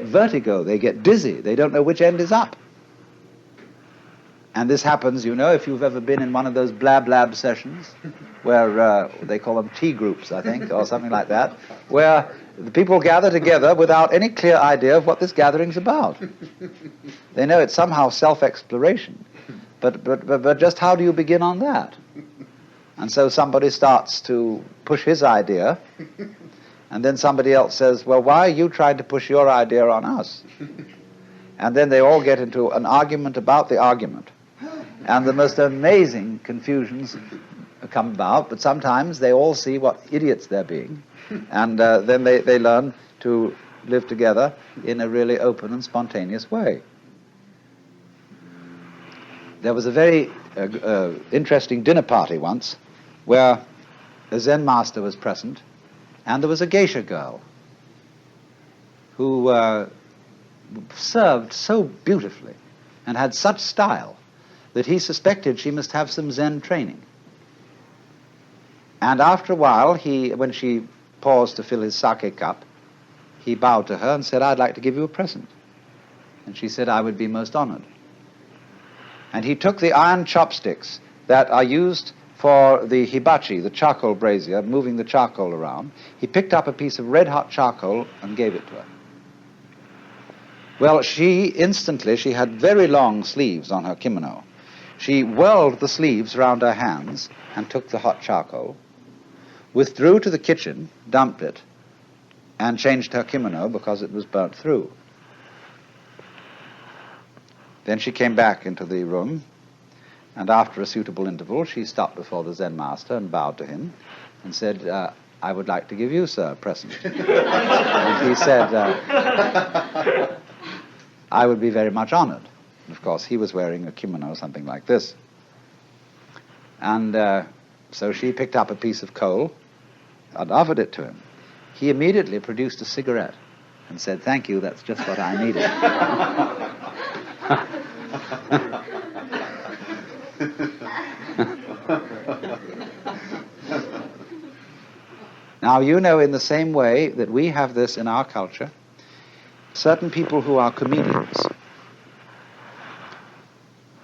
get vertigo, they get dizzy, they don't know which end is up. And this happens, you know, if you've ever been in one of those blab sessions, where they call them tea groups, I think, or something like that, where the people gather together without any clear idea of what this gathering's about. They know it's somehow self-exploration, but just how do you begin on that? And so somebody starts to push his idea, and then somebody else says, well, why are you trying to push your idea on us? And then they all get into an argument about the argument. And the most amazing confusions come about, but sometimes they all see what idiots they're being, and then they learn to live together in a really open and spontaneous way. There was a very interesting dinner party once where a Zen master was present, and there was a geisha girl who served so beautifully and had such style that he suspected she must have some Zen training. And after a while, when she paused to fill his sake cup, he bowed to her and said, I'd like to give you a present. And she said, I would be most honored. And he took the iron chopsticks that are used for the hibachi, the charcoal brazier, moving the charcoal around. He picked up a piece of red-hot charcoal and gave it to her. Well, she had very long sleeves on her kimono. She whirled the sleeves round her hands and took the hot charcoal, withdrew to the kitchen, dumped it, and changed her kimono because it was burnt through. Then she came back into the room, and after a suitable interval, she stopped before the Zen master and bowed to him and said, I would like to give you, sir, a present. And he said, I would be very much honored. Of course, he was wearing a kimono, something like this. And so she picked up a piece of coal and offered it to him. He immediately produced a cigarette and said, thank you, that's just what I needed. Now, you know, in the same way that we have this in our culture, certain people who are comedians,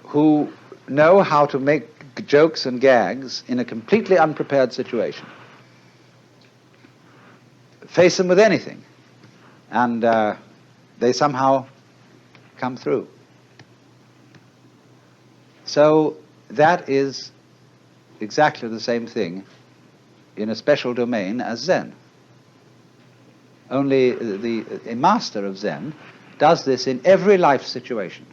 who know how to make jokes and gags in a completely unprepared situation, face them with anything, and they somehow come through. So that is exactly the same thing in a special domain as Zen. Only a master of Zen does this in every life situation.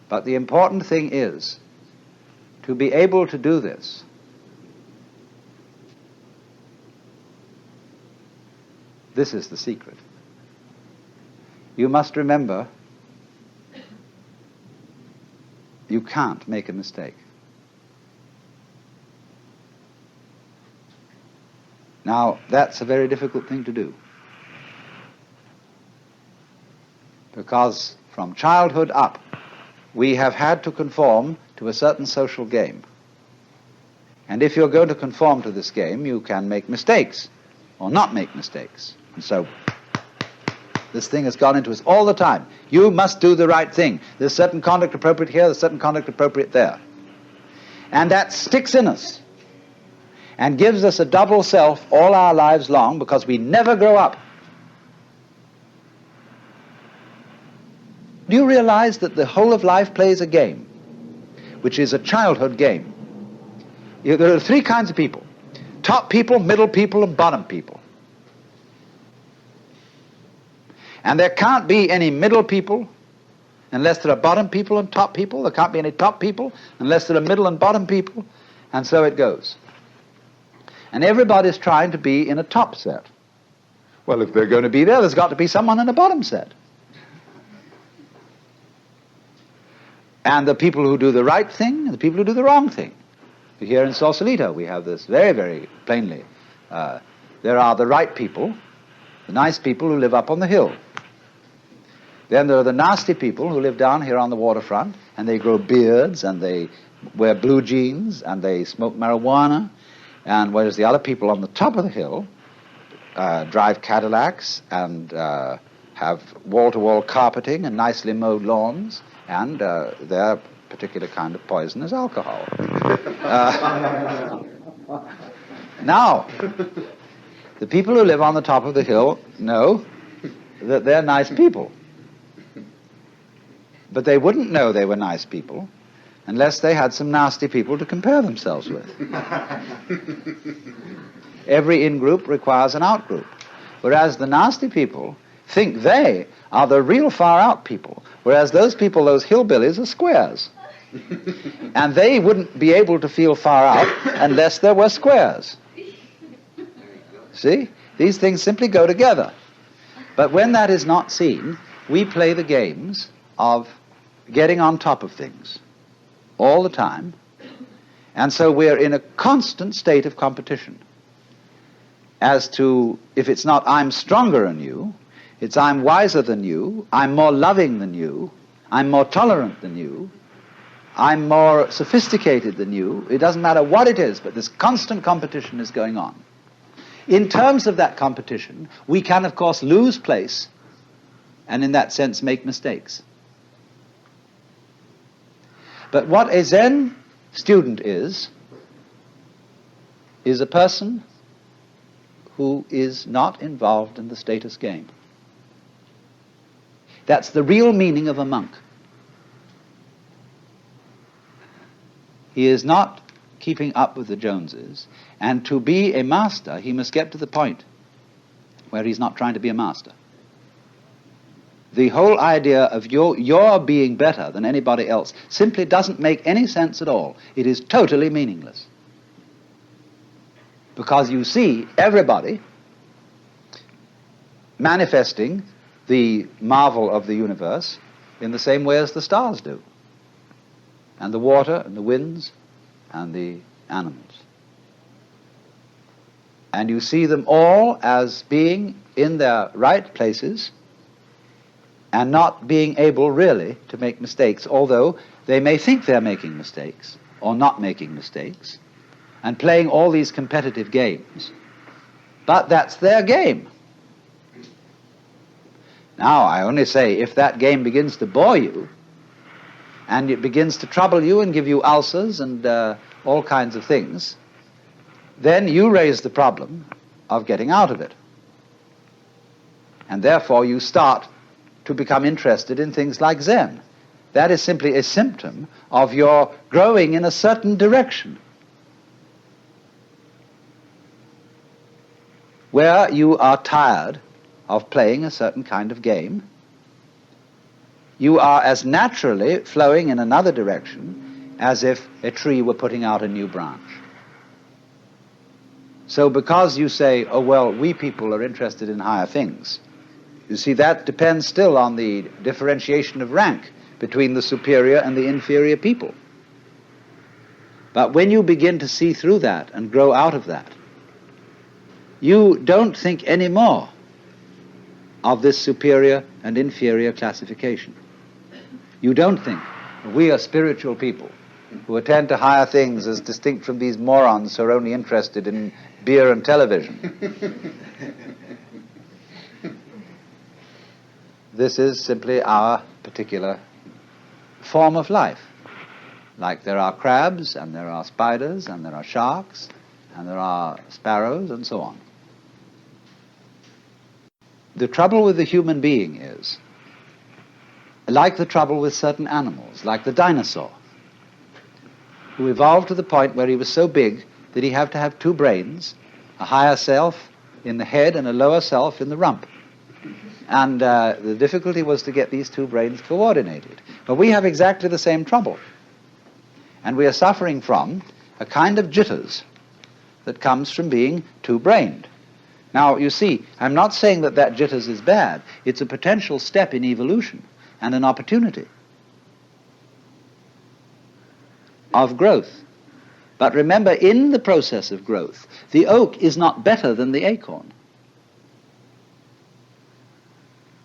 But the important thing is to be able to do this This is the secret. You must remember, you can't make a mistake. Now, that's a very difficult thing to do, because from childhood up, we have had to conform to a certain social game. And if you're going to conform to this game, you can make mistakes or not make mistakes. And so this thing has gone into us all the time. You must do the right thing. There's certain conduct appropriate here, there's certain conduct appropriate there. And that sticks in us and gives us a double self all our lives long, because we never grow up. Do you realize that the whole of life plays a game, which is a childhood game? There are three kinds of people: top people, middle people, and bottom people. And there can't be any middle people unless there are bottom people and top people. There can't be any top people unless there are middle and bottom people. And so it goes. And everybody's trying to be in a top set. Well, if they're going to be there, there's got to be someone in a bottom set. And the people who do the right thing and the people who do the wrong thing. Here in Sausalito, we have this very, very plainly. There are the right people, the nice people who live up on the hill. Then there are the nasty people who live down here on the waterfront, and they grow beards, and they wear blue jeans, and they smoke marijuana. And whereas the other people on the top of the hill drive Cadillacs and have wall-to-wall carpeting and nicely mowed lawns, and their particular kind of poison is alcohol. Now, the people who live on the top of the hill know that they're nice people. But they wouldn't know they were nice people unless they had some nasty people to compare themselves with. Every in-group requires an out-group, whereas the nasty people think they are the real far-out people, whereas those people, those hillbillies, are squares. And they wouldn't be able to feel far out unless there were squares. See? These things simply go together. But when that is not seen, we play the games of getting on top of things all the time, and so we're in a constant state of competition as to, if it's not I'm stronger than you, it's I'm wiser than you, I'm more loving than you, I'm more tolerant than you, I'm more sophisticated than you. It doesn't matter what it is, but this constant competition is going on. In terms of that competition, we can, of course, lose place and in that sense make mistakes. But what a Zen student is a person who is not involved in the status game. That's the real meaning of a monk. He is not keeping up with the Joneses, and to be a master, he must get to the point where he's not trying to be a master. The whole idea of your being better than anybody else simply doesn't make any sense at all. It is totally meaningless. Because you see everybody manifesting the marvel of the universe in the same way as the stars do, and the water and the winds and the animals. And you see them all as being in their right places and not being able really to make mistakes, although they may think they're making mistakes or not making mistakes and playing all these competitive games. But that's their game. Now, I only say, if that game begins to bore you and it begins to trouble you and give you ulcers and all kinds of things, then you raise the problem of getting out of it. And therefore you start to become interested in things like Zen. That is simply a symptom of your growing in a certain direction, where you are tired of playing a certain kind of game. You are as naturally flowing in another direction as if a tree were putting out a new branch. So because you say, oh well, we people are interested in higher things, you see, that depends still on the differentiation of rank between the superior and the inferior people. But when you begin to see through that and grow out of that, you don't think anymore of this superior and inferior classification. You don't think we are spiritual people who attend to higher things as distinct from these morons who are only interested in beer and television. This is simply our particular form of life. Like there are crabs, and there are spiders, and there are sharks, and there are sparrows, and so on. The trouble with the human being is, like the trouble with certain animals, like the dinosaur, who evolved to the point where he was so big that he had to have two brains, a higher self in the head and a lower self in the rump. And the difficulty was to get these two brains coordinated. But we have exactly the same trouble. And we are suffering from a kind of jitters that comes from being two-brained. Now, you see, I'm not saying that that jitters is bad. It's a potential step in evolution and an opportunity of growth. But remember, in the process of growth, the oak is not better than the acorn.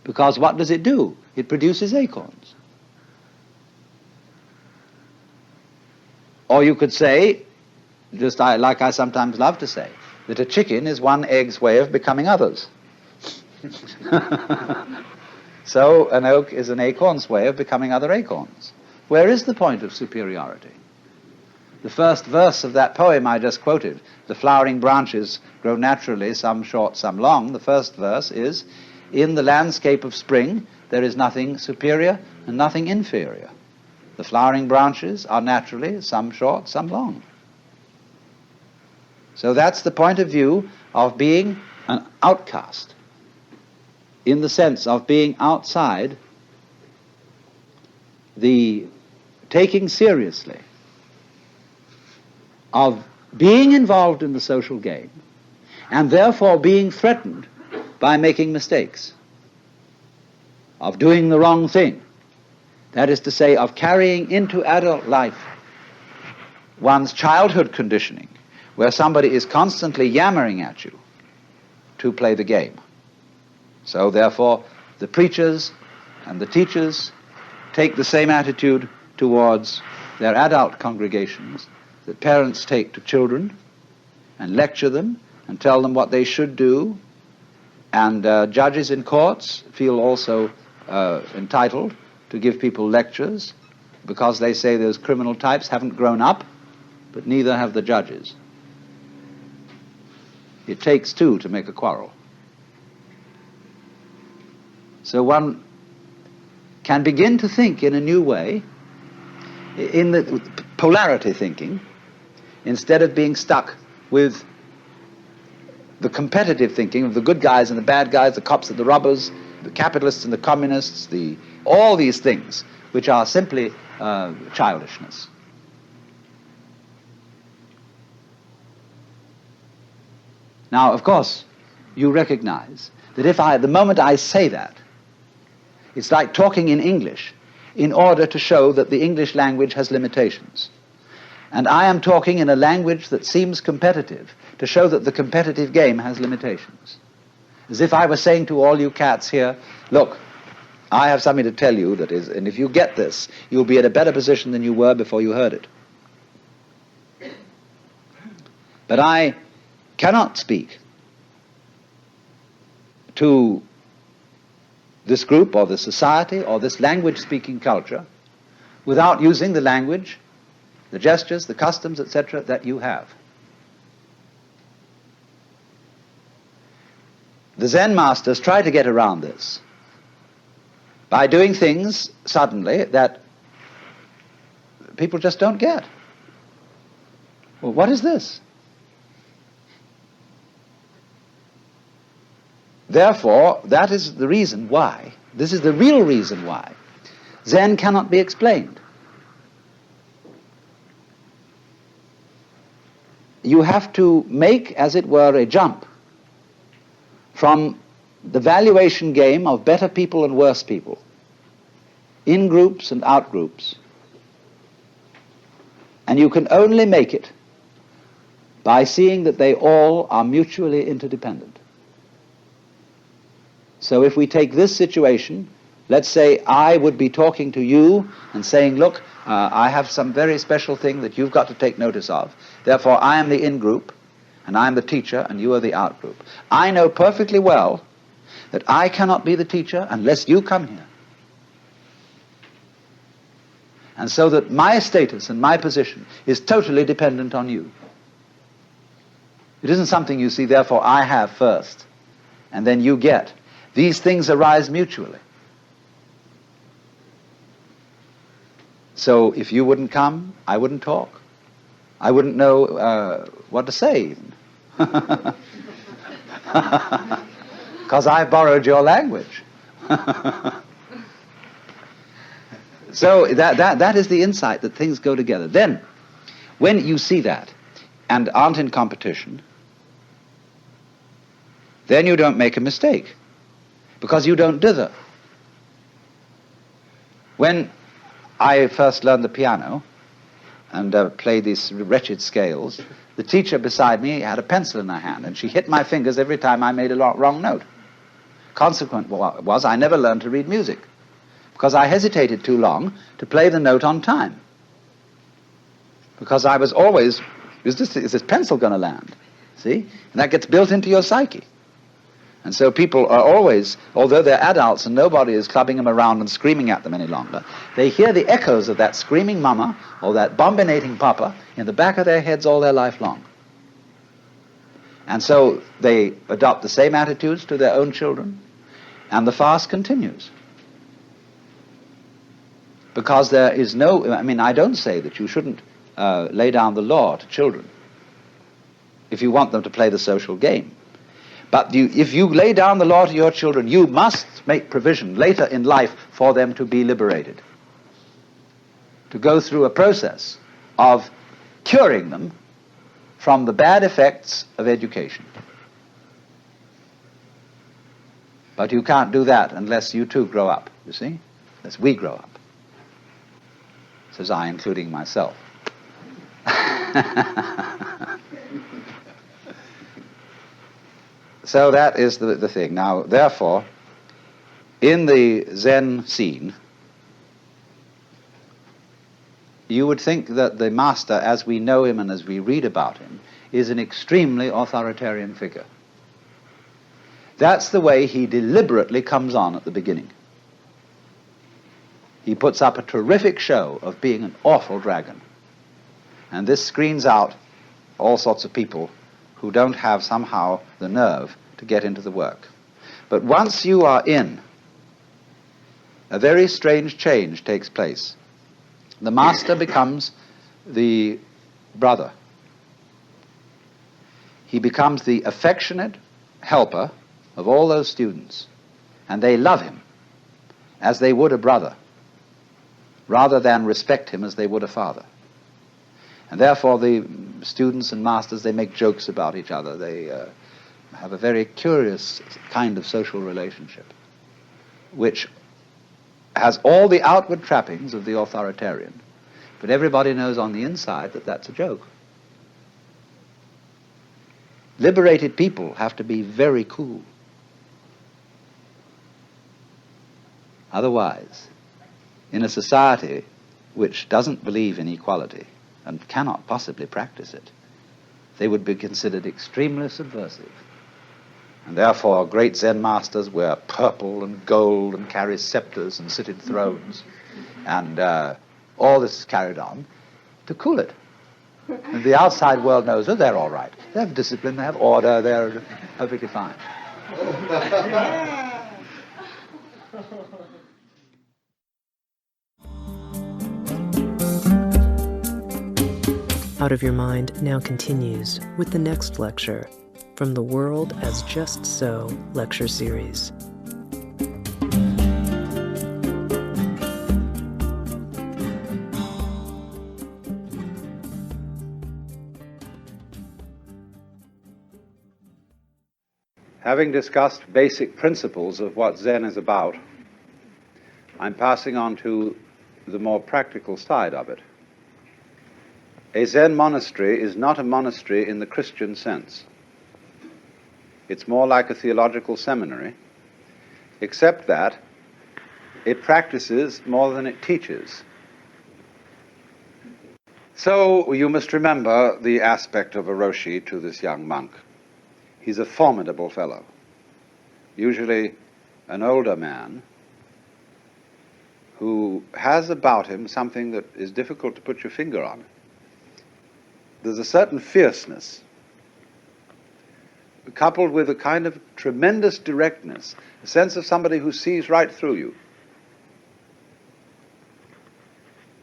Because what does it do? It produces acorns. Or you could say, just like I sometimes love to say, that a chicken is one egg's way of becoming others. So an oak is an acorn's way of becoming other acorns. Where is the point of superiority? The first verse of that poem I just quoted, "The flowering branches grow naturally, some short, some long," the first verse is, "In the landscape of spring there is nothing superior and nothing inferior. The flowering branches are naturally some short, some long." So that's the point of view of being an outcast, in the sense of being outside the taking seriously of being involved in the social game, and therefore being threatened by making mistakes, of doing the wrong thing. That is to say, of carrying into adult life one's childhood conditioning, where somebody is constantly yammering at you to play the game. So therefore, the preachers and the teachers take the same attitude towards their adult congregations that parents take to children, and lecture them and tell them what they should do, and judges in courts feel also entitled to give people lectures because they say those criminal types haven't grown up, but neither have the judges. It takes two to make a quarrel. So one can begin to think in a new way, in the polarity thinking, instead of being stuck with the competitive thinking of the good guys and the bad guys, the cops and the robbers, the capitalists and the communists, all these things, which are simply childishness. Now, of course, you recognize that the moment I say that, it's like talking in English in order to show that the English language has limitations. And I am talking in a language that seems competitive to show that the competitive game has limitations. As if I were saying to all you cats here, look, I have something to tell you that is, and if you get this, you'll be in a better position than you were before you heard it. But I cannot speak to this group or this society or this language-speaking culture without using the language, the gestures, the customs, etc., that you have. The Zen masters try to get around this by doing things suddenly that people just don't get. Well, what is this? Therefore, that is the reason why, this is the real reason why, Zen cannot be explained. You have to make, as it were, a jump from the valuation game of better people and worse people, in groups and out groups. And you can only make it by seeing that they all are mutually interdependent. So if we take this situation, let's say I would be talking to you and saying, look, I have some very special thing that you've got to take notice of. Therefore, I am the in-group, and I am the teacher, and you are the out-group. I know perfectly well that I cannot be the teacher unless you come here. And so that my status and my position is totally dependent on you. It isn't something, you see, therefore I have first, and then you get. These things arise mutually. So if you wouldn't come, I wouldn't talk. I wouldn't know what to say even. Because I've borrowed your language. So that is the insight that things go together. Then, when you see that and aren't in competition, then you don't make a mistake, because you don't dither. When I first learned the piano and played these wretched scales, the teacher beside me had a pencil in her hand, and she hit my fingers every time I made a wrong note. Consequent was I never learned to read music, because I hesitated too long to play the note on time. Because I was always, is this pencil going to land? See? And that gets built into your psyche. And so people are always, although they're adults and nobody is clubbing them around and screaming at them any longer, they hear the echoes of that screaming mama or that bombinating papa in the back of their heads all their life long. And so they adopt the same attitudes to their own children, and the fast continues. Because there is no, I don't say that you shouldn't lay down the law to children if you want them to play the social game. But if you lay down the law to your children, you must make provision later in life for them to be liberated, to go through a process of curing them from the bad effects of education. But you can't do that unless you too grow up, you see? Unless we grow up. Says I, including myself. So that is the thing. Now, therefore, in the Zen scene, you would think that the master, as we know him and as we read about him, is an extremely authoritarian figure. That's the way he deliberately comes on at the beginning. He puts up a terrific show of being an awful dragon. And this screens out all sorts of people who don't have somehow the nerve to get into the work. But once you are in, a very strange change takes place. The master becomes the brother. He becomes the affectionate helper of all those students, and they love him as they would a brother, rather than respect him as they would a father. And therefore the students and masters, they make jokes about each other. They have a very curious kind of social relationship, which has all the outward trappings of the authoritarian, but everybody knows on the inside that that's a joke. Liberated people have to be very cool. Otherwise, in a society which doesn't believe in equality and cannot possibly practice it, they would be considered extremely subversive. And therefore great Zen masters wear purple and gold and carry scepters and sit in thrones. And all this is carried on to cool it. And the outside world knows that they're all right. They have discipline, they have order, they're perfectly fine. Out of Your Mind now continues with the next lecture from the World as Just So lecture series. Having discussed basic principles of what Zen is about, I'm passing on to the more practical side of it. A Zen monastery is not a monastery in the Christian sense. It's more like a theological seminary, except that it practices more than it teaches. So you must remember the aspect of a Roshi to this young monk. He's a formidable fellow, usually an older man, who has about him something that is difficult to put your finger on. There's a certain fierceness, coupled with a kind of tremendous directness, a sense of somebody who sees right through you.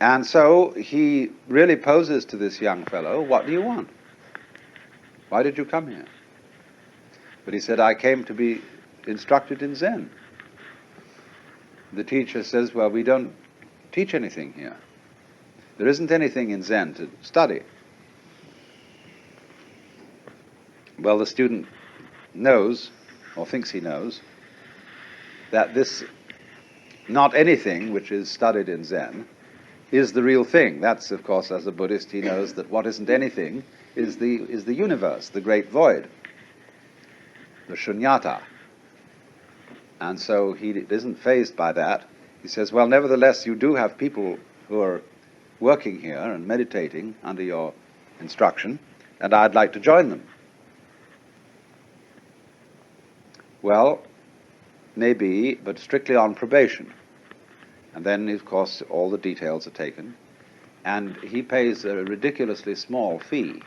And so he really poses to this young fellow, "What do you want? Why did you come here?" But he said, "I came to be instructed in Zen." The teacher says, "Well, we don't teach anything here. There isn't anything in Zen to study." Well, the student knows, or thinks he knows, that this not anything which is studied in Zen is the real thing. That's, of course, as a Buddhist, he knows that what isn't anything is the universe, the great void, the shunyata. And so he isn't fazed by that. He says, "Well, nevertheless, you do have people who are working here and meditating under your instruction, and I'd like to join them." Well, maybe, but strictly on probation. And then, of course, all the details are taken. And he pays a ridiculously small fee,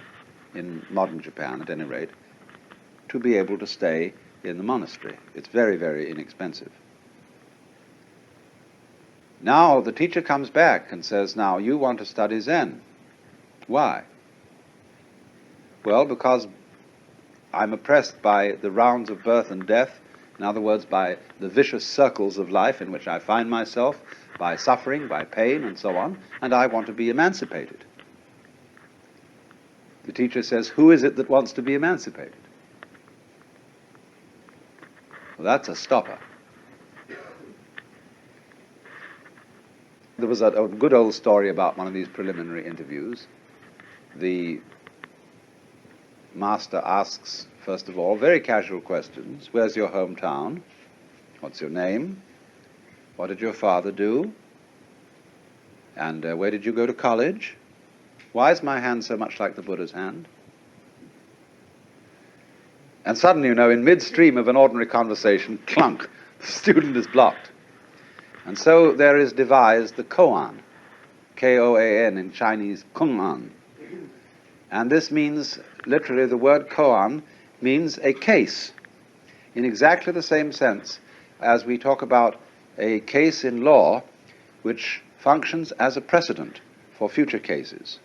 in modern Japan at any rate, to be able to stay in the monastery. It's very, very inexpensive. Now the teacher comes back and says, now you want to study Zen. Why? Well, because I'm oppressed by the rounds of birth and death, in other words, by the vicious circles of life in which I find myself, by suffering, by pain, and so on, and I want to be emancipated. The teacher says, who is it that wants to be emancipated? Well, that's a stopper. There was a good old story about one of these preliminary interviews. The master asks, first of all, very casual questions. Where's your hometown? What's your name? What did your father do? And where did you go to college? Why is my hand so much like the Buddha's hand? And suddenly, in midstream of an ordinary conversation, clunk, the student is blocked. And so there is devised the koan, K-O-A-N in Chinese, kung-an. And this means, literally, the word koan means a case, in exactly the same sense as we talk about a case in law which functions as a precedent for future cases.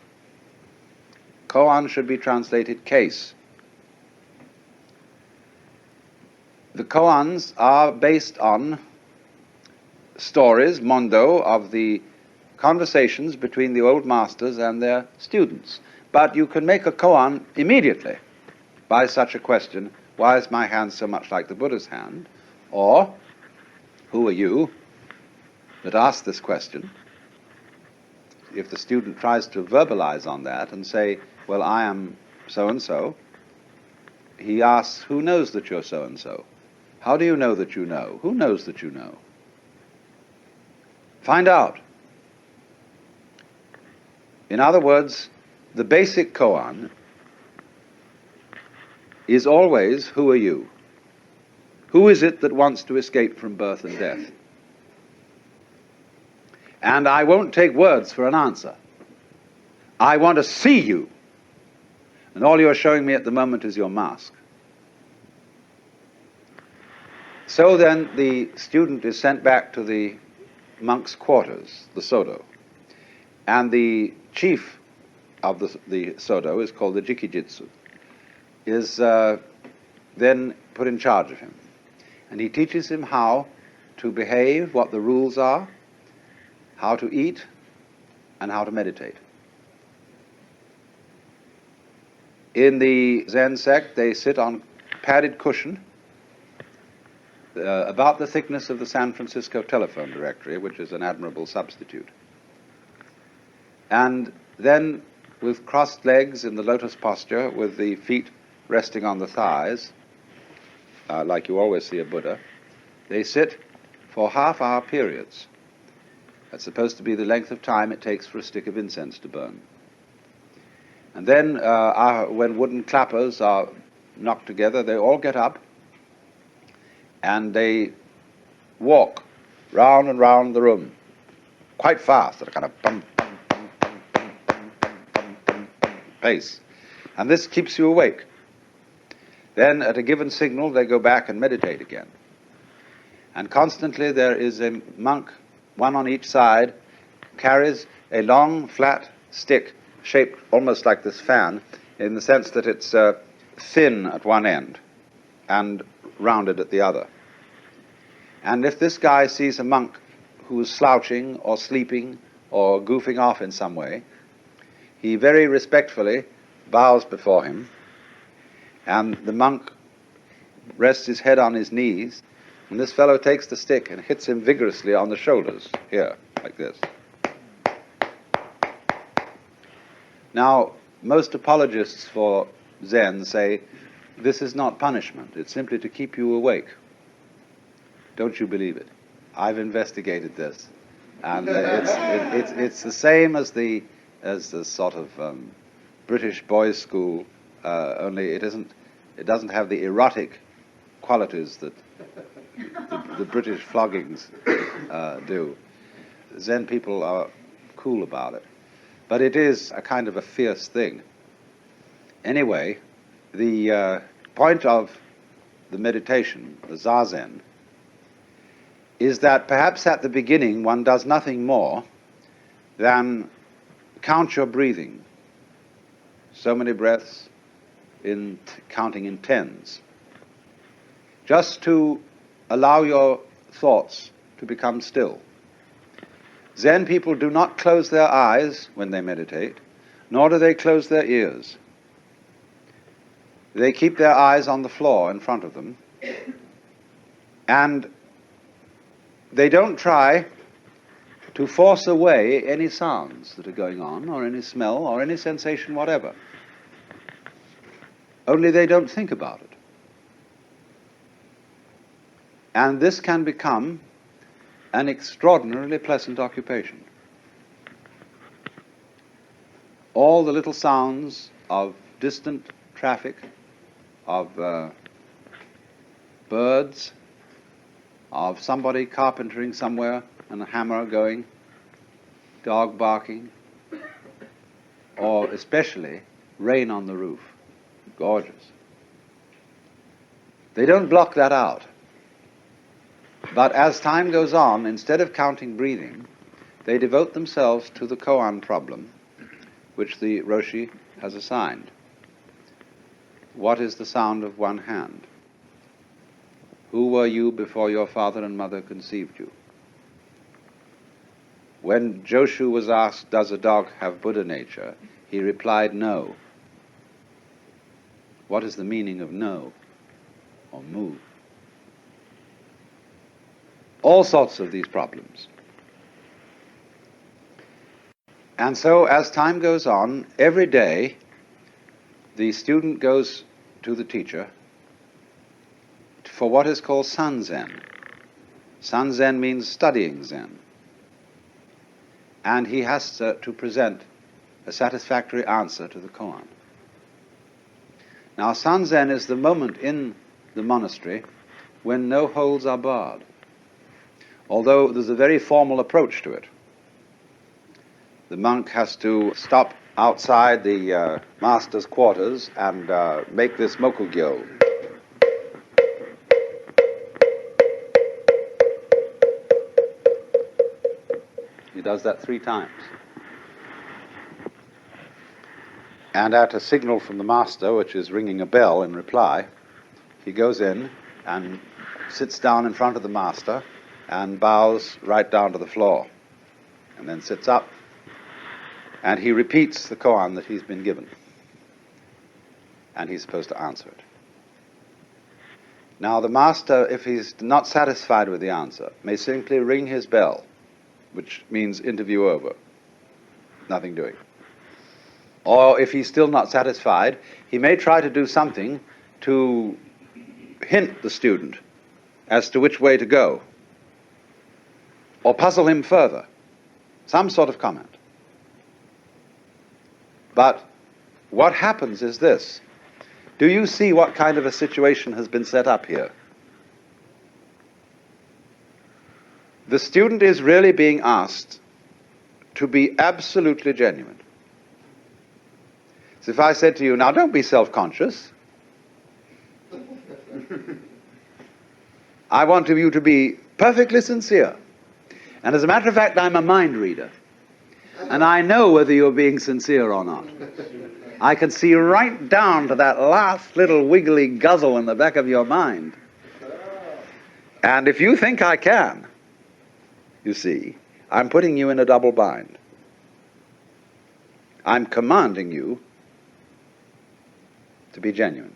Koan should be translated case. The koans are based on stories, mondo, of the conversations between the old masters and their students. But you can make a koan immediately by such a question, why is my hand so much like the Buddha's hand? Or, who are you that asked this question? If the student tries to verbalize on that and say, well, I am so-and-so, he asks, who knows that you're so-and-so? How do you know that you know? Who knows that you know? Find out. In other words, the basic koan is always, who are you? Who is it that wants to escape from birth and death? And I won't take words for an answer. I want to see you. And all you're showing me at the moment is your mask. So then the student is sent back to the monk's quarters, the Sodo. And the chief of the Sodo is called the Jikijitsu, is then put in charge of him. And he teaches him how to behave, what the rules are, how to eat, and how to meditate. In the Zen sect, they sit on padded cushion about the thickness of the San Francisco telephone directory, which is an admirable substitute. And then, with crossed legs in the lotus posture, with the feet resting on the thighs, like you always see a Buddha, they sit for half-hour periods. That's supposed to be the length of time it takes for a stick of incense to burn. And then, when wooden clappers are knocked together, they all get up and they walk round and round the room, quite fast, at a kind of bum, bum, bum, bum, bum, bum, bum, bum, bum, bum pace. And this keeps you awake. Then, at a given signal, they go back and meditate again. And constantly there is a monk, one on each side, carries a long, flat stick shaped almost like this fan, in the sense that it's thin at one end and rounded at the other. And if this guy sees a monk who's slouching or sleeping or goofing off in some way, he very respectfully bows before him, and the monk rests his head on his knees, and this fellow takes the stick and hits him vigorously on the shoulders, here, like this. Now, most apologists for Zen say, this is not punishment, it's simply to keep you awake. Don't you believe it? I've investigated this. And it's the same as the sort of British boys' school, only it doesn't have the erotic qualities that the British floggings do. Zen people are cool about it. But it is a kind of a fierce thing. Anyway, the point of the meditation, the Zazen, is that perhaps at the beginning one does nothing more than count your breathing. So many breaths, counting in tens. Just to allow your thoughts to become still. Zen people do not close their eyes when they meditate, nor do they close their ears. They keep their eyes on the floor in front of them, and they don't try to force away any sounds that are going on, or any smell, or any sensation whatever. Only they don't think about it. And this can become an extraordinarily pleasant occupation. All the little sounds of distant traffic, of birds, of somebody carpentering somewhere and a hammer going, dog barking, or especially rain on the roof. Gorgeous. They don't block that out. But as time goes on, instead of counting breathing, they devote themselves to the koan problem, which the Roshi has assigned. What is the sound of one hand? Who were you before your father and mother conceived you? When Joshu was asked, does a dog have Buddha nature? He replied, no. What is the meaning of no or mu? All sorts of these problems. And so as time goes on, every day the student goes to the teacher for what is called Sanzen. Sanzen means studying Zen. And he has to present a satisfactory answer to the koan. Now, Sanzen is the moment in the monastery when no holds are barred, although there's a very formal approach to it. The monk has to stop outside the master's quarters and make this mokugyo. He does that 3 times. And at a signal from the master, which is ringing a bell in reply, he goes in and sits down in front of the master and bows right down to the floor, and then sits up, and he repeats the koan that he's been given, and he's supposed to answer it. Now the master, if he's not satisfied with the answer, may simply ring his bell, which means interview over, nothing doing. Or if he's still not satisfied, he may try to do something to hint the student as to which way to go, or puzzle him further, some sort of comment. But what happens is this. Do you see what kind of a situation has been set up here? The student is really being asked to be absolutely genuine. So if I said to you, now don't be self-conscious. I want you to be perfectly sincere. And as a matter of fact, I'm a mind reader. And I know whether you're being sincere or not. I can see right down to that last little wiggly guzzle in the back of your mind. And if you think I can, you see, I'm putting you in a double bind. I'm commanding you to be genuine.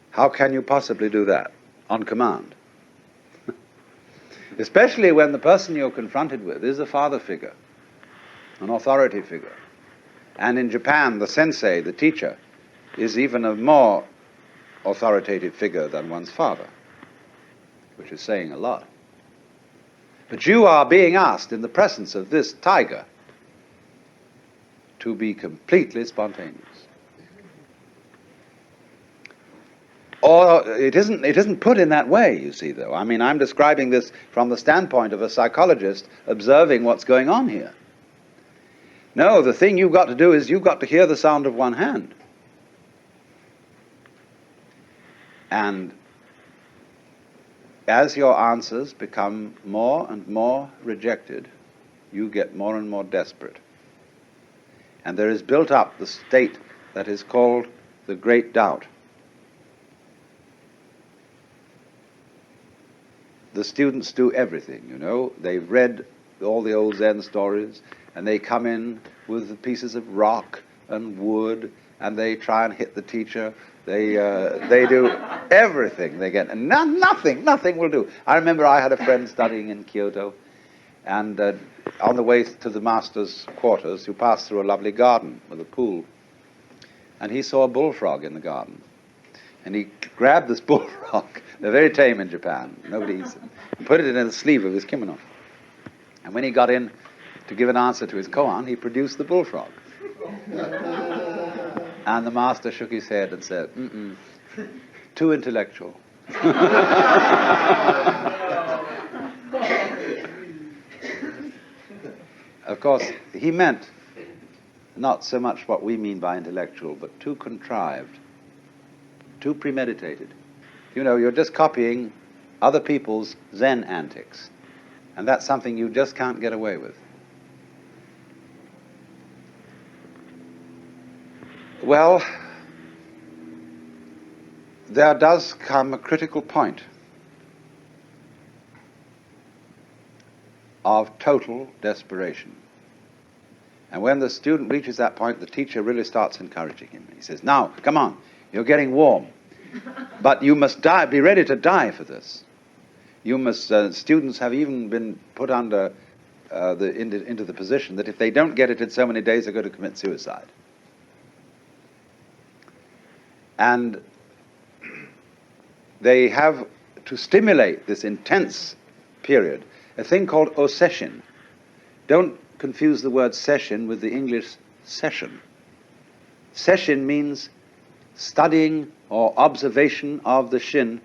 How can you possibly do that on command? Especially when the person you're confronted with is a father figure, an authority figure. And in Japan, the sensei, the teacher, is even a more authoritative figure than one's father, which is saying a lot. But you are being asked in the presence of this tiger to be completely spontaneous. Or it isn't put in that way, you see, though. I mean, I'm describing this from the standpoint of a psychologist observing what's going on here. No, the thing you've got to do is you've got to hear the sound of one hand. And as your answers become more and more rejected, you get more and more desperate. And there is built up the state that is called the great doubt. The students do everything, you know. They've read all the old Zen stories, and they come in with pieces of rock and wood, and they try and hit the teacher. They do everything they get, and nothing will do. I remember I had a friend studying in Kyoto, and on the way to the master's quarters, you pass through a lovely garden with a pool, and he saw a bullfrog in the garden. And he grabbed this bullfrog. They're very tame in Japan. Nobody eats them. And put it in the sleeve of his kimono. And when he got in to give an answer to his koan, he produced the bullfrog. And the master shook his head and said, too intellectual. Of course, he meant not so much what we mean by intellectual, but too contrived. Too premeditated. You know, you're just copying other people's Zen antics. And that's something you just can't get away with. Well, there does come a critical point of total desperation. And when the student reaches that point, the teacher really starts encouraging him. He says, now, come on, you're getting warm. But you must be ready to die for this. You must, students have even been put under into the position that if they don't get it in so many days, they're going to commit suicide. And they have to stimulate this intense period, a thing called oseshin. Don't confuse the word session with the English session. Session means studying or observation of the shin,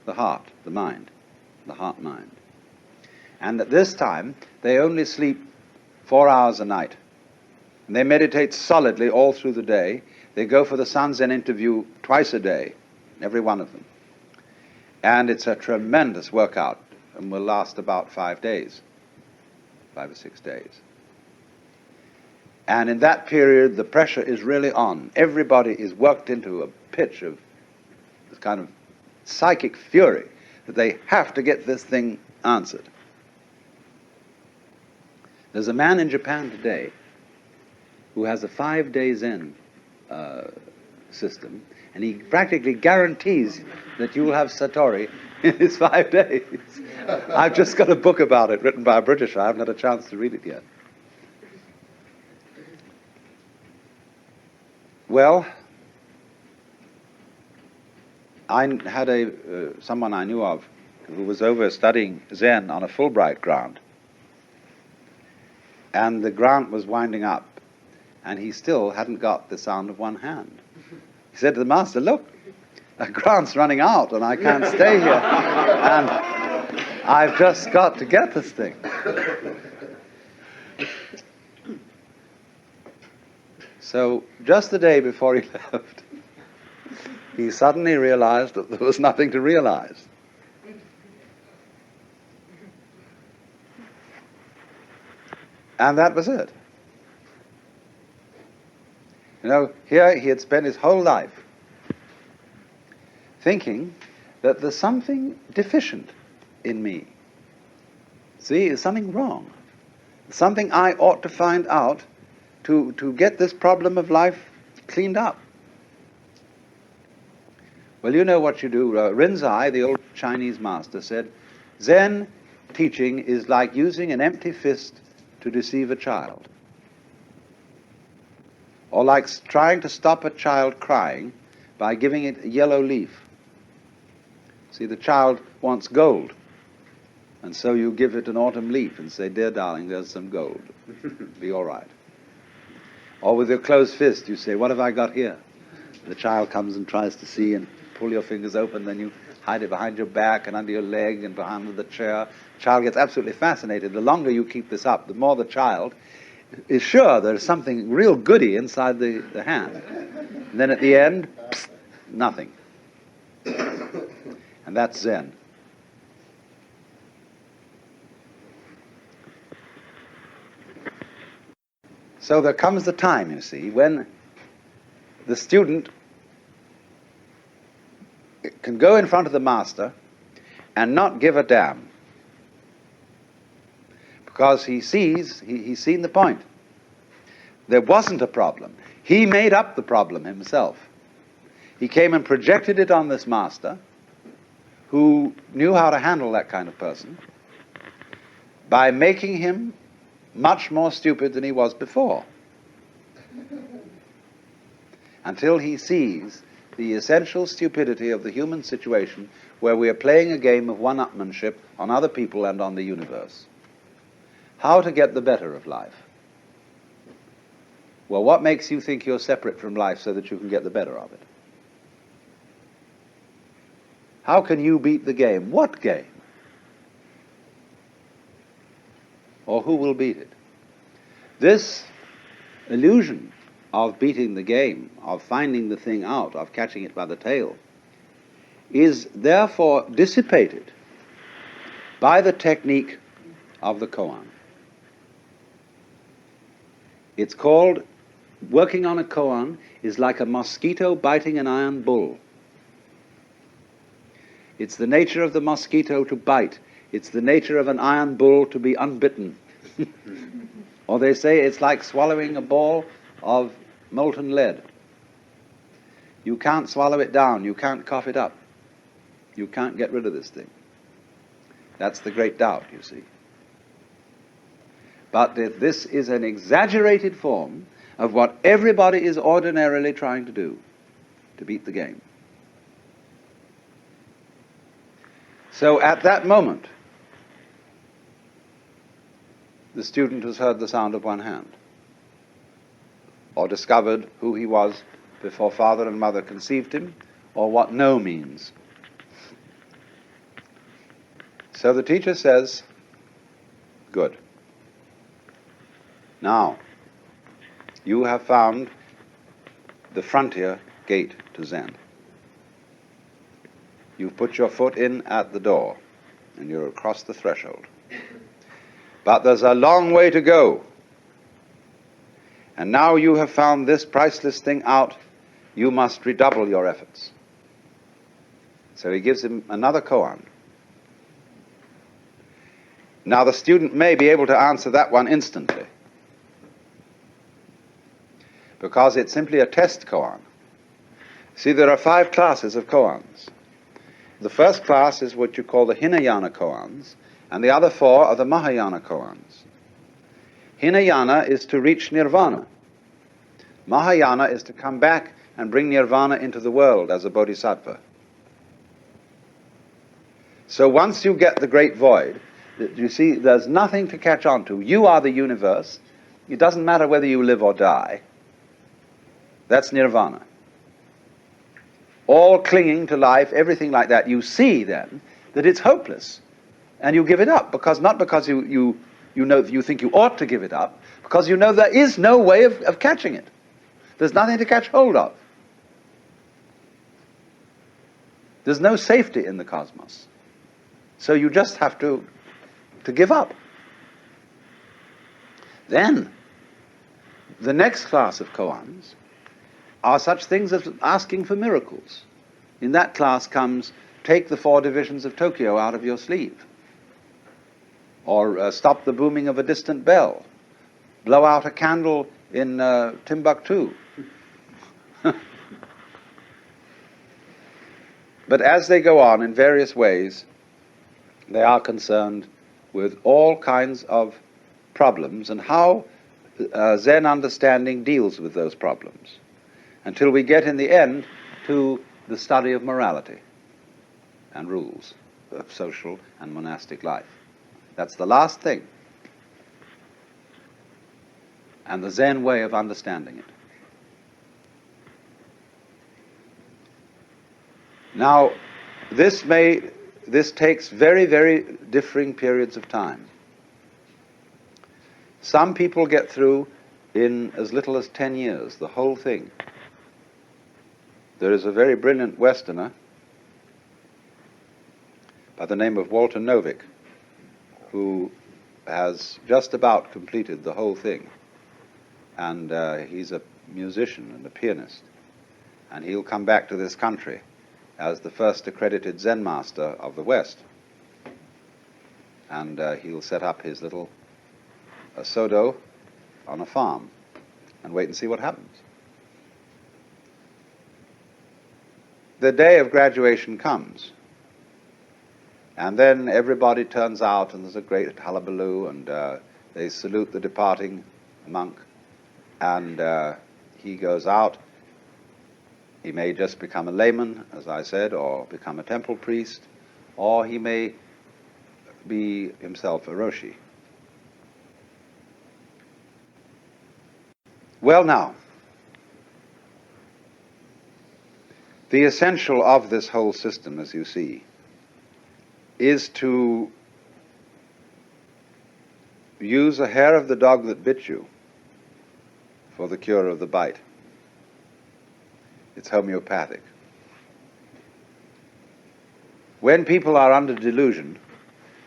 the heart, the mind, the heart-mind. And at this time, they only sleep 4 hours a night. And they meditate solidly all through the day. They go for the Sanzen interview twice a day, every one of them. And it's a tremendous workout and will last about 5 days, 5 or 6 days. And in that period, the pressure is really on. Everybody is worked into a pitch of this kind of psychic fury that they have to get this thing answered. There's a man in Japan today who has a 5-day Zen system, and he practically guarantees that you will have Satori in his 5 days. I've just got a book about it written by a Britisher. I haven't had a chance to read it yet. Well, I had someone I knew of who was over studying Zen on a Fulbright grant. And the grant was winding up, and he still hadn't got the sound of one hand. He said to the master, look, the grant's running out, and I can't stay here. And I've just got to get this thing. So just the day before he left, he suddenly realized that there was nothing to realize. And that was it. You know, here he had spent his whole life thinking that there's something deficient in me. See, there's something wrong. Something I ought to find out to get this problem of life cleaned up. Well, you know what you do. Rinzai, the old Chinese master, said, Zen teaching is like using an empty fist to deceive a child. Or like trying to stop a child crying by giving it a yellow leaf. See, the child wants gold. And so you give it an autumn leaf and say, dear darling, there's some gold. Be all right. Or with your closed fist, you say, what have I got here? The child comes and tries to see and pull your fingers open, then you hide it behind your back and under your leg and behind the chair. The child gets absolutely fascinated. The longer you keep this up, the more the child is sure there's something real goody inside the hand. And then at the end, psst, nothing. And that's Zen. So there comes the time, you see, when the student can go in front of the master and not give a damn, because he sees, he's seen the point. There wasn't a problem. He made up the problem himself. He came and projected it on this master, who knew how to handle that kind of person, by making him much more stupid than he was before, until he sees the essential stupidity of the human situation, where we are playing a game of one-upmanship on other people and on the universe. How to get the better of life? Well, what makes you think you're separate from life so that you can get the better of it? How can you beat the game? What game? Or who will beat it? This illusion of beating the game, of finding the thing out, of catching it by the tail, is therefore dissipated by the technique of the koan. It's called, working on a koan is like a mosquito biting an iron bull. It's the nature of the mosquito to bite. It's the nature of an iron bull to be unbitten. Or they say it's like swallowing a ball of molten lead. You can't swallow it down. You can't cough it up. You can't get rid of this thing. That's the great doubt, you see. But this is an exaggerated form of what everybody is ordinarily trying to do, to beat the game. So at that moment, the student has heard the sound of one hand, or discovered who he was before father and mother conceived him, or what no means. So the teacher says, good. Now, you have found the frontier gate to Zen. You've put your foot in at the door, and you're across the threshold. But there's a long way to go. And now you have found this priceless thing out, you must redouble your efforts. So he gives him another koan. Now the student may be able to answer that one instantly, because it's simply a test koan. See, there are 5 classes of koans. The first class is what you call the Hinayana koans, and the other 4 are the Mahayana koans. Hinayana is to reach nirvana. Mahayana is to come back and bring nirvana into the world as a bodhisattva. So once you get the great void, you see, there's nothing to catch on to. You are the universe. It doesn't matter whether you live or die. That's nirvana. All clinging to life, everything like that. You see then that it's hopeless, and you give it up, not because you know you think you ought to give it up, because you know there is no way of catching it. There's nothing to catch hold of. There's no safety in the cosmos. So you just have to give up. Then, the next class of koans are such things as asking for miracles. In that class comes, take the 4 divisions of Tokyo out of your sleeve, or stop the booming of a distant bell, blow out a candle in Timbuktu. But as they go on in various ways, they are concerned with all kinds of problems and how Zen understanding deals with those problems, until we get in the end to the study of morality and rules of social and monastic life. That's the last thing, and the Zen way of understanding it. Now, this takes very, very differing periods of time. Some people get through in as little as 10 years, the whole thing. There is a very brilliant Westerner by the name of Walter Novick, who has just about completed the whole thing. And he's a musician and a pianist. And he'll come back to this country as the first accredited Zen master of the West. And he'll set up his little sodo on a farm and wait and see what happens. The day of graduation comes, and then everybody turns out, and there's a great hullabaloo, and they salute the departing monk, and he goes out. He may just become a layman, as I said, or become a temple priest, or he may be himself a Roshi. Well, now, the essential of this whole system, as you see, is to use a hair of the dog that bit you for the cure of the bite. It's homeopathic. When people are under delusion,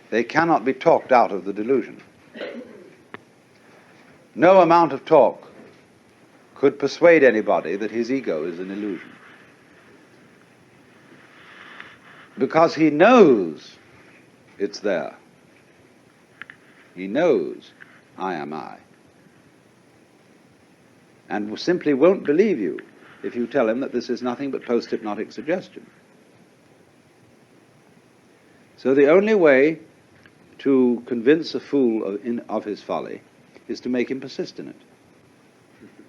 they cannot be talked out of the delusion. No amount of talk could persuade anybody that his ego is an illusion. Because he knows it's there. He knows I am I. And simply won't believe you if you tell him that this is nothing but post-hypnotic suggestion. So the only way to convince a fool of his folly is to make him persist in it.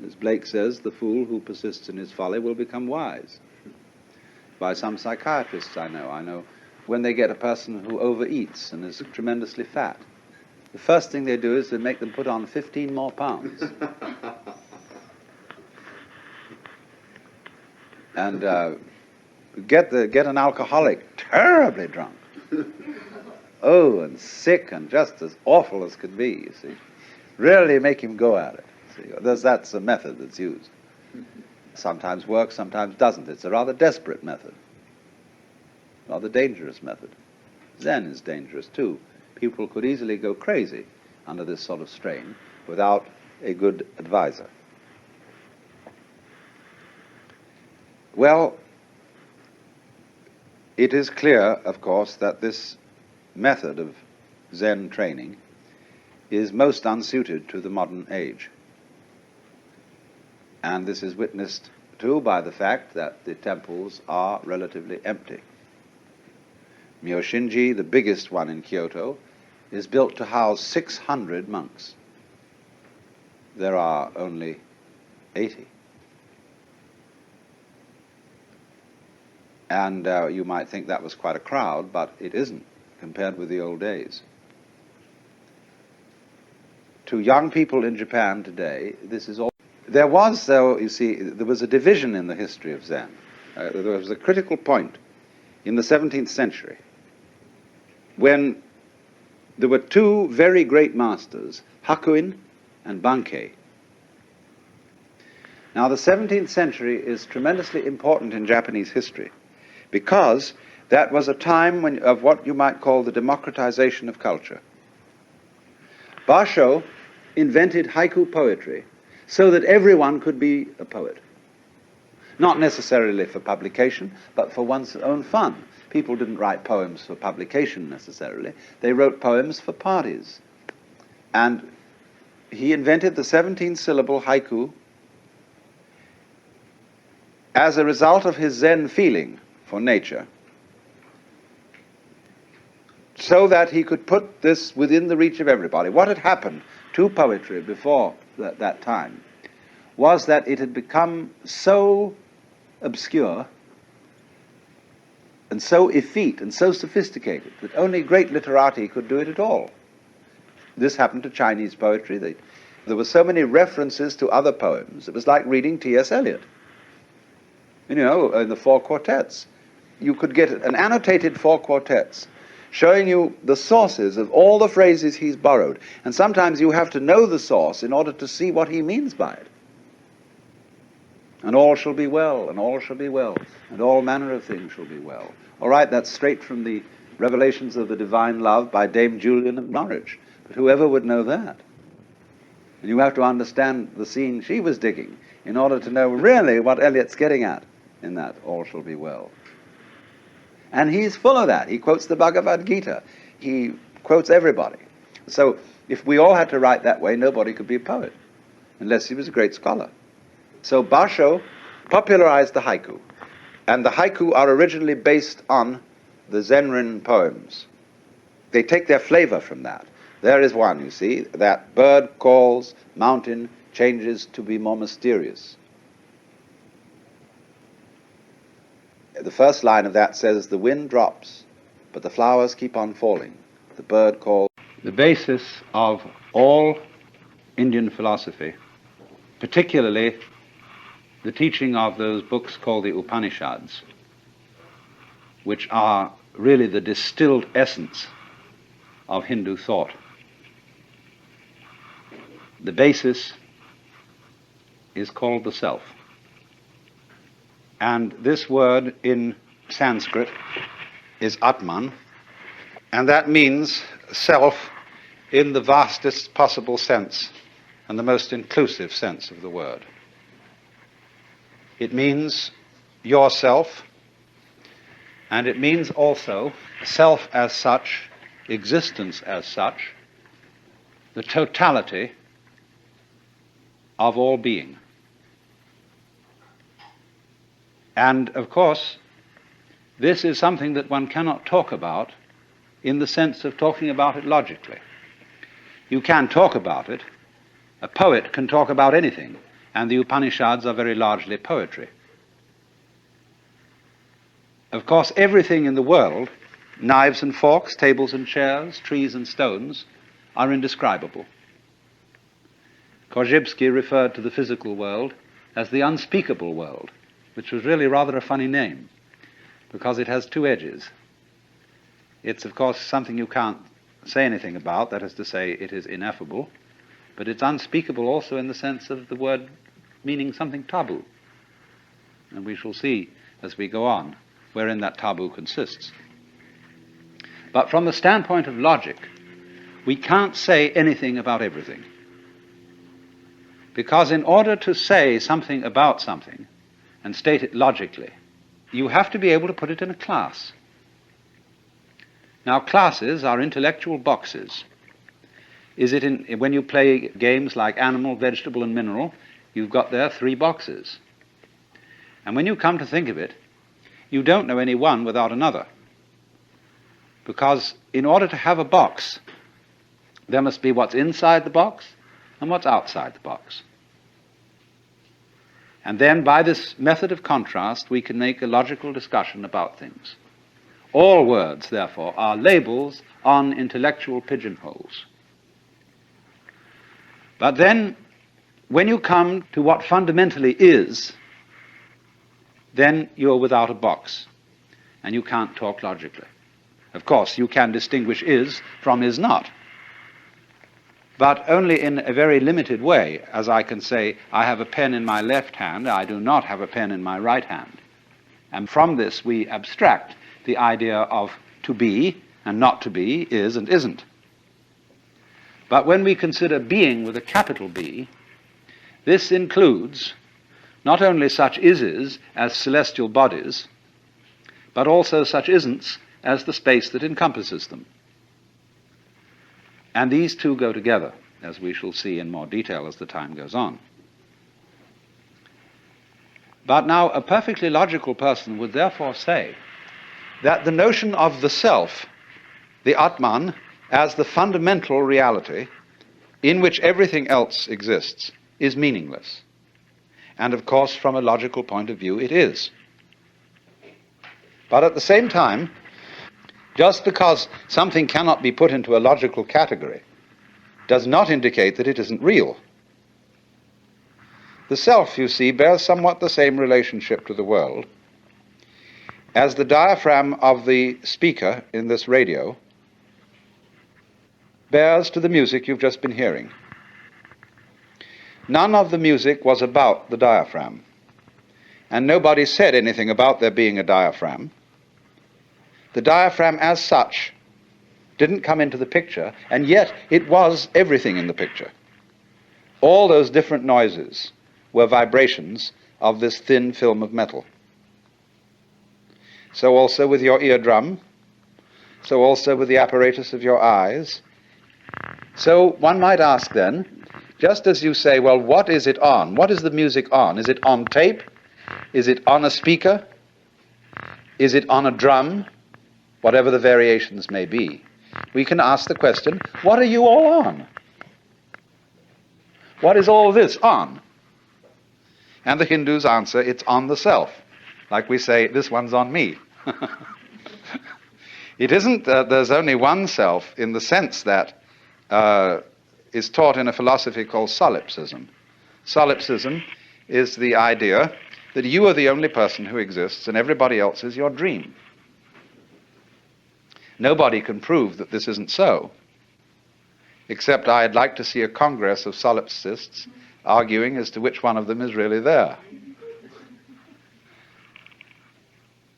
As Blake says, the fool who persists in his folly will become wise. By some psychiatrists I know when they get a person who overeats and is tremendously fat, the first thing they do is they make them put on 15 more pounds. And get an alcoholic terribly drunk. Oh, and sick and just as awful as could be, you see. Really make him go at it. See, that's a method that's used. Sometimes works, sometimes doesn't. It's a rather desperate method. Rather dangerous method. Zen is dangerous too. People could easily go crazy under this sort of strain without a good advisor. Well, it is clear, of course, that this method of Zen training is most unsuited to the modern age. And this is witnessed too by the fact that the temples are relatively empty. Myoshinji, the biggest one in Kyoto, is built to house 600 monks. There are only 80. And you might think that was quite a crowd, but it isn't compared with the old days. To young people in Japan today, this is all. There was, though, you see, there was a division in the history of Zen. There was a critical point in the 17th century when there were two very great masters, Hakuin and Bankei. Now, the 17th century is tremendously important in Japanese history because that was a time of what you might call the democratization of culture. Basho invented haiku poetry so that everyone could be a poet. Not necessarily for publication, but for one's own fun. People didn't write poems for publication necessarily. They wrote poems for parties. And he invented the 17-syllable haiku as a result of his Zen feeling for nature, so that he could put this within the reach of everybody. What had happened to poetry before that time was that it had become so obscure and so effete and so sophisticated that only great literati could do it at all. This happened to Chinese poetry. There were so many references to other poems. It was like reading T.S. Eliot. You know, in the four quartets. you could get an annotated 4 quartets showing you the sources of all the phrases he's borrowed. And sometimes you have to know the source in order to see what he means by it. And all shall be well, and all shall be well, and all manner of things shall be well. All right, that's straight from the Revelations of the Divine Love by Dame Julian of Norwich. But whoever would know that? And you have to understand the scene she was digging in order to know really what Eliot's getting at in that all shall be well. And he's full of that. He quotes the Bhagavad Gita. He quotes everybody. So if we all had to write that way, nobody could be a poet, unless he was a great scholar. So Basho popularized the haiku. And the haiku are originally based on the Zenrin poems. They take their flavor from that. There is one, you see, that bird calls, mountain changes to be more mysterious. The first line of that says, the wind drops, but the flowers keep on falling. The bird calls. The basis of all Indian philosophy, particularly the teaching of those books called the Upanishads, which are really the distilled essence of Hindu thought. The basis is called the self. And this word in Sanskrit is Atman, and that means self in the vastest possible sense and the most inclusive sense of the word. It means yourself, and it means also self as such, existence as such, the totality of all being. And, of course, this is something that one cannot talk about in the sense of talking about it logically. You can talk about it. A poet can talk about anything, and the Upanishads are very largely poetry. Of course, everything in the world, knives and forks, tables and chairs, trees and stones, are indescribable. Korzybski referred to the physical world as the unspeakable world, which was really rather a funny name, because it has two edges. It's, of course, something you can't say anything about, that is to say, it is ineffable, but it's unspeakable also in the sense of the word meaning something taboo. And we shall see, as we go on, wherein that taboo consists. But from the standpoint of logic, we can't say anything about everything. Because in order to say something about something, and state it logically, you have to be able to put it in a class. Now, classes are intellectual boxes. When you play games like animal, vegetable, and mineral, you've got there 3 boxes. And when you come to think of it, you don't know any one without another. Because in order to have a box, there must be what's inside the box and what's outside the box. And then by this method of contrast, we can make a logical discussion about things. All words, therefore, are labels on intellectual pigeonholes. But then, when you come to what fundamentally is, then you're without a box, and you can't talk logically. Of course, you can distinguish is from is not, but only in a very limited way, as I can say, I have a pen in my left hand, I do not have a pen in my right hand. And from this we abstract the idea of to be and not to be, is and isn't. But when we consider being with a capital B, this includes not only such ises as celestial bodies, but also such isn'ts as the space that encompasses them. And these two go together, as we shall see in more detail as the time goes on. But now, a perfectly logical person would therefore say that the notion of the self, the Atman, as the fundamental reality in which everything else exists, is meaningless. And of course, from a logical point of view, it is. But at the same time, just because something cannot be put into a logical category does not indicate that it isn't real. The self, you see, bears somewhat the same relationship to the world as the diaphragm of the speaker in this radio bears to the music you've just been hearing. None of the music was about the diaphragm, and nobody said anything about there being a diaphragm. The diaphragm as such didn't come into the picture, and yet it was everything in the picture. All those different noises were vibrations of this thin film of metal. So also with your eardrum, so also with the apparatus of your eyes. So one might ask then, just as you say, well, what is it on? What is the music on? Is it on tape? Is it on a speaker? Is it on a drum? Whatever the variations may be. We can ask the question, what are you all on? What is all this on? And the Hindus answer, it's on the self. Like we say, this one's on me. It isn't that there's only one self in the sense that is taught in a philosophy called solipsism. Solipsism is the idea that you are the only person who exists and everybody else is your dream. Nobody can prove that this isn't so, except I'd like to see a congress of solipsists arguing as to which one of them is really there.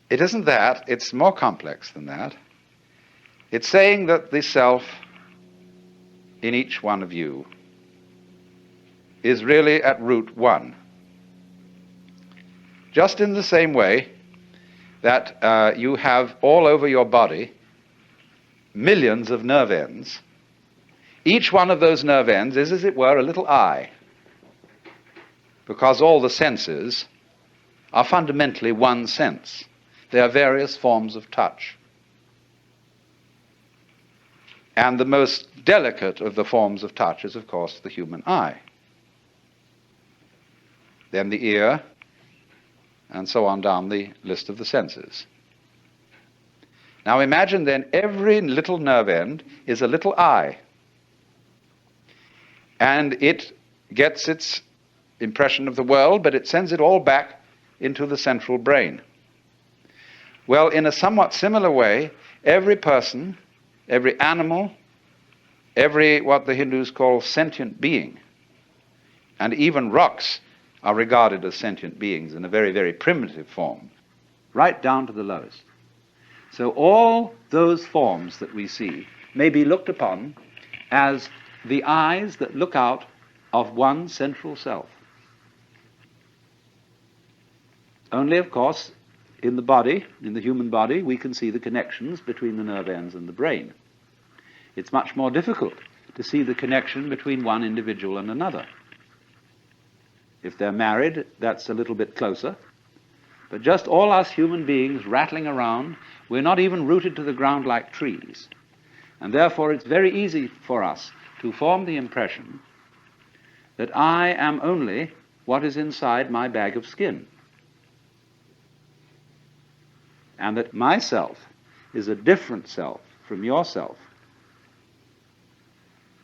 It isn't that, it's more complex than that. It's saying that the self in each one of you is really at root one. Just in the same way that you have all over your body millions of nerve ends. Each one of those nerve ends is, as it were, a little eye, because all the senses are fundamentally one sense. There are various forms of touch. And the most delicate of the forms of touch is, of course, the human eye. Then the ear, and so on down the list of the senses. Now imagine then every little nerve end is a little eye. And it gets its impression of the world, but it sends it all back into the central brain. Well, in a somewhat similar way, every person, every animal, every what the Hindus call sentient being, and even rocks are regarded as sentient beings in a very, very primitive form, right down to the lowest. So all those forms that we see may be looked upon as the eyes that look out of one central self. Only, of course, in the body, in the human body, we can see the connections between the nerve ends and the brain. It's much more difficult to see the connection between one individual and another. If they're married, that's a little bit closer. But just all us human beings rattling around, we're not even rooted to the ground like trees. And therefore it's very easy for us to form the impression that I am only what is inside my bag of skin. And that myself is a different self from yourself.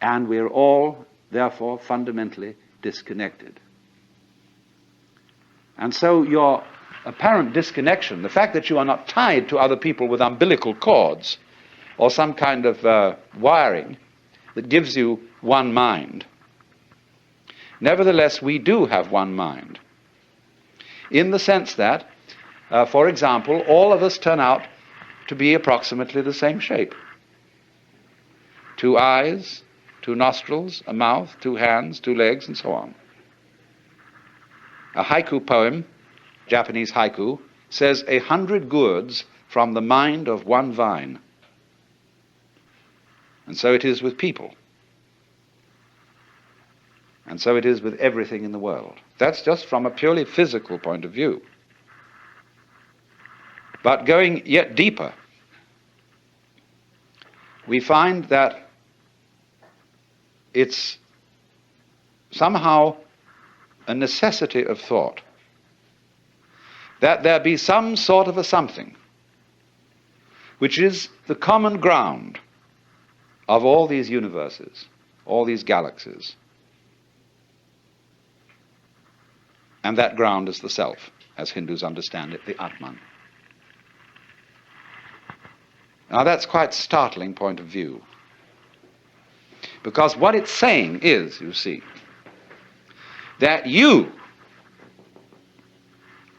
And we're all, therefore, fundamentally disconnected. And so your apparent disconnection, the fact that you are not tied to other people with umbilical cords or some kind of wiring that gives you one mind, nevertheless, we do have one mind. In the sense that, for example, all of us turn out to be approximately the same shape. 2 eyes, 2 nostrils, a mouth, 2 hands, 2 legs, and so on. A haiku poem, Japanese haiku, says 100 gourds from the mind of one vine. And so it is with people. And so it is with everything in the world. That's just from a purely physical point of view. But going yet deeper, we find that it's somehow a necessity of thought that there be some sort of a something which is the common ground of all these universes, all these galaxies. And that ground is the self, as Hindus understand it, the Atman. Now that's quite a startling point of view. Because what it's saying is, you see, that you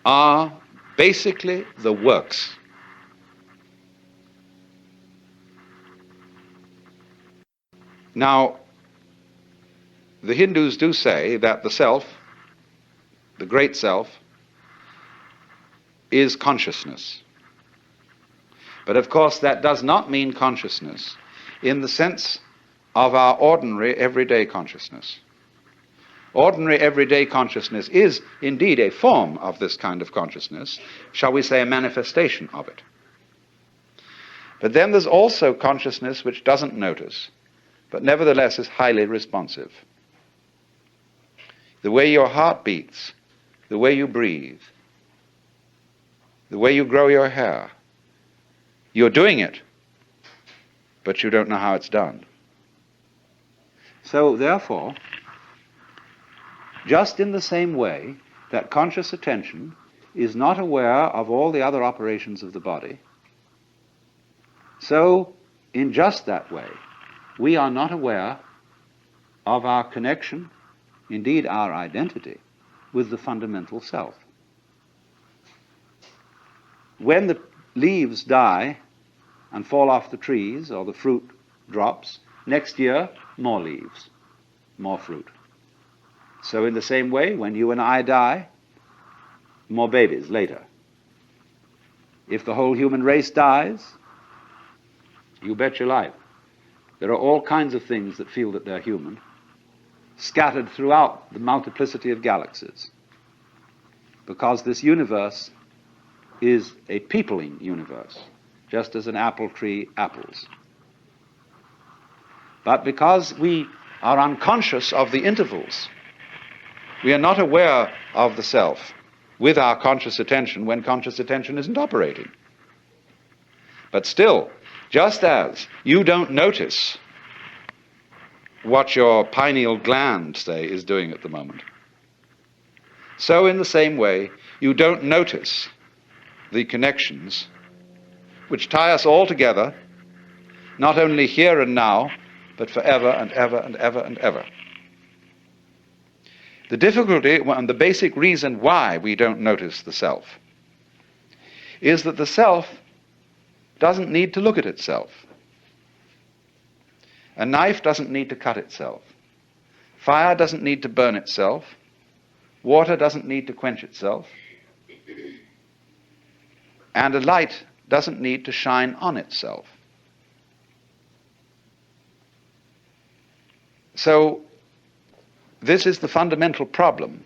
are basically the works. Now, the Hindus do say that the self, the great self, is consciousness. But of course that does not mean consciousness in the sense of our ordinary everyday consciousness. Ordinary everyday consciousness is indeed a form of this kind of consciousness, shall we say a manifestation of it. But then there's also consciousness which doesn't notice, but nevertheless is highly responsive. The way your heart beats, the way you breathe, the way you grow your hair, you're doing it, but you don't know how it's done. So therefore, just in the same way that conscious attention is not aware of all the other operations of the body, so in just that way, we are not aware of our connection, indeed our identity, with the fundamental self. When the leaves die and fall off the trees, or the fruit drops, next year, more leaves, more fruit. So in the same way, when you and I die, more babies later. If the whole human race dies, you bet your life. There are all kinds of things that feel that they're human, scattered throughout the multiplicity of galaxies, because this universe is a peopling universe, just as an apple tree apples. But because we are unconscious of the intervals, we are not aware of the self with our conscious attention when conscious attention isn't operating. But still, just as you don't notice what your pineal gland, say, is doing at the moment, so in the same way, you don't notice the connections which tie us all together, not only here and now, but forever and ever and ever and ever. The difficulty and the basic reason why we don't notice the self is that the self doesn't need to look at itself. A knife doesn't need to cut itself. Fire doesn't need to burn itself. Water doesn't need to quench itself. And a light doesn't need to shine on itself. So this is the fundamental problem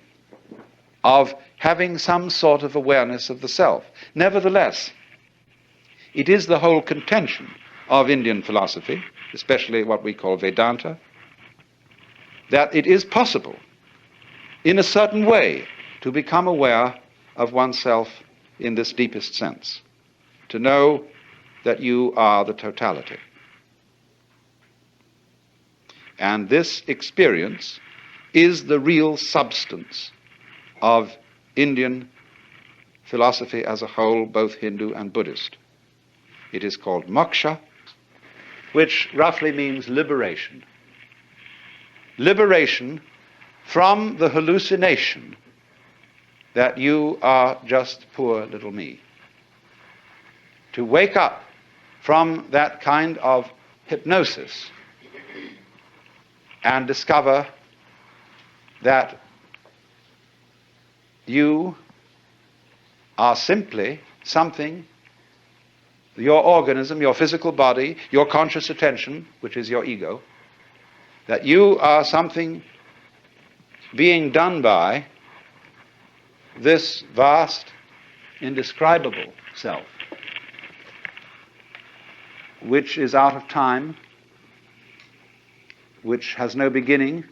of having some sort of awareness of the self. Nevertheless, it is the whole contention of Indian philosophy, especially what we call Vedanta, that it is possible, in a certain way, to become aware of oneself in this deepest sense, to know that you are the totality. And this experience is the real substance of Indian philosophy as a whole, both Hindu and Buddhist. It is called moksha, which roughly means liberation. Liberation from the hallucination that you are just poor little me. To wake up from that kind of hypnosis and discover that you are simply something, your organism, your physical body, your conscious attention, which is your ego, that you are something being done by this vast, indescribable self, which is out of time, which has no beginning,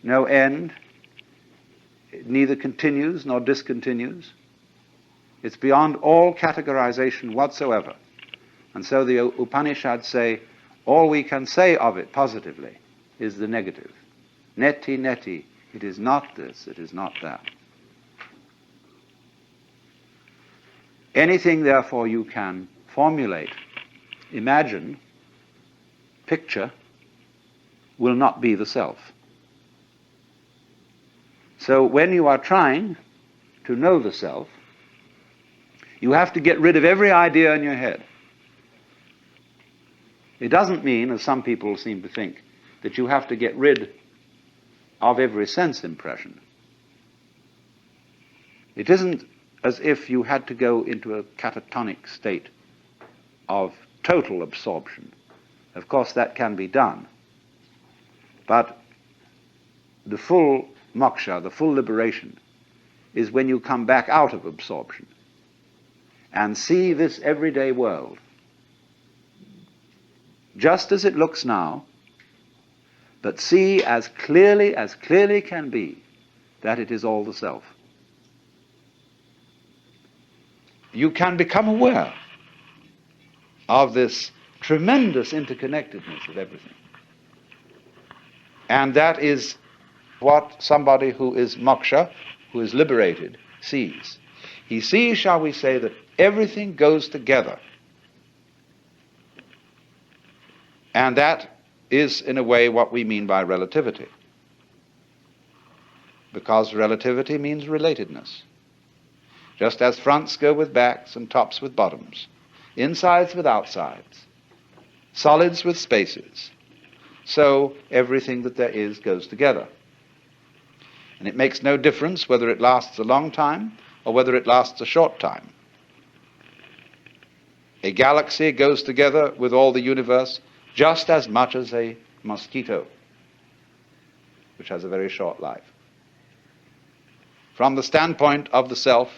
no end, it neither continues nor discontinues. It's beyond all categorization whatsoever. And so the Upanishads say, all we can say of it positively is the negative. Neti, neti, it is not this, it is not that. Anything, therefore, you can formulate imagine, picture, will not be the self. So when you are trying to know the self, you have to get rid of every idea in your head. It doesn't mean, as some people seem to think, that you have to get rid of every sense impression. It isn't as if you had to go into a catatonic state of total absorption. Of course, that can be done. But the full moksha, the full liberation, is when you come back out of absorption and see this everyday world just as it looks now, but see as clearly can be that it is all the self. You can become aware of this tremendous interconnectedness of everything. And that is what somebody who is moksha, who is liberated, sees. He sees, shall we say, that everything goes together. And that is, in a way, what we mean by relativity. Because relativity means relatedness. Just as fronts go with backs and tops with bottoms, insides with outsides, solids with spaces, so everything that there is goes together. And it makes no difference whether it lasts a long time or whether it lasts a short time. A galaxy goes together with all the universe just as much as a mosquito, which has a very short life. From the standpoint of the self,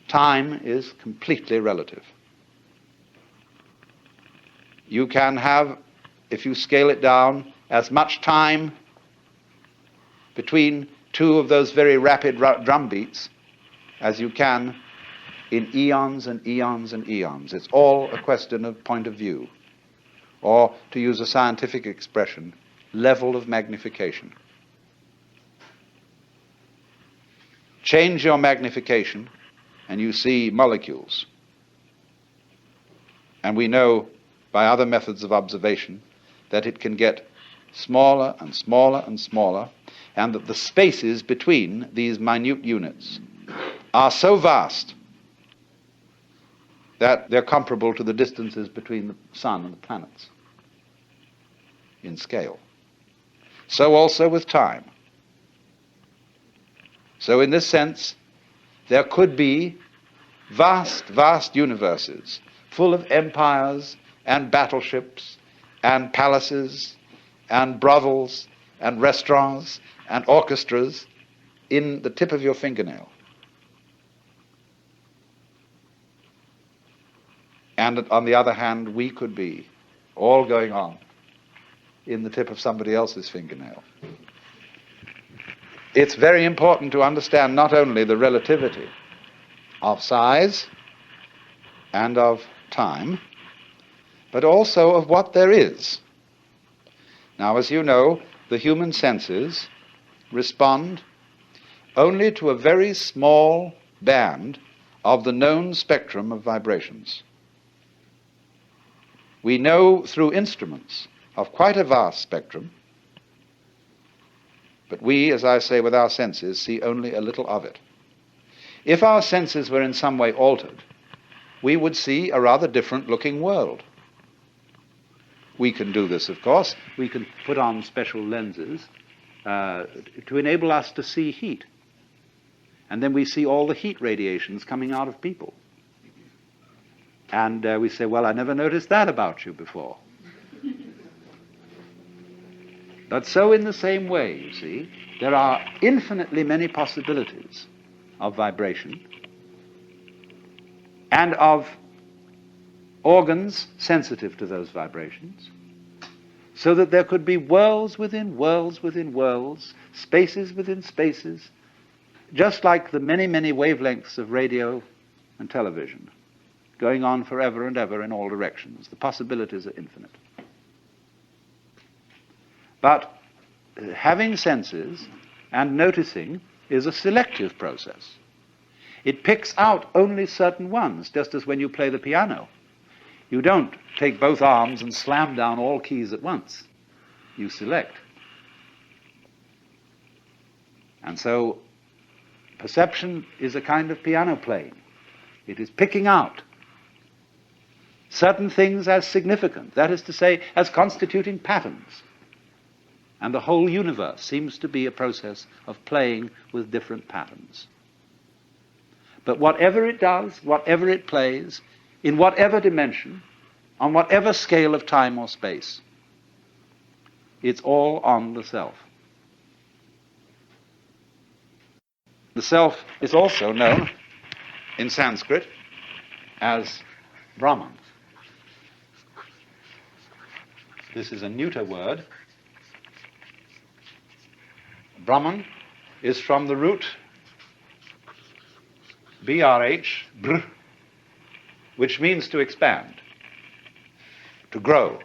time is completely relative. You can have, if you scale it down, as much time between two of those very rapid drum beats as you can in eons and eons and eons. It's all a question of point of view, or, to use a scientific expression, level of magnification. Change your magnification and you see molecules. And we know by other methods of observation that it can get smaller and smaller and smaller, and that the spaces between these minute units are so vast that they're comparable to the distances between the sun and the planets in scale. So also with time. So in this sense, there could be vast, vast universes full of empires and battleships and palaces and brothels and restaurants and orchestras in the tip of your fingernail. And on the other hand, we could be all going on in the tip of somebody else's fingernail. It's very important to understand not only the relativity of size and of time, but also of what there is. Now, as you know, the human senses respond only to a very small band of the known spectrum of vibrations. We know through instruments of quite a vast spectrum, but we, as I say, with our senses, see only a little of it. If our senses were in some way altered, we would see a rather different looking world. We can do this, of course. We can put on special lenses to enable us to see heat. And then we see all the heat radiations coming out of people. And we say, well, I never noticed that about you before. But so in the same way, you see, there are infinitely many possibilities of vibration and of organs sensitive to those vibrations, so that there could be worlds within worlds within worlds, spaces within spaces, just like the many, many wavelengths of radio and television, going on forever and ever in all directions. The possibilities are infinite. But having senses and noticing is a selective process. It picks out only certain ones, just as when you play the piano. You don't take both arms and slam down all keys at once. You select. And so perception is a kind of piano playing. It is picking out certain things as significant, that is to say, as constituting patterns. And the whole universe seems to be a process of playing with different patterns. But whatever it does, whatever it plays, in whatever dimension, on whatever scale of time or space, it's all on the self. The self is also known in Sanskrit as Brahman. This is a neuter word. Brahman is from the root BRH, br, which means to expand, to grow.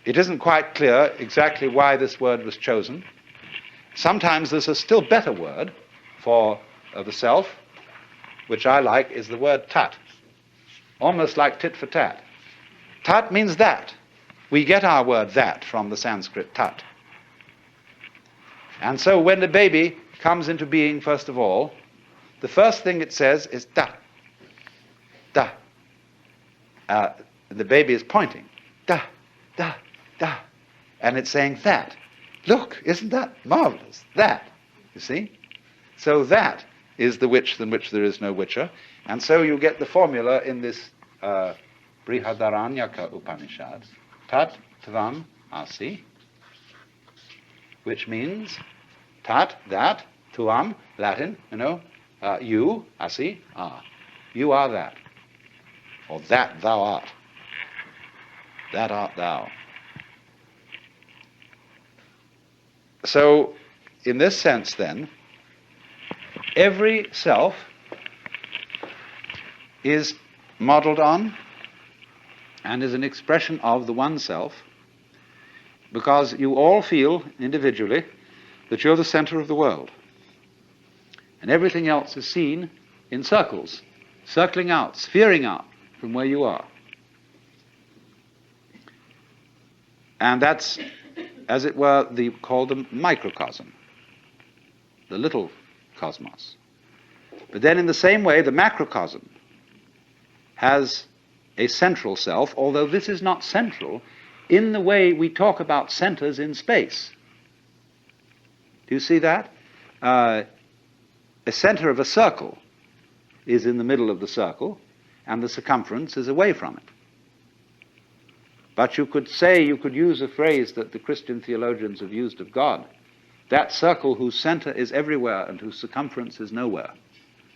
It isn't quite clear exactly why this word was chosen. Sometimes there's a still better word for the self, which I like, is the word tat, almost like tit for tat. Tat means that. We get our word that from the Sanskrit tat. And so when the baby comes into being, first of all, the first thing it says is da, da. The baby is pointing, da, da, da. And it's saying that. Look, isn't that marvelous? That, you see? So that is the which than which there is no whicher. And so you get the formula in this Brihadaranyaka Upanishad, tat tvam asi, which means tat, that, tuam, Latin, you, asi, are. You are that. Or that thou art. That art thou. So, in this sense then, every self is modeled on and is an expression of the one self, because you all feel individually that you're the center of the world. And everything else is seen in circles, circling out, sphering out from where you are. And that's, as it were, called the microcosm, the little cosmos. But then in the same way, the macrocosm has a central self, although this is not central in the way we talk about centers in space. Do you see that? A center of a circle is in the middle of the circle, and the circumference is away from it. But you could use a phrase that the Christian theologians have used of God, that circle whose center is everywhere and whose circumference is nowhere.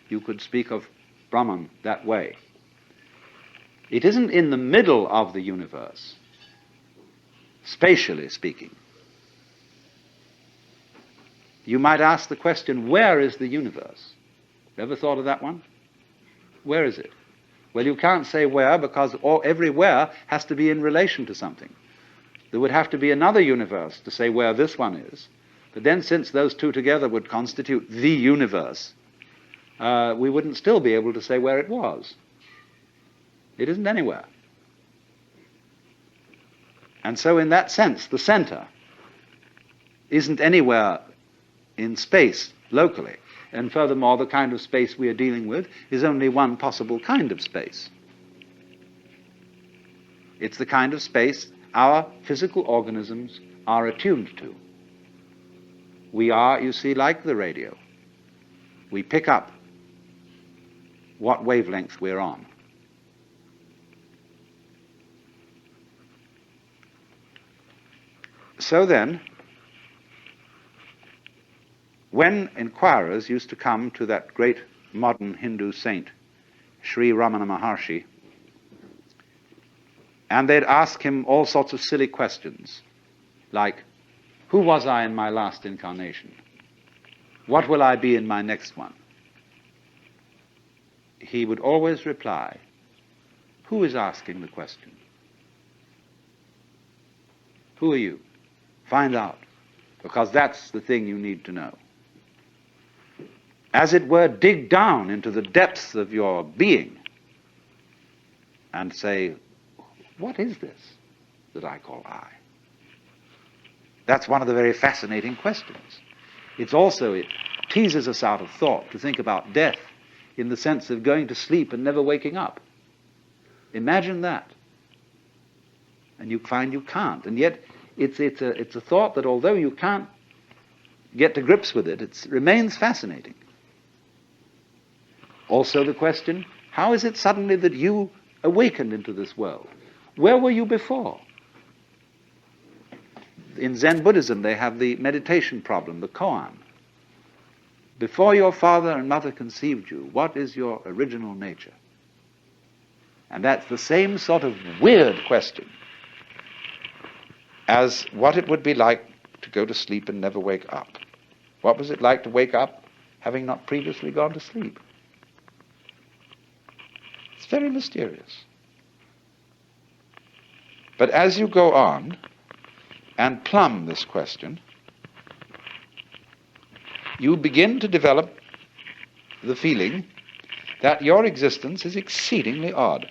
You could speak of Brahman that way. It isn't in the middle of the universe, spatially speaking. You might ask the question, where is the universe? Ever thought of that one? Where is it? Well, you can't say where, because everywhere has to be in relation to something. There would have to be another universe to say where this one is. But then, since those two together would constitute the universe, we wouldn't still be able to say where it was. It isn't anywhere. And so in that sense, the center isn't anywhere in space, locally. And furthermore, the kind of space we are dealing with is only one possible kind of space. It's the kind of space our physical organisms are attuned to. We are, you see, like the radio. We pick up what wavelength we're on. So then, when inquirers used to come to that great modern Hindu saint, Sri Ramana Maharshi, and they'd ask him all sorts of silly questions, like, who was I in my last incarnation? What will I be in my next one? He would always reply, who is asking the question? Who are you? Find out, because that's the thing you need to know. as it were, dig down into the depths of your being and say, what is this that I call I? That's one of the very fascinating questions. It teases us out of thought to think about death in the sense of going to sleep and never waking up. Imagine that. And you find you can't. And yet it's a thought that although you can't get to grips with it, it remains fascinating. Also the question, how is it suddenly that you awakened into this world? Where were you before? In Zen Buddhism, they have the meditation problem, the koan. Before your father and mother conceived you, what is your original nature? And that's the same sort of weird question as what it would be like to go to sleep and never wake up. What was it like to wake up having not previously gone to sleep? It's very mysterious. But as you go on and plumb this question, you begin to develop the feeling that your existence is exceedingly odd.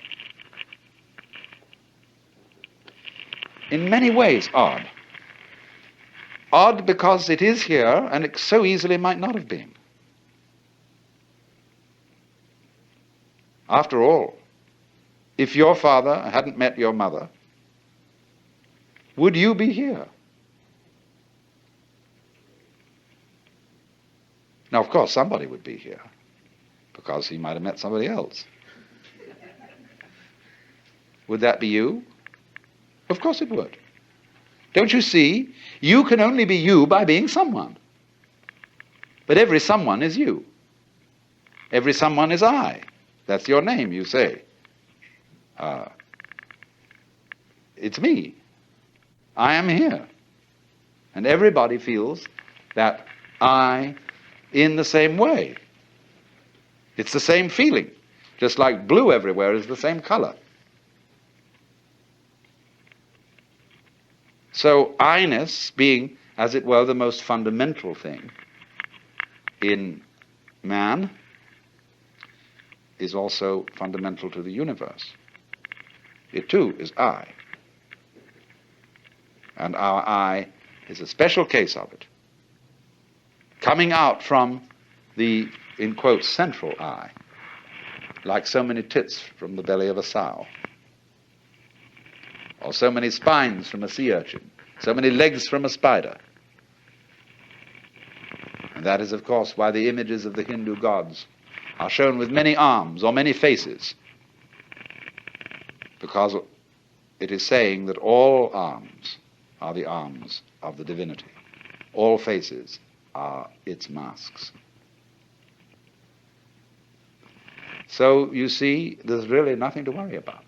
In many ways odd. Odd because it is here and it so easily might not have been. After all, if your father hadn't met your mother, would you be here? Now, of course, somebody would be here, because he might have met somebody else. Would that be you? Of course it would. Don't you see? You can only be you by being someone. But every someone is you. Every someone is I. That's your name, you say. It's me. I am here. And everybody feels that I in the same way. It's the same feeling, just like blue everywhere is the same color. So I-ness being, as it were, the most fundamental thing in man is also fundamental to the universe. It too is I. And our I is a special case of it, coming out from the, in quotes, central I, like so many tits from the belly of a sow, or so many spines from a sea urchin, so many legs from a spider. And that is, of course, why the images of the Hindu gods are shown with many arms or many faces, because it is saying that all arms are the arms of the divinity. All faces are its masks. So, you see, there's really nothing to worry about.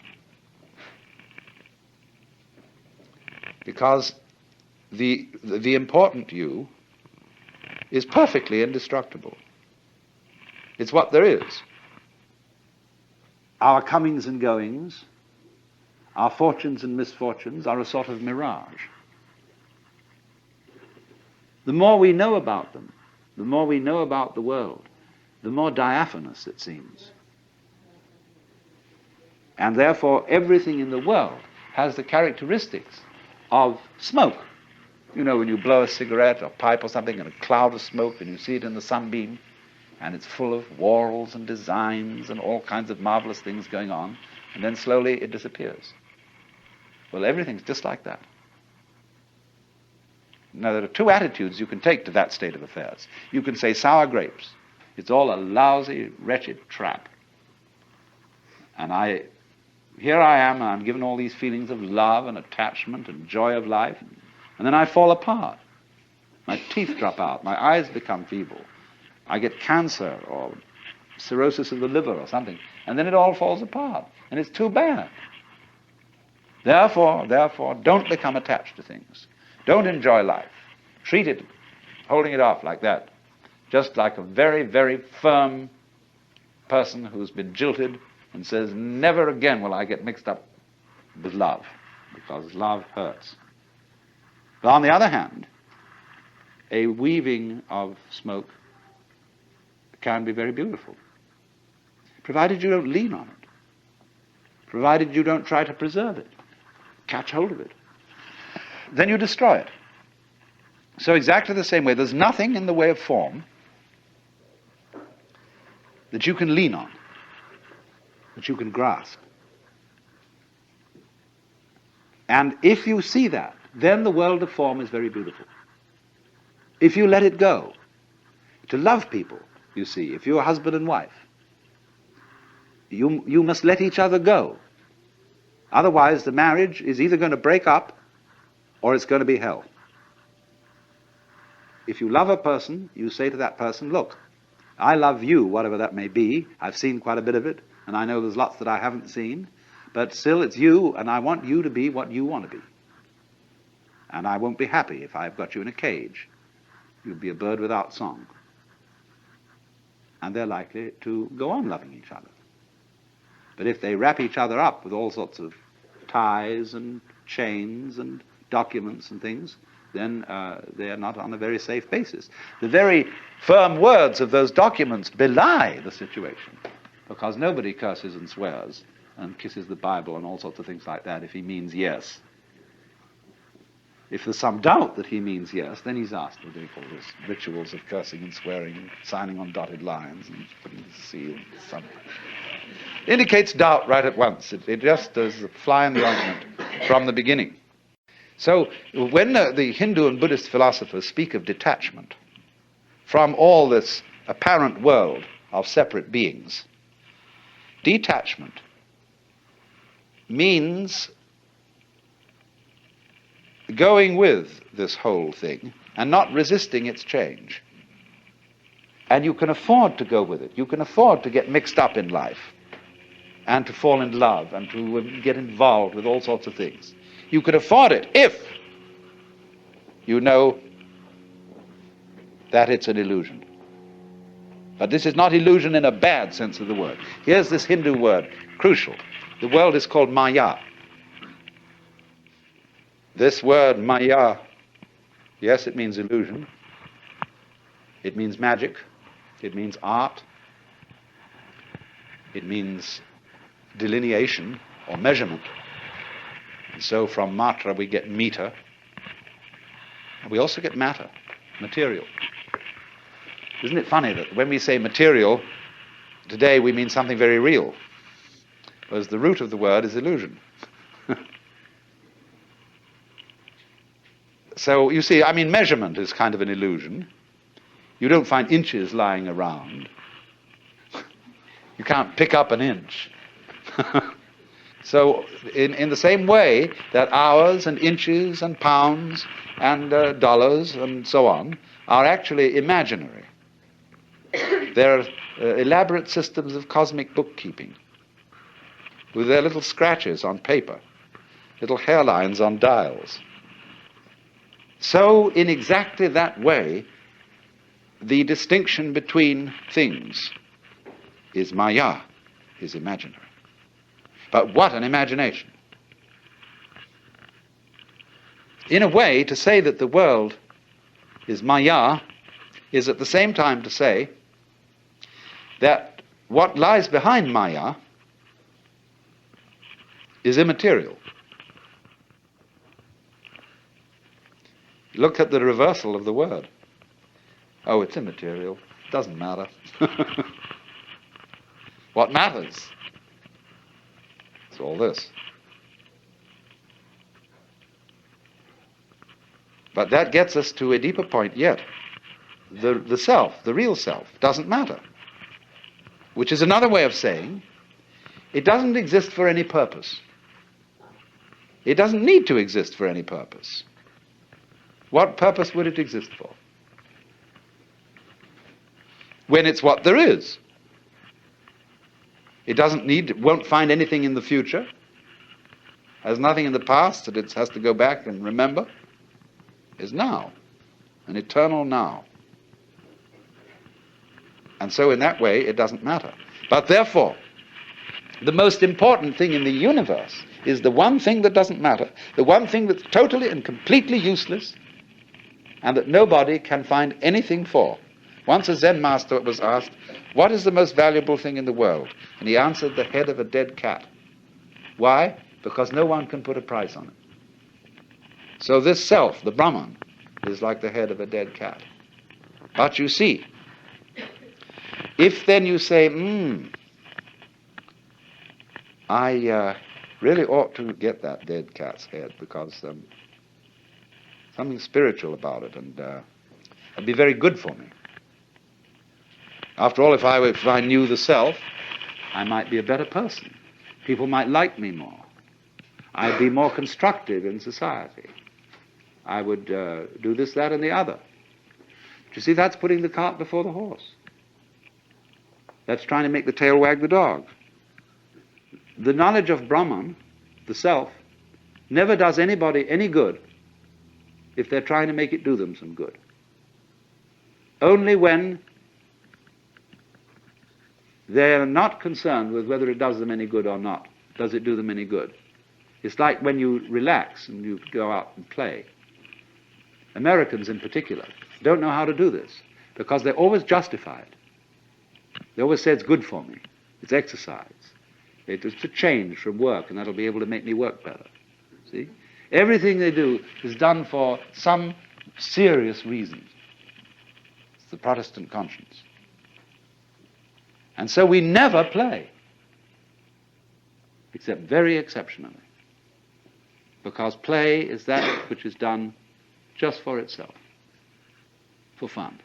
Because the important you is perfectly indestructible. It's what there is. Our comings and goings, our fortunes and misfortunes are a sort of mirage. The more we know about them, the more we know about the world, the more diaphanous it seems. And therefore, everything in the world has the characteristics of smoke. You know, when you blow a cigarette or pipe or something and a cloud of smoke and you see it in the sunbeam, and it's full of whorls and designs and all kinds of marvelous things going on, and then slowly it disappears. Well, everything's just like that. Now, there are two attitudes you can take to that state of affairs. You can say sour grapes. It's all a lousy, wretched trap. And here I am, and I'm given all these feelings of love and attachment and joy of life, and then I fall apart. My teeth drop out, my eyes become feeble, I get cancer or cirrhosis of the liver or something, and then it all falls apart, and it's too bad. Therefore, don't become attached to things. Don't enjoy life. Treat it, holding it off like that, just like a very, very firm person who's been jilted and says, never again will I get mixed up with love, because love hurts. But on the other hand, a weaving of smoke can be very beautiful, provided you don't lean on it, provided you don't try to preserve it, catch hold of it. Then you destroy it. So exactly the same way, there's nothing in the way of form that you can lean on, that you can grasp. And if you see that, then the world of form is very beautiful. If you let it go, to love people, you see, if you're husband and wife, you must let each other go. Otherwise, the marriage is either going to break up or it's going to be hell. If you love a person, you say to that person, look, I love you, whatever that may be. I've seen quite a bit of it, and I know there's lots that I haven't seen, but still it's you, and I want you to be what you want to be. And I won't be happy if I've got you in a cage. You'll be a bird without song. And they're likely to go on loving each other. But if they wrap each other up with all sorts of ties and chains and documents and things, then they're not on a very safe basis. The very firm words of those documents belie the situation, because nobody curses and swears and kisses the Bible and all sorts of things like that if he means yes. If there's some doubt that he means yes, then he's asked, what do you call this, rituals of cursing and swearing and signing on dotted lines and putting the seal, something. Indicates doubt right at once. It just does a fly in the ointment from the beginning. So when the Hindu and Buddhist philosophers speak of detachment from all this apparent world of separate beings, detachment means going with this whole thing and not resisting its change. And you can afford to go with it. You can afford to get mixed up in life and to fall in love and to get involved with all sorts of things. You can afford it if you know that it's an illusion. But this is not illusion in a bad sense of the word. Here's this Hindu word, crucial. The world is called Maya. This word Maya, yes, it means illusion. It means magic. It means art. It means delineation or measurement. And so from matra we get meter. And we also get matter, material. Isn't it funny that when we say material, today we mean something very real, whereas the root of the word is illusion. So you see, I mean, measurement is kind of an illusion. You don't find inches lying around. You can't pick up an inch. So in the same way that hours and inches and pounds and dollars and so on are actually imaginary. They're elaborate systems of cosmic bookkeeping with their little scratches on paper, little hairlines on dials. So in exactly that way, the distinction between things is Maya, is imaginary. But what an imagination! In a way, to say that the world is Maya is at the same time to say that what lies behind Maya is immaterial. Look at the reversal of the word. Oh, it's immaterial. Doesn't matter. What matters? It's all this. But that gets us to a deeper point yet. The self, the real self, doesn't matter. Which is another way of saying it doesn't exist for any purpose. It doesn't need to exist for any purpose. What purpose would it exist for? When it's what there is. It won't find anything in the future, has nothing in the past that it has to go back and remember. Is now, an eternal now. And so in that way, it doesn't matter. But therefore, the most important thing in the universe is the one thing that doesn't matter, the one thing that's totally and completely useless, and that nobody can find anything for. Once a Zen master was asked, what is the most valuable thing in the world? And he answered, the head of a dead cat. Why? Because no one can put a price on it. So this self, the Brahman, is like the head of a dead cat. But you see, if then you say, I really ought to get that dead cat's head because something spiritual about it, and it'd be very good for me. After all, if I knew the self, I might be a better person. People might like me more. I'd be more constructive in society. I would do this, that, and the other. But you see, that's putting the cart before the horse. That's trying to make the tail wag the dog. The knowledge of Brahman, the self, never does anybody any good if they're trying to make it do them some good. Only when they're not concerned with whether it does them any good or not, does it do them any good. It's like when you relax and you go out and play. Americans in particular don't know how to do this because they're always justified. They always say it's good for me, it's exercise. It's to change from work, and that'll be able to make me work better. See? Everything they do is done for some serious reason. It's the Protestant conscience. And so we never play, except very exceptionally, because play is that which is done just for itself, for fun.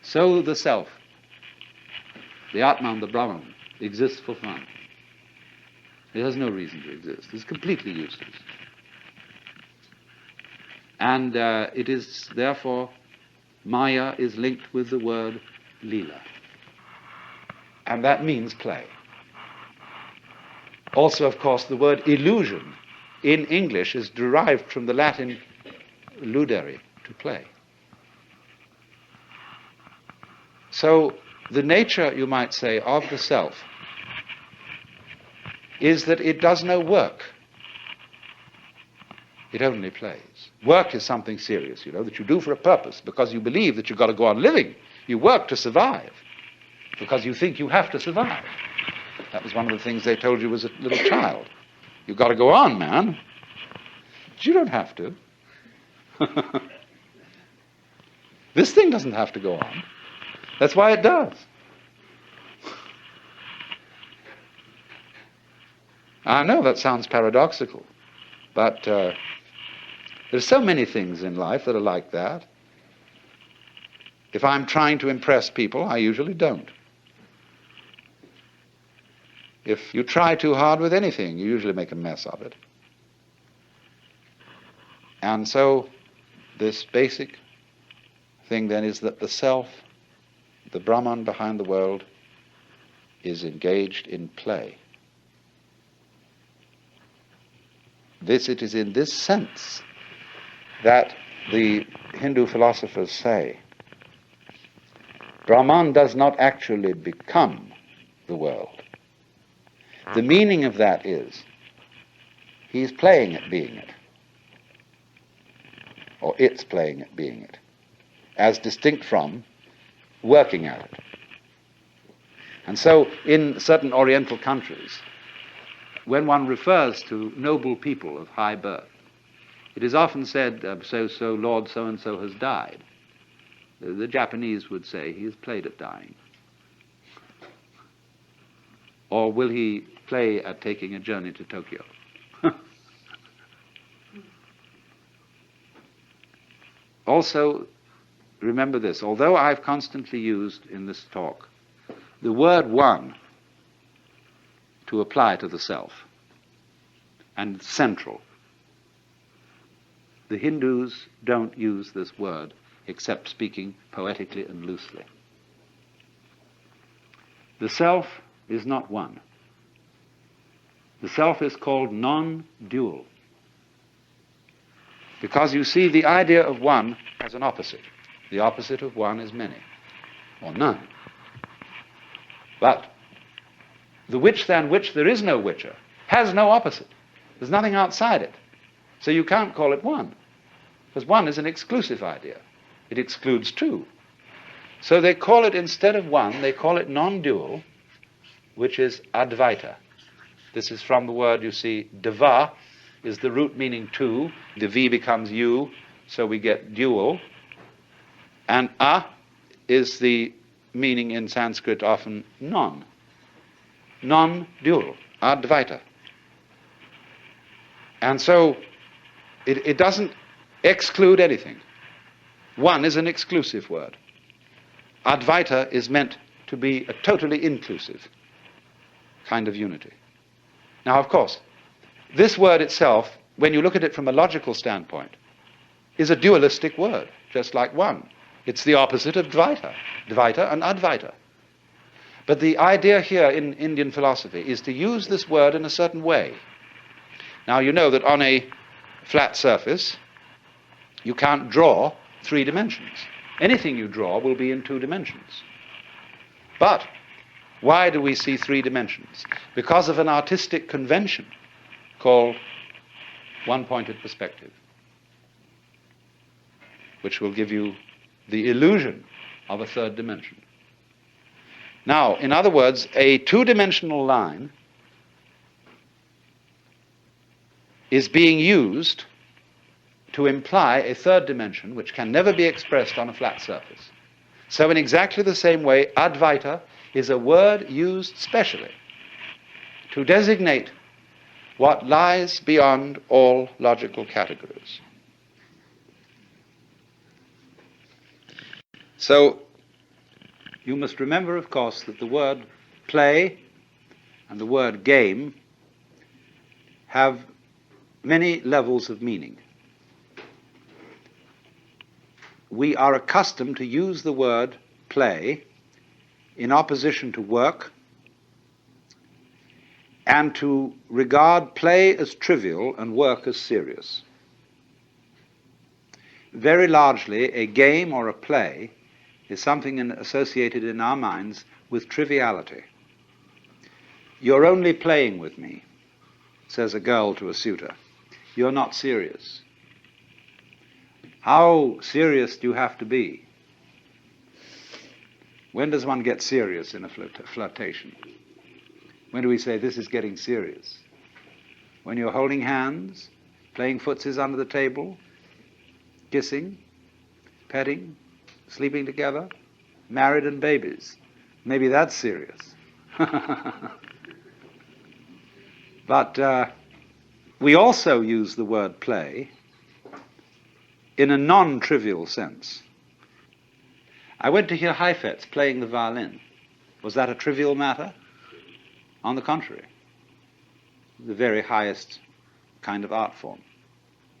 So the self, the Atman, the Brahman, exists for fun. It has no reason to exist. It's completely useless. And it is, therefore, Maya is linked with the word Leela. And that means play. Also, of course, the word illusion in English is derived from the Latin ludere, to play. So the nature, you might say, of the self is that it does no work. It only plays. Work is something serious, that you do for a purpose because you believe that you've got to go on living. You work to survive because you think you have to survive. That was one of the things they told you as a little child. You've got to go on, man. But you don't have to. This thing doesn't have to go on. That's why it does. I know that sounds paradoxical, but there's so many things in life that are like that. If I'm trying to impress people, I usually don't. If you try too hard with anything, you usually make a mess of it. And so this basic thing then is that the self, the Brahman behind the world, is engaged in play. It is in this sense that the Hindu philosophers say Brahman does not actually become the world. The meaning of that is he is playing at being it, or it's playing at being it, as distinct from working at it. And so in certain Oriental countries, when one refers to noble people of high birth, it is often said, so Lord so-and-so has died. The Japanese would say he has played at dying. Or will he play at taking a journey to Tokyo? Also, remember this, although I've constantly used in this talk the word one to apply to the self, and central, the Hindus don't use this word except speaking poetically and loosely. The self is not one. The self is called non-dual. Because you see, the idea of one has an opposite. The opposite of one is many, or none. But the which than which there is no whicher has no opposite. There's nothing outside it. So you can't call it one, because one is an exclusive idea. It excludes two. So they call it, instead of one, they call it non-dual, which is Advaita. This is from the word, you see, Deva is the root meaning two. The V becomes U, so we get dual. And A is the meaning in Sanskrit often non. Non-dual, Advaita. And so it doesn't exclude anything. One is an exclusive word. Advaita is meant to be a totally inclusive kind of unity. Now, of course, this word itself, when you look at it from a logical standpoint, is a dualistic word, just like one. It's the opposite of Dvaita, Dvaita and Advaita. But the idea here in Indian philosophy is to use this word in a certain way. Now, you know that on a flat surface, you can't draw 3 dimensions. Anything you draw will be in 2 dimensions. But why do we see 3 dimensions? Because of an artistic convention called one-pointed perspective, which will give you the illusion of a 3rd dimension. Now, in other words, a 2-dimensional line is being used to imply a 3rd dimension which can never be expressed on a flat surface. So in exactly the same way, Advaita is a word used specially to designate what lies beyond all logical categories. So you must remember, of course, that the word play and the word game have many levels of meaning. We are accustomed to use the word play in opposition to work and to regard play as trivial and work as serious. Very largely, a game or a play is something associated in our minds with triviality. "You're only playing with me," says a girl to a suitor. "You're not serious." How serious do you have to be? When does one get serious in a flirtation? When do we say this is getting serious? When you're holding hands, playing footsies under the table, kissing, petting, sleeping together, married and babies. Maybe that's serious. But we also use the word play in a non-trivial sense. I went to hear Heifetz playing the violin. Was that a trivial matter? On the contrary, the very highest kind of art form.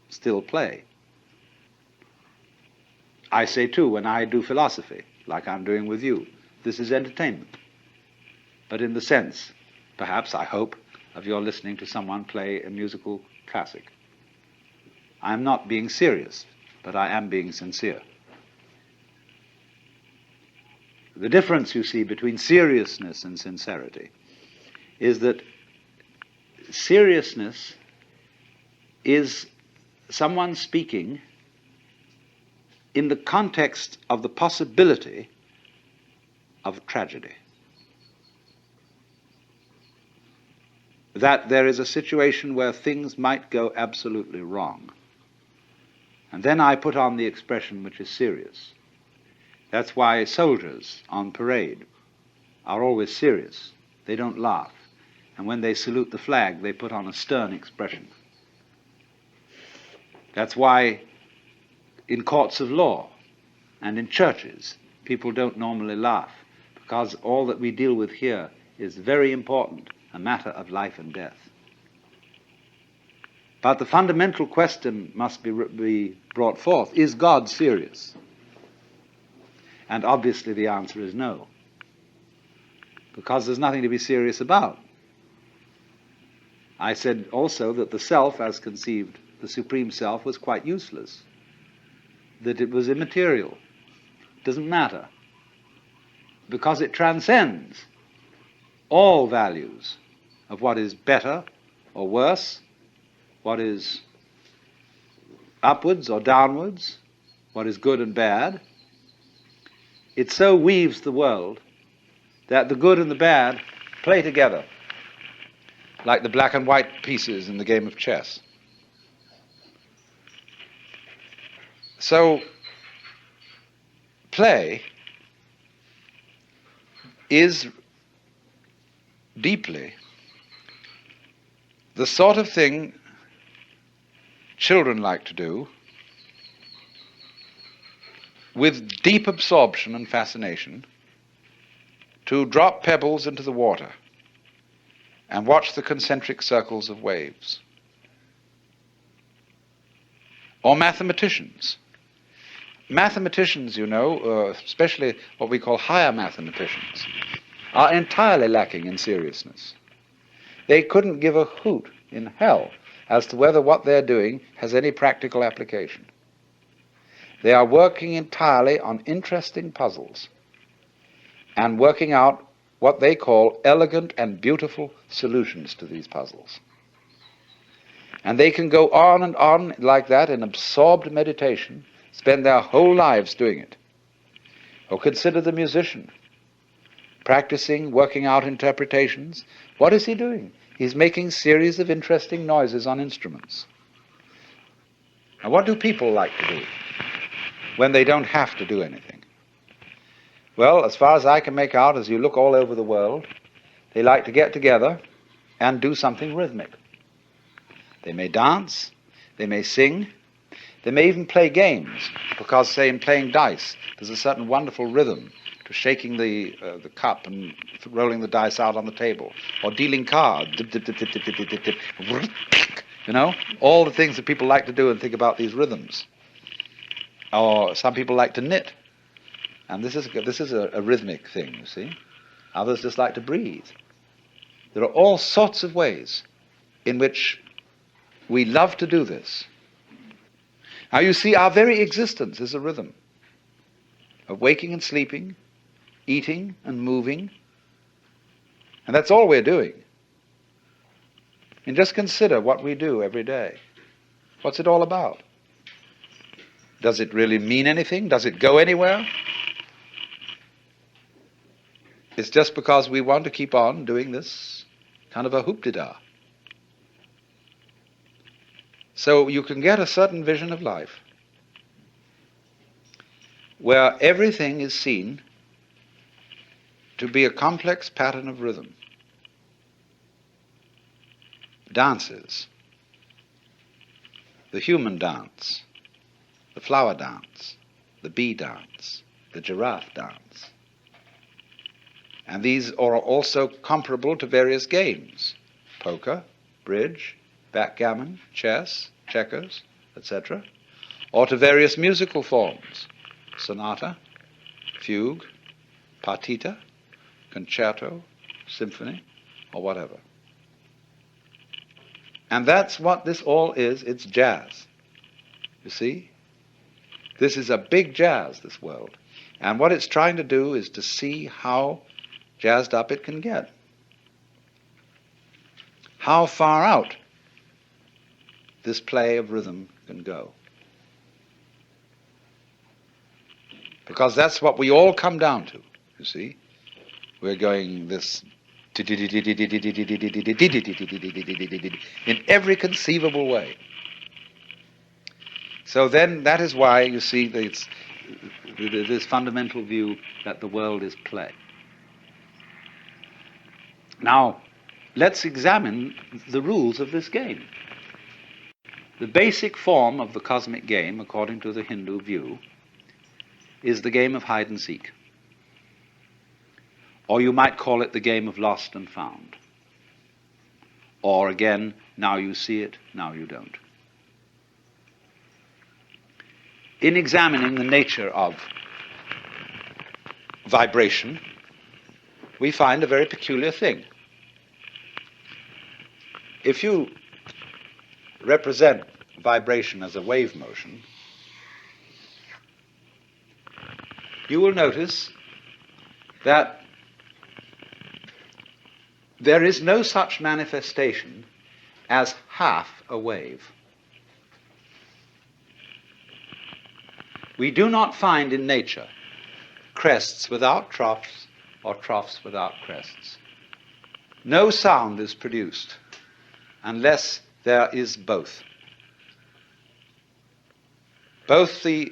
Still play. I say too, when I do philosophy, like I'm doing with you, this is entertainment. But in the sense, perhaps, I hope, of your listening to someone play a musical classic. I'm not being serious, but I am being sincere. The difference, you see, between seriousness and sincerity is that seriousness is someone speaking in the context of the possibility of tragedy. That there is a situation where things might go absolutely wrong. And then I put on the expression which is serious. That's why soldiers on parade are always serious. They don't laugh. And when they salute the flag, they put on a stern expression. That's why in courts of law and in churches, people don't normally laugh, because all that we deal with here is very important, a matter of life and death. But the fundamental question must be brought forth: is God serious? And obviously the answer is no, because there's nothing to be serious about. I said also that the self, as conceived, the supreme self, was quite useless, that it was immaterial, doesn't matter, because it transcends all values of what is better or worse, what is upwards or downwards, what is good and bad. it so weaves the world that the good and the bad play together, like the black and white pieces in the game of chess. So, play is deeply the sort of thing children like to do with deep absorption and fascination, to drop pebbles into the water and watch the concentric circles of waves. Or mathematicians. Mathematicians, you know, especially what we call higher mathematicians, are entirely lacking in seriousness. They couldn't give a hoot in hell as to whether what they're doing has any practical application. They are working entirely on interesting puzzles and working out what they call elegant and beautiful solutions to these puzzles. And they can go on and on like that in absorbed meditation, spend their whole lives doing it. Or consider the musician, practicing, working out interpretations. What is he doing? He's making series of interesting noises on instruments. Now, what do people like to do when they don't have to do anything? Well, as far as I can make out, as you look all over the world, they like to get together and do something rhythmic. They may dance, they may sing, they may even play games, because, say, in playing dice, there's a certain wonderful rhythm to shaking the cup and rolling the dice out on the table, or dealing cards, dip, dip, dip, dip, dip, dip, dip, dip, you know, all the things that people like to do and think about these rhythms. Or some people like to knit, and this is a rhythmic thing, you see. Others just like to breathe. There are all sorts of ways in which we love to do this. Now you see, our very existence is a rhythm of waking and sleeping, eating and moving, and that's all we're doing. And just consider what we do every day. What's it all about? Does it really mean anything? Does it go anywhere? It's just because we want to keep on doing this kind of a hoop-de-da. So you can get a certain vision of life where everything is seen to be a complex pattern of rhythm. Dances, the human dance, the flower dance, the bee dance, the giraffe dance. And these are also comparable to various games: poker, bridge, backgammon, chess, checkers, etc., or to various musical forms: sonata, fugue, partita, concerto, symphony, or whatever. And that's what this all is. It's jazz. You see? This is a big jazz, this world. And what it's trying to do is to see how jazzed up it can get. How far out this play of rhythm can go. Because that's what we all come down to, you see. We're going this in every conceivable way. So then that is why, you see, it's this fundamental view that the world is play. Now, let's examine the rules of this game. The basic form of the cosmic game, according to the Hindu view, is the game of hide and seek. Or you might call it the game of lost and found. Or again, now you see it, now you don't. In examining the nature of vibration, we find a very peculiar thing. If you represent vibration as a wave motion, you will notice that there is no such manifestation as half a wave. We do not find in nature crests without troughs or troughs without crests. No sound is produced unless there is both. Both the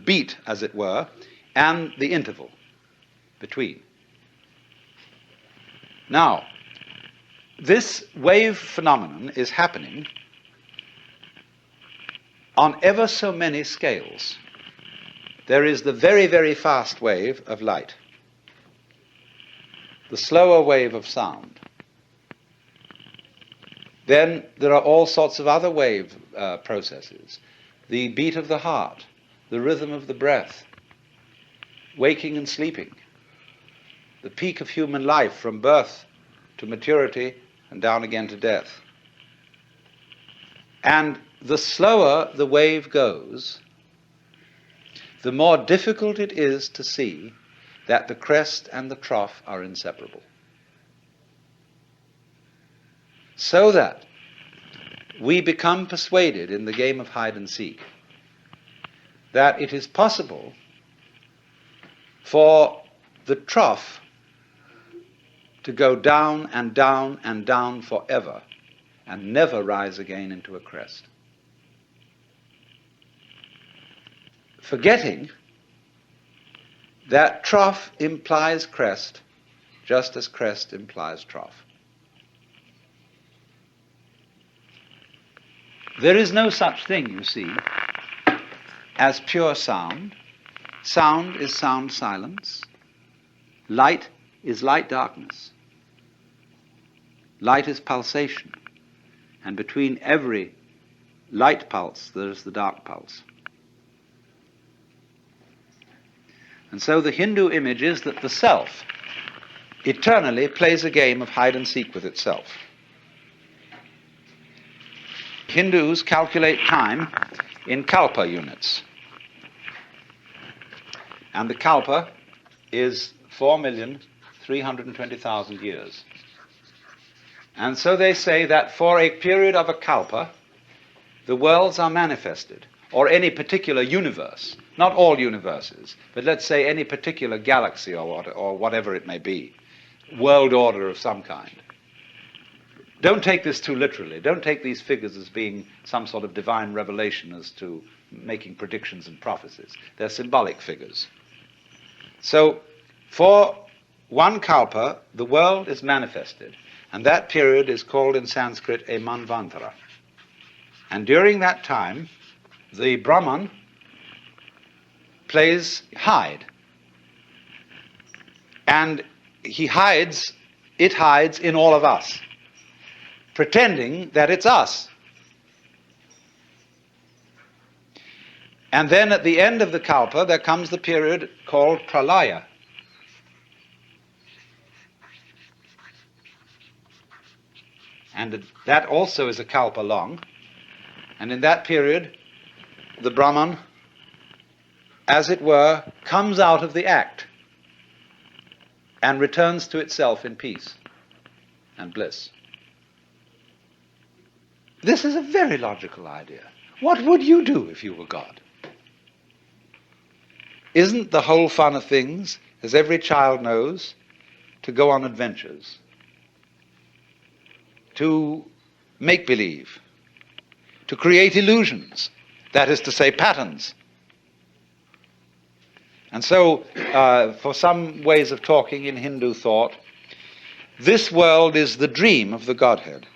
beat, as it were, and the interval between. Now, this wave phenomenon is happening on ever so many scales. There is the very, very fast wave of light, the slower wave of sound. Then there are all sorts of other wave processes. The beat of the heart, the rhythm of the breath, waking and sleeping, the peak of human life from birth to maturity and down again to death. And the slower the wave goes, the more difficult it is to see that the crest and the trough are inseparable. So that we become persuaded in the game of hide and seek that it is possible for the trough to go down and down and down forever and never rise again into a crest. Forgetting that trough implies crest just as crest implies trough. There is no such thing, you see, as pure sound. Sound is sound silence. Light is light darkness. Light is pulsation. And between every light pulse, there is the dark pulse. And so the Hindu image is that the self eternally plays a game of hide and seek with itself. Hindus calculate time in kalpa units. And the kalpa is 4,320,000 years. And so they say that for a period of a kalpa, the worlds are manifested, or any particular universe, not all universes, but let's say any particular galaxy or whatever it may be, world order of some kind. Don't take this too literally. Don't take these figures as being some sort of divine revelation as to making predictions and prophecies. They're symbolic figures. So, for one kalpa, the world is manifested, and that period is called in Sanskrit a manvantara. And during that time, the Brahman plays hide. And it hides in all of us, pretending that it's us. And then at the end of the kalpa, there comes the period called pralaya. And that also is a kalpa long. And in that period, the Brahman, as it were, comes out of the act and returns to itself in peace and bliss. This is a very logical idea. What would you do if you were God? Isn't the whole fun of things, as every child knows, to go on adventures, to make believe, to create illusions, that is to say, patterns? And so, for some ways of talking in Hindu thought, this world is the dream of the Godhead.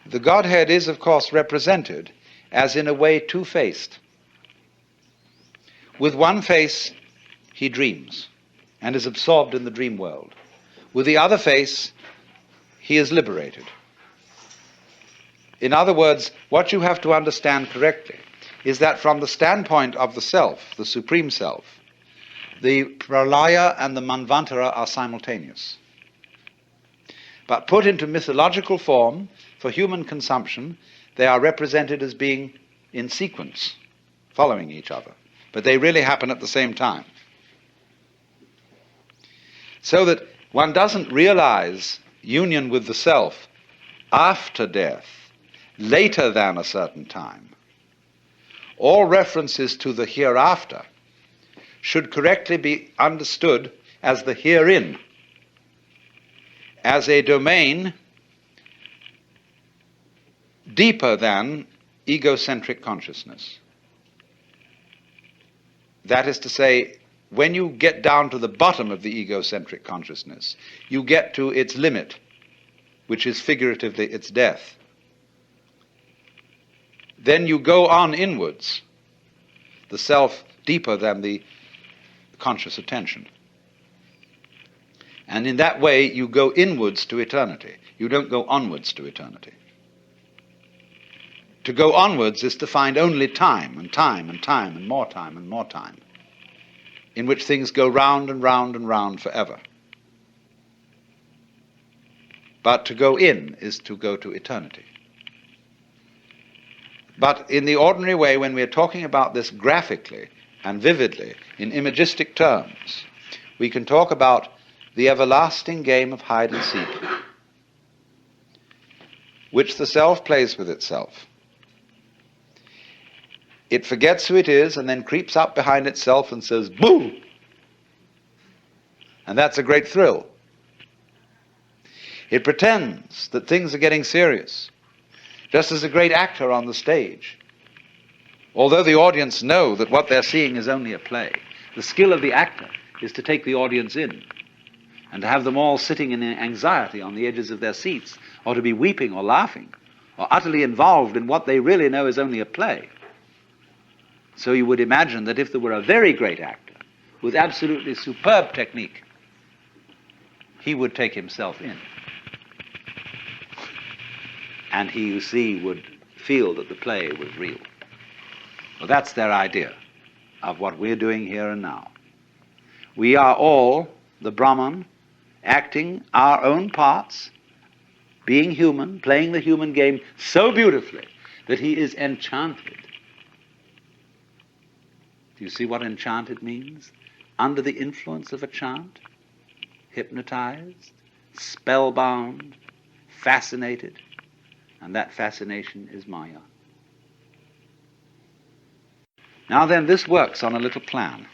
The Godhead is, of course, represented as in a way two-faced. With one face, he dreams and is absorbed in the dream world. With the other face, he is liberated. In other words, what you have to understand correctly is that from the standpoint of the self, the supreme self, the pralaya and the manvantara are simultaneous. But put into mythological form, for human consumption, they are represented as being in sequence, following each other. But they really happen at the same time. So that one doesn't realize union with the self after death, later than a certain time, all references to the hereafter should correctly be understood as the herein, as a domain deeper than egocentric consciousness. That is to say, when you get down to the bottom of the egocentric consciousness, you get to its limit, which is figuratively its death. Then you go on inwards, the self deeper than the conscious attention. And in that way, you go inwards to eternity. You don't go onwards to eternity. To go onwards is to find only time and time and time and more time, in which things go round and round and round forever. But to go in is to go to eternity. But in the ordinary way, when we're talking about this graphically and vividly, in imagistic terms, we can talk about the everlasting game of hide and seek, which the self plays with itself. It forgets who it is and then creeps up behind itself and says, "Boo!" And that's a great thrill. It pretends that things are getting serious, just as a great actor on the stage. Although the audience know that what they're seeing is only a play, the skill of the actor is to take the audience in and to have them all sitting in anxiety on the edges of their seats, or to be weeping or laughing, or utterly involved in what they really know is only a play. So you would imagine that if there were a very great actor with absolutely superb technique, he would take himself in. And he, you see, would feel that the play was real. Well, that's their idea of what we're doing here and now. We are all the Brahman, acting our own parts, being human, playing the human game so beautifully that he is enchanted. Do you see what enchanted means? Under the influence of a chant, hypnotized, spellbound, fascinated, and that fascination is Maya. Now then, this works on a little plan.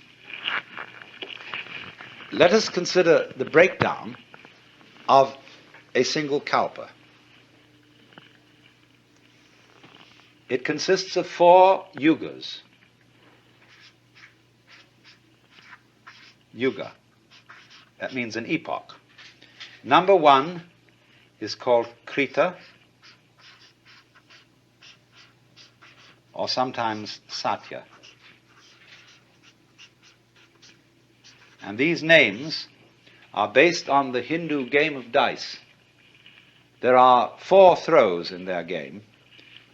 Let us consider the breakdown of a single kalpa. It consists of 4 yugas. Yuga. That means an epoch. Number 1 is called Krita, or sometimes Satya. And these names are based on the Hindu game of dice. There are 4 throws in their game,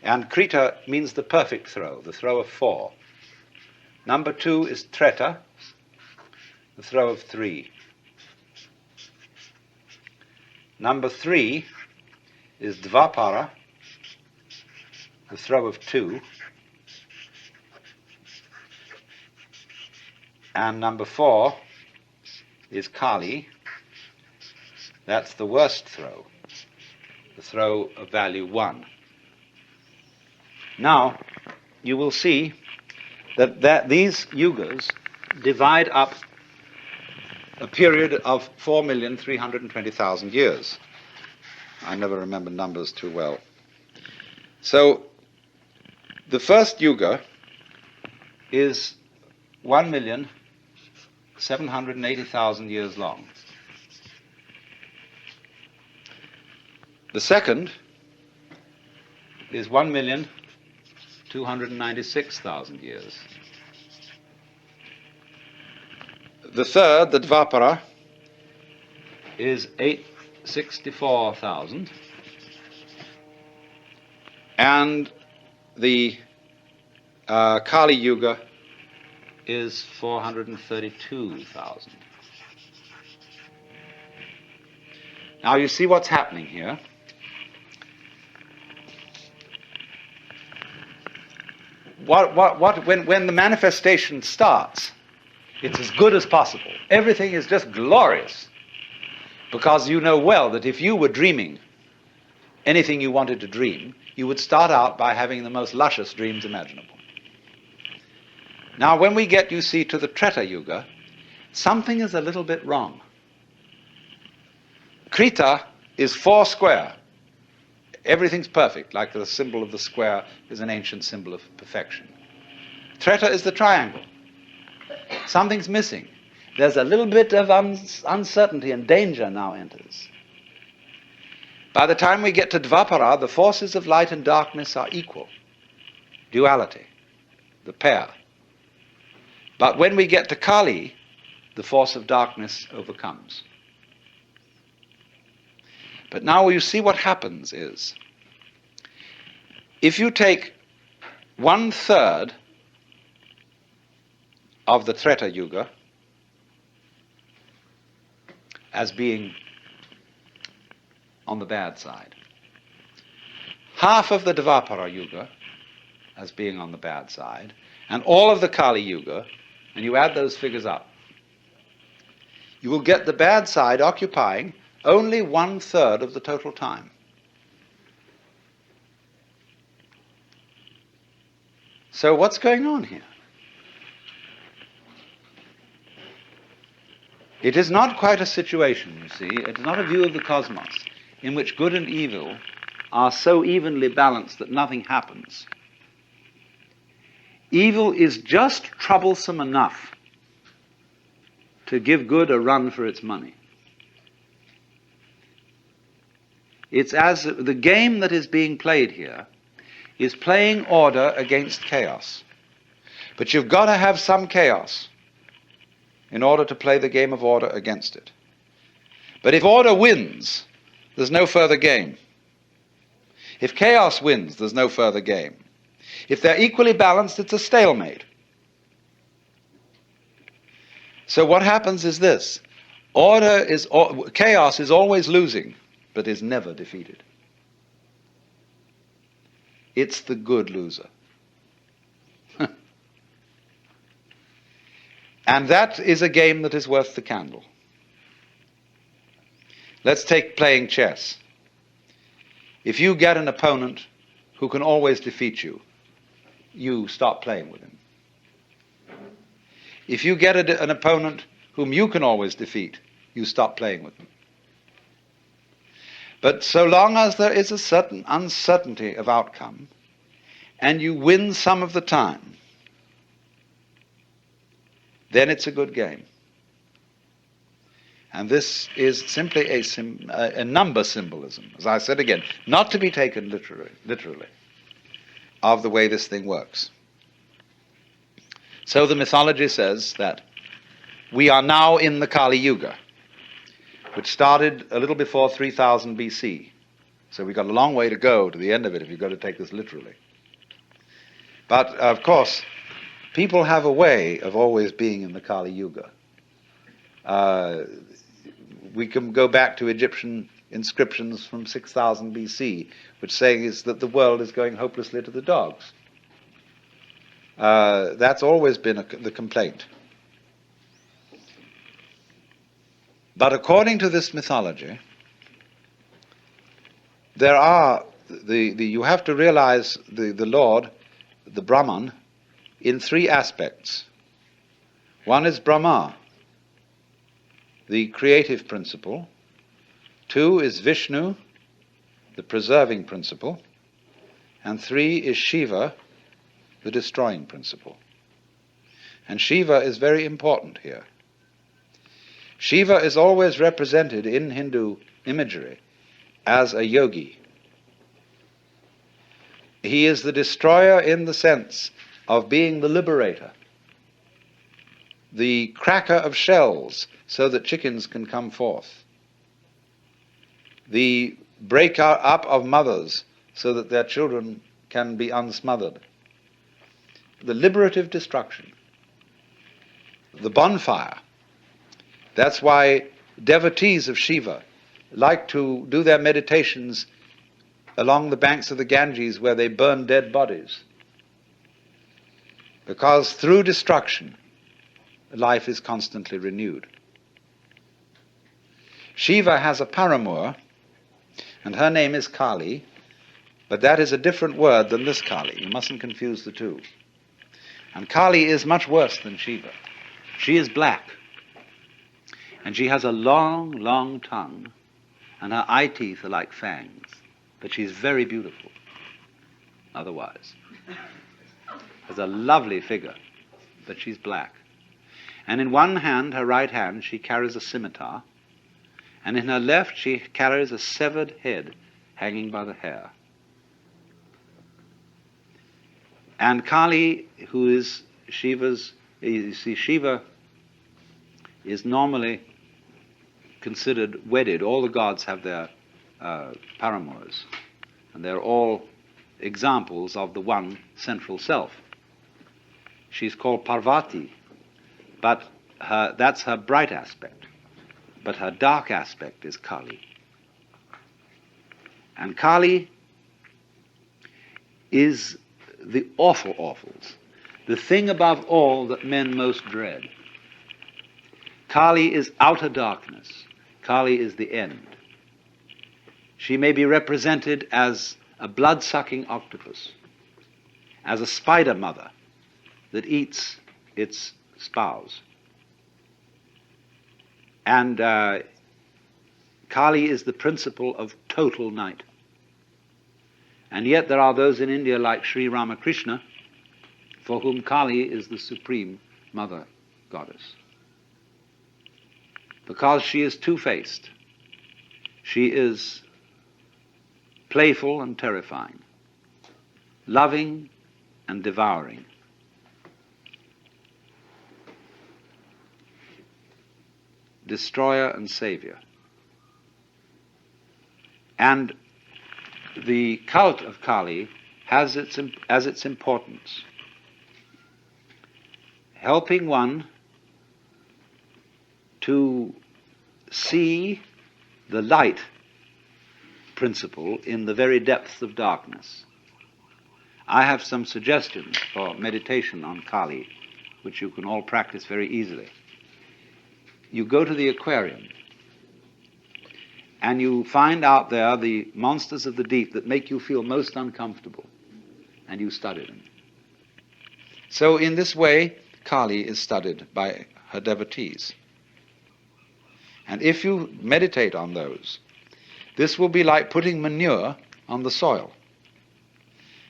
and Krita means the perfect throw, the throw of 4. Number 2 is Treta, the throw of 3. Number 3 is Dvapara, the throw of 2. And number 4 is Kali, that's the worst throw, the throw of value 1. Now, you will see that these yugas divide up a period of 4,320,000 years. I never remember numbers too well. So, the first yuga is 1,780,000 years long. The second is 1,296,000 years. The third, the Dvapara, is 864,000. And the Kali Yuga is 432,000. Now you see what's happening here. When the manifestation starts, it's as good as possible. Everything is just glorious. Because you know well that if you were dreaming anything you wanted to dream, you would start out by having the most luscious dreams imaginable. Now, when we get, you see, to the Treta Yuga, something is a little bit wrong. Krita is 4 square. Everything's perfect, like the symbol of the square is an ancient symbol of perfection. Treta is the triangle. Something's missing. There's a little bit of uncertainty, and danger now enters. By the time we get to Dvapara, the forces of light and darkness are equal. Duality, the pair. But when we get to Kali, the force of darkness overcomes. But now you see what happens is, if you take 1/3 of the Treta Yuga as being on the bad side, half of the Dvapara Yuga as being on the bad side, and all of the Kali Yuga, and you add those figures up, you will get the bad side occupying only 1/3 of the total time. So what's going on here? It is not quite a situation, you see, it is not a view of the cosmos in which good and evil are so evenly balanced that nothing happens. Evil is just troublesome enough to give good a run for its money. It's as the game that is being played here is playing order against chaos. But you've got to have some chaos in order to play the game of order against it. But if order wins, there's no further game. If chaos wins, there's no further game. If they're equally balanced, it's a stalemate. So what happens is this: chaos is always losing, but is never defeated. It's the good loser. And that is a game that is worth the candle. Let's take playing chess. If you get an opponent who can always defeat you, you stop playing with him. If you get an opponent whom you can always defeat, you stop playing with them. But so long as there is a certain uncertainty of outcome, and you win some of the time, then it's a good game. And this is simply a number symbolism, as I said again, not to be taken literally, of the way this thing works. So the mythology says that we are now in the Kali Yuga, which started a little before 3000 BC. So we've got a long way to go to the end of it if you've got to take this literally. But, of course, people have a way of always being in the Kali Yuga. We can go back to Egyptian inscriptions from 6000 BC, which say is that the world is going hopelessly to the dogs. That's always been the complaint. But according to this mythology, there are you have to realize the Lord, the Brahman, in 3 aspects. One is Brahma, the creative principle. 2 is Vishnu, the preserving principle. And 3 is Shiva, the destroying principle. And Shiva is very important here. Shiva is always represented in Hindu imagery as a yogi. He is the destroyer in the sense of being the liberator, the cracker of shells so that chickens can come forth, the break up of mothers so that their children can be unsmothered, the liberative destruction, the bonfire. That's why devotees of Shiva like to do their meditations along the banks of the Ganges where they burn dead bodies. Because through destruction, life is constantly renewed. Shiva has a paramour, and her name is Kali, but that is a different word than this Kali. You mustn't confuse the two. And Kali is much worse than Shiva. She is black. And she has a long, long tongue, and her eye teeth are like fangs. But she's very beautiful, otherwise. Has a lovely figure, but she's black. And in one hand, her right hand, she carries a scimitar, and in her left she carries a severed head hanging by the hair. And Kali, who is Shiva's, you see, Shiva is normally considered wedded. All the gods have their paramours, and they're all examples of the one central self. She's called Parvati, but that's her bright aspect. But her dark aspect is Kali. And Kali is the awful awfuls, the thing above all that men most dread. Kali is outer darkness. Kali is the end. She may be represented as a blood-sucking octopus, as a spider mother that eats its spouse. And Kali is the principle of total night. And yet there are those in India like Sri Ramakrishna for whom Kali is the supreme mother goddess. Because she is two-faced. She is playful and terrifying, loving and devouring. Destroyer and savior. And the cult of Kali has as its importance helping one to see the light principle in the very depths of darkness. I have some suggestions for meditation on Kali, which you can all practice very easily. You go to the aquarium, and you find out there the monsters of the deep that make you feel most uncomfortable, and you study them. So in this way, Kali is studied by her devotees. And if you meditate on those, this will be like putting manure on the soil.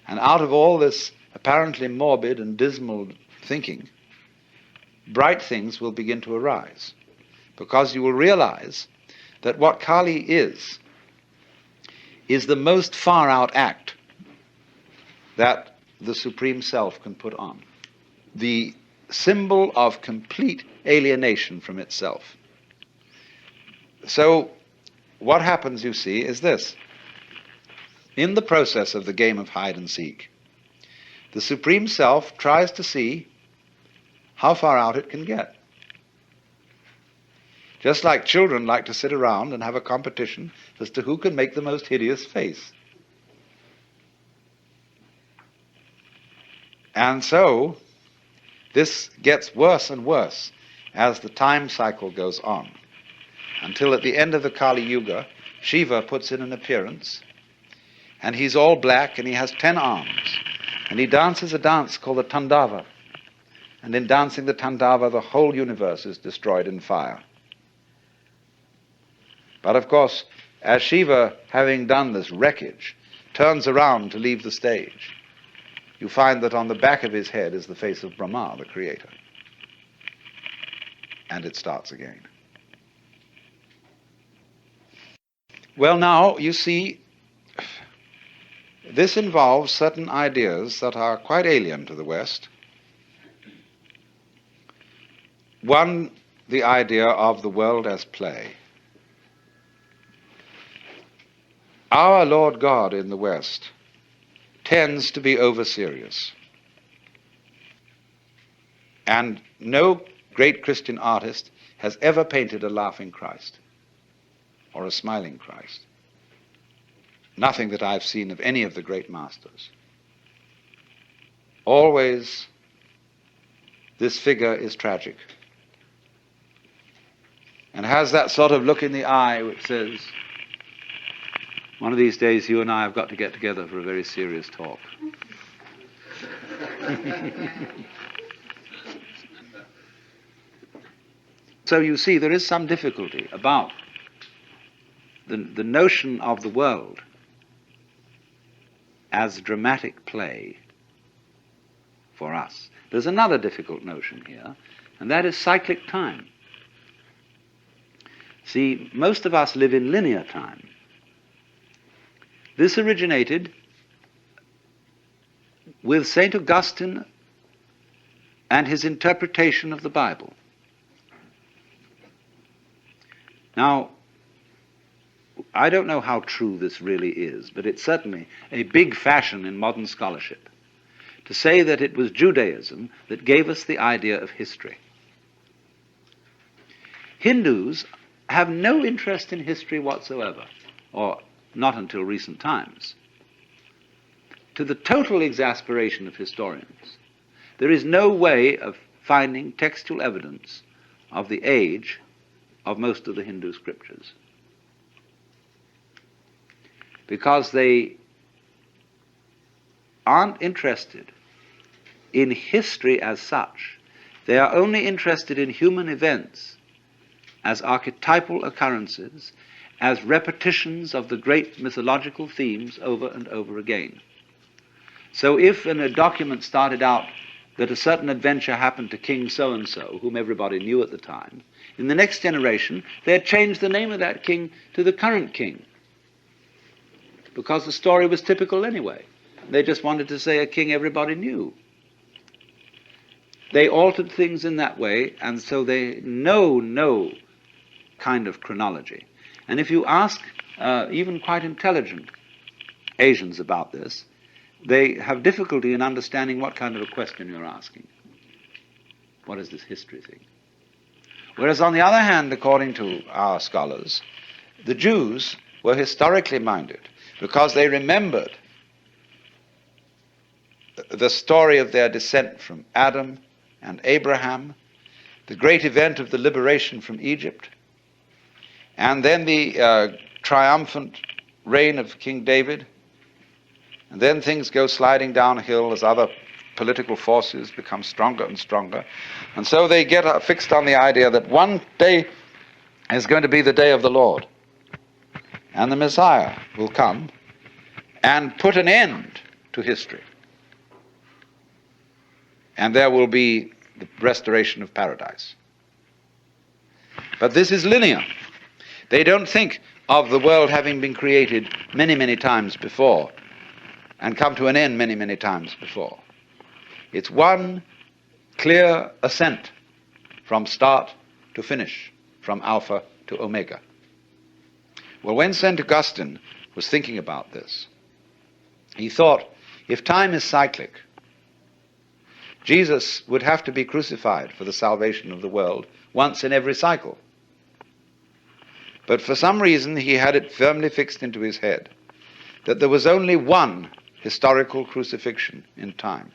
And out of all this apparently morbid and dismal thinking, bright things will begin to arise, because you will realize that what Kali is the most far-out act that the Supreme Self can put on. The symbol of complete alienation from itself. So, what happens, you see, is this. In the process of the game of hide and seek, the Supreme Self tries to see how far out it can get. Just like children like to sit around and have a competition as to who can make the most hideous face. And so, this gets worse and worse as the time cycle goes on, until at the end of the Kali Yuga, Shiva puts in an appearance, and he's all black and he has 10 arms, and he dances a dance called the Tandava. And in dancing the Tandava, the whole universe is destroyed in fire. But of course, as Shiva, having done this wreckage, turns around to leave the stage, you find that on the back of his head is the face of Brahma, the creator. And it starts again. Well, now, you see, this involves certain ideas that are quite alien to the West. One, the idea of the world as play. Our Lord God in the West tends to be over-serious. And no great Christian artist has ever painted a laughing Christ or a smiling Christ. Nothing that I've seen of any of the great masters. Always this figure is tragic and has that sort of look in the eye which says, one of these days you and I have got to get together for a very serious talk. So you see, there is some difficulty about the notion of the world as dramatic play for us. There's another difficult notion here, and that is cyclic time. See, most of us live in linear time. This originated with St. Augustine and his interpretation of the Bible. Now, I don't know how true this really is, but it's certainly a big fashion in modern scholarship to say that it was Judaism that gave us the idea of history. Hindus have no interest in history whatsoever, or not until recent times. To the total exasperation of historians, there is no way of finding textual evidence of the age of most of the Hindu scriptures, because they aren't interested in history as such. They are only interested in human events as archetypal occurrences, as repetitions of the great mythological themes over and over again. So if in a document started out that a certain adventure happened to King so-and-so, whom everybody knew at the time, in the next generation they had changed the name of that king to the current king, because the story was typical anyway. They just wanted to say a king everybody knew. They altered things in that way, and so they know no kind of chronology. And if you ask even quite intelligent Asians about this, they have difficulty in understanding what kind of a question you're asking. What is this history thing? Whereas on the other hand, according to our scholars, the Jews were historically minded because they remembered the story of their descent from Adam and Abraham, the great event of the liberation from Egypt, and then the triumphant reign of King David. And then things go sliding downhill as other political forces become stronger and stronger. And so they get fixed on the idea that one day is going to be the day of the Lord. And the Messiah will come and put an end to history. And there will be the restoration of paradise. But this is linear. They don't think of the world having been created many, many times before and come to an end many, many times before. It's one clear ascent from start to finish, from Alpha to Omega. Well, when St. Augustine was thinking about this, he thought, if time is cyclic, Jesus would have to be crucified for the salvation of the world once in every cycle. But for some reason, he had it firmly fixed into his head that there was only one historical crucifixion in time.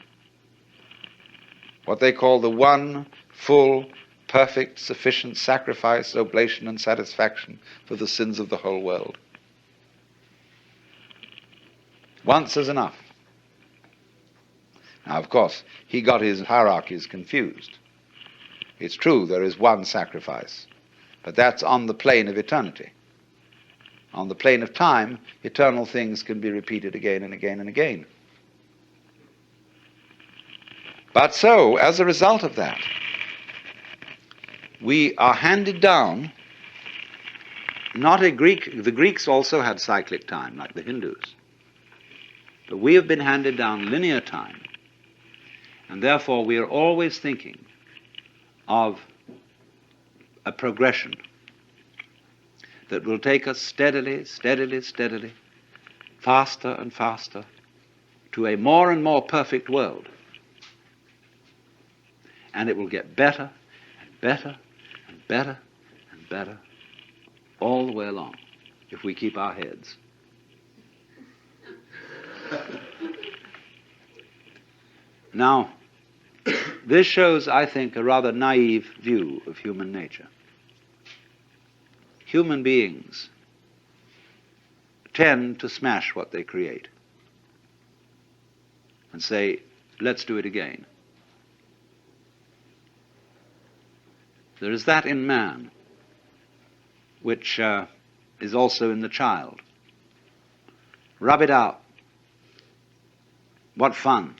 What they call the one full, perfect, sufficient sacrifice, oblation, and satisfaction for the sins of the whole world. Once is enough. Now, of course, he got his hierarchies confused. It's true, there is one sacrifice, but that's on the plane of eternity. On the plane of time, eternal things can be repeated again and again and again. But so, as a result of that, we are handed down not a Greek, the Greeks also had cyclic time, like the Hindus, but we have been handed down linear time, and therefore we are always thinking of a progression that will take us steadily, steadily, steadily, faster and faster, to a more and more perfect world. And it will get better and better and better and better all the way along, if we keep our heads. Now, this shows, I think, a rather naive view of human nature. Human beings tend to smash what they create and say, let's do it again. There is that in man which is also in the child. Rub it out. What fun.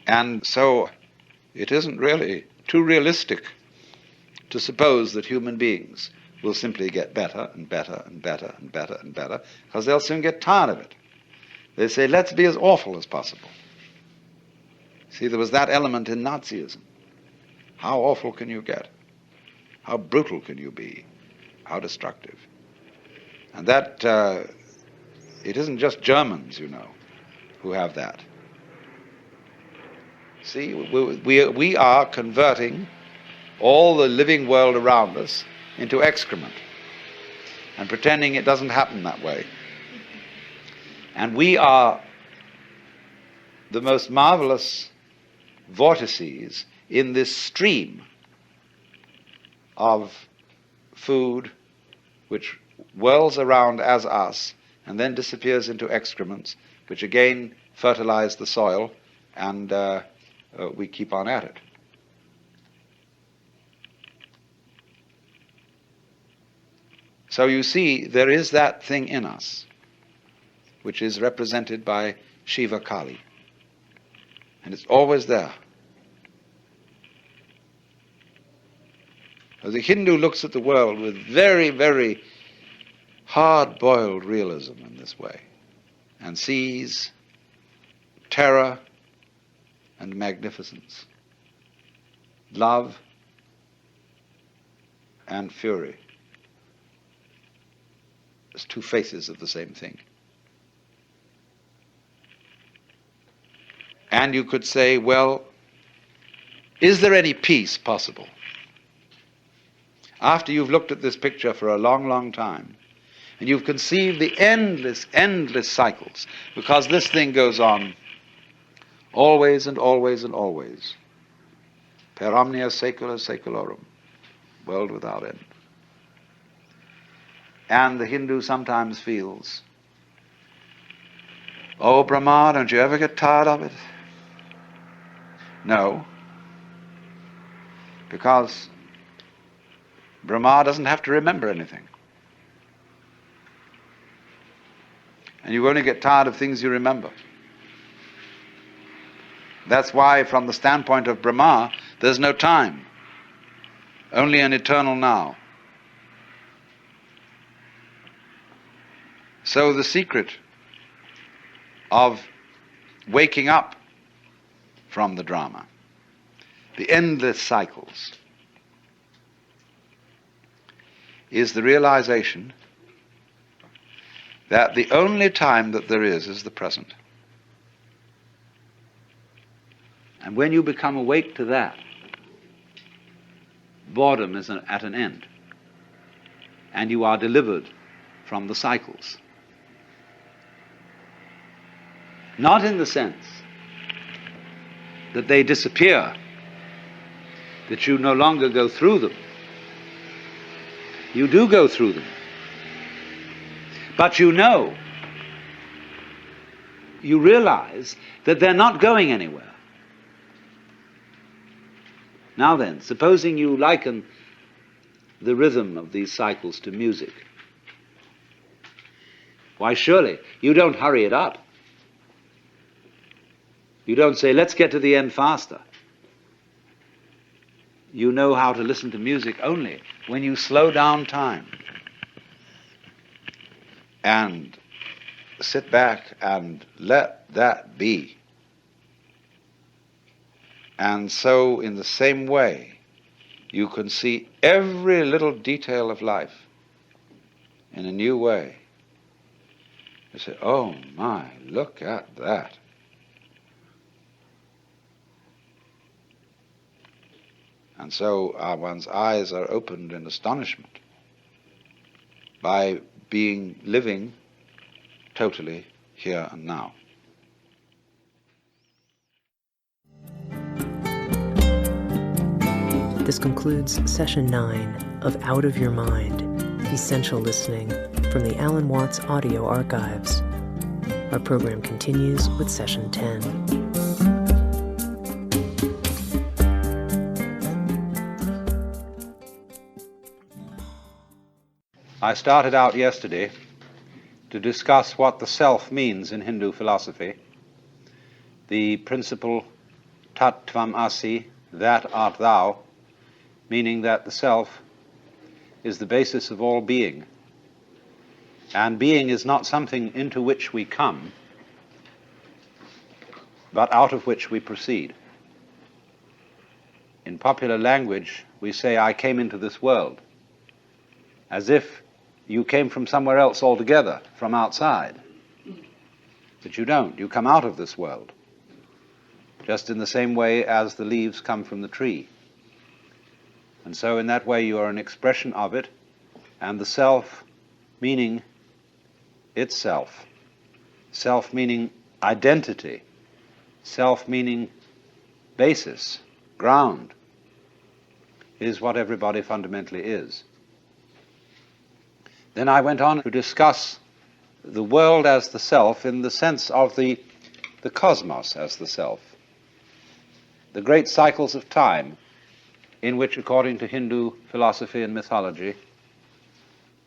And so it isn't really too realistic to suppose that human beings will simply get better and better and better and better and better, because they'll soon get tired of it. They say, let's be as awful as possible. See, there was that element in Nazism. How awful can you get? How brutal can you be? How destructive? And that, it isn't just Germans, you know, who have that. See, we are converting all the living world around us into excrement and pretending it doesn't happen that way. And we are the most marvelous vortices in this stream of food which whirls around as us and then disappears into excrements, which again fertilize the soil, and we keep on at it. So you see, there is that thing in us which is represented by Shiva Kali, and it's always there. The Hindu looks at the world with very, very hard-boiled realism in this way, and sees terror and magnificence, love and fury as two faces of the same thing. And you could say, well, is there any peace possible? After you've looked at this picture for a long, long time, and you've conceived the endless, endless cycles, because this thing goes on always and always and always. Per omnia saecula saeculorum, world without end. And the Hindu sometimes feels, oh, Brahma, don't you ever get tired of it? No, because Brahma doesn't have to remember anything. And you only get tired of things you remember. That's why, from the standpoint of Brahma, there's no time, only an eternal now. So the secret of waking up from the drama, the endless cycles, is the realization that the only time that there is the present. And when you become awake to that, boredom is at an end, and you are delivered from the cycles. Not in the sense that they disappear, that you no longer go through them. You do go through them. But you know, you realize that they're not going anywhere. Now then, supposing you liken the rhythm of these cycles to music, why surely you don't hurry it up. You don't say, let's get to the end faster. You know how to listen to music only when you slow down time and sit back and let that be. And so, in the same way, you can see every little detail of life in a new way. You say, oh my, look at that. And so one's eyes are opened in astonishment by living totally here and now. This concludes Session 9 of Out of Your Mind, Essential Listening from the Alan Watts Audio Archives. Our program continues with Session 10. I started out yesterday to discuss what the self means in Hindu philosophy, the principle tat tvam asi, that art thou, meaning that the self is the basis of all being. And being is not something into which we come, but out of which we proceed. In popular language, we say, I came into this world, as if you came from somewhere else altogether, from outside. But you don't. You come out of this world, just in the same way as the leaves come from the tree. And so in that way you are an expression of it, and the self meaning itself, self meaning identity, self meaning basis, ground, is what everybody fundamentally is. Then I went on to discuss the world as the self in the sense of the cosmos as the self, the great cycles of time in which, according to Hindu philosophy and mythology,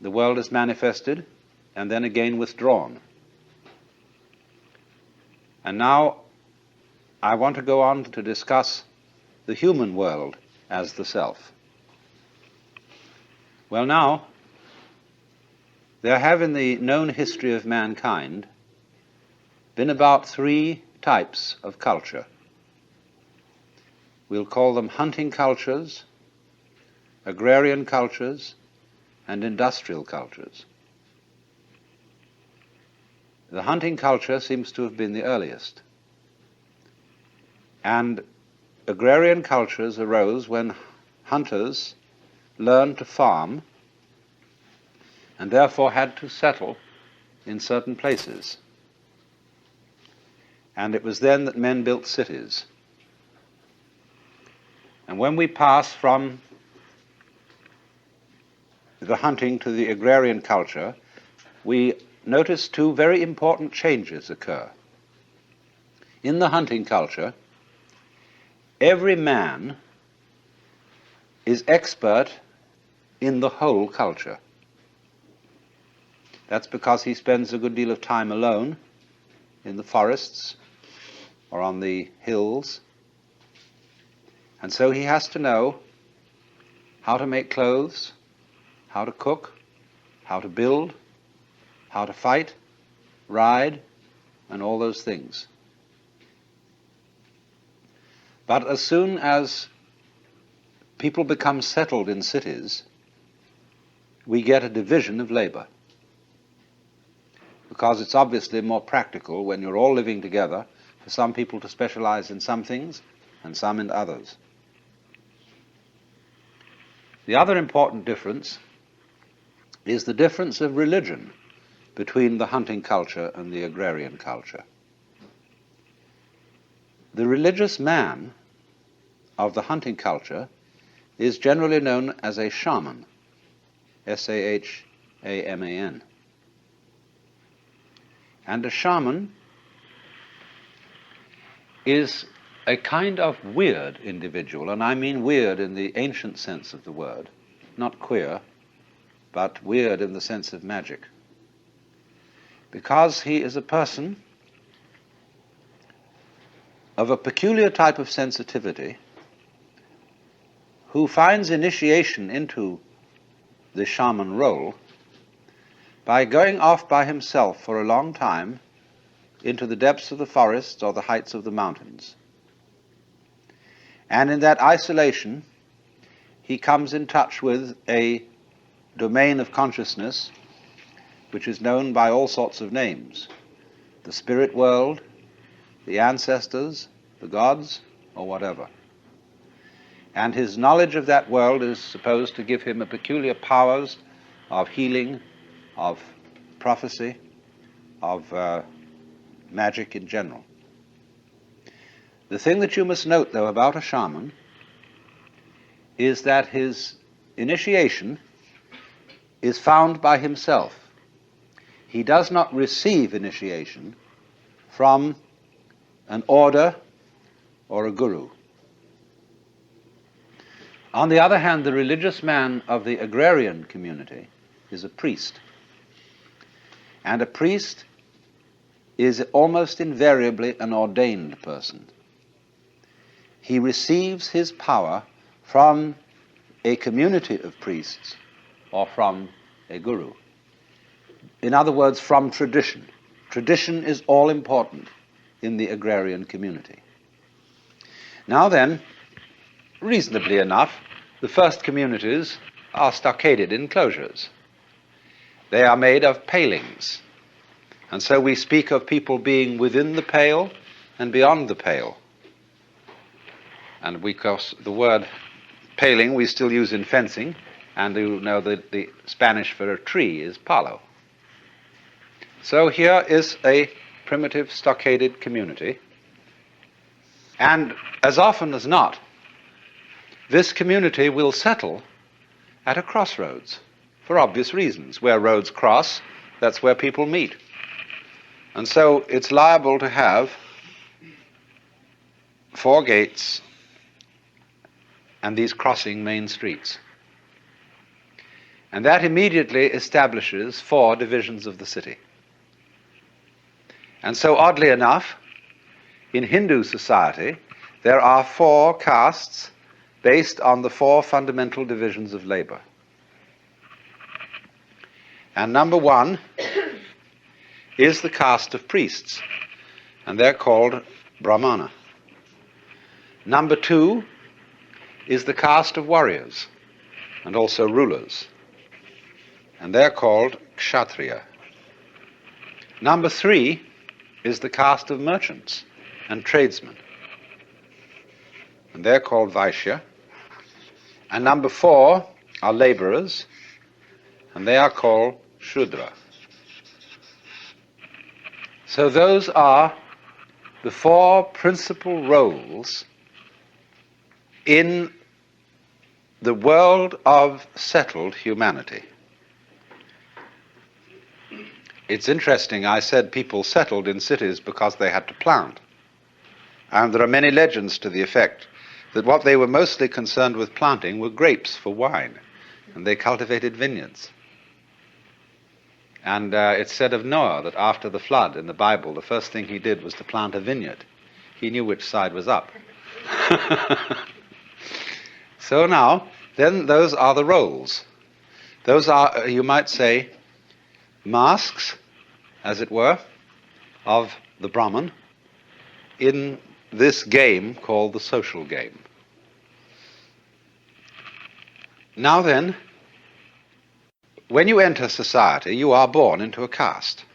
the world is manifested and then again withdrawn. And now I want to go on to discuss the human world as the self. Well, now, there have in the known history of mankind been about 3 types of culture. We'll call them hunting cultures, agrarian cultures, and industrial cultures. The hunting culture seems to have been the earliest. And agrarian cultures arose when hunters learned to farm and therefore had to settle in certain places. And it was then that men built cities. And when we pass from the hunting to the agrarian culture, we notice 2 very important changes occur. In the hunting culture, every man is expert in the whole culture. That's because he spends a good deal of time alone in the forests or on the hills. And so he has to know how to make clothes, how to cook, how to build, how to fight, ride, and all those things. But as soon as people become settled in cities, we get a division of labor. Because it's obviously more practical when you're all living together for some people to specialize in some things and some in others. The other important difference is the difference of religion between the hunting culture and the agrarian culture. The religious man of the hunting culture is generally known as a shaman, S-A-H-A-M-A-N. And a shaman is a kind of weird individual, and I mean weird in the ancient sense of the word, not queer, but weird in the sense of magic. Because he is a person of a peculiar type of sensitivity who finds initiation into the shaman role by going off by himself for a long time into the depths of the forests or the heights of the mountains. And in that isolation, he comes in touch with a domain of consciousness which is known by all sorts of names: the spirit world, the ancestors, the gods, or whatever. And his knowledge of that world is supposed to give him a peculiar powers of healing, of prophecy, of magic in general. The thing that you must note, though, about a shaman is that his initiation is found by himself. He does not receive initiation from an order or a guru. On the other hand, the religious man of the agrarian community is a priest. And a priest is almost invariably an ordained person. He receives his power from a community of priests or from a guru. In other words, from tradition. Tradition is all important in the agrarian community. Now then, reasonably enough, the first communities are stockaded enclosures. They are made of palings. And so we speak of people being within the pale and beyond the pale. And because the word paling we still use in fencing, and you know that the Spanish for a tree is palo. So here is a primitive stockaded community. And as often as not, this community will settle at a crossroads for obvious reasons. Where roads cross, that's where people meet. And so it's liable to have 4 gates and these crossing main streets. And that immediately establishes 4 divisions of the city. And so oddly enough, in Hindu society, there are 4 castes based on the 4 fundamental divisions of labor. And number 1 is the caste of priests, and they're called Brahmana. Number 2 is the caste of warriors, and also rulers, and they're called Kshatriya. Number 3 is the caste of merchants and tradesmen, and they're called Vaishya. And number 4 are laborers, and they are called Shudra. So those are the 4 principal roles in the world of settled humanity. It's interesting, I said people settled in cities because they had to plant. And there are many legends to the effect that what they were mostly concerned with planting were grapes for wine, and they cultivated vineyards. And it's said of Noah that after the flood in the Bible, the first thing he did was to plant a vineyard. He knew which side was up. So now, then those are the roles. Those are, you might say, masks, as it were, of the Brahman in this game called the social game. Now then, when you enter society, you are born into a caste.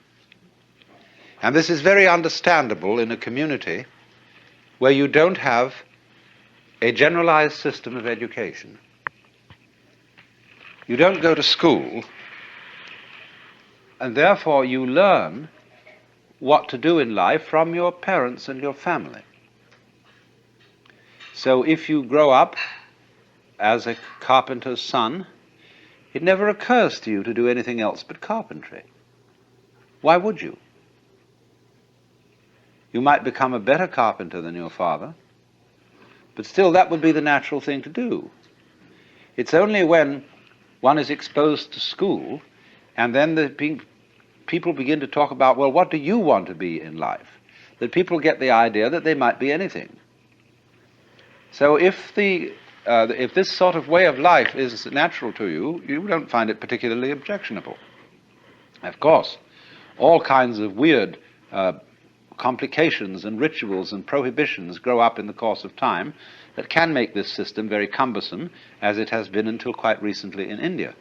And this is very understandable in a community where you don't have a generalized system of education. You don't go to school, and therefore you learn what to do in life from your parents and your family. So if you grow up as a carpenter's son, it never occurs to you to do anything else but carpentry. Why would you? You might become a better carpenter than your father, but still that would be the natural thing to do. It's only when one is exposed to school and then people begin to talk about, well, what do you want to be in life? That people get the idea that they might be anything. So if this sort of way of life is natural to you, you don't find it particularly objectionable. Of course, all kinds of weird complications and rituals and prohibitions grow up in the course of time that can make this system very cumbersome, as it has been until quite recently in India.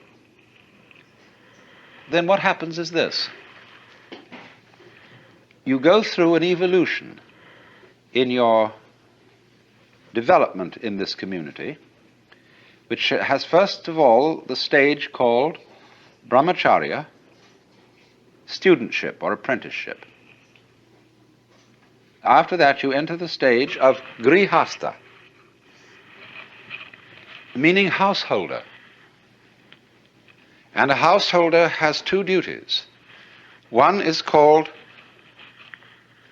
Then what happens is this. You go through an evolution in your development in this community, which has first of all the stage called brahmacharya, studentship or apprenticeship. After that you enter the stage of grihastha, meaning householder. And a householder has 2 duties. One is called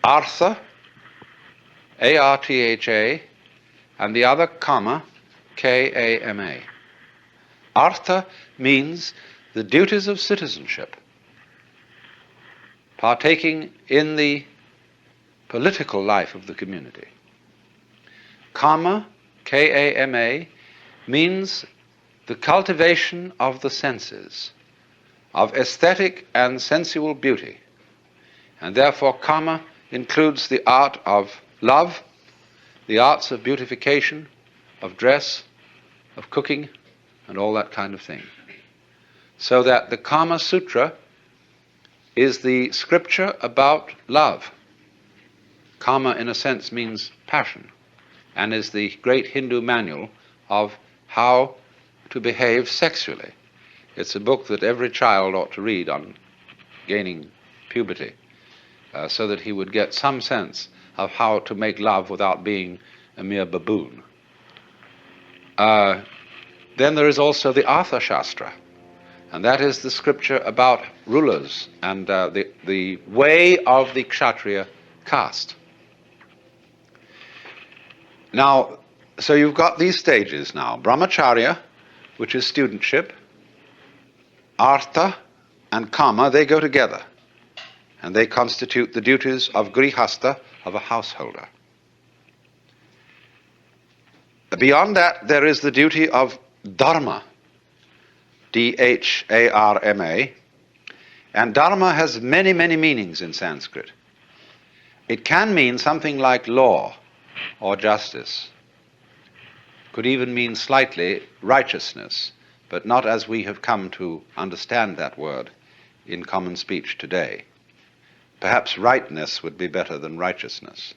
artha, A-R-T-H-A, and the other kama, K-A-M-A. Artha means the duties of citizenship, partaking in the political life of the community. Kama, K-A-M-A, means the cultivation of the senses, of aesthetic and sensual beauty. And therefore Kama includes the art of love, the arts of beautification, of dress, of cooking, and all that kind of thing. So that the Kama Sutra is the scripture about love. Kama, in a sense, means passion, and is the great Hindu manual of how to behave sexually. It's a book that every child ought to read on gaining puberty, so that he would get some sense of how to make love without being a mere baboon. Then there is also the Artha Shastra, and that is the scripture about rulers and the way of the Kshatriya caste. Now, so you've got these stages now. Brahmacharya, which is studentship, Artha and Kama, they go together, and they constitute the duties of grihastha, of a householder. Beyond that, there is the duty of dharma, D-H-A-R-M-A, and dharma has many, many meanings in Sanskrit. It can mean something like law or justice. Could even mean slightly righteousness, but not as we have come to understand that word in common speech today. Perhaps rightness would be better than righteousness.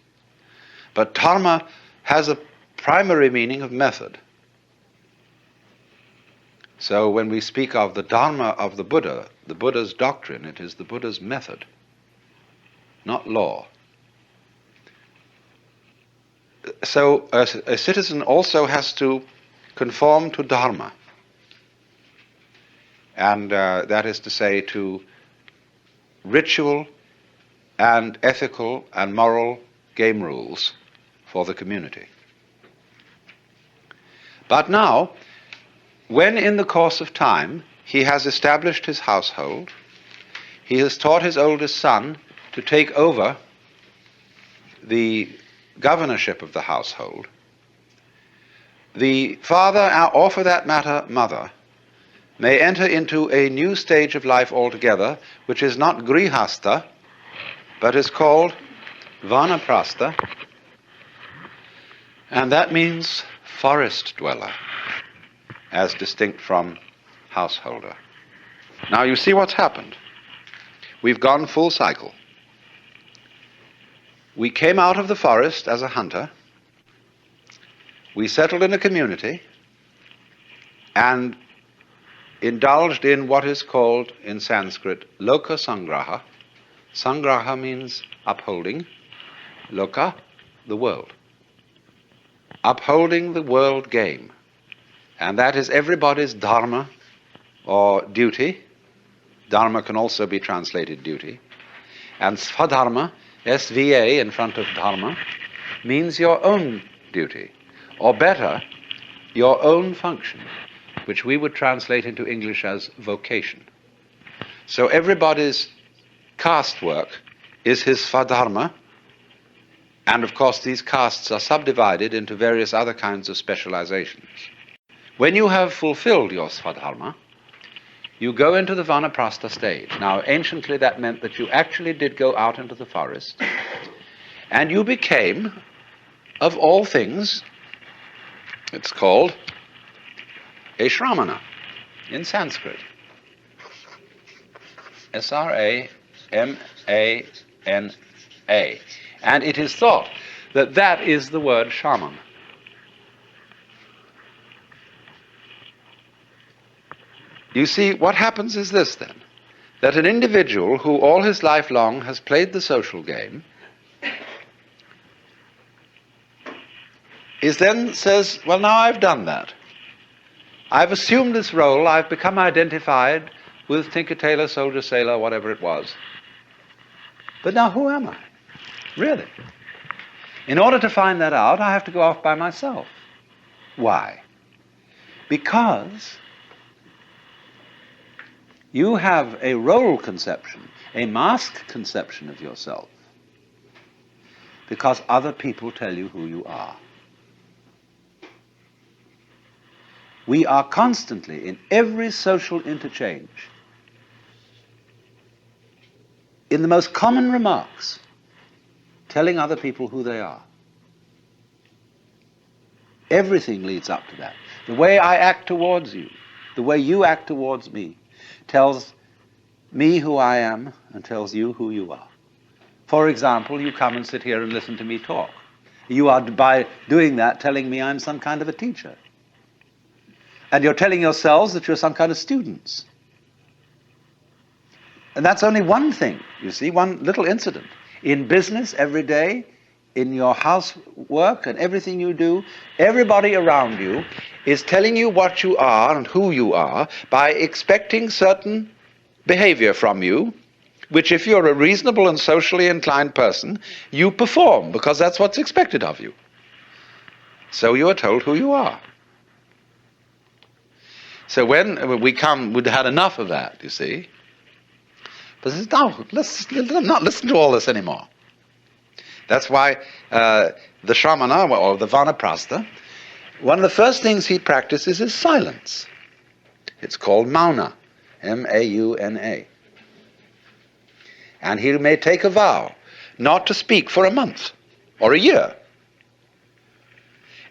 But dharma has a primary meaning of method. So when we speak of the dharma of the Buddha's doctrine, it is the Buddha's method, not law. So a citizen also has to conform to dharma, and that is to say to ritual and ethical and moral game rules for the community. But now, when in the course of time he has established his household, he has taught his oldest son to take over the governorship of the household, the father, or for that matter, mother, may enter into a new stage of life altogether, which is not grihastha, but is called vanaprastha, and that means forest dweller, as distinct from householder. Now you see what's happened. We've gone full cycle. We came out of the forest as a hunter. We settled in a community and indulged in what is called in Sanskrit loka sangraha. Sangraha means upholding. Loka, the world. Upholding the world game. And that is everybody's dharma or duty. Dharma can also be translated duty. And svadharma, SVA in front of dharma, means your own duty, or better, your own function, which we would translate into English as vocation. So everybody's caste work is his svadharma, and of course these castes are subdivided into various other kinds of specializations. When you have fulfilled your svadharma, you go into the vanaprastha stage. Now, anciently that meant that you actually did go out into the forest, and you became, of all things, it's called a shramana in Sanskrit. S-R-A-M-A-N-A. And it is thought that that is the word shaman. You see, what happens is this then, that an individual who all his life long has played the social game is then says, well, now I've done that. I've assumed this role, I've become identified with Tinker Tailor, Soldier Sailor, whatever it was. But now who am I? Really? In order to find that out, I have to go off by myself. Why? Because You have a role conception, a mask conception of yourself, because other people tell you who you are. We are constantly, in every social interchange, in the most common remarks, telling other people who they are. Everything leads up to that. The way I act towards you, the way you act towards me, tells me who I am and tells you who you are. For example, you come and sit here and listen to me talk. You are, by doing that, telling me I'm some kind of a teacher. And you're telling yourselves that you're some kind of students. And that's only one thing, you see, one little incident. In business, every day, in your housework and everything you do, everybody around you is telling you what you are and who you are by expecting certain behavior from you, which if you're a reasonable and socially inclined person, you perform, because that's what's expected of you. So you are told who you are. So when we'd had enough of that, you see. But no, let's not listen to all this anymore. That's why the Shramana, or the Vanaprastha, one of the first things he practices is silence. It's called Mauna, M-A-U-N-A. And he may take a vow not to speak for a month or a year.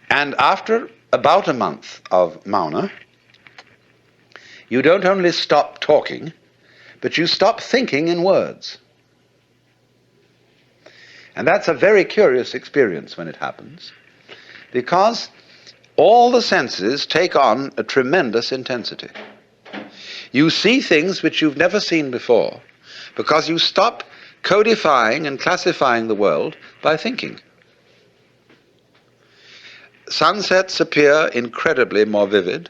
And after about a month of Mauna, you don't only stop talking, but you stop thinking in words. And that's a very curious experience when it happens, because all the senses take on a tremendous intensity. You see things which you've never seen before, because you stop codifying and classifying the world by thinking. Sunsets appear incredibly more vivid,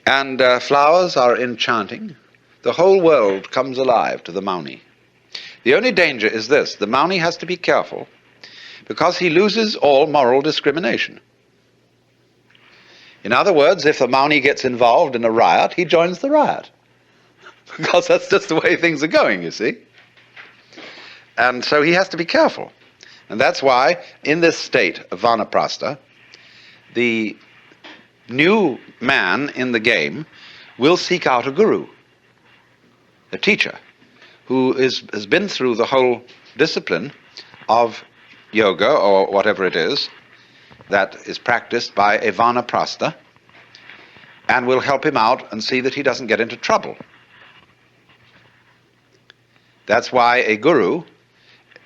and flowers are enchanting. The whole world comes alive to the Mauni. The only danger is this: the Mauni has to be careful, because he loses all moral discrimination. In other words, if the Mauni gets involved in a riot, he joins the riot. Because that's just the way things are going, you see. And so he has to be careful. And that's why, in this state of Vanaprastha, the new man in the game will seek out a guru, a teacher, who has been through the whole discipline of yoga, or whatever it is, that is practiced by a Vanaprastha, and will help him out and see that he doesn't get into trouble. That's why a guru,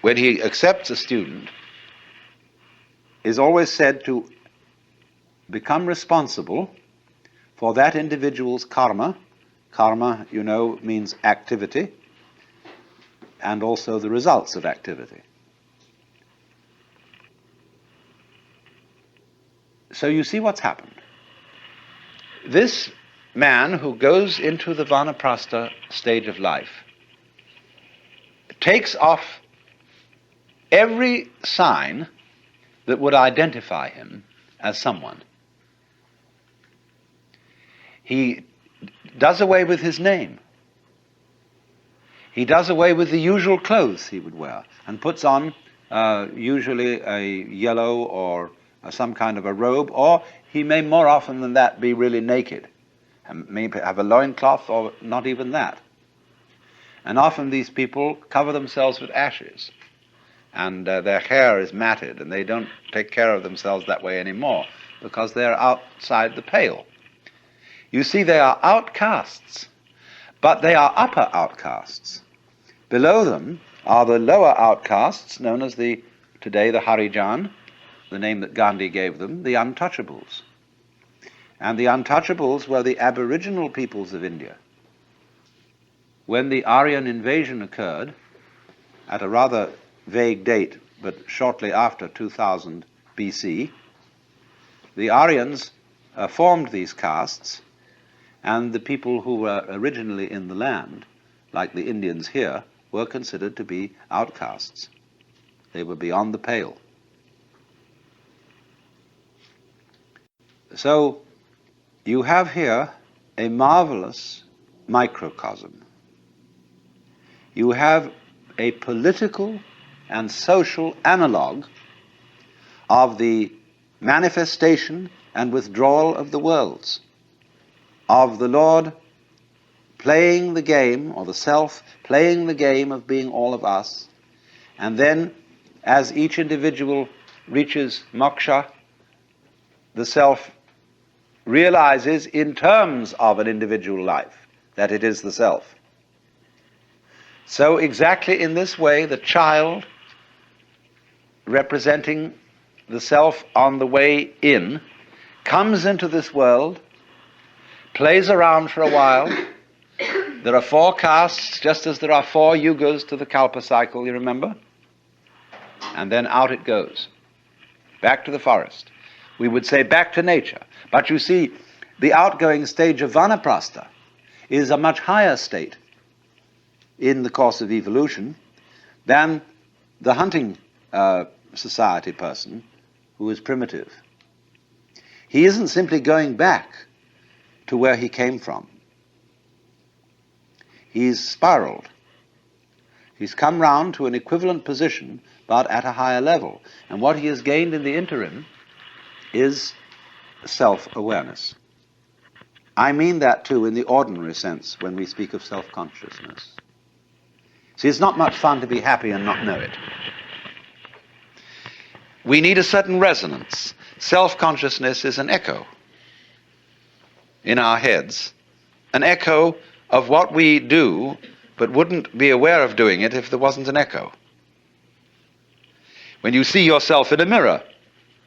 when he accepts a student, is always said to become responsible for that individual's karma. Karma, you know, means activity, and also the results of activity. So you see what's happened. This man who goes into the Vanaprastha stage of life takes off every sign that would identify him as someone. He does away with his name. He does away with the usual clothes he would wear and puts on usually a yellow or some kind of a robe, or he may more often than that be really naked and maybe have a loincloth, or not even that. And often these people cover themselves with ashes, and their hair is matted, and they don't take care of themselves that way anymore because they're outside the pale. You see, they are outcasts, but they are upper outcasts. Below them are the lower outcasts, known as today the Harijan, the name that Gandhi gave them, the untouchables. And the untouchables were the aboriginal peoples of India. When the Aryan invasion occurred, at a rather vague date, but shortly after 2000 BC, the Aryans formed these castes, and the people who were originally in the land, like the Indians here, were considered to be outcasts. They were beyond the pale. So you have here a marvelous microcosm. You have a political and social analog of the manifestation and withdrawal of the worlds, of the Lord playing the game, or the self playing the game of being all of us, and then as each individual reaches moksha, the self realizes in terms of an individual life that it is the self. So exactly in this way, the child, representing the self on the way in, comes into this world, plays around for a while. There are 4 castes, just as there are 4 yugas to the Kalpa cycle, you remember? And then out it goes, back to the forest. We would say back to nature. But you see, the outgoing stage of Vanaprastha is a much higher state in the course of evolution than the hunting society person who is primitive. He isn't simply going back to where he came from. He's spiraled. He's come round to an equivalent position, but at a higher level. And what he has gained in the interim is self-awareness. I mean that too in the ordinary sense when we speak of self-consciousness. See, it's not much fun to be happy and not know it. We need a certain resonance. Self-consciousness is an echo in our heads, an echo of what we do, but wouldn't be aware of doing it if there wasn't an echo. When you see yourself in a mirror,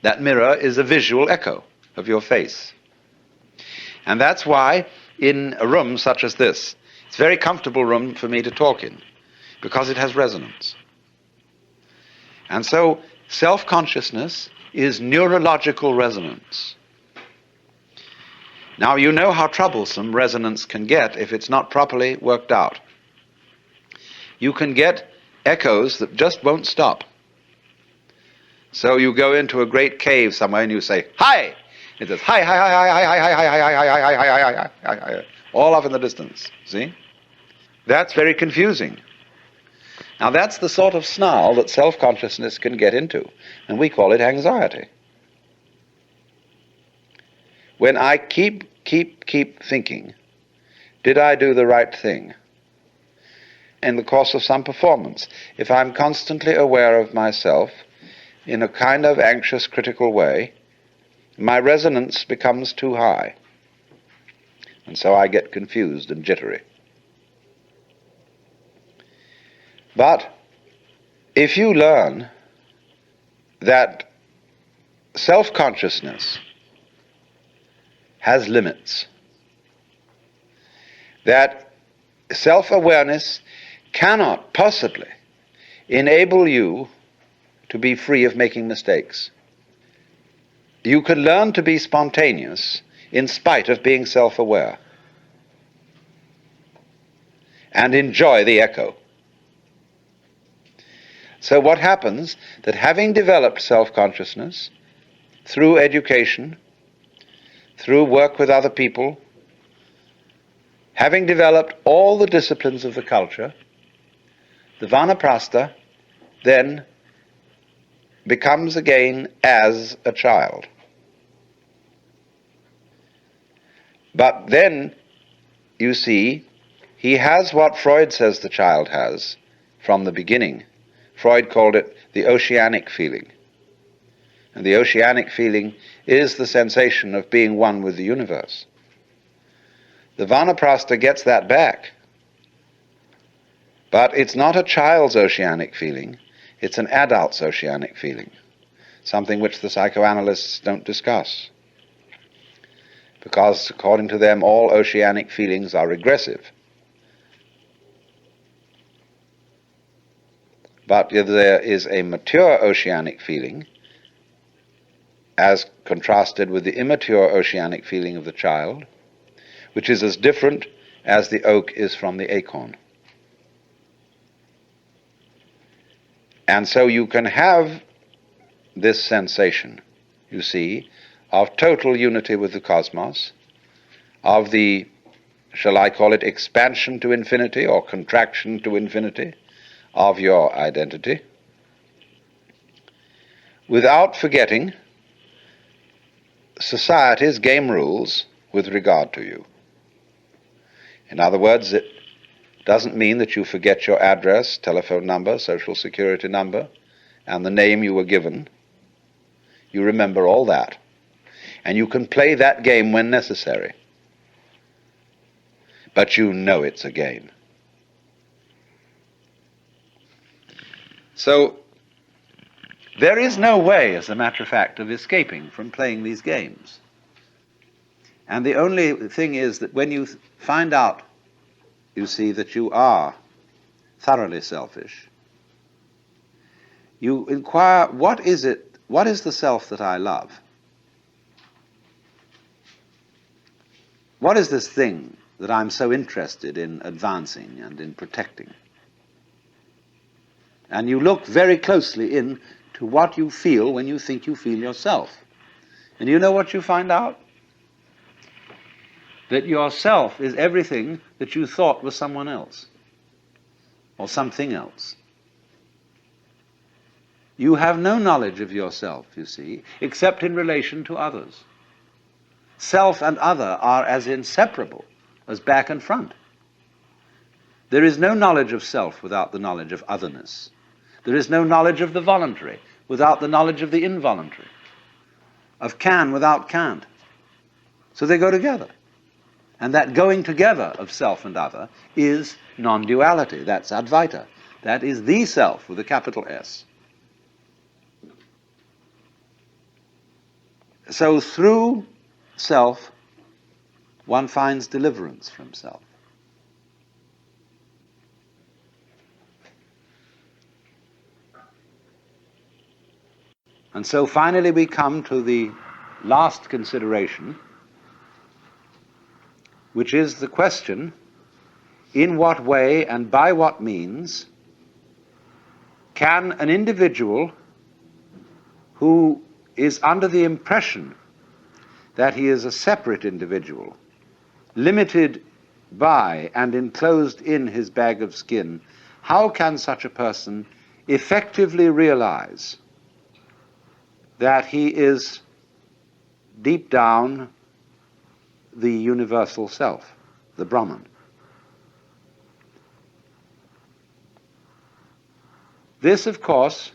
that mirror is a visual echo of your face. And that's why in a room such as this, it's a very comfortable room for me to talk in, because it has resonance. And so self-consciousness is neurological resonance. Now you know how troublesome resonance can get if it's not properly worked out. You can get echoes that just won't stop. So you go into a great cave somewhere and you say, "Hi!" It says, "Hi, hi, hi, hi, hi, hi, hi, hi, hi, hi, hi, hi, hi, hi, hi, hi," all off in the distance. See? That's very confusing. Now that's the sort of snarl that self-consciousness can get into, and we call it anxiety. When I keep thinking, did I do the right thing? In the course of some performance, if I'm constantly aware of myself in a kind of anxious, critical way, my resonance becomes too high. And so I get confused and jittery. But if you learn that self-consciousness has limits, that self-awareness cannot possibly enable you to be free of making mistakes. You can learn to be spontaneous in spite of being self-aware and enjoy the echo. So what happens, that having developed self-consciousness through education, through work with other people, having developed all the disciplines of the culture, the Vanaprastha then becomes again as a child. But then, you see, he has what Freud says the child has from the beginning. Freud called it the oceanic feeling. And the oceanic feeling is the sensation of being one with the universe. The Vanaprastha gets that back. But it's not a child's oceanic feeling, it's an adult's oceanic feeling, something which the psychoanalysts don't discuss. Because according to them, all oceanic feelings are regressive. But there is a mature oceanic feeling, as contrasted with the immature oceanic feeling of the child, which is as different as the oak is from the acorn. And so you can have this sensation, you see, of total unity with the cosmos, of the shall I call it, expansion to infinity or contraction to infinity of your identity, without forgetting society's game rules with regard to you. In other words, it doesn't mean that you forget your address, telephone number, social security number, and the name you were given. You remember all that. And you can play that game when necessary. But you know it's a game. So, there is no way, as a matter of fact, of escaping from playing these games. And the only thing is that when you find out, you see, that you are thoroughly selfish, you inquire, what is the self that I love? What is this thing that I'm so interested in advancing and in protecting? And you look very closely into what you feel when you think you feel yourself. And you know what you find out? That yourself is everything that you thought was someone else, or something else. You have no knowledge of yourself, you see, except in relation to others. Self and other are as inseparable as back and front. There is no knowledge of self without the knowledge of otherness. There is no knowledge of the voluntary without the knowledge of the involuntary, of can without can't. So they go together. And that going together of self and other is non-duality. That's Advaita. That is the self with a capital S. So through self, one finds deliverance from self. And so finally we come to the last consideration, which is the question, in what way and by what means can an individual who is under the impression that he is a separate individual, limited by and enclosed in his bag of skin, how can such a person effectively realize that he is deep down the universal self, the Brahman? This, of course,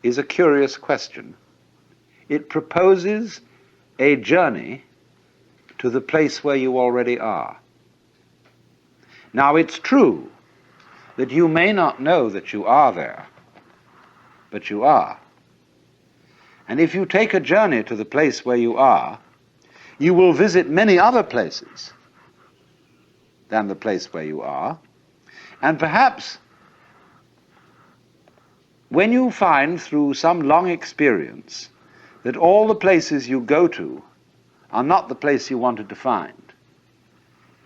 is a curious question. It proposes a journey to the place where you already are. Now, it's true that you may not know that you are there, but you are. And if you take a journey to the place where you are, you will visit many other places than the place where you are, and perhaps when you find through some long experience that all the places you go to are not the place you wanted to find,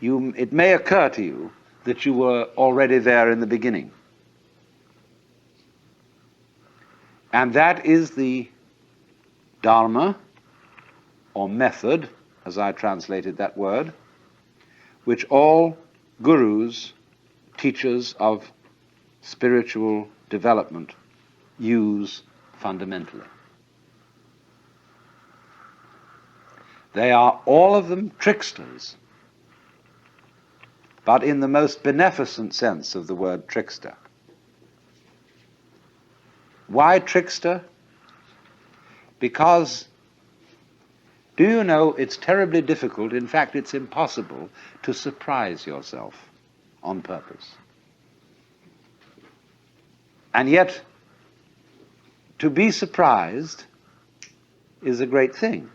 it may occur to you that you were already there in the beginning. And that is the Dharma, or method, as I translated that word, which all gurus, teachers of spiritual development, use fundamentally. They are all of them tricksters, but in the most beneficent sense of the word trickster. Why trickster? Because, do you know, it's terribly difficult, in fact it's impossible, to surprise yourself on purpose. And yet, to be surprised is a great thing.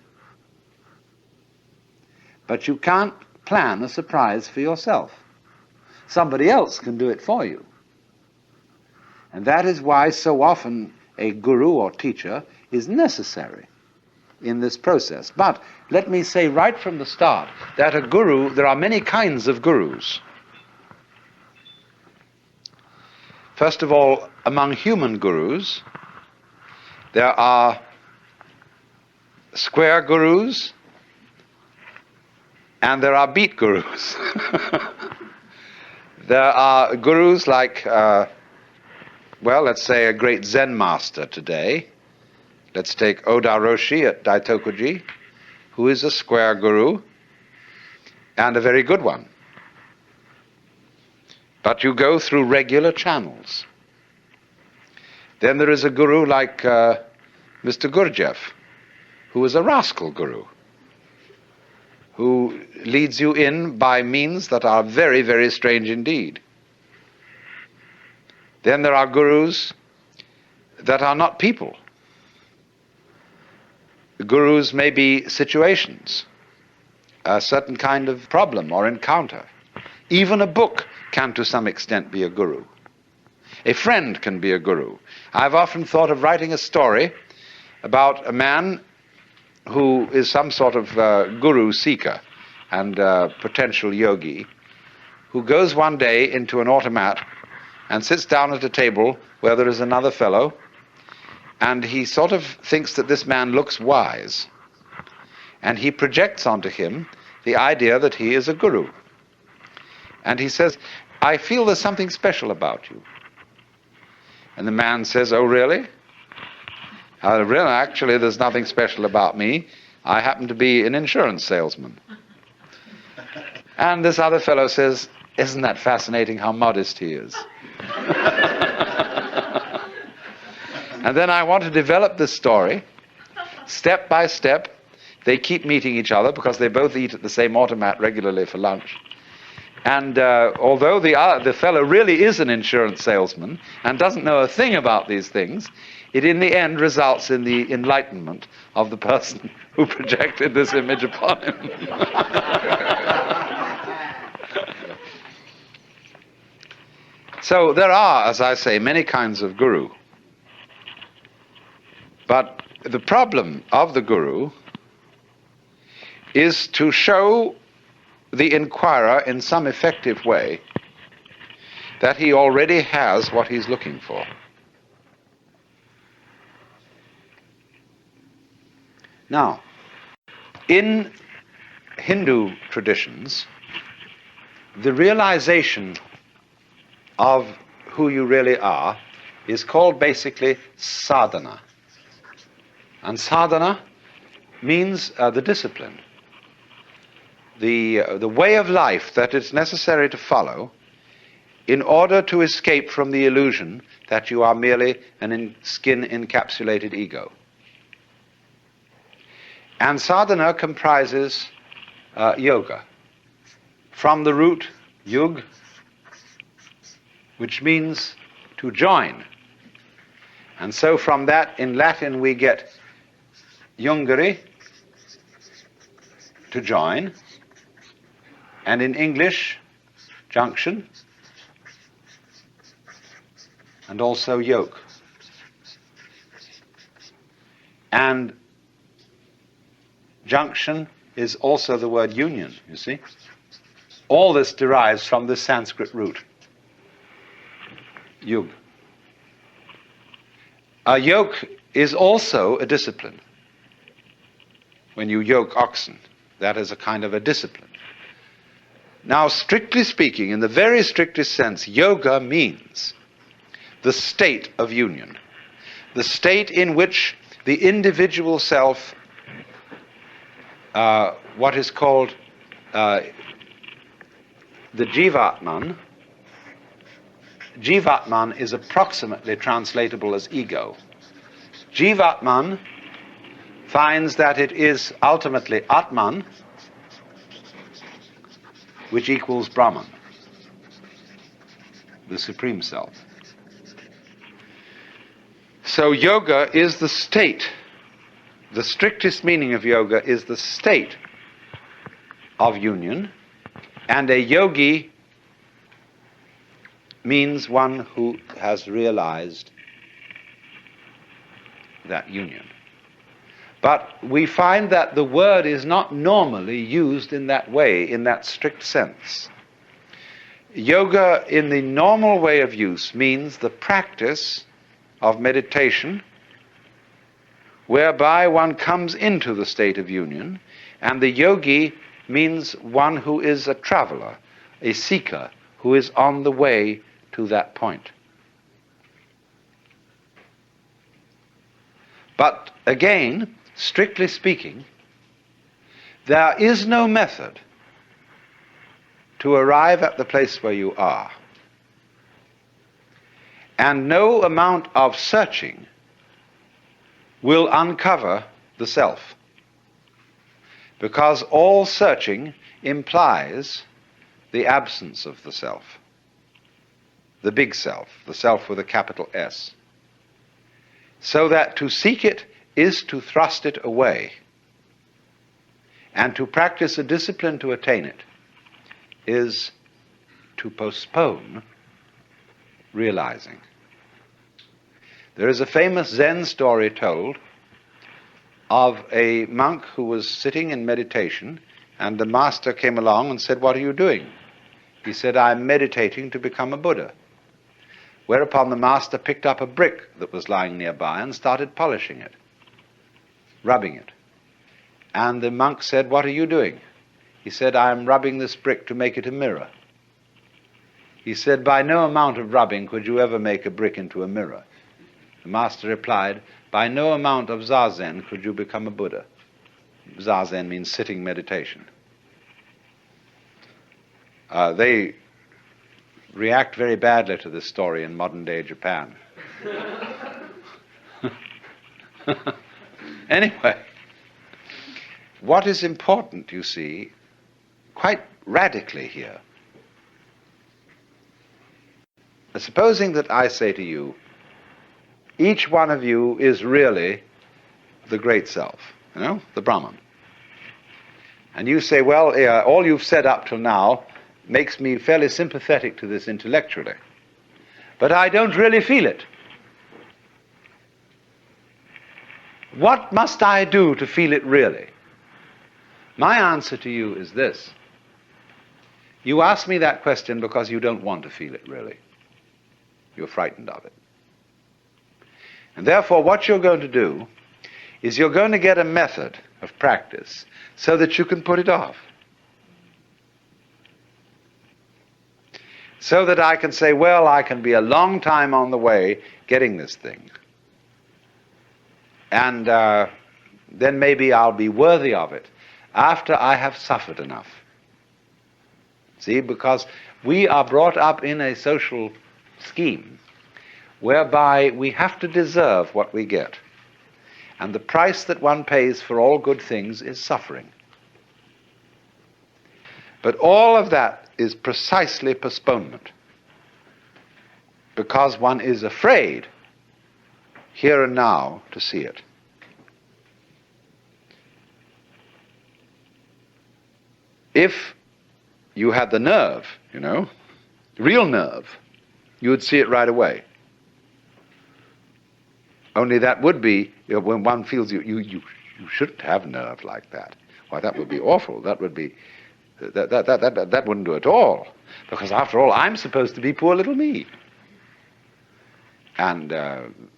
But you can't plan a surprise for yourself. Somebody else can do it for you. And that is why so often a guru or teacher is necessary in this process. But let me say right from the start that a guru, there are many kinds of gurus. First of all, among human gurus, there are square gurus and there are beat gurus. There are gurus like, let's say a great Zen master today. Let's take Oda Roshi at Daitokuji, who is a square guru and a very good one. But you go through regular channels. Then there is a guru like Mr. Gurdjieff, who is a rascal guru, who leads you in by means that are very, very strange indeed. Then there are gurus that are not people. The gurus may be situations, a certain kind of problem or encounter. Even a book can to some extent be a guru. A friend can be a guru. I've often thought of writing a story about a man who is some sort of guru seeker and potential yogi, who goes one day into an automat and sits down at a table where there is another fellow, and he sort of thinks that this man looks wise, and he projects onto him the idea that he is a guru. And he says, "I feel there's something special about you." And the man says, "Oh, really? Really, actually, there's nothing special about me. I happen to be an insurance salesman." And this other fellow says, "Isn't that fascinating how modest he is?" And then I want to develop this story step by step. They keep meeting each other because they both eat at the same automat regularly for lunch. And although the fellow really is an insurance salesman and doesn't know a thing about these things, it in the end results in the enlightenment of the person who projected this image upon him. So there are, as I say, many kinds of guru. But the problem of the guru is to show the inquirer in some effective way that he already has what he's looking for. Now, in Hindu traditions, the realization of who you really are is called basically sadhana. And sadhana means the discipline, the way of life that it's necessary to follow in order to escape from the illusion that you are merely an skin-encapsulated ego. And sadhana comprises yoga, from the root yug, which means to join. And so from that, in Latin, we get jungere, to join, and in English, junction, and also yoke. And junction is also the word union, you see. All this derives from the Sanskrit root, yug. A yoke is also a discipline. When you yoke oxen, that is a kind of a discipline. Now, strictly speaking, in the very strictest sense, yoga means the state of union, the state in which the individual self, what is called the Jivatman. Jivatman is approximately translatable as ego. Jivatman finds that it is ultimately Atman, which equals Brahman, the Supreme Self. So yoga is the state. The strictest meaning of yoga is the state of union, and a yogi means one who has realized that union. But we find that the word is not normally used in that way, in that strict sense. Yoga, in the normal way of use, means the practice of meditation whereby one comes into the state of union, and the yogi means one who is a traveler, a seeker, who is on the way to that point. But again, strictly speaking, there is no method to arrive at the place where you are. And no amount of searching will uncover the self. Because all searching implies the absence of the self. The big self, the self with a capital S. So that to seek it is to thrust it away. And to practice a discipline to attain it is to postpone realizing. There is a famous Zen story told of a monk who was sitting in meditation, and the master came along and said, "What are you doing?" He said, "I'm meditating to become a Buddha." Whereupon the master picked up a brick that was lying nearby and started polishing it, rubbing it. And the monk said, "What are you doing?" He said, "I'm rubbing this brick to make it a mirror." He said, "By no amount of rubbing could you ever make a brick into a mirror." The master replied, "By no amount of zazen could you become a Buddha." Zazen means sitting meditation. They react very badly to this story in modern-day Japan. Anyway, what is important, you see, quite radically here, supposing that I say to you, each one of you is really the great self, the Brahman. And you say, well, all you've said up till now makes me fairly sympathetic to this intellectually, but I don't really feel it. What must I do to feel it really? My answer to you is this. You ask me that question because you don't want to feel it really. You're frightened of it. And therefore, what you're going to do is you're going to get a method of practice so that you can put it off. So that I can say, well, I can be a long time on the way getting this thing. And then maybe I'll be worthy of it after I have suffered enough. See, because we are brought up in a social scheme whereby we have to deserve what we get. And the price that one pays for all good things is suffering. But all of that is precisely postponement, because one is afraid here and now to see it. If you had the nerve, real nerve, you would see it right away. Only that would be, when one feels you shouldn't have nerve like that. Why, that would be awful. That would be, that wouldn't do at all. Because after all, I'm supposed to be poor little me. And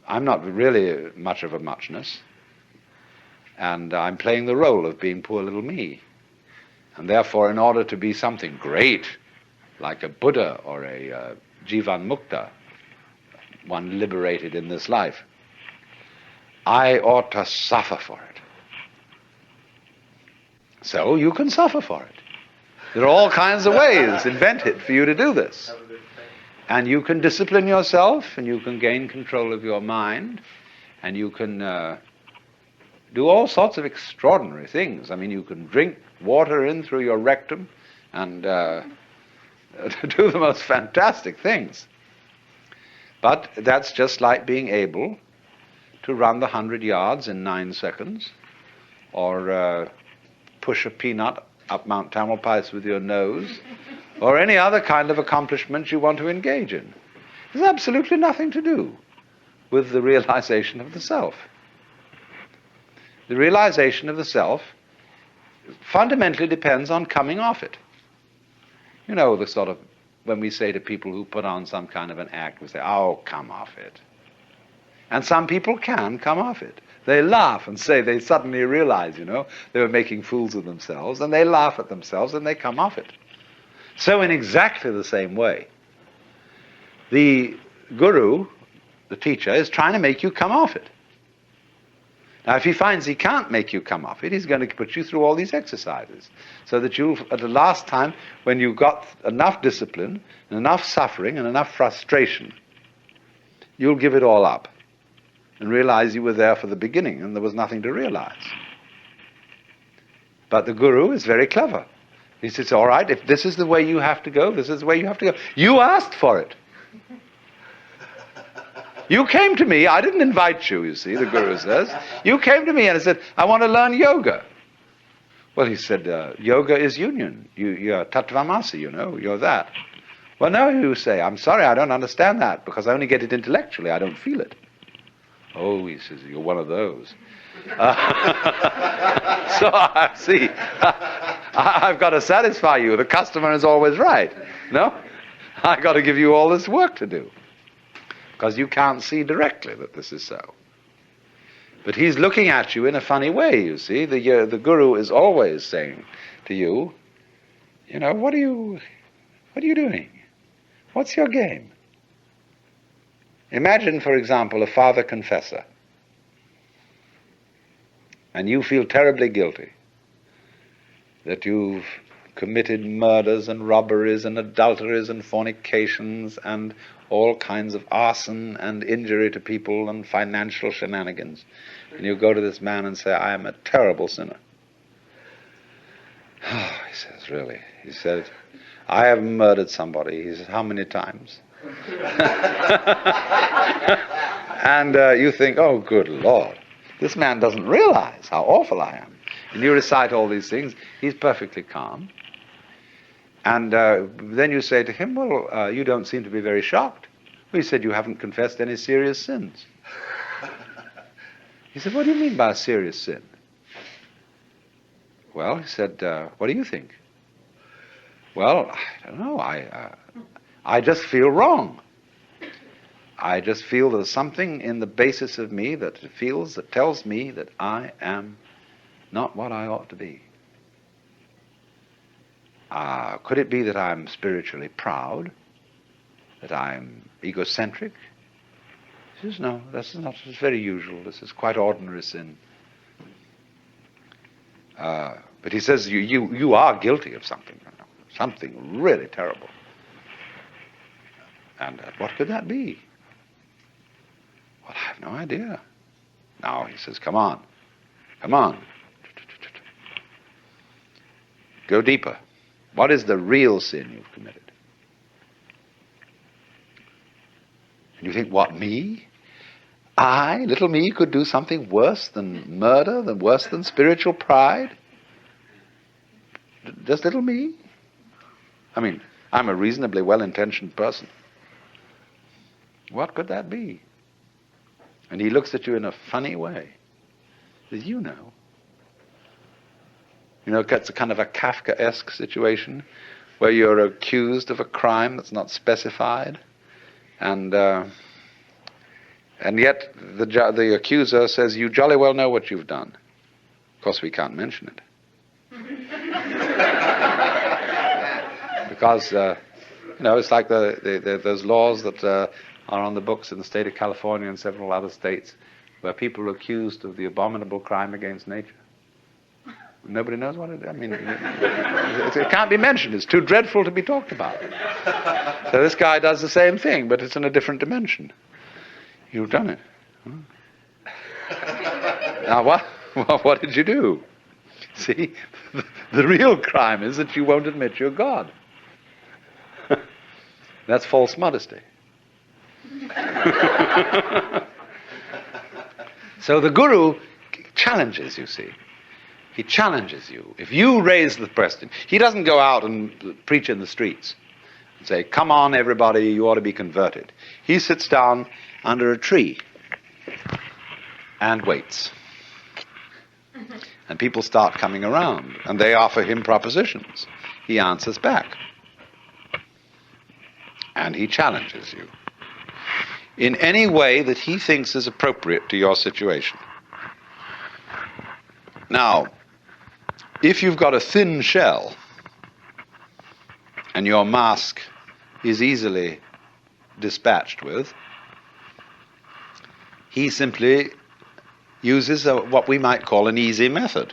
I'm not really much of a muchness. And I'm playing the role of being poor little me. And therefore, in order to be something great, like a Buddha or a Jivan Mukta, one liberated in this life, I ought to suffer for it. So you can suffer for it. There are all kinds of ways invented for you to do this. And you can discipline yourself, and you can gain control of your mind, and you can do all sorts of extraordinary things. I mean, you can drink water in through your rectum and do the most fantastic things. But that's just like being able to run the 100 yards in 9 seconds, or push a peanut up Mount Tamalpais with your nose, or any other kind of accomplishment you want to engage in. There's absolutely nothing to do with the realization of the self. The realization of the self fundamentally depends on coming off it. The sort of, when we say to people who put on some kind of an act, we say, oh, come off it. And some people can come off it. They laugh and say they suddenly realize, they were making fools of themselves, and they laugh at themselves and they come off it. So in exactly the same way, the guru, the teacher, is trying to make you come off it. Now, if he finds he can't make you come off it, he's going to put you through all these exercises, so that you, at the last time, when you've got enough discipline, and enough suffering, and enough frustration, you'll give it all up and realize you were there for the beginning and there was nothing to realize. But the guru is very clever. He says, all right, if this is the way you have to go, this is the way you have to go. You asked for it. You came to me, I didn't invite you, you see, the guru says. You came to me and said, I want to learn yoga. Well, he said, yoga is union. You're tattvamasi, you're that. Well, no, you say, I'm sorry, I don't understand that, because I only get it intellectually, I don't feel it. Oh, he says, you're one of those. So I see, I've got to satisfy you. The customer is always right. No? I've got to give you all this work to do, because you can't see directly that this is so. But he's looking at you in a funny way, you see. The guru is always saying to you, what are you doing? What's your game? Imagine, for example, a father confessor, and you feel terribly guilty that you've committed murders and robberies and adulteries and fornications and all kinds of arson and injury to people and financial shenanigans. And you go to this man and say, I am a terrible sinner. Oh, he says, really? He said, I have murdered somebody. He says, how many times? And you think, oh, good Lord, this man doesn't realize how awful I am. And you recite all these things. He's perfectly calm. And then you say to him, well, you don't seem to be very shocked. Well, he said, you haven't confessed any serious sins. He said, what do you mean by a serious sin? Well, he said, what do you think? Well, I don't know. I just feel wrong. I just feel there's something in the basis of me that tells me that I am not what I ought to be. Could it be that I'm spiritually proud? That I'm egocentric? He says, no, this is not. It's very usual. This is quite ordinary sin. But he says, you are guilty of something. Something really terrible. And what could that be? Well, I have no idea. Now he says, come on. Go deeper. What is the real sin you've committed? And you think, what, me? I, little me, could do something worse than murder, worse than spiritual pride? Just little me? I mean, I'm a reasonably well-intentioned person. What could that be? And he looks at you in a funny way. He says, you know. It's a kind of a Kafkaesque situation where you're accused of a crime that's not specified, and yet the accuser says, you jolly well know what you've done. Of course, we can't mention it. Because, it's like those laws that are on the books in the state of California and several other states where people are accused of the abominable crime against nature. Nobody knows what it is. I mean, it can't be mentioned. It's too dreadful to be talked about. So this guy does the same thing, but it's in a different dimension. You've done it. Now what did you do? See, the real crime is that you won't admit you're God. That's false modesty. So the guru challenges, you see. He challenges you. If you raise the question, he doesn't go out and preach in the streets and say, come on everybody, you ought to be converted. He sits down under a tree and waits. And people start coming around and they offer him propositions. He answers back. And he challenges you in any way that he thinks is appropriate to your situation. Now, if you've got a thin shell and your mask is easily dispatched with, he simply uses what we might call an easy method.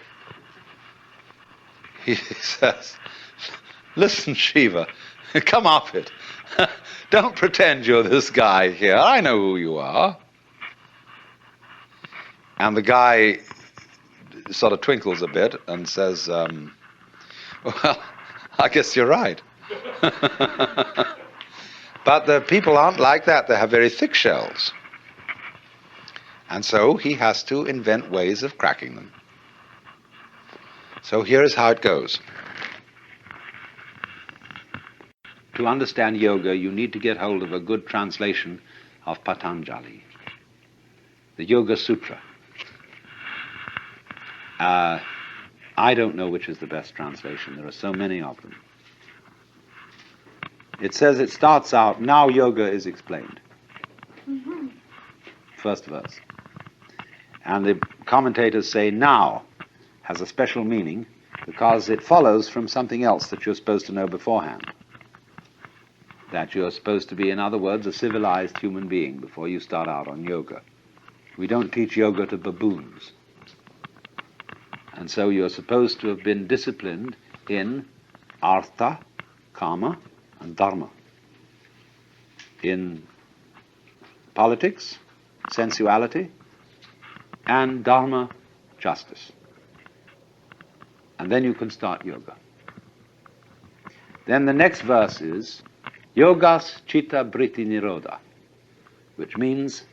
He says, listen, Shiva, come off it. Don't pretend you're this guy here. I know who you are. And the guy sort of twinkles a bit and says, well, I guess you're right. But the people aren't like that. They have very thick shells. And so he has to invent ways of cracking them. So here is how it goes. To understand yoga, you need to get hold of a good translation of Patanjali, the Yoga Sutra. I don't know which is the best translation. There are so many of them. It says, it starts out, now yoga is explained. First verse. And the commentators say now has a special meaning because it follows from something else that you're supposed to know beforehand. That you're supposed to be, in other words, a civilized human being before you start out on yoga. We don't teach yoga to baboons. And so you're supposed to have been disciplined in artha, kama, and dharma. In politics, sensuality, and dharma, justice. And then you can start yoga. Then the next verse is yogas chitta vritti nirodha, which means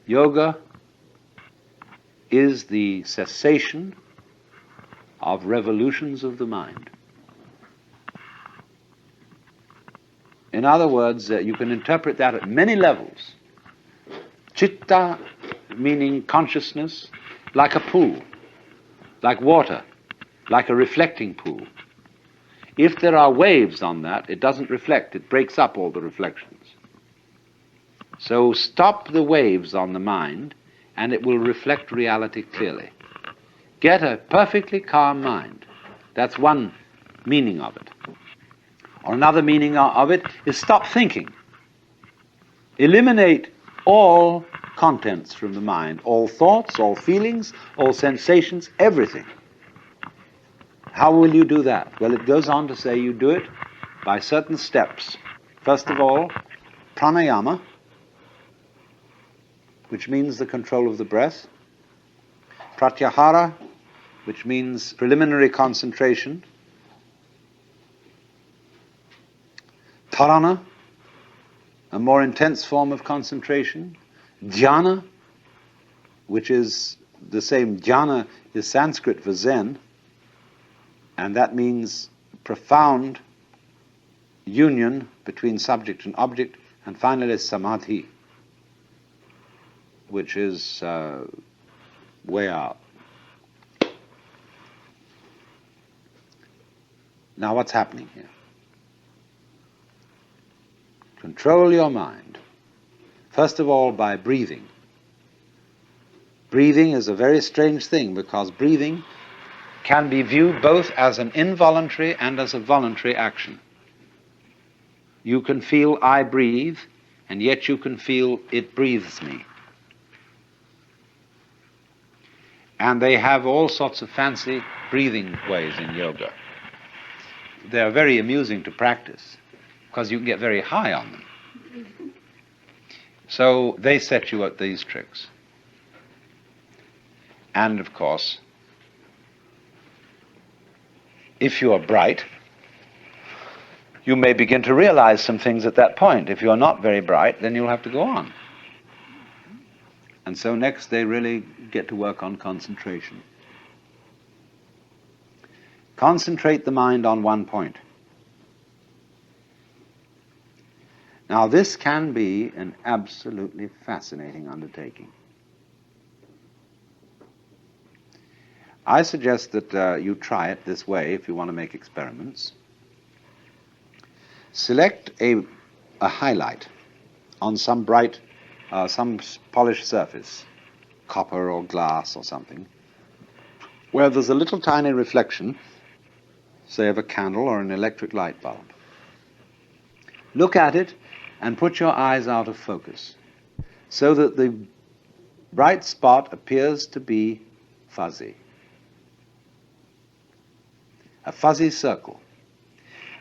yoga is the cessation of revolutions of the mind. In other words, you can interpret that at many levels. Chitta meaning consciousness, like a pool, like water, like a reflecting pool. If there are waves on that, it doesn't reflect, it breaks up all the reflections. So stop the waves on the mind, and it will reflect reality clearly. Get a perfectly calm mind. That's one meaning of it. Or another meaning of it is stop thinking. Eliminate all contents from the mind, all thoughts, all feelings, all sensations, everything. How will you do that? Well, it goes on to say you do it by certain steps. First of all, pranayama, which means the control of the breath. Pratyahara, which means preliminary concentration. Dharana, a more intense form of concentration. Dhyana, which is the same, jhana is Sanskrit for Zen, and that means profound union between subject and object. And finally, samadhi, which is way out. Now, what's happening here? Control your mind. First of all, by breathing. Breathing is a very strange thing because breathing can be viewed both as an involuntary and as a voluntary action. You can feel I breathe, and yet you can feel it breathes me. And they have all sorts of fancy breathing ways in yoga. They're very amusing to practice because you can get very high on them. So they set you at these tricks. And of course, if you are bright, you may begin to realize some things at that point. If you're not very bright, then you'll have to go on. And so next they really get to work on concentration. Concentrate the mind on one point. Now this can be an absolutely fascinating undertaking. I suggest that you try it this way if you want to make experiments. Select a highlight on some bright, some polished surface, copper or glass or something, where there's a little tiny reflection, say of a candle or an electric light bulb. Look at it and put your eyes out of focus so that the bright spot appears to be fuzzy. A fuzzy circle.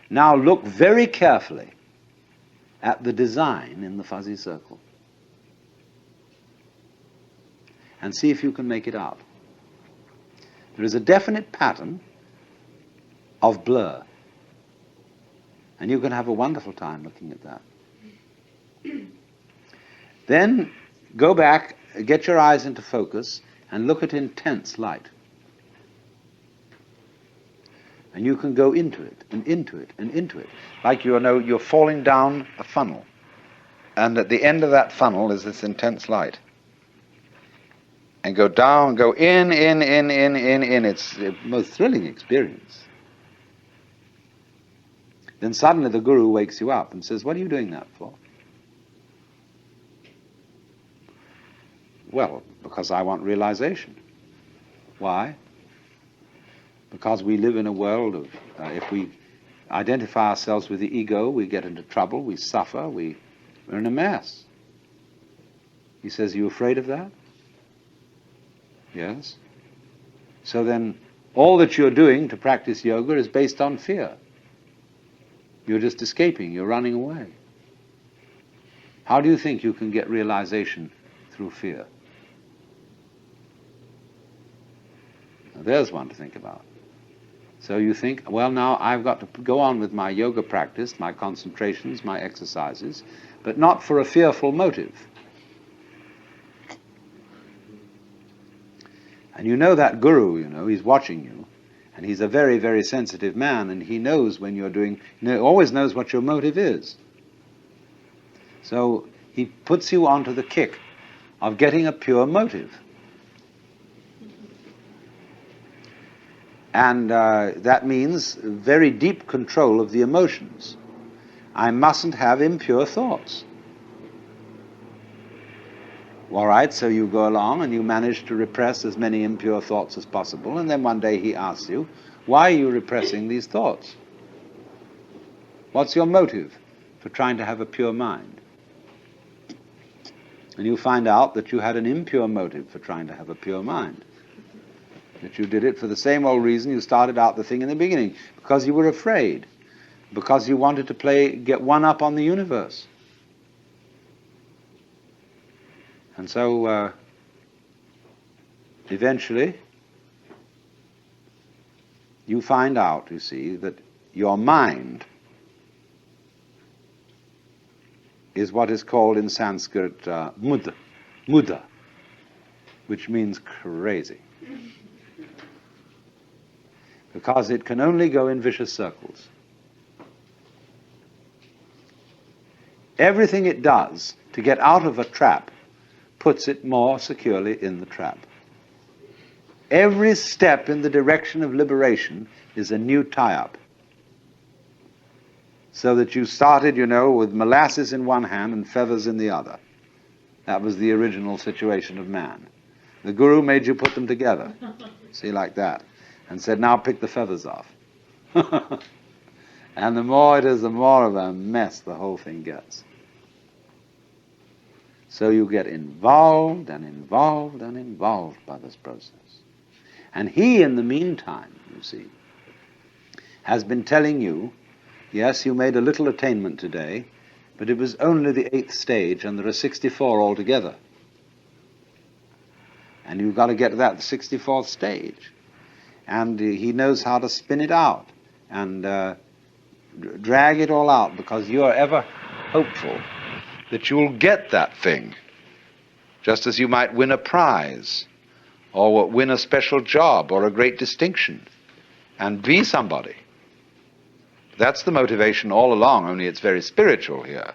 Now look very carefully at the design in the fuzzy circle and see if you can make it out. There is a definite pattern of blur, and you can have a wonderful time looking at that. Then go back, get your eyes into focus, and look at intense light. And you can go into it, and into it, and into it. Like you're falling down a funnel. And at the end of that funnel is this intense light. And go down, go in. It's the most thrilling experience. Then suddenly the guru wakes you up and says, "What are you doing that for?" Well, because I want realization. Why? Because we live in a world of, if we identify ourselves with the ego, we get into trouble, we suffer, we're in a mess. He says, "Are you afraid of that?" Yes. So then all that you're doing to practice yoga is based on fear. You're just escaping, you're running away. How do you think you can get realization through fear? Now, there's one to think about. So you think, well, now I've got to go on with my yoga practice, my concentrations, my exercises, but not for a fearful motive. And you know that guru, he's watching you, and he's a very, very sensitive man, and he knows when you're doing, always knows what your motive is. So he puts you onto the kick of getting a pure motive. And that means very deep control of the emotions. I mustn't have impure thoughts. All right, so you go along and you manage to repress as many impure thoughts as possible, and then one day he asks you, why are you repressing these thoughts? What's your motive for trying to have a pure mind? And you find out that you had an impure motive for trying to have a pure mind. That you did it for the same old reason you started out the thing in the beginning, because you were afraid, because you wanted to get one up on the universe. And so eventually you find out, you see, that your mind is what is called in Sanskrit muda, which means crazy. Because it can only go in vicious circles. Everything it does to get out of a trap puts it more securely in the trap. Every step in the direction of liberation is a new tie-up. So that you started, with molasses in one hand and feathers in the other. That was the original situation of man. The guru made you put them together. See, like that. And said, now pick the feathers off. And the more it is, the more of a mess the whole thing gets. So you get involved and involved and involved by this process. And he, in the meantime, you see, has been telling you, yes, you made a little attainment today, but it was only the 8th stage, and there are 64 altogether. And you've got to get to that 64th stage. And he knows how to spin it out and drag it all out, because you are ever hopeful that you'll get that thing, just as you might win a prize or win a special job or a great distinction and be somebody. That's the motivation all along, only it's very spiritual here.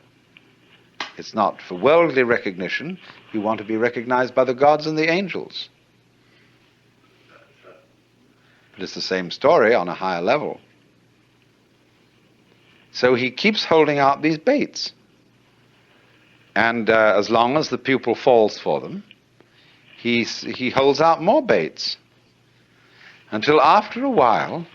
It's not for worldly recognition. You want to be recognized by the gods and the angels. But it's the same story on a higher level. So he keeps holding out these baits. And as long as the pupil falls for them, he holds out more baits. until after a while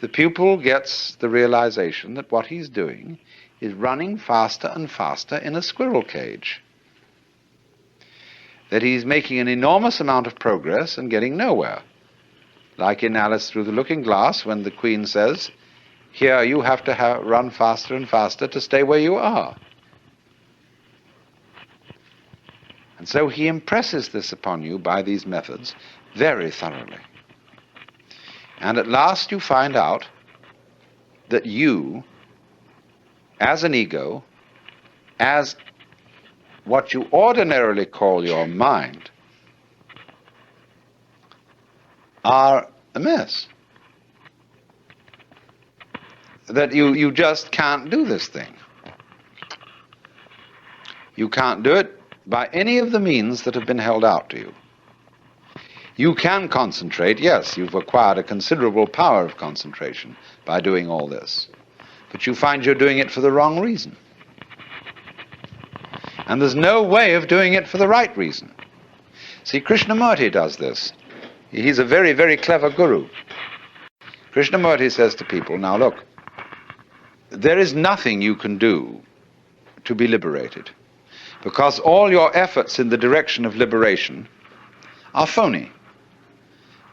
the pupil gets the realization that what he's doing is running faster and faster in a squirrel cage. That he's making an enormous amount of progress and getting nowhere. Like in Alice Through the Looking Glass, when the Queen says, "Here you have to run faster and faster to stay where you are." And so he impresses this upon you by these methods very thoroughly. And at last you find out that you, as an ego, as what you ordinarily call your mind, are a mess. That you just can't do this thing. You can't do it by any of the means that have been held out to you. You can concentrate, yes, you've acquired a considerable power of concentration by doing all this, but you find you're doing it for the wrong reason. And there's no way of doing it for the right reason. See, Krishnamurti does this. He's a very, very clever guru. Krishnamurti says to people, now look, there is nothing you can do to be liberated, because all your efforts in the direction of liberation are phony.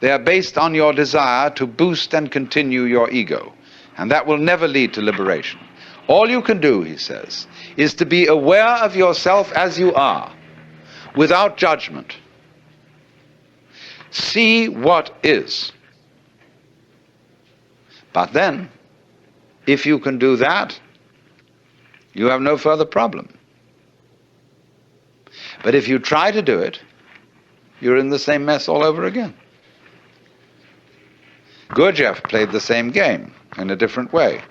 They are based on your desire to boost and continue your ego, and that will never lead to liberation. All you can do, he says, is to be aware of yourself as you are, without judgment. See what is. But then, if you can do that, you have no further problem. But if you try to do it, you're in the same mess all over again. Gurdjieff played the same game in a different way.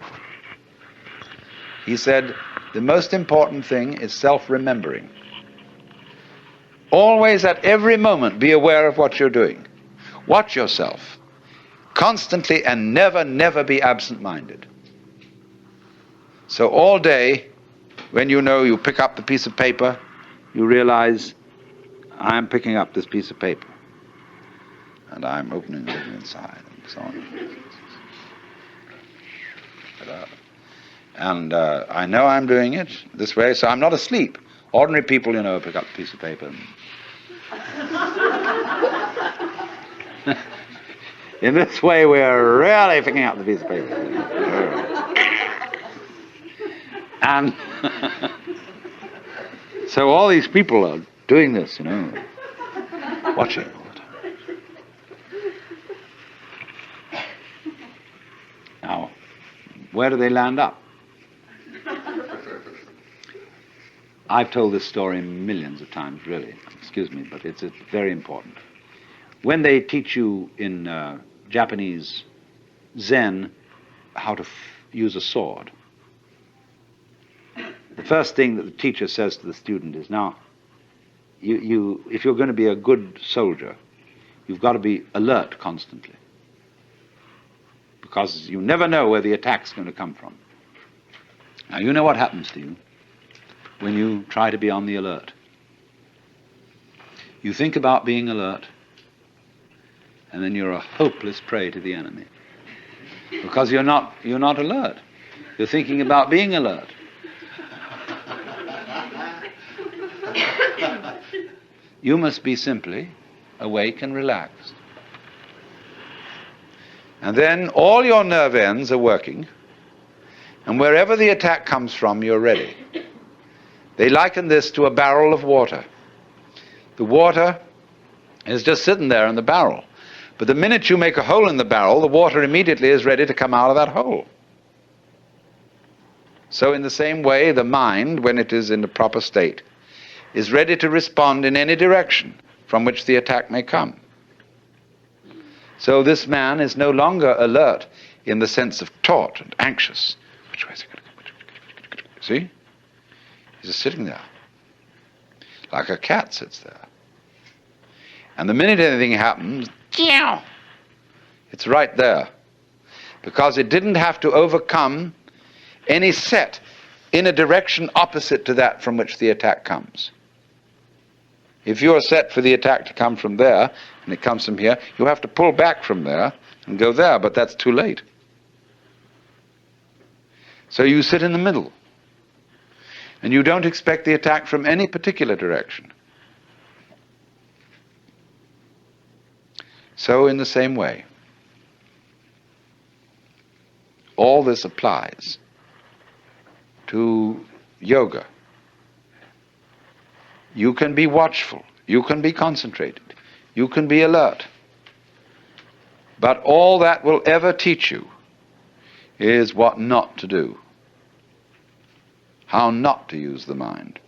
He said, the most important thing is self-remembering. Always at every moment be aware of what you're doing. Watch yourself constantly and never, never be absent-minded. So all day, when you know you pick up the piece of paper, you realize, I'm picking up this piece of paper. And I'm opening it inside, and so on. And I know I'm doing it this way, so I'm not asleep. Ordinary people, pick up a piece of paper. In this way, we're really picking up the piece of paper. And so all these people are doing this, watching all the time. Now, where do they land up? I've told this story millions of times, really. Excuse me, but it's very important. When they teach you in Japanese Zen how to use a sword, the first thing that the teacher says to the student is, now, if you're going to be a good soldier, you've got to be alert constantly, because you never know where the attack's going to come from. Now, you know what happens to you when you try to be on the alert. You think about being alert, and then you're a hopeless prey to the enemy, because you're not alert. You're thinking about being alert. You must be simply awake and relaxed. And then all your nerve ends are working, and wherever the attack comes from, you're ready. They liken this to a barrel of water. The water is just sitting there in the barrel. But the minute you make a hole in the barrel, the water immediately is ready to come out of that hole. So in the same way, the mind, when it is in the proper state, is ready to respond in any direction from which the attack may come. So this man is no longer alert in the sense of taut and anxious. Which way is it going to go? See? He's just sitting there, like a cat sits there. And the minute anything happens, it's right there, because it didn't have to overcome any set in a direction opposite to that from which the attack comes. If you're set for the attack to come from there, and it comes from here, you have to pull back from there and go there, but that's too late. So you sit in the middle, and you don't expect the attack from any particular direction. So in the same way, all this applies to yoga. You can be watchful, you can be concentrated, you can be alert, but all that will ever teach you is what not to do, how not to use the mind,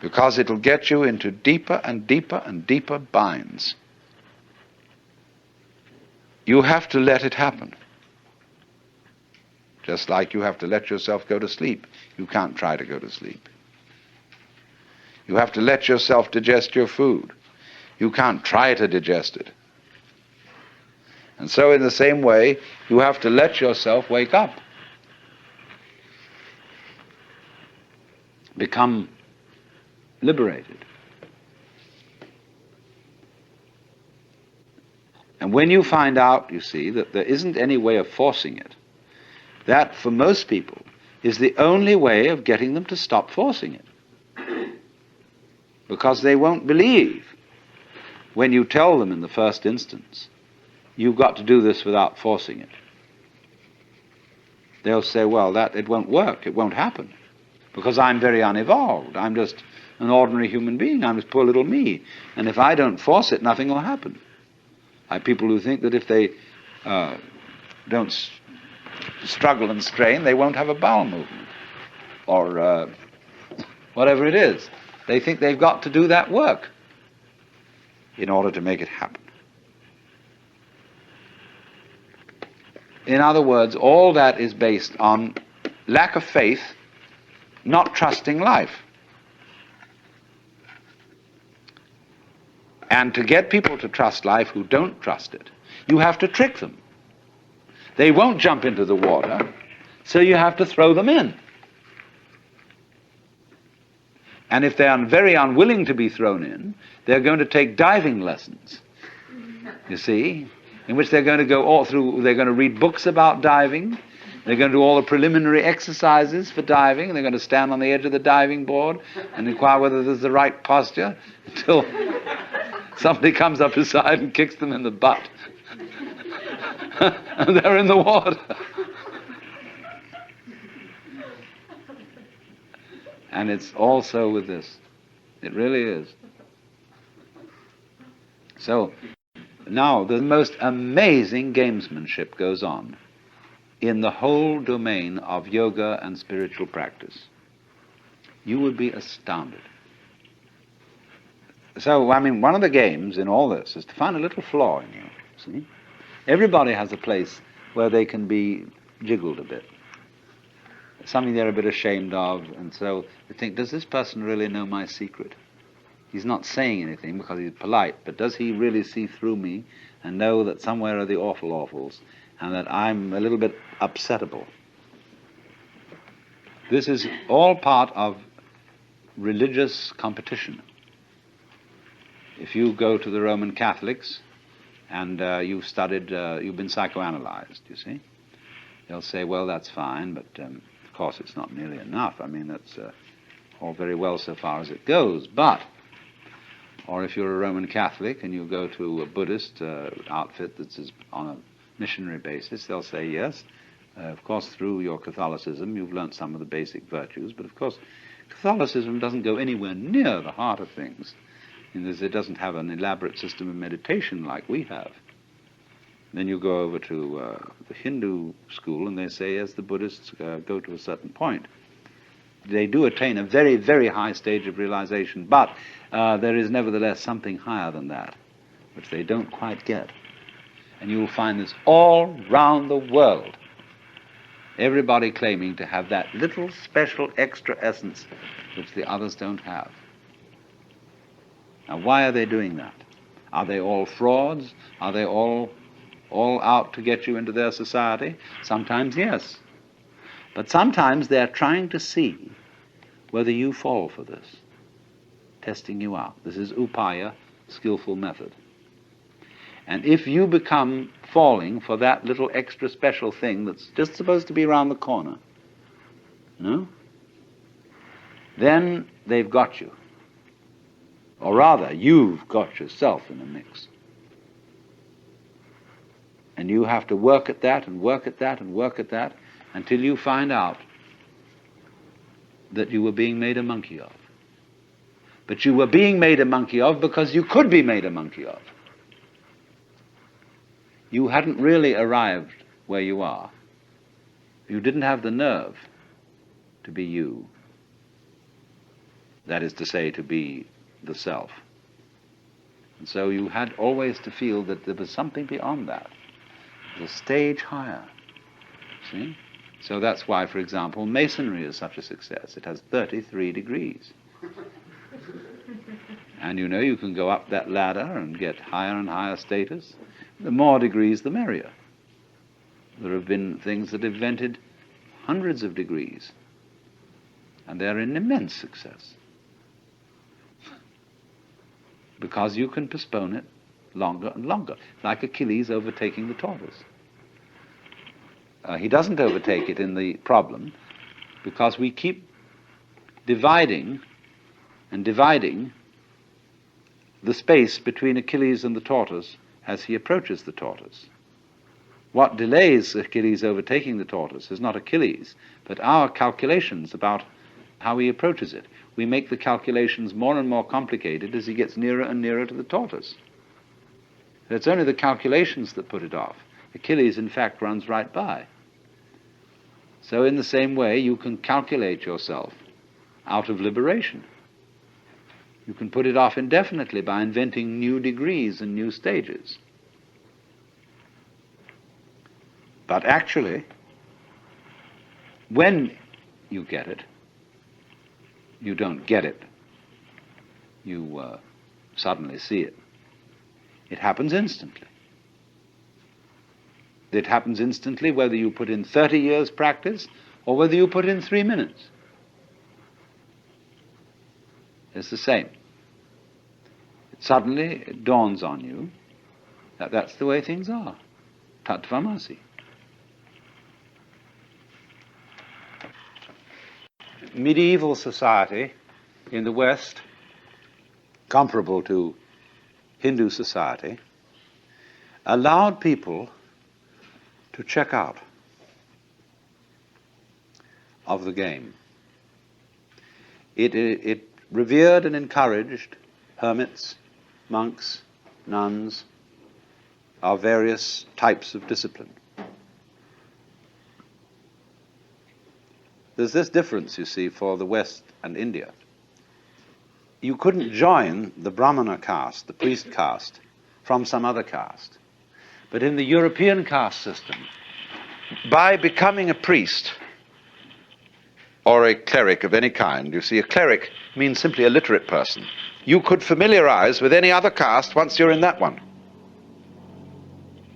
because it'll get you into deeper and deeper and deeper binds. You have to let it happen. Just like you have to let yourself go to sleep. You can't try to go to sleep. You have to let yourself digest your food. You can't try to digest it. And so in the same way, you have to let yourself wake up. Become liberated. And when you find out, you see, that there isn't any way of forcing it, that, for most people, is the only way of getting them to stop forcing it. Because they won't believe when you tell them in the first instance, you've got to do this without forcing it. They'll say, well, it won't work, it won't happen, because I'm very unevolved. I'm just an ordinary human being. I'm just poor little me. And if I don't force it, nothing will happen. I have people who think that if they don't struggle and strain, they won't have a bowel movement, or whatever it is. They think they've got to do that work in order to make it happen. In other words, all that is based on lack of faith, not trusting life. And to get people to trust life who don't trust it, you have to trick them. They won't jump into the water, so you have to throw them in. And if they are very unwilling to be thrown in, they're going to take diving lessons, you see, in which they're going to go all through, they're going to read books about diving, they're going to do all the preliminary exercises for diving, and they're going to stand on the edge of the diving board and inquire whether there's the right posture until somebody comes up beside and kicks them in the butt. And they're in the water. And it's also with this. It really is. So, now the most amazing gamesmanship goes on in the whole domain of yoga and spiritual practice. You would be astounded. So, I mean, one of the games in all this is to find a little flaw in you, see? Everybody has a place where they can be jiggled a bit. Something they're a bit ashamed of, and so they think, does this person really know my secret? He's not saying anything because he's polite, but does he really see through me and know that somewhere are the awful awfuls and that I'm a little bit upsettable? This is all part of religious competition. If you go to the Roman Catholics and you've studied, you've been psychoanalyzed, you see, they'll say, well, that's fine, but of course it's not nearly enough. I mean, that's all very well so far as it goes, but, or if you're a Roman Catholic and you go to a Buddhist outfit that's on a missionary basis, they'll say, yes, of course through your Catholicism you've learnt some of the basic virtues, but of course Catholicism doesn't go anywhere near the heart of things. It doesn't have an elaborate system of meditation like we have. Then you go over to the Hindu school and they say, yes, the Buddhists go to a certain point. They do attain a very, very high stage of realization, but there is nevertheless something higher than that, which they don't quite get. And you will find this all round the world. Everybody claiming to have that little special extra essence which the others don't have. Now, why are they doing that? Are they all frauds? Are they all out to get you into their society? Sometimes, yes. But sometimes they're trying to see whether you fall for this, testing you out. This is upaya skillful method. And if you become falling for that little extra special thing that's just supposed to be around the corner, then they've got you. Or rather, you've got yourself in the mix. And you have to work at that and work at that and work at that until you find out that you were being made a monkey of. But you were being made a monkey of because you could be made a monkey of. You hadn't really arrived where you are. You didn't have the nerve to be you. That is to say, to be the self. And so you had always to feel that there was something beyond that, the stage higher. See? So that's why, for example, Masonry is such a success. It has 33 degrees. And you can go up that ladder and get higher and higher status. The more degrees, the merrier. There have been things that have invented hundreds of degrees, and they're an immense success. Because you can postpone it longer and longer, like Achilles overtaking the tortoise. He doesn't overtake it in the problem because we keep dividing and dividing the space between Achilles and the tortoise as he approaches the tortoise. What delays Achilles overtaking the tortoise is not Achilles, but our calculations about how he approaches it. We make the calculations more and more complicated as he gets nearer and nearer to the tortoise. It's only the calculations that put it off. Achilles, in fact, runs right by. So in the same way, you can calculate yourself out of liberation. You can put it off indefinitely by inventing new degrees and new stages. But actually, when you get it, you don't get it. You suddenly see it. It happens instantly. It happens instantly whether you put in 30 years' practice or whether you put in 3 minutes. It's the same. Suddenly it dawns on you that that's the way things are. Tattvamasi. Medieval society in the West, comparable to Hindu society, allowed people to check out of the game. It revered and encouraged hermits, monks, nuns, of various types of discipline. There's this difference, you see, for the West and India. You couldn't join the Brahmana caste, the priest caste, from some other caste. But in the European caste system, by becoming a priest or a cleric of any kind, you see, a cleric means simply a literate person, you could familiarize with any other caste once you're in that one.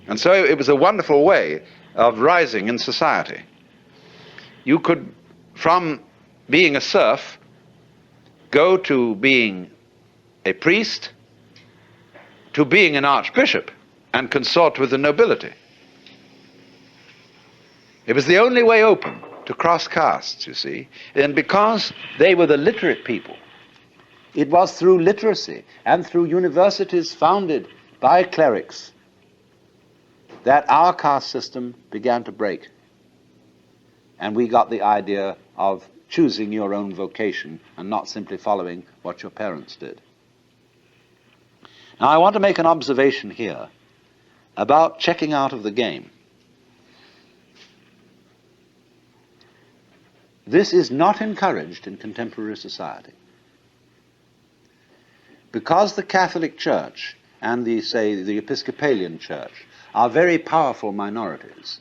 And so it was a wonderful way of rising in society. You could, from being a serf, go to being a priest, to being an archbishop, and consort with the nobility. It was the only way open to cross castes, you see. And because they were the literate people, it was through literacy and through universities founded by clerics that our caste system began to break. And we got the idea of choosing your own vocation and not simply following what your parents did. Now I want to make an observation here about checking out of the game. This is not encouraged in contemporary society. Because the Catholic Church and the Episcopalian Church are very powerful minorities,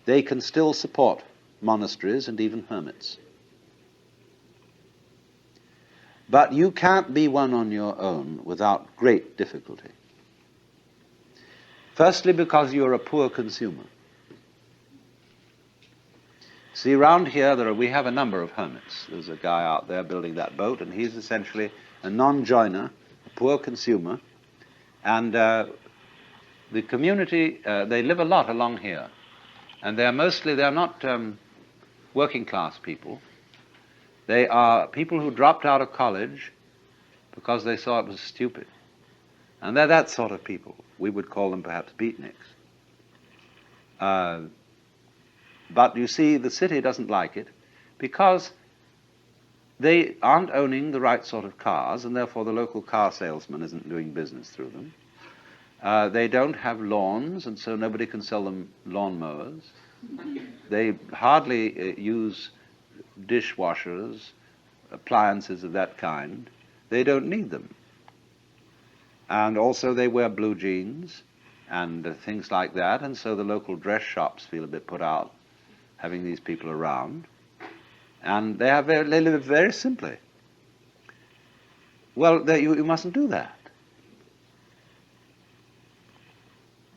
they can still support monasteries and even hermits. But you can't be one on your own without great difficulty. Firstly, because you're a poor consumer. See, around here we have a number of hermits. There's a guy out there building that boat, and he's essentially a non-joiner, a poor consumer, And the community, they live a lot along here. And they're not working class people. They are people who dropped out of college because they saw it was stupid. And they're that sort of people. We would call them perhaps beatniks. But you see, the city doesn't like it because they aren't owning the right sort of cars, and therefore the local car salesman isn't doing business through them. They don't have lawns, and so nobody can sell them lawnmowers. They hardly use dishwashers, appliances of that kind. They don't need them. And also they wear blue jeans and things like that, and so the local dress shops feel a bit put out having these people around. And they live very simply. Well, you mustn't do that.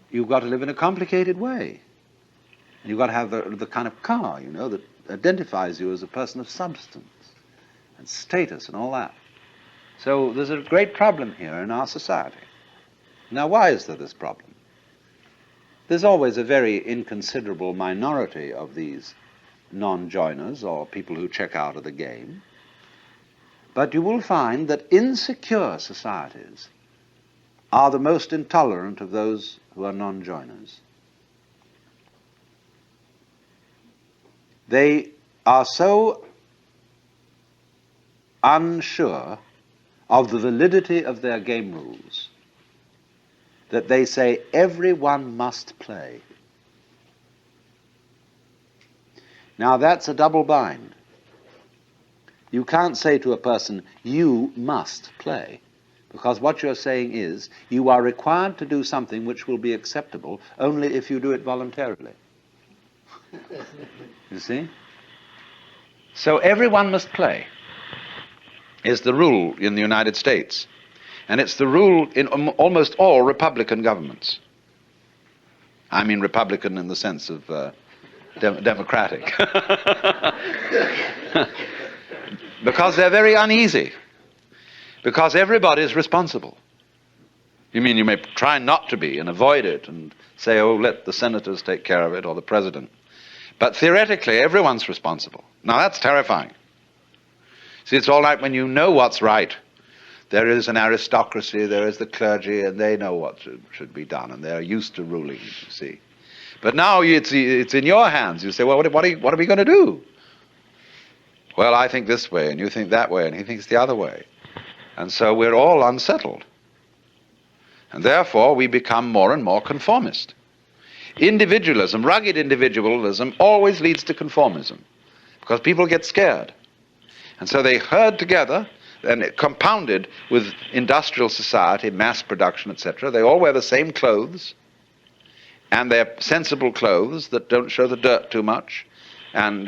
You've got to live in a complicated way. And you've got to have the kind of car, that identifies you as a person of substance and status and all that. So there's a great problem here in our society. Now, why is there this problem? There's always a very inconsiderable minority of these non-joiners or people who check out of the game. But you will find that insecure societies are the most intolerant of those who are non-joiners. They are so unsure of the validity of their game rules that they say everyone must play. Now that's a double bind. You can't say to a person, you must play, because what you're saying is you are required to do something which will be acceptable only if you do it voluntarily. You see? So everyone must play is the rule in the United States. And it's the rule in almost all Republican governments. I mean Republican in the sense of democratic. Because they're very uneasy. Because everybody is responsible. You mean you may try not to be and avoid it and say, oh, let the senators take care of it or the president. But theoretically, everyone's responsible. Now that's terrifying. See, it's all right when you know what's right. There is an aristocracy, there is the clergy, and they know what should be done, and they're used to ruling, you see. But now it's in your hands. You say, well, what are we going to do? Well, I think this way, and you think that way, and he thinks the other way. And so we're all unsettled. And therefore, we become more and more conformist. Individualism, rugged individualism, always leads to conformism, because people get scared. And so they herd together, and compounded with industrial society, mass production, etc. They all wear the same clothes, and they're sensible clothes that don't show the dirt too much. And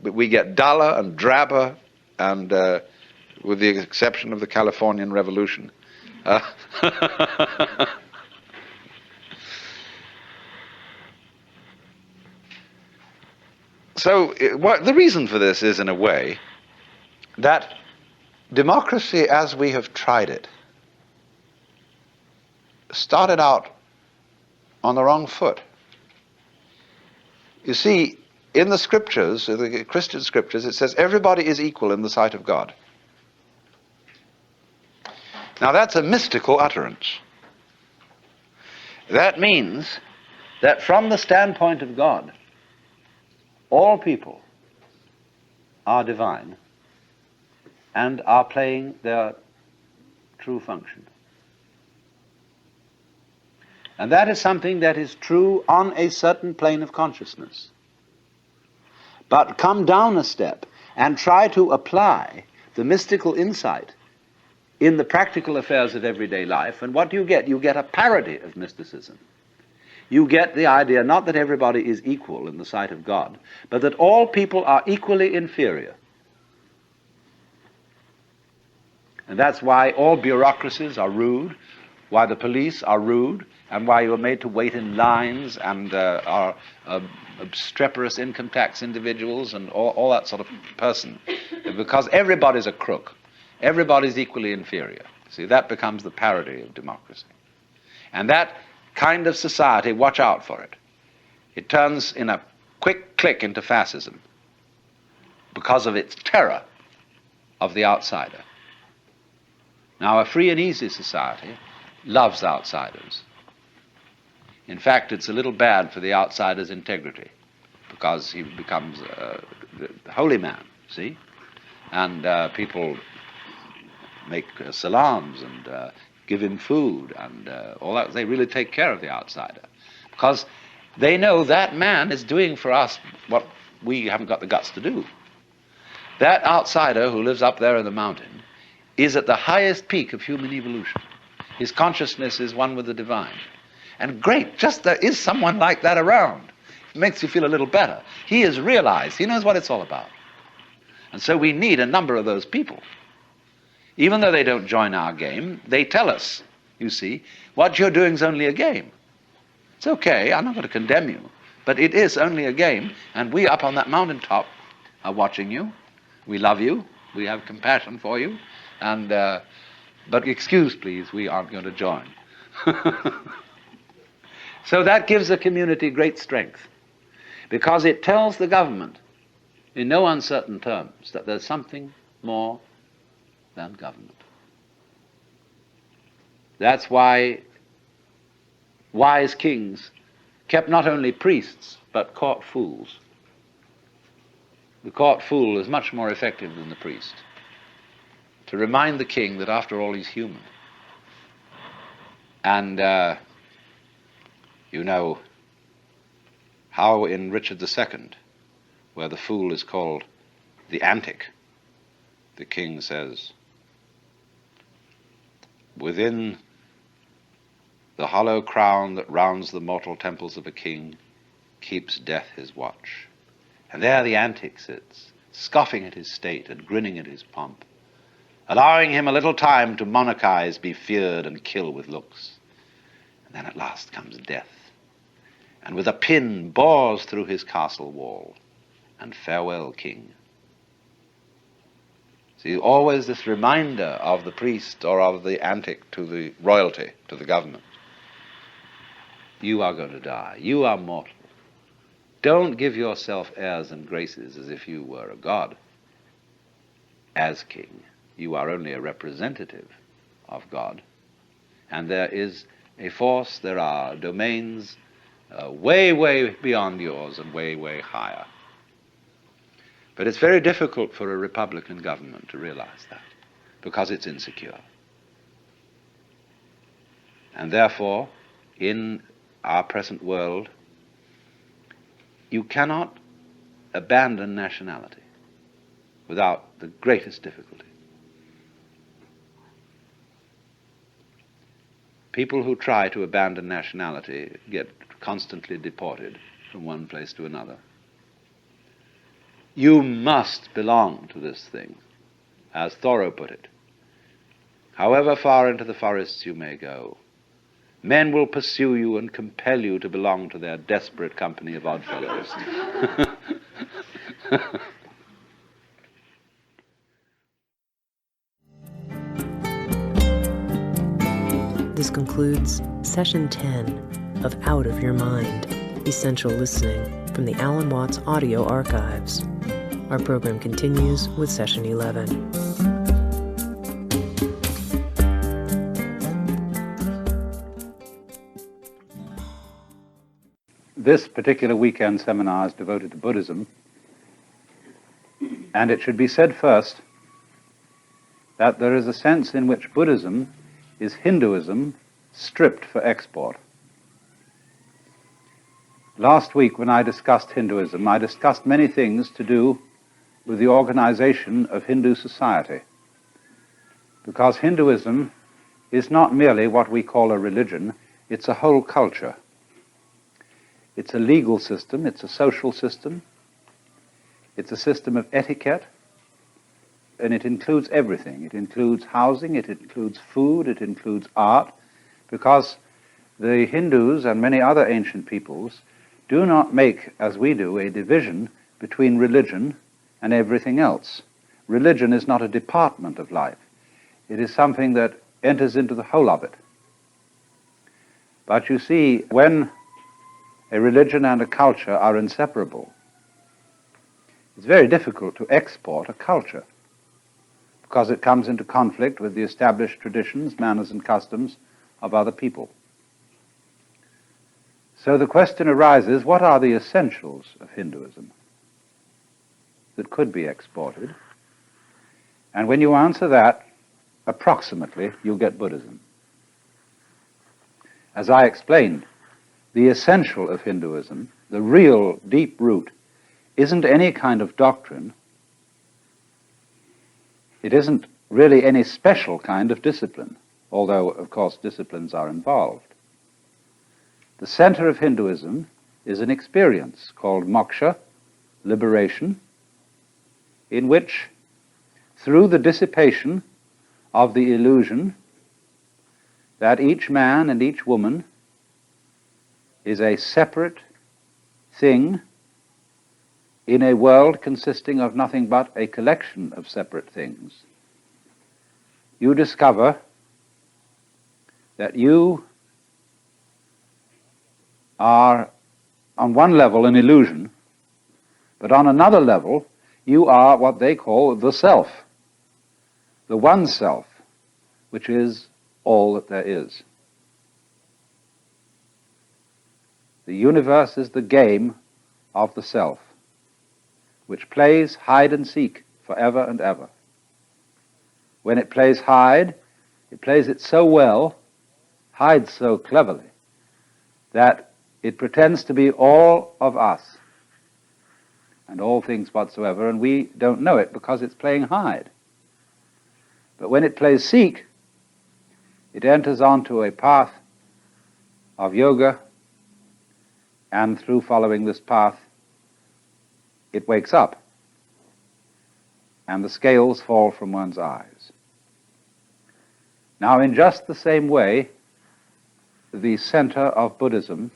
we get duller and drabber, and with the exception of the Californian Revolution. So the reason for this is, in a way, that democracy as we have tried it started out on the wrong foot. You see, in the scriptures, the Christian scriptures, it says everybody is equal in the sight of God. Now that's a mystical utterance. That means that from the standpoint of God, all people are divine and are playing their true function. And that is something that is true on a certain plane of consciousness. But come down a step and try to apply the mystical insight in the practical affairs of everyday life, and what do you get? You get a parody of mysticism. You get the idea not that everybody is equal in the sight of God, but that all people are equally inferior. And that's why all bureaucracies are rude, why the police are rude, and why you are made to wait in lines and are obstreperous income tax individuals and all that sort of person. Because everybody's a crook. Everybody's equally inferior. See, that becomes the parody of democracy. And that kind of society, watch out for it. It turns in a quick click into fascism because of its terror of the outsider. Now, a free and easy society loves outsiders. In fact, it's a little bad for the outsider's integrity because he becomes the holy man, see? And people make salams and give him food and all that. They really take care of the outsider because they know that man is doing for us what we haven't got the guts to do. That outsider who lives up there in the mountain is at the highest peak of human evolution. His consciousness is one with the divine. And great, just there is someone like that around. It makes you feel a little better. He has realized, he knows what it's all about. And so we need a number of those people. Even though they don't join our game, they tell us, you see, what you're doing is only a game. It's okay, I'm not going to condemn you, but it is only a game, and we up on that mountaintop are watching you. We love you, we have compassion for you, and but excuse please, we aren't going to join. So that gives the community great strength, because it tells the government in no uncertain terms that there's something more than government. That's why wise kings kept not only priests, but court fools. The court fool is much more effective than the priest, to remind the king that after all he's human. And you know how in Richard II, where the fool is called the antic, the king says, "Within the hollow crown that rounds the mortal temples of a king keeps death his watch." And there the antic sits, scoffing at his state and grinning at his pomp, allowing him a little time to monarchize, be feared, and kill with looks. And then at last comes death, and with a pin bores through his castle wall, and farewell, king. See, always this reminder of the priest or of the antic to the royalty, to the government. You are going to die. You are mortal. Don't give yourself airs and graces as if you were a god. As king, you are only a representative of God. And there is a force, there are domains way, way beyond yours and way, way higher. But it's very difficult for a Republican government to realize that, because it's insecure. And therefore, in our present world, you cannot abandon nationality without the greatest difficulty. People who try to abandon nationality get constantly deported from one place to another. You must belong to this thing, as Thoreau put it. However far into the forests you may go, men will pursue you and compel you to belong to their desperate company of oddfellows. This concludes Session 10 of Out of Your Mind, Essential Listening from the Alan Watts Audio Archives. Our program continues with Session 11. This particular weekend seminar is devoted to Buddhism, and it should be said first that there is a sense in which Buddhism is Hinduism stripped for export. Last week when I discussed Hinduism, I discussed many things to do with the organization of Hindu society, because Hinduism is not merely what we call a religion, it's a whole culture. It's a legal system, it's a social system, it's a system of etiquette, and it includes everything. It includes housing, it includes food, it includes art, because the Hindus and many other ancient peoples do not make, as we do, a division between religion and everything else. Religion is not a department of life. It is something that enters into the whole of it. But you see, when a religion and a culture are inseparable, it's very difficult to export a culture because it comes into conflict with the established traditions, manners, and customs of other people. So the question arises, what are the essentials of Hinduism that could be exported? And when you answer that, approximately, you'll get Buddhism. As I explained, the essential of Hinduism, the real deep root, isn't any kind of doctrine. It isn't really any special kind of discipline, although, of course, disciplines are involved. The center of Hinduism is an experience called moksha, liberation, in which, through the dissipation of the illusion that each man and each woman is a separate thing in a world consisting of nothing but a collection of separate things, you discover that you are, on one level, an illusion, but on another level, you are what they call the self, the one self, which is all that there is. The universe is the game of the self, which plays hide and seek forever and ever. When it plays hide, it plays it so well, hides so cleverly, that it pretends to be all of us and all things whatsoever, and we don't know it because it's playing hide. But when it plays seek, it enters onto a path of yoga, and through following this path, it wakes up, and the scales fall from one's eyes. Now, in just the same way, the center of Buddhism,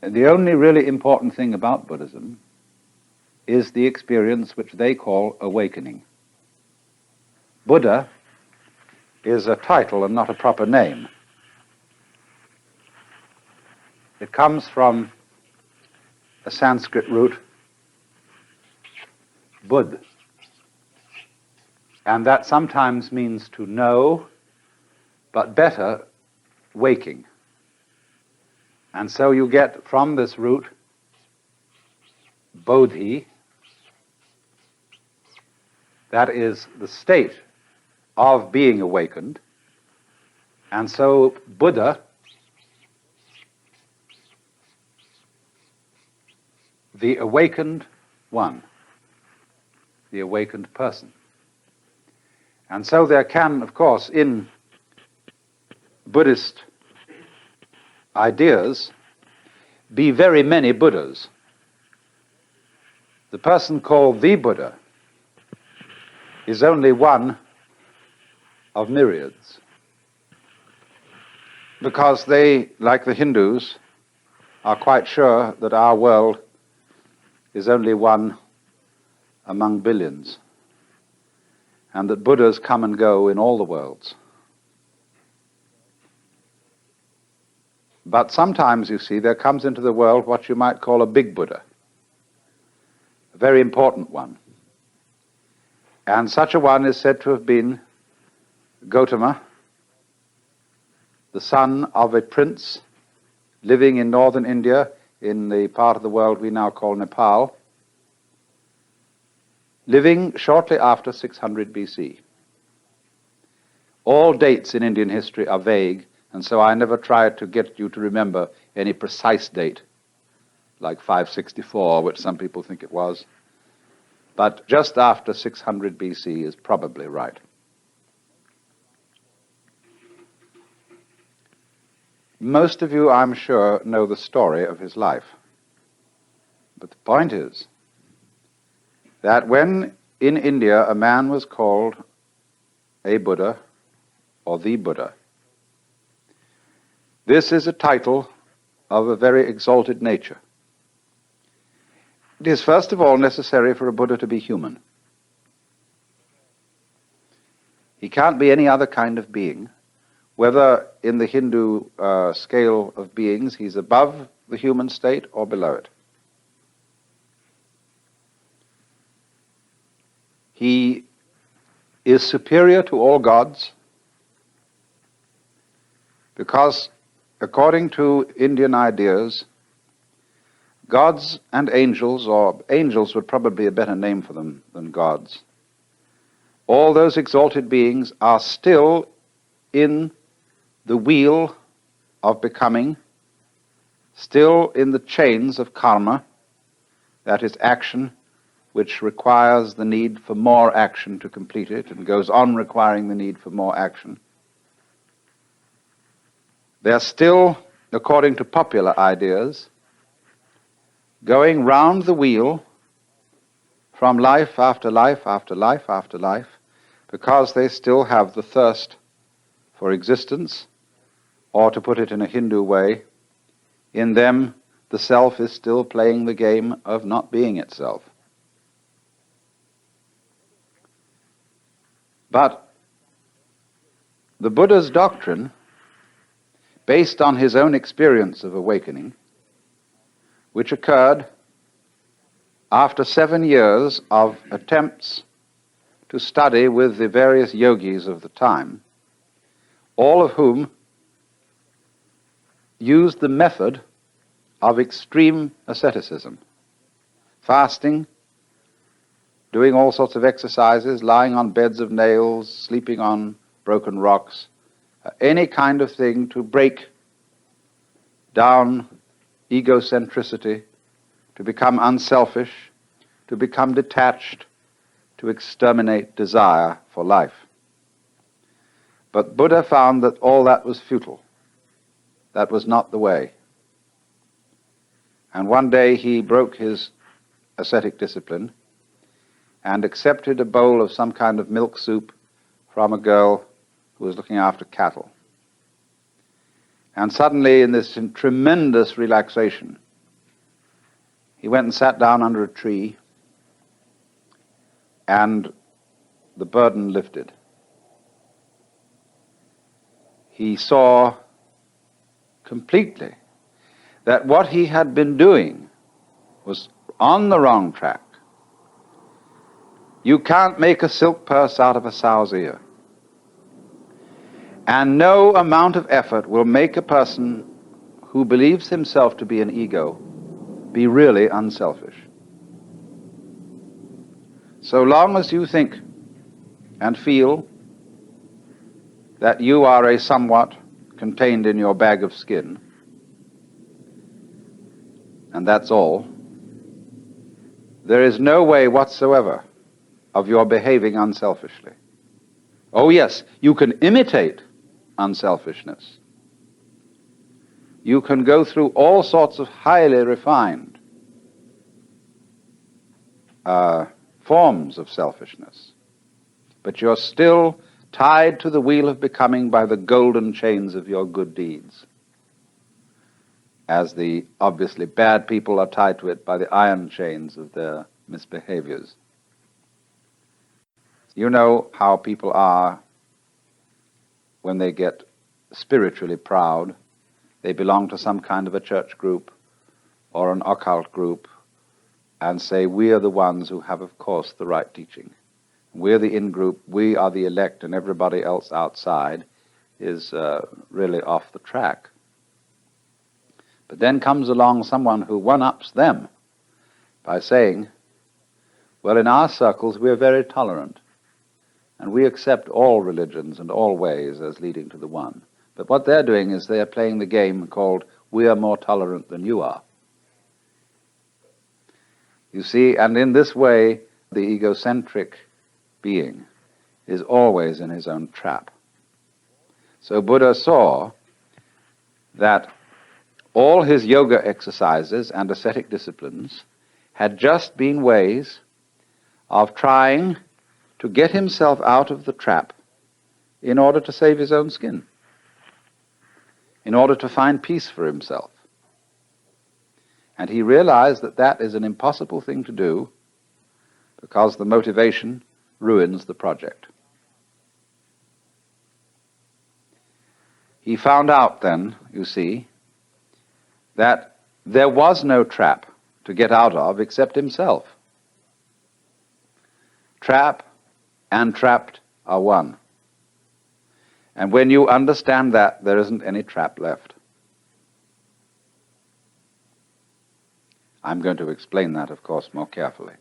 the only really important thing about Buddhism is the experience which they call awakening. Buddha is a title and not a proper name. It comes from a Sanskrit root, bud, and that sometimes means to know, but better, waking. And so you get from this root bodhi, that is the state of being awakened, and so Buddha, the awakened one, the awakened person. And so there can, of course, in Buddhist ideas, be very many Buddhas. The person called the Buddha is only one of myriads, because they, like the Hindus, are quite sure that our world is only one among billions, and that Buddhas come and go in all the worlds. But sometimes, you see, there comes into the world what you might call a big Buddha, a very important one. And such a one is said to have been Gautama, the son of a prince living in northern India, in the part of the world we now call Nepal, living shortly after 600 BC. All dates in Indian history are vague, and so I never tried to get you to remember any precise date, like 564, which some people think it was. But just after 600 BC is probably right. Most of you, I'm sure, know the story of his life. But the point is that when in India a man was called a Buddha or the Buddha, this is a title of a very exalted nature. It is first of all necessary for a Buddha to be human. He can't be any other kind of being. Whether in the Hindu scale of beings he's above the human state or below it. He is superior to all gods because, according to Indian ideas, gods and angels, or angels would probably be a better name for them than gods, all those exalted beings are still in the wheel of becoming, still in the chains of karma, that is action which requires the need for more action to complete it and goes on requiring the need for more action. They're still, according to popular ideas, going round the wheel from life after life after life after life because they still have the thirst for existence, or to put it in a Hindu way, in them the self is still playing the game of not being itself. But the Buddha's doctrine, based on his own experience of awakening, which occurred after 7 years of attempts to study with the various yogis of the time, all of whom used the method of extreme asceticism, fasting, doing all sorts of exercises, lying on beds of nails, sleeping on broken rocks, any kind of thing to break down egocentricity, to become unselfish, to become detached, to exterminate desire for life. But Buddha found that all that was futile. That was not the way. And one day he broke his ascetic discipline and accepted a bowl of some kind of milk soup from a girl who was looking after cattle. And suddenly, in this tremendous relaxation, he went and sat down under a tree, and the burden lifted. He saw completely that what he had been doing was on the wrong track. You can't make a silk purse out of a sow's ear. And no amount of effort will make a person who believes himself to be an ego be really unselfish. So long as you think and feel that you are a somewhat contained in your bag of skin, and that's all, there is no way whatsoever of your behaving unselfishly. Oh yes, you can imitate unselfishness. You can go through all sorts of highly refined forms of selfishness, but you're still tied to the wheel of becoming by the golden chains of your good deeds, as the obviously bad people are tied to it by the iron chains of their misbehaviors. You know how people are when they get spiritually proud. They belong to some kind of a church group or an occult group and say, we are the ones who have, of course, the right teaching. We're the in-group, we are the elect, and everybody else outside is really off the track. But then comes along someone who one-ups them by saying, well, in our circles we're very tolerant, and we accept all religions and all ways as leading to the one. But what they're doing is they're playing the game called, we are more tolerant than you are. You see, and in this way, the egocentric being is always in his own trap. So Buddha saw that all his yoga exercises and ascetic disciplines had just been ways of trying to get himself out of the trap in order to save his own skin, in order to find peace for himself. And he realized that that is an impossible thing to do because the motivation ruins the project. he found out then, you see, that there was no trap to get out of except himself. Trap and trapped are one. And when you understand that, there isn't any trap left. I'm going to explain that, of course, more carefully.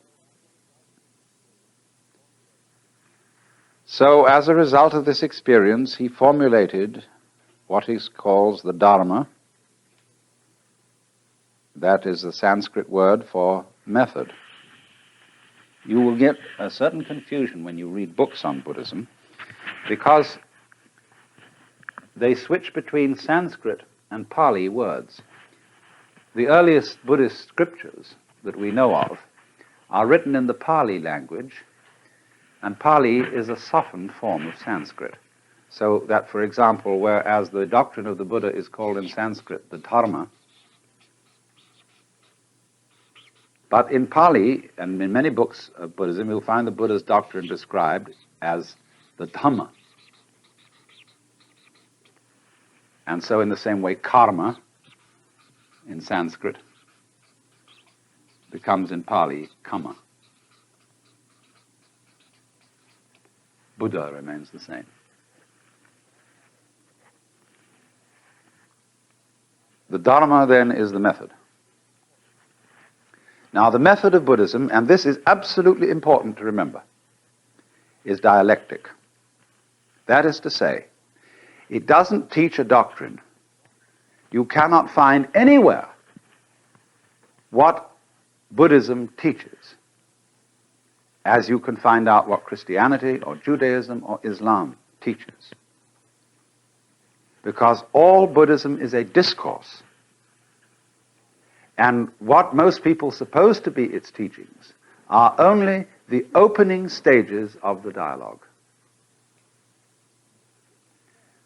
So, as a result of this experience, he formulated what he calls the Dharma. That is the Sanskrit word for method. You will get a certain confusion when you read books on Buddhism, because they switch between Sanskrit and Pali words. The earliest Buddhist scriptures that we know of are written in the Pali language, and Pali is a softened form of Sanskrit. So that, for example, whereas the doctrine of the Buddha is called in Sanskrit the Dharma, but in Pali, and in many books of Buddhism, you'll find the Buddha's doctrine described as the Dhamma. And so in the same way, karma in Sanskrit becomes in Pali kamma. Buddha remains the same. The Dharma, then, is the method. Now, the method of Buddhism, and this is absolutely important to remember, is dialectic. That is to say, it doesn't teach a doctrine. You cannot find anywhere what Buddhism teaches, as you can find out what Christianity or Judaism or Islam teaches. Because all Buddhism is a discourse. And what most people suppose to be its teachings are only the opening stages of the dialogue.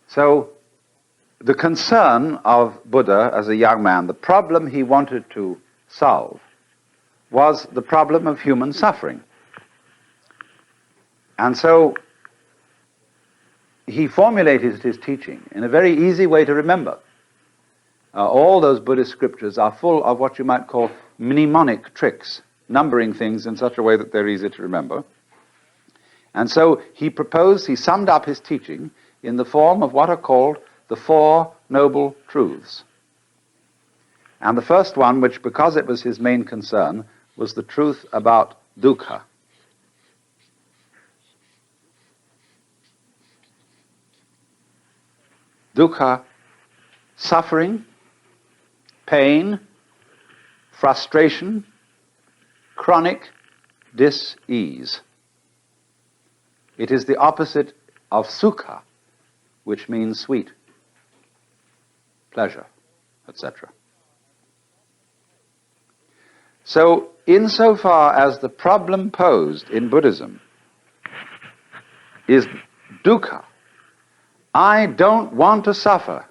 So, the concern of Buddha as a young man, the problem he wanted to solve, was the problem of human suffering. And so, he formulated his teaching in a very easy way to remember. All those Buddhist scriptures are full of what you might call mnemonic tricks, numbering things in such a way that they're easy to remember. And so he summed up his teaching in the form of what are called the Four Noble Truths. And the first one, which because it was his main concern, was the truth about dukkha. Dukkha, suffering, pain, frustration, chronic dis-ease. It is the opposite of sukha, which means sweet, pleasure, etc. So, insofar as the problem posed in Buddhism is dukkha, I don't want to suffer,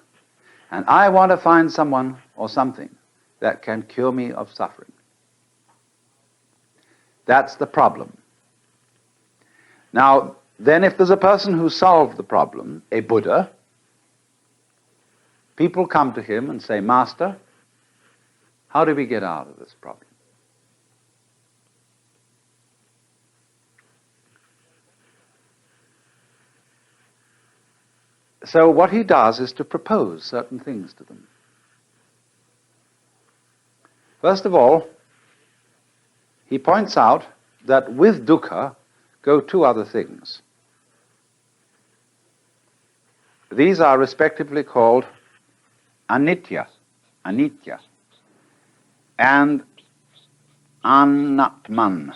and I want to find someone or something that can cure me of suffering. That's the problem. Now, then if there's a person who solved the problem, a Buddha, people come to him and say, Master, how do we get out of this problem? So what he does is to propose certain things to them. First of all, he points out that with dukkha go two other things. These are respectively called anitya, and anatman.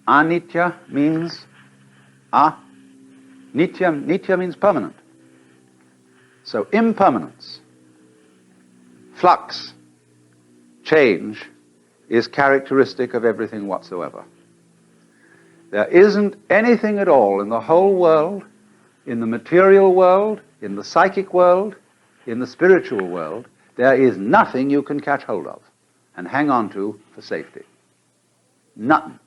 Anitya means nitya means permanent. So impermanence, flux, change is characteristic of everything whatsoever. There isn't anything at all in the whole world, in the material world, in the psychic world, in the spiritual world, there is nothing you can catch hold of and hang on to for safety. Nothing.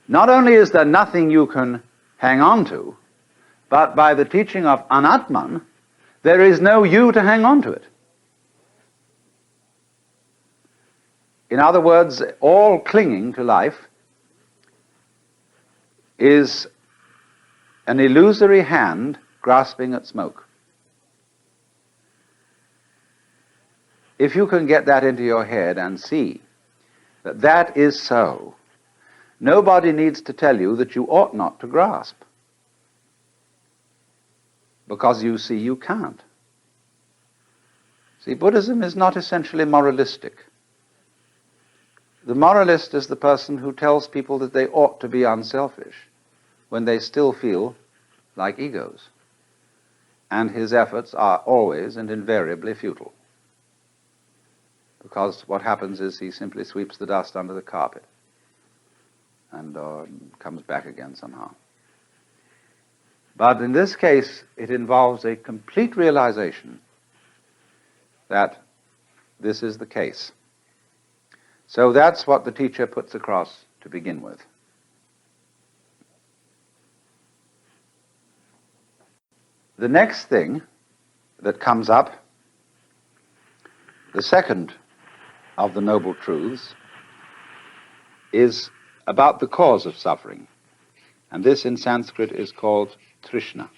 Not only is there nothing you can hang on to, but by the teaching of Anatman, there is no you to hang on to it. In other words, all clinging to life is an illusory hand grasping at smoke. If you can get that into your head and see that that is so, nobody needs to tell you that you ought not to grasp, because you see you can't. See, Buddhism is not essentially moralistic. The moralist is the person who tells people that they ought to be unselfish when they still feel like egos, and his efforts are always and invariably futile, because what happens is he simply sweeps the dust under the carpet and comes back again somehow. But in this case, it involves a complete realization that this is the case. So that's what the teacher puts across to begin with. The next thing that comes up, the second of the Noble Truths, is about the cause of suffering. And this in Sanskrit is called Trishna.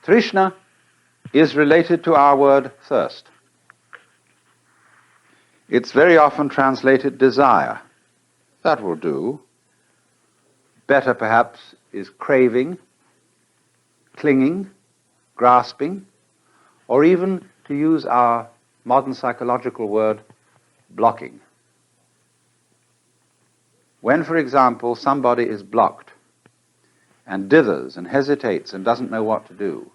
Trishna is related to our word thirst. It's very often translated desire. That will do. Better perhaps is craving, clinging, grasping, or even, to use our modern psychological word, blocking. When, for example, somebody is blocked and dithers and hesitates and doesn't know what to do,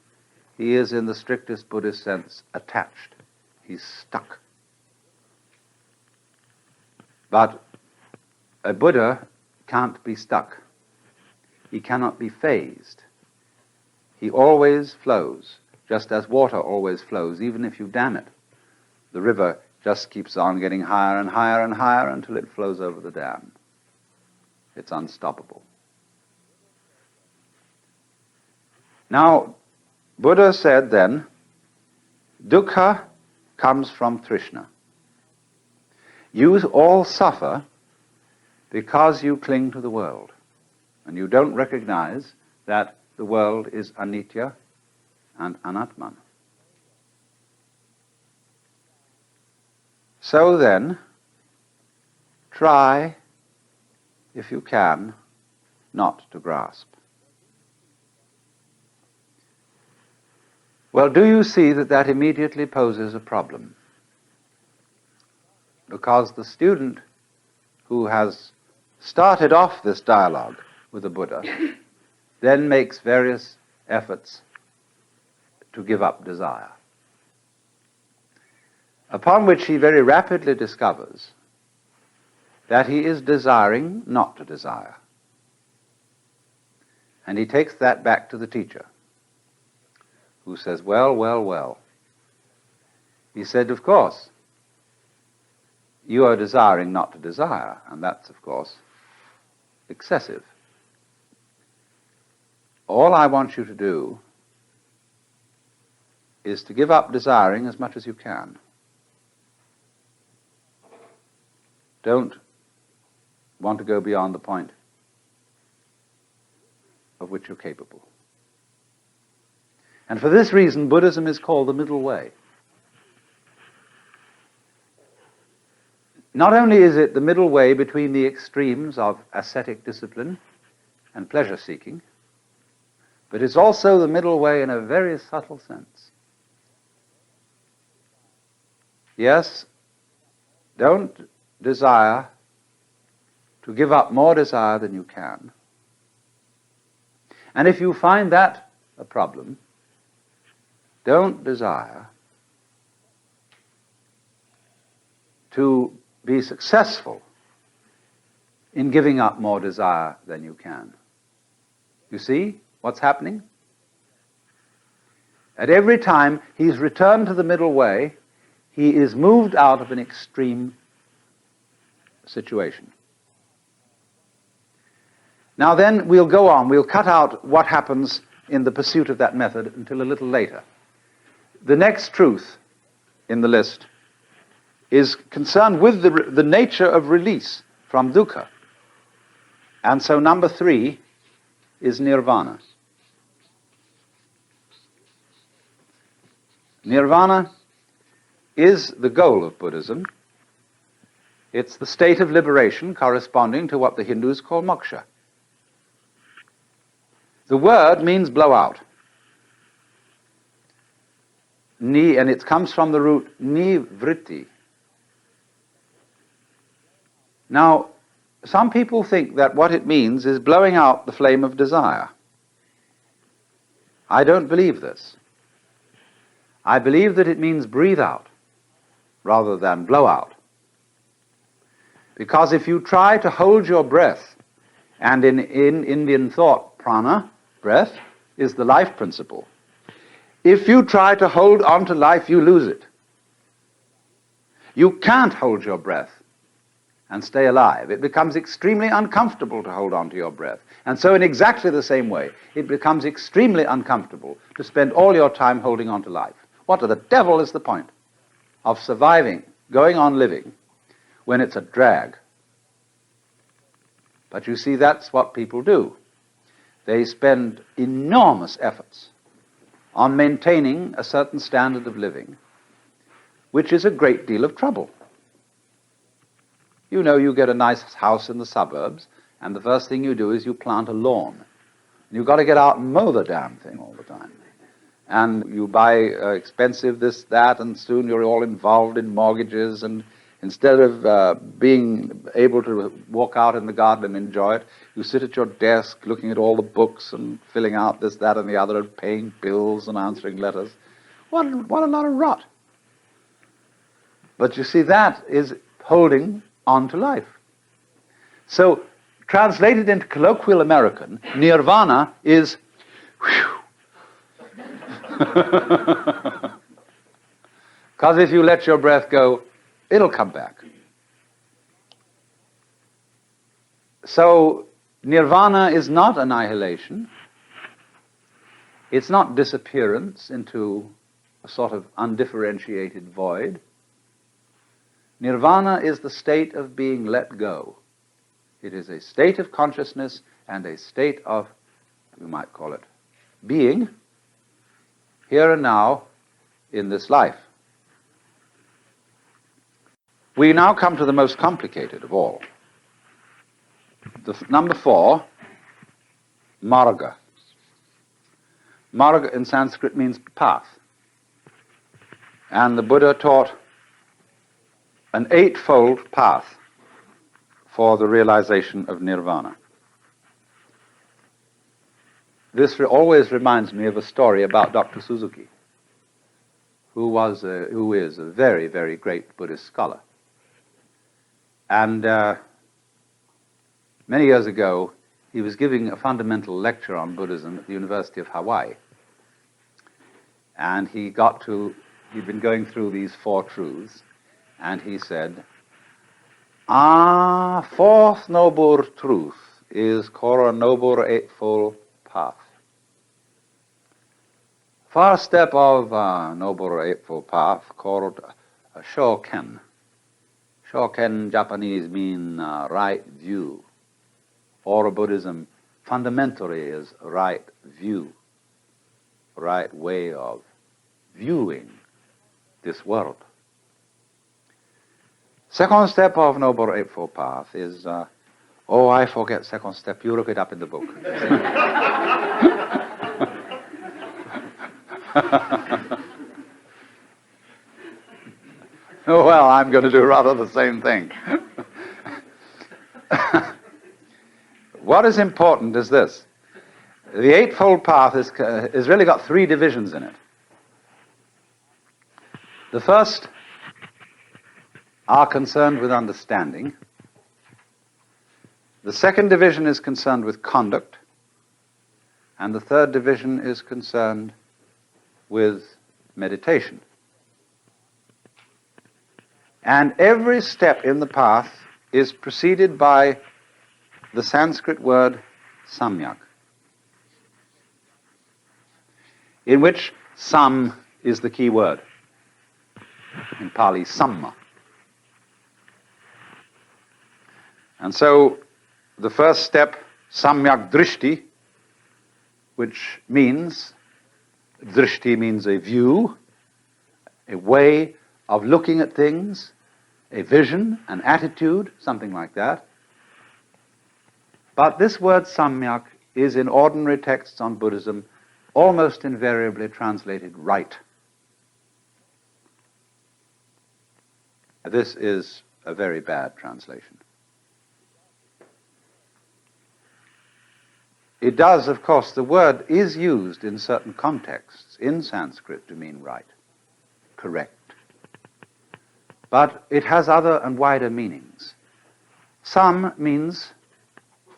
he is, in the strictest Buddhist sense, attached. He's stuck. But a Buddha can't be stuck. He cannot be phased. He always flows, just as water always flows, even if you dam it. The river just keeps on getting higher and higher and higher until it flows over the dam. It's unstoppable. Now, Buddha said then, dukkha comes from Trishna. You all suffer because you cling to the world, and you don't recognize that the world is anitya and anatman. So then, try, if you can, not to grasp. Well, do you see that that immediately poses a problem? Because the student who has started off this dialogue with the Buddha then makes various efforts to give up desire, upon which he very rapidly discovers that he is desiring not to desire. And he takes that back to the teacher, who says, well, well, well. He said, of course, you are desiring not to desire, and that's, of course, excessive. All I want you to do is to give up desiring as much as you can. Don't want to go beyond the point of which you're capable. And for this reason, Buddhism is called the middle way. Not only is it the middle way between the extremes of ascetic discipline and pleasure-seeking, but it's also the middle way in a very subtle sense. Yes, don't desire to give up more desire than you can. And if you find that a problem, don't desire to be successful in giving up more desire than you can. You see what's happening? At every time he's returned to the middle way, he is moved out of an extreme situation. Now then, we'll go on. We'll cut out what happens in the pursuit of that method until a little later. The next truth in the list is concerned with the nature of release from dukkha. And so number 3 is nirvana. Nirvana is the goal of Buddhism. It's the state of liberation corresponding to what the Hindus call moksha. The word means blow out. And it comes from the root nivritti. Now, some people think that what it means is blowing out the flame of desire. I don't believe this. I believe that it means breathe out rather than blow out. Because if you try to hold your breath, and in Indian thought, prana, breath, is the life principle. If you try to hold on to life, you lose it. You can't hold your breath and stay alive. It becomes extremely uncomfortable to hold on to your breath. And so in exactly the same way, it becomes extremely uncomfortable to spend all your time holding on to life. What the devil is the point of surviving, going on living, when it's a drag? But you see, that's what people do. They spend enormous efforts on maintaining a certain standard of living, which is a great deal of trouble. You know, you get a nice house in the suburbs, and the first thing you do is you plant a lawn. And you've got to get out and mow the damn thing all the time. And you buy expensive this, that, and soon you're all involved in mortgages, and instead of being able to walk out in the garden and enjoy it, you sit at your desk looking at all the books and filling out this, that, and the other, and paying bills and answering letters. What a lot of rot. But you see, that is holding on to life. So, translated into colloquial American, nirvana is because if you let your breath go, it'll come back. So, nirvana is not annihilation. It's not disappearance into a sort of undifferentiated void. Nirvana is the state of being let go. It is a state of consciousness and a state of, we might call it, being, here and now, in this life. We now come to the most complicated of all. Number 4, marga. Marga in Sanskrit means path. And the Buddha taught an 8-fold path for the realization of nirvana. This always reminds me of a story about Dr. Suzuki, who is a very, very great Buddhist scholar. And many years ago, he was giving a fundamental lecture on Buddhism at the University of Hawaii. And he'd been going through these 4 truths, and he said, fourth noble truth is called a noble 8-fold path. First step of noble 8-fold path called shoken. Shoken, Japanese, mean right view. Or Buddhism fundamentally is right view, right way of viewing this world. Second step of Noble Eightfold Path is, I forget second step, you look it up in the book. Well, I'm going to do rather the same thing. What is important is this. The Eightfold Path has really got 3 divisions in it. The first are concerned with understanding. The second division is concerned with conduct. And the third division is concerned with meditation. And every step in the path is preceded by the Sanskrit word samyak, in which sam is the key word. In Pali, samma. And so the first step, samyak drishti, which means, drishti means a view, a way of looking at things, a vision, an attitude, something like that. But this word samyak is in ordinary texts on Buddhism almost invariably translated right. This is a very bad translation. It does, of course, the word is used in certain contexts in Sanskrit to mean right, correct. But it has other and wider meanings. Sam means,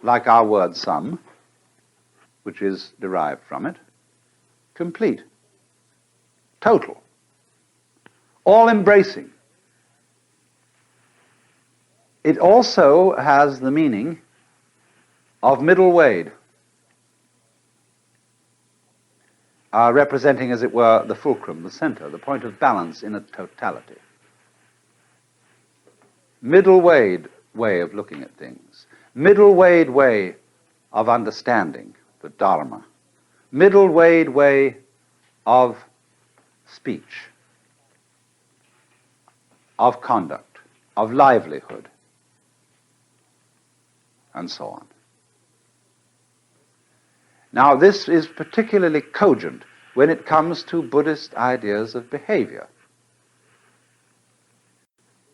like our word some, which is derived from it, complete, total, all-embracing. It also has the meaning of middle wade, representing, as it were, the fulcrum, the center, the point of balance in a totality. Middle wade way of looking at things. Middle wade way of understanding the Dharma. Middle wade way of speech, of conduct, of livelihood, and so on. Now, this is particularly cogent when it comes to Buddhist ideas of behavior.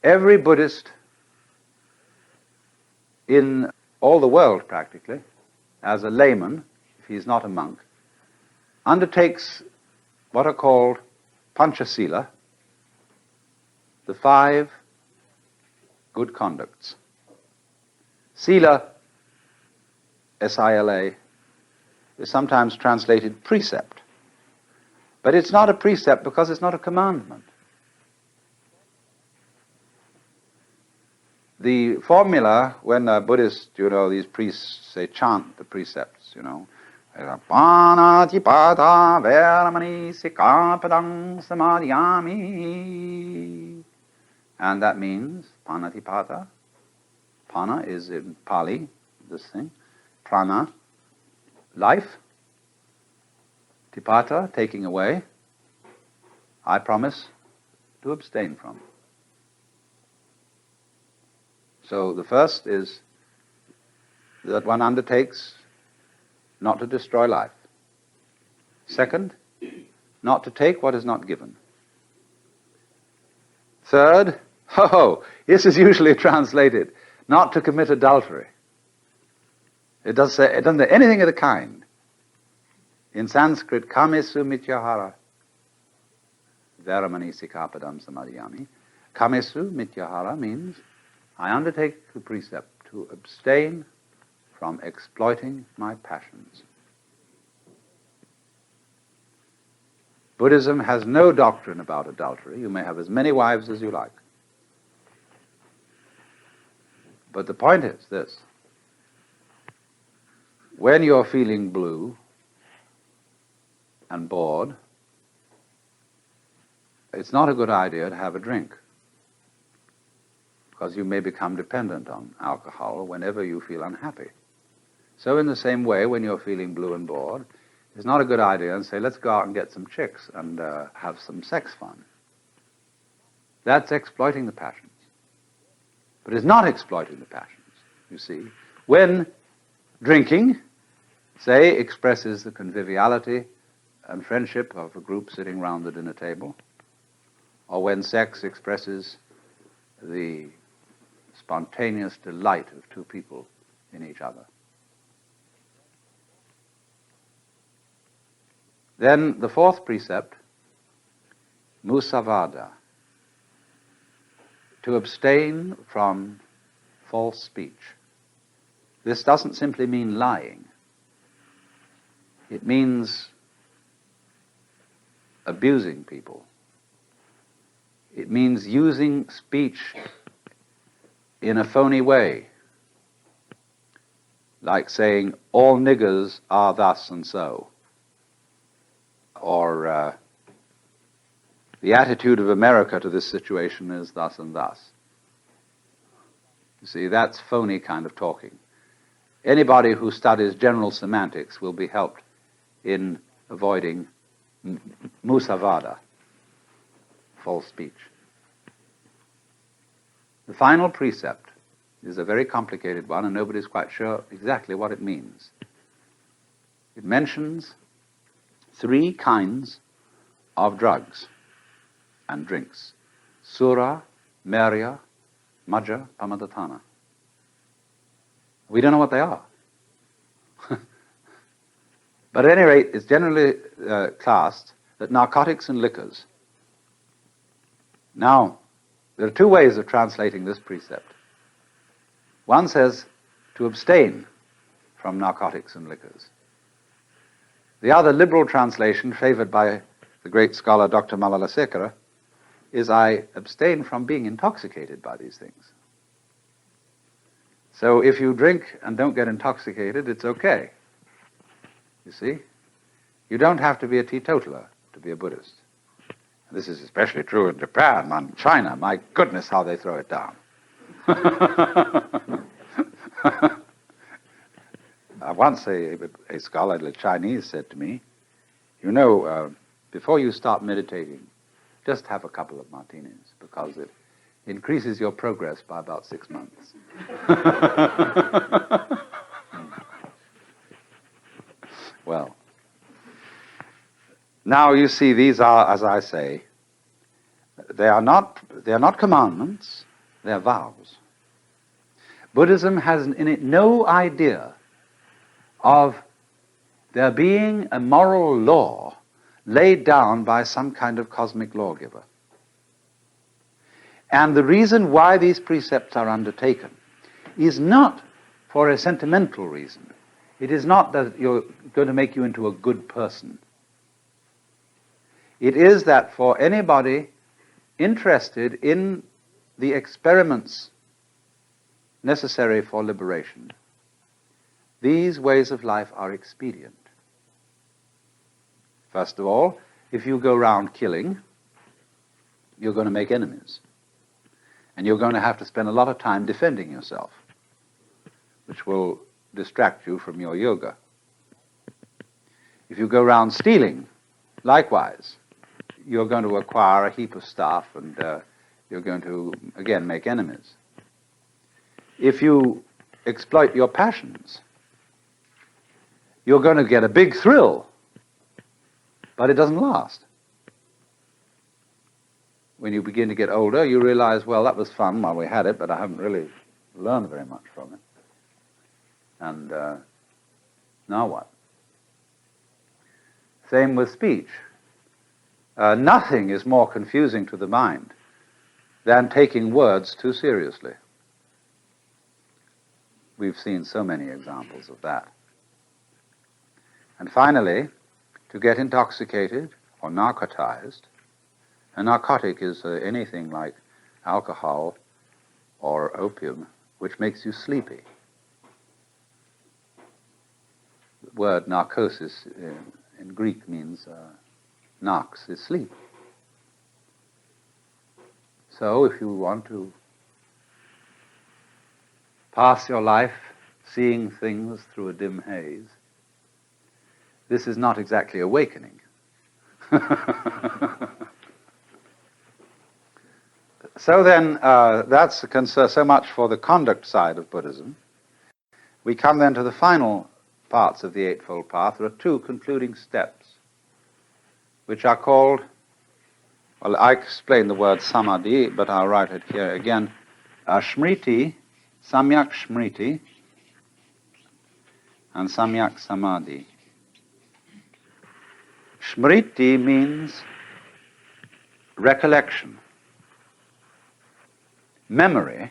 Every Buddhist in all the world, practically, as a layman, if he's not a monk, undertakes what are called Panchasila, the 5 good conducts. Sila, S-I-L-A, is sometimes translated precept. But it's not a precept because it's not a commandment. The formula, when a Buddhist, these priests say chant the precepts, Panatipata veramani sikapadang samadhyami. And that means panatipata. Pana is in Pali, this thing. Prana, life. Tipata, taking away. I promise to abstain from. So the first is that one undertakes not to destroy life. Second, not to take what is not given. Third, this is usually translated, not to commit adultery. It doesn't say anything of the kind. In Sanskrit, kamesu mityahara, veramani sikapadam samadhyami. Kamesu mityahara means, I undertake the precept to abstain from exploiting my passions. Buddhism has no doctrine about adultery. You may have as many wives as you like. But the point is this. When you're feeling blue and bored, it's not a good idea to have a drink, because you may become dependent on alcohol whenever you feel unhappy. So in the same way, when you're feeling blue and bored, it's not a good idea to say, let's go out and get some chicks and have some sex fun. That's exploiting the passions. But it's not exploiting the passions, you see. When drinking, say, expresses the conviviality and friendship of a group sitting round the dinner table, or when sex expresses the spontaneous delight of 2 people in each other. Then the 4th precept, musavada, to abstain from false speech. This doesn't simply mean lying. It means abusing people. It means using speech in a phony way. like saying, all niggers are thus and so, or the attitude of America to this situation is thus and thus. You see, that's phony kind of talking. Anybody who studies general semantics will be helped in avoiding musavada, false speech. The final precept is a very complicated one, and nobody's quite sure exactly what it means. It mentions 3 kinds of drugs and drinks: sura, merya, majja, pamadatthana. We don't know what they are. But at any rate, it's generally classed that narcotics and liquors. Now, there are 2 ways of translating this precept. One says to abstain from narcotics and liquors. The other liberal translation, favored by the great scholar Dr. Malalasekara, is I abstain from being intoxicated by these things. So if you drink and don't get intoxicated, it's okay. You see? You don't have to be a teetotaler to be a Buddhist. This is especially true in Japan and China. My goodness, how they throw it down. Once a scholarly Chinese said to me, you know, before you start meditating, just have a couple of martinis, because it increases your progress by about 6 months. Well, now you see, these are, as I say, they are not commandments, they are vows. Buddhism has in it no idea of there being a moral law laid down by some kind of cosmic lawgiver. And the reason why these precepts are undertaken is not for a sentimental reason. It is not that you're going to make you into a good person. It is that for anybody interested in the experiments necessary for liberation, these ways of life are expedient. First of all, if you go around killing, you're going to make enemies. And you're going to have to spend a lot of time defending yourself, which will distract you from your yoga. If you go around stealing, likewise, you're going to acquire a heap of stuff, and you're going to, again, make enemies. If you exploit your passions, you're going to get a big thrill, but it doesn't last. When you begin to get older, you realize, well, that was fun while we had it, but I haven't really learned very much from it. And now what? Same with speech. Nothing is more confusing to the mind than taking words too seriously. We've seen so many examples of that. And finally, to get intoxicated or narcotized, a narcotic is anything like alcohol or opium, which makes you sleepy. The word narcosis in Greek means narx is sleep. So if you want to pass your life seeing things through a dim haze, this is not exactly awakening. So then, that's so much for the conduct side of Buddhism. We come then to the final parts of the Eightfold Path. There are 2 concluding steps, which are called, well, I explained the word samadhi, but I'll write it here again, smriti, samyak smriti, and samyak samadhi. Smriti means recollection, memory,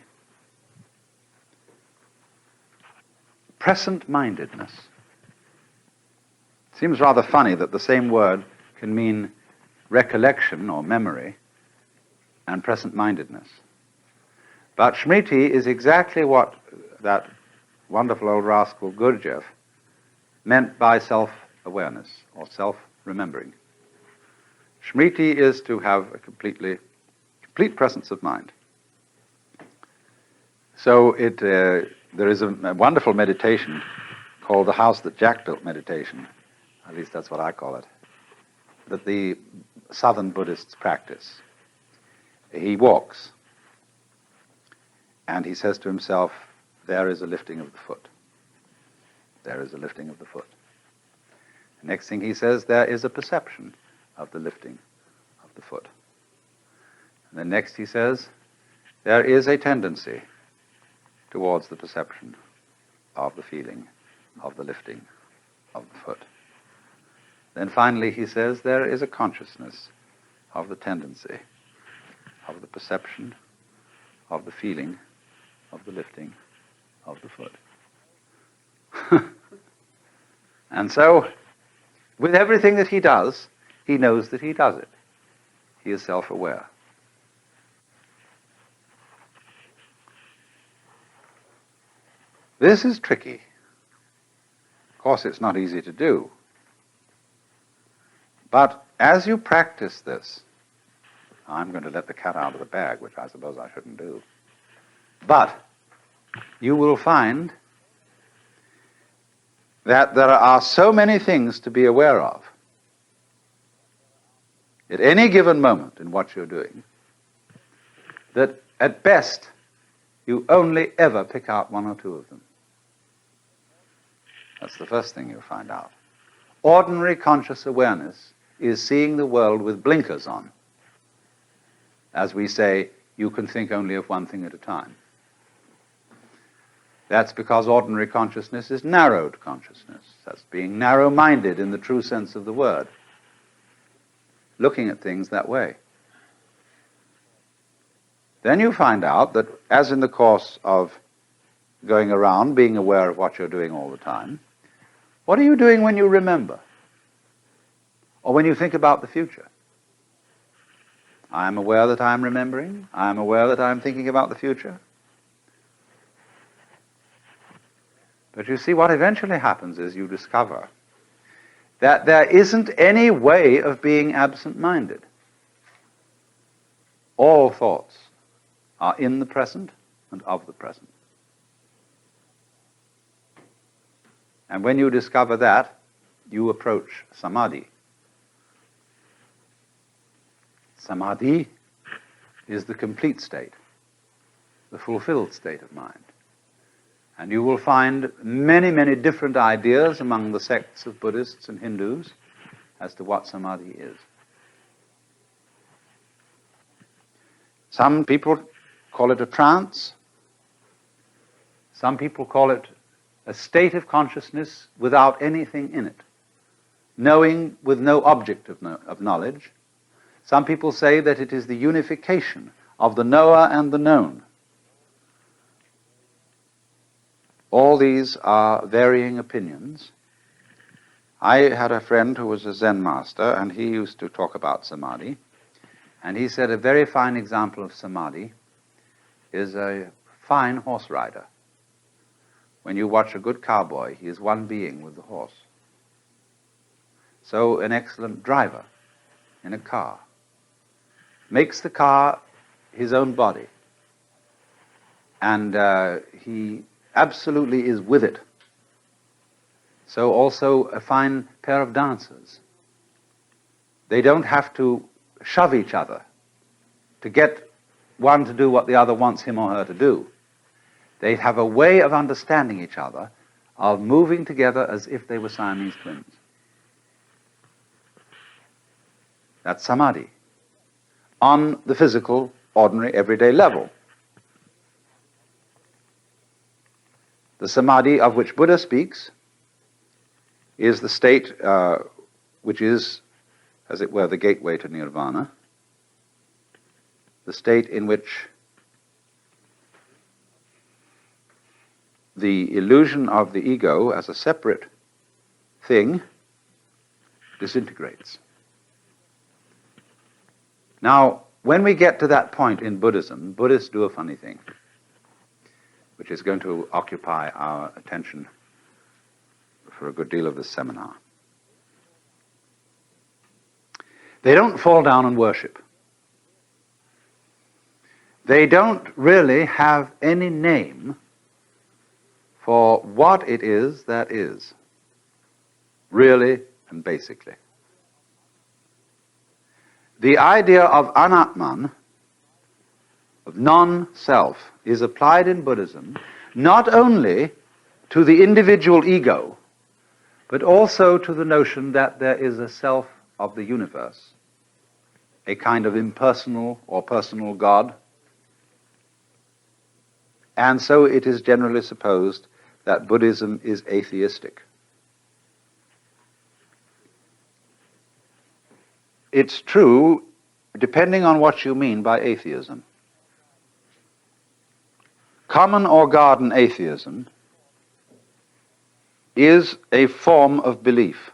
present-mindedness. It seems rather funny that the same word can mean recollection or memory and present-mindedness. But smriti is exactly what that wonderful old rascal Gurdjieff meant by self-awareness or self-remembering. Smriti is to have a complete presence of mind. So there is a wonderful meditation called the House That Jack Built meditation, at least that's what I call it, that the southern Buddhists practice. He walks, and he says to himself, there is a lifting of the foot. There is a lifting of the foot. The next thing he says, there is a perception of the lifting of the foot. And then next he says, there is a tendency towards the perception of the feeling of the lifting of the foot. Then finally he says, there is a consciousness of the tendency of the perception of the feeling of the lifting of the foot. And so, with everything that he does, he knows that he does it. He is self-aware. This is tricky. Of course, it's not easy to do. But as you practice this, I'm going to let the cat out of the bag, which I suppose I shouldn't do. But you will find that there are so many things to be aware of at any given moment in what you're doing that at best you only ever pick out one or two of them. That's the first thing you'll find out. Ordinary conscious awareness is seeing the world with blinkers on. As we say, you can think only of one thing at a time. That's because ordinary consciousness is narrowed consciousness. That's being narrow-minded in the true sense of the word. Looking at things that way. Then you find out that, as in the course of going around, being aware of what you're doing all the time, what are you doing when you remember? Or when you think about the future? I am aware that I am remembering. I am aware that I am thinking about the future. But you see, what eventually happens is you discover that there isn't any way of being absent-minded. All thoughts are in the present and of the present. And when you discover that, you approach samadhi. Samadhi is the complete state, the fulfilled state of mind. And you will find many, many different ideas among the sects of Buddhists and Hindus as to what samadhi is. Some people call it a trance. Some people call it a state of consciousness without anything in it, knowing with no object of knowledge. Some people say that it is the unification of the knower and the known. All these are varying opinions. I had a friend who was a Zen master, and he used to talk about samadhi. And he said a very fine example of samadhi is a fine horse rider. When you watch a good cowboy, he is one being with the horse. So an excellent driver in a car makes the car his own body. And he absolutely is with it. So also a fine pair of dancers. They don't have to shove each other to get one to do what the other wants him or her to do. They have a way of understanding each other, of moving together as if they were Siamese twins. That's samadhi, on the physical, ordinary, everyday level. The samadhi of which Buddha speaks is the state which is, as it were, the gateway to nirvana, the state in which the illusion of the ego as a separate thing disintegrates. Now, when we get to that point in Buddhism, Buddhists do a funny thing, which is going to occupy our attention for a good deal of this seminar. They don't fall down and worship. They don't really have any name for what it is that is, really and basically. The idea of anatman, of non-self, is applied in Buddhism not only to the individual ego, but also to the notion that there is a self of the universe, a kind of impersonal or personal God. And so it is generally supposed that Buddhism is atheistic. It's true, depending on what you mean by atheism. Common or garden atheism is a form of belief.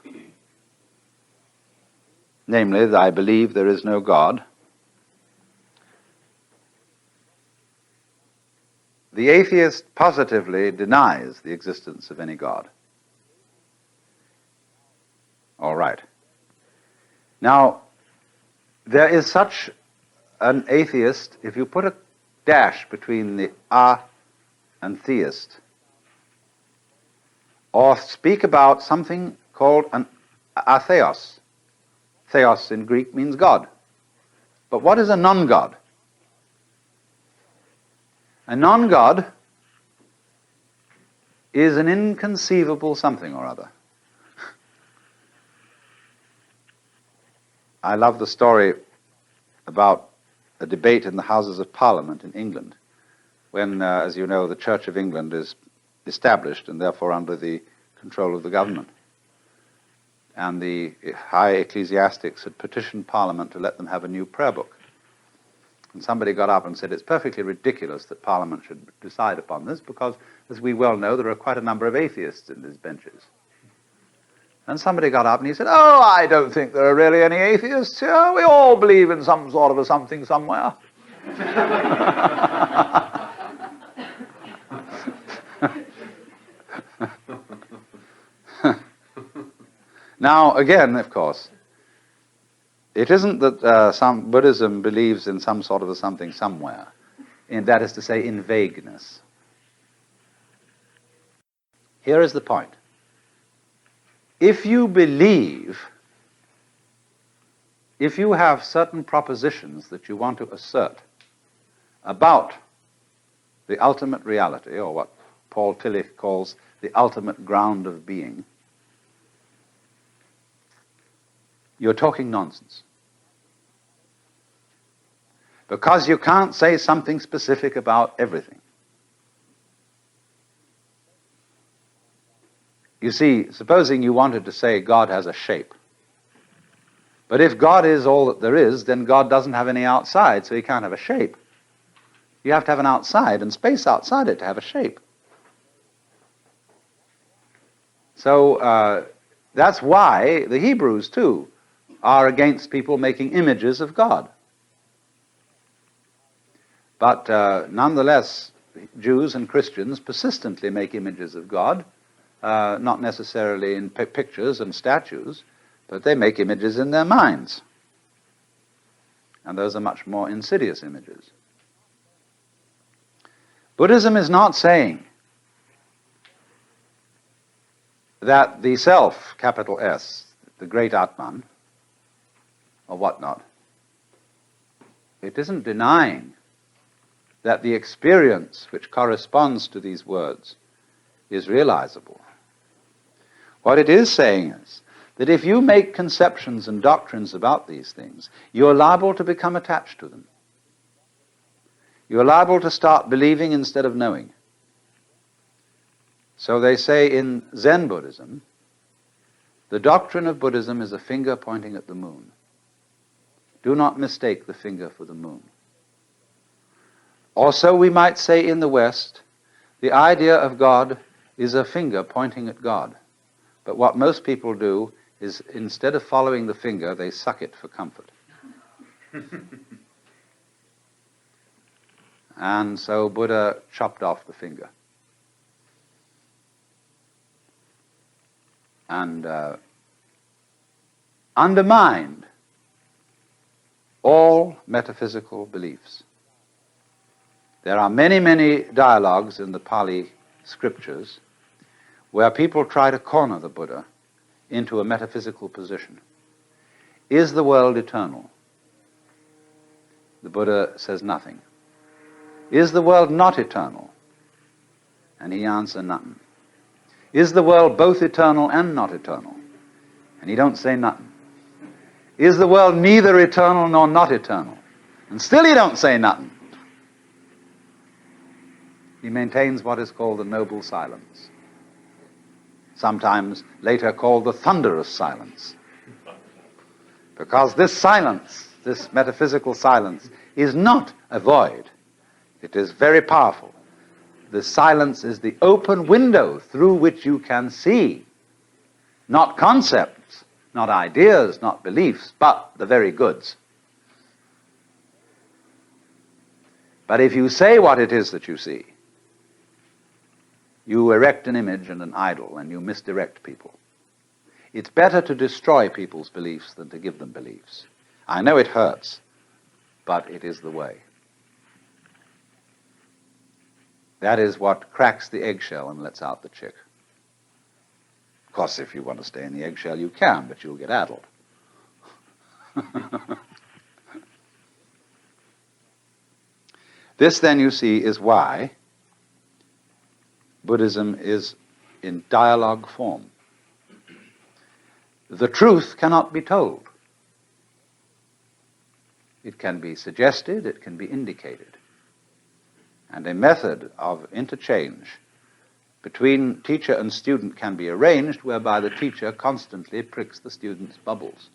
Namely, that I believe there is no God. The atheist positively denies the existence of any God. All right. Now, there is such an atheist, if you put a dash between the a and theist, or speak about something called an atheos. Theos in Greek means God. But what is a non-God? A non-God is an inconceivable something or other. I love the story about a debate in the Houses of Parliament in England when, as you know, the Church of England is established and therefore under the control of the government. And the high ecclesiastics had petitioned Parliament to let them have a new prayer book. And somebody got up and said, it's perfectly ridiculous that Parliament should decide upon this because, as we well know, there are quite a number of atheists in these benches. And somebody got up and he said, oh, I don't think there are really any atheists here. We all believe in some sort of a something somewhere. Now, again, of course, it isn't that some Buddhism believes in some sort of a something somewhere, and that is to say, in vagueness. Here is the point. If you believe, if you have certain propositions that you want to assert about the ultimate reality, or what Paul Tillich calls the ultimate ground of being, you're talking nonsense. Because you can't say something specific about everything. You see, supposing you wanted to say God has a shape. But if God is all that there is, then God doesn't have any outside, so he can't have a shape. You have to have an outside and space outside it to have a shape. So that's why the Hebrews, too, are against people making images of God. But nonetheless, Jews and Christians persistently make images of God, not necessarily in pictures and statues, but they make images in their minds. And those are much more insidious images. Buddhism is not saying that the self, capital S, the great Atman, or whatnot, it isn't denying that the experience which corresponds to these words is realizable. What it is saying is that if you make conceptions and doctrines about these things, you're liable to become attached to them. You're liable to start believing instead of knowing. So they say in Zen Buddhism, the doctrine of Buddhism is a finger pointing at the moon. Do not mistake the finger for the moon. Also, we might say in the West, the idea of God is a finger pointing at God. But what most people do is, instead of following the finger, they suck it for comfort. And so Buddha chopped off the finger. and undermined all metaphysical beliefs. There are many, many dialogues in the Pali scriptures where people try to corner the Buddha into a metaphysical position. Is the world eternal? The Buddha says nothing. Is the world not eternal? And he answers nothing. Is the world both eternal and not eternal? And he don't say nothing. Is the world neither eternal nor not eternal? And still he don't say nothing. He maintains what is called the noble silence, sometimes later called the thunderous silence. Because this silence, this metaphysical silence, is not a void. It is very powerful. The silence is the open window through which you can see, not concepts, not ideas, not beliefs, but the very goods. But if you say what it is that you see, you erect an image and an idol, and you misdirect people. It's better to destroy people's beliefs than to give them beliefs. I know it hurts, but it is the way. That is what cracks the eggshell and lets out the chick. Of course, if you want to stay in the eggshell, you can, but you'll get addled. This, then, you see, is why Buddhism is in dialogue form. The truth cannot be told. It can be suggested, it can be indicated. And a method of interchange between teacher and student can be arranged whereby the teacher constantly pricks the student's bubbles.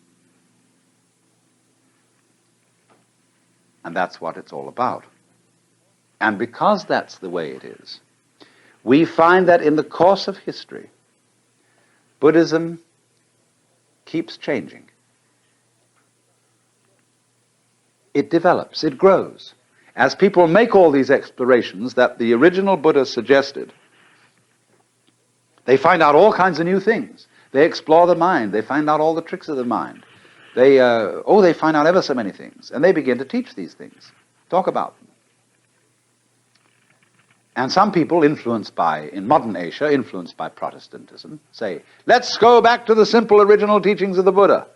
And that's what it's all about. And because that's the way it is, we find that in the course of history, Buddhism keeps changing. It develops, it grows. As people make all these explorations that the original Buddha suggested, they find out all kinds of new things. They explore the mind. They find out all the tricks of the mind. They find out ever so many things. And they begin to teach these things, talk about them. And some people in modern Asia, influenced by Protestantism, say, let's go back to the simple original teachings of the Buddha.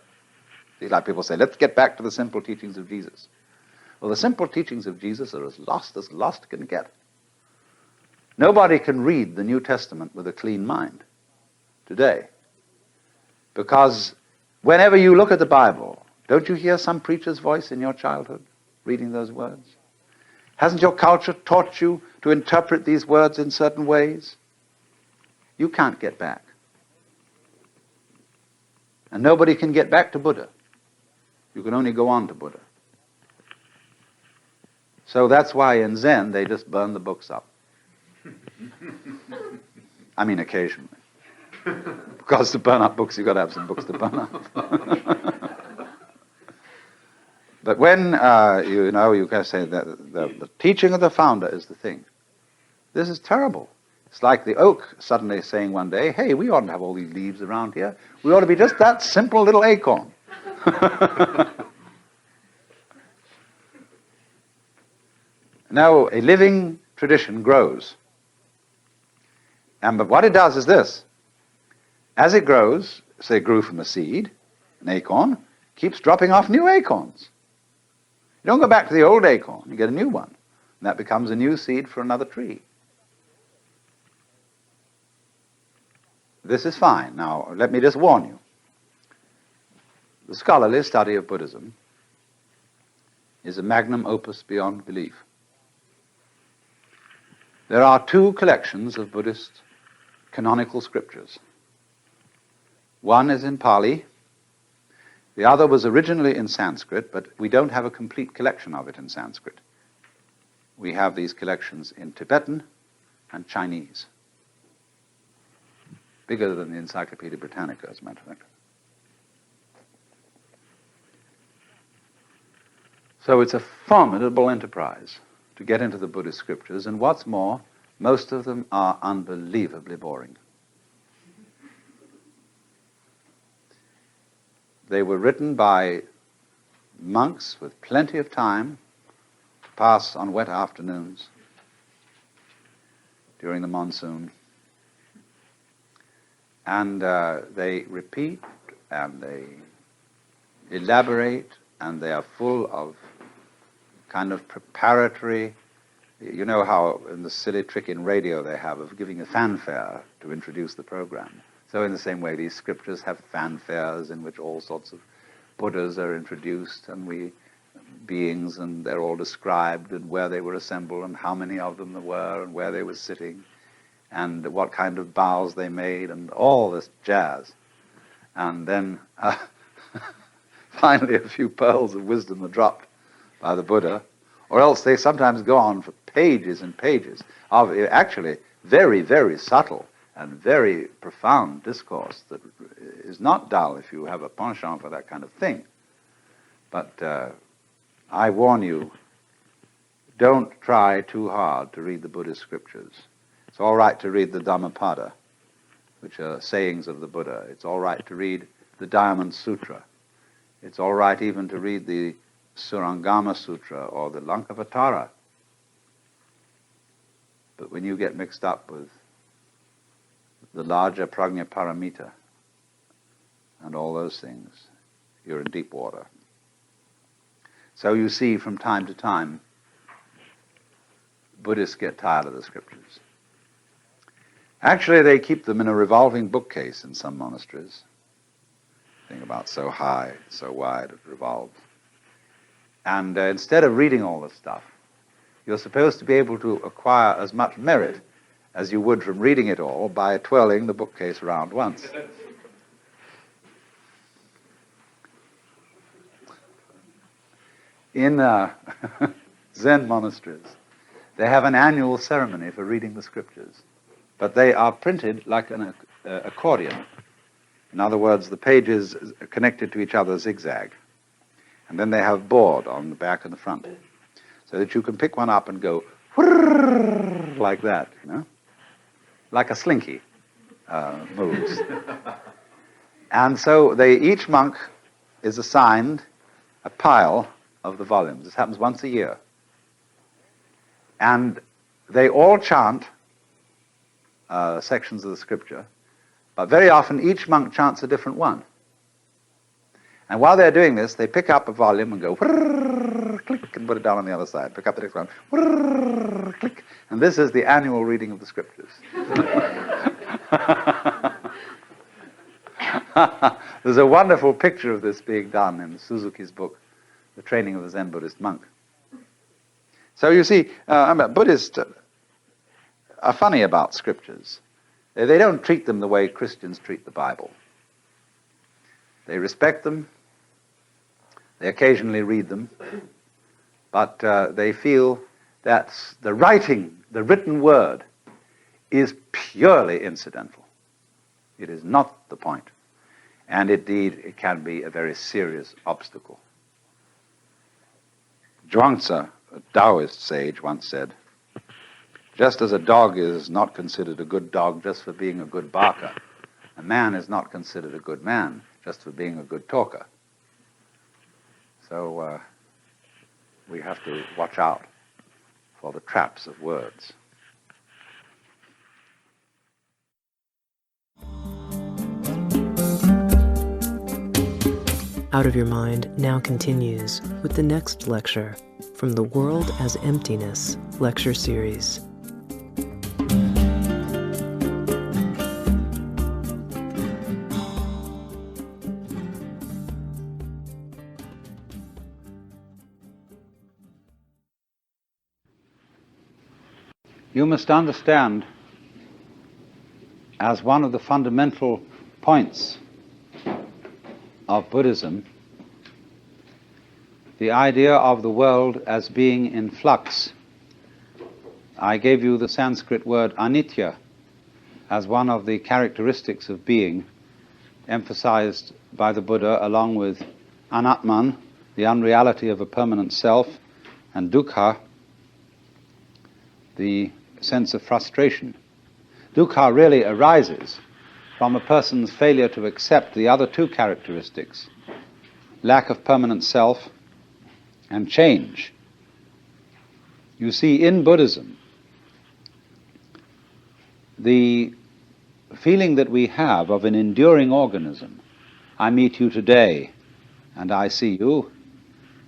These like people say, let's get back to the simple teachings of Jesus. Well, the simple teachings of Jesus are as lost can get. Nobody can read the New Testament with a clean mind today. Because whenever you look at the Bible, don't you hear some preacher's voice in your childhood reading those words? Hasn't your culture taught you to interpret these words in certain ways? You can't get back. And nobody can get back to Buddha. You can only go on to Buddha. So that's why in Zen they just burn the books up. I mean occasionally. Because to burn up books, you've got to have some books to burn up. But when, you can say that the teaching of the founder is the thing. This is terrible. It's like the oak suddenly saying one day, hey, we oughtn't to have all these leaves around here. We ought to be just that simple little acorn. Now, a living tradition grows. But what it does is this. As it grows, say it grew from a seed, an acorn, keeps dropping off new acorns. You don't go back to the old acorn, you get a new one. And that becomes a new seed for another tree. This is fine. Now, let me just warn you. The scholarly study of Buddhism is a magnum opus beyond belief. There are two collections of Buddhist canonical scriptures. One is in Pali. The other was originally in Sanskrit, but we don't have a complete collection of it in Sanskrit. We have these collections in Tibetan and Chinese. Bigger than the Encyclopedia Britannica, as a matter of fact. So it's a formidable enterprise to get into the Buddhist scriptures, and what's more, most of them are unbelievably boring. They were written by monks with plenty of time to pass on wet afternoons during the monsoon. And they repeat and they elaborate, and they are full of kind of preparatory. You know how in the silly trick in radio they have of giving a fanfare to introduce the program. So in the same way, these scriptures have fanfares in which all sorts of Buddhas are introduced, and beings, and they're all described, and where they were assembled, and how many of them there were, and where they were sitting, and what kind of bows they made, and all this jazz. And then finally a few pearls of wisdom are dropped by the Buddha, or else they sometimes go on for pages and pages of actually very, very subtle and very profound discourse that is not dull if you have a penchant for that kind of thing. But I warn you, don't try too hard to read the Buddhist scriptures. It's all right to read the Dhammapada, which are sayings of the Buddha. It's all right to read the Diamond Sutra. It's all right even to read the Surangama Sutra or the Lankavatara. But when you get mixed up with the larger Prajnaparamita and all those things, you're in deep water. So you see, from time to time, Buddhists get tired of the scriptures. Actually, they keep them in a revolving bookcase in some monasteries. Think about so high, so wide, it revolves. And instead of reading all this stuff, you're supposed to be able to acquire as much merit as you would from reading it all by twirling the bookcase round once. In Zen monasteries, they have an annual ceremony for reading the scriptures, but they are printed like an accordion. In other words, the pages are connected to each other zigzag. And then they have board on the back and the front, so that you can pick one up and go like that, you know, like a slinky moves. And so each monk is assigned a pile of the volumes. This happens once a year. And they all chant sections of the scripture, but very often each monk chants a different one. And while they're doing this, they pick up a volume and go click and put it down on the other side. Pick up the next one, click. And this is the annual reading of the scriptures. There's a wonderful picture of this being done in Suzuki's book, The Training of the Zen Buddhist Monk. So you see, Buddhists are funny about scriptures. They don't treat them the way Christians treat the Bible. They respect them. They occasionally read them. But they feel that the written word, is purely incidental. It is not the point. And indeed, it can be a very serious obstacle. Zhuangzi, a Taoist sage, once said, just as a dog is not considered a good dog just for being a good barker, a man is not considered a good man just for being a good talker. So we have to watch out for the traps of words. Out of Your Mind now continues with the next lecture from the World as Emptiness lecture series. You must understand, as one of the fundamental points of Buddhism, the idea of the world as being in flux. I gave you the Sanskrit word anitya as one of the characteristics of being, emphasized by the Buddha along with anatman, the unreality of a permanent self, and dukkha, the sense of frustration. Dukkha really arises from a person's failure to accept the other two characteristics, lack of permanent self, and change. You see, in Buddhism, the feeling that we have of an enduring organism, I meet you today and I see you,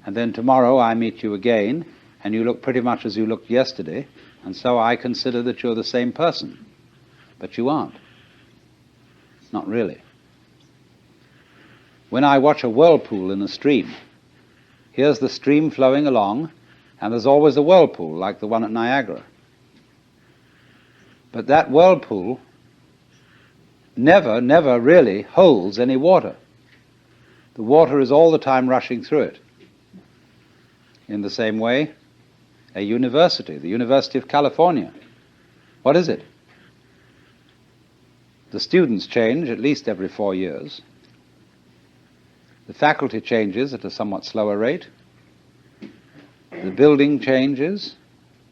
and then tomorrow I meet you again and you look pretty much as you looked yesterday, and so I consider that you're the same person. But you aren't. Not really. When I watch a whirlpool in a stream, here's the stream flowing along, and there's always a whirlpool like the one at Niagara. But that whirlpool never really holds any water. The water is all the time rushing through it. In the same way, a university, the University of California, what is it? The students change at least every 4 years. The faculty changes at a somewhat slower rate. The building changes.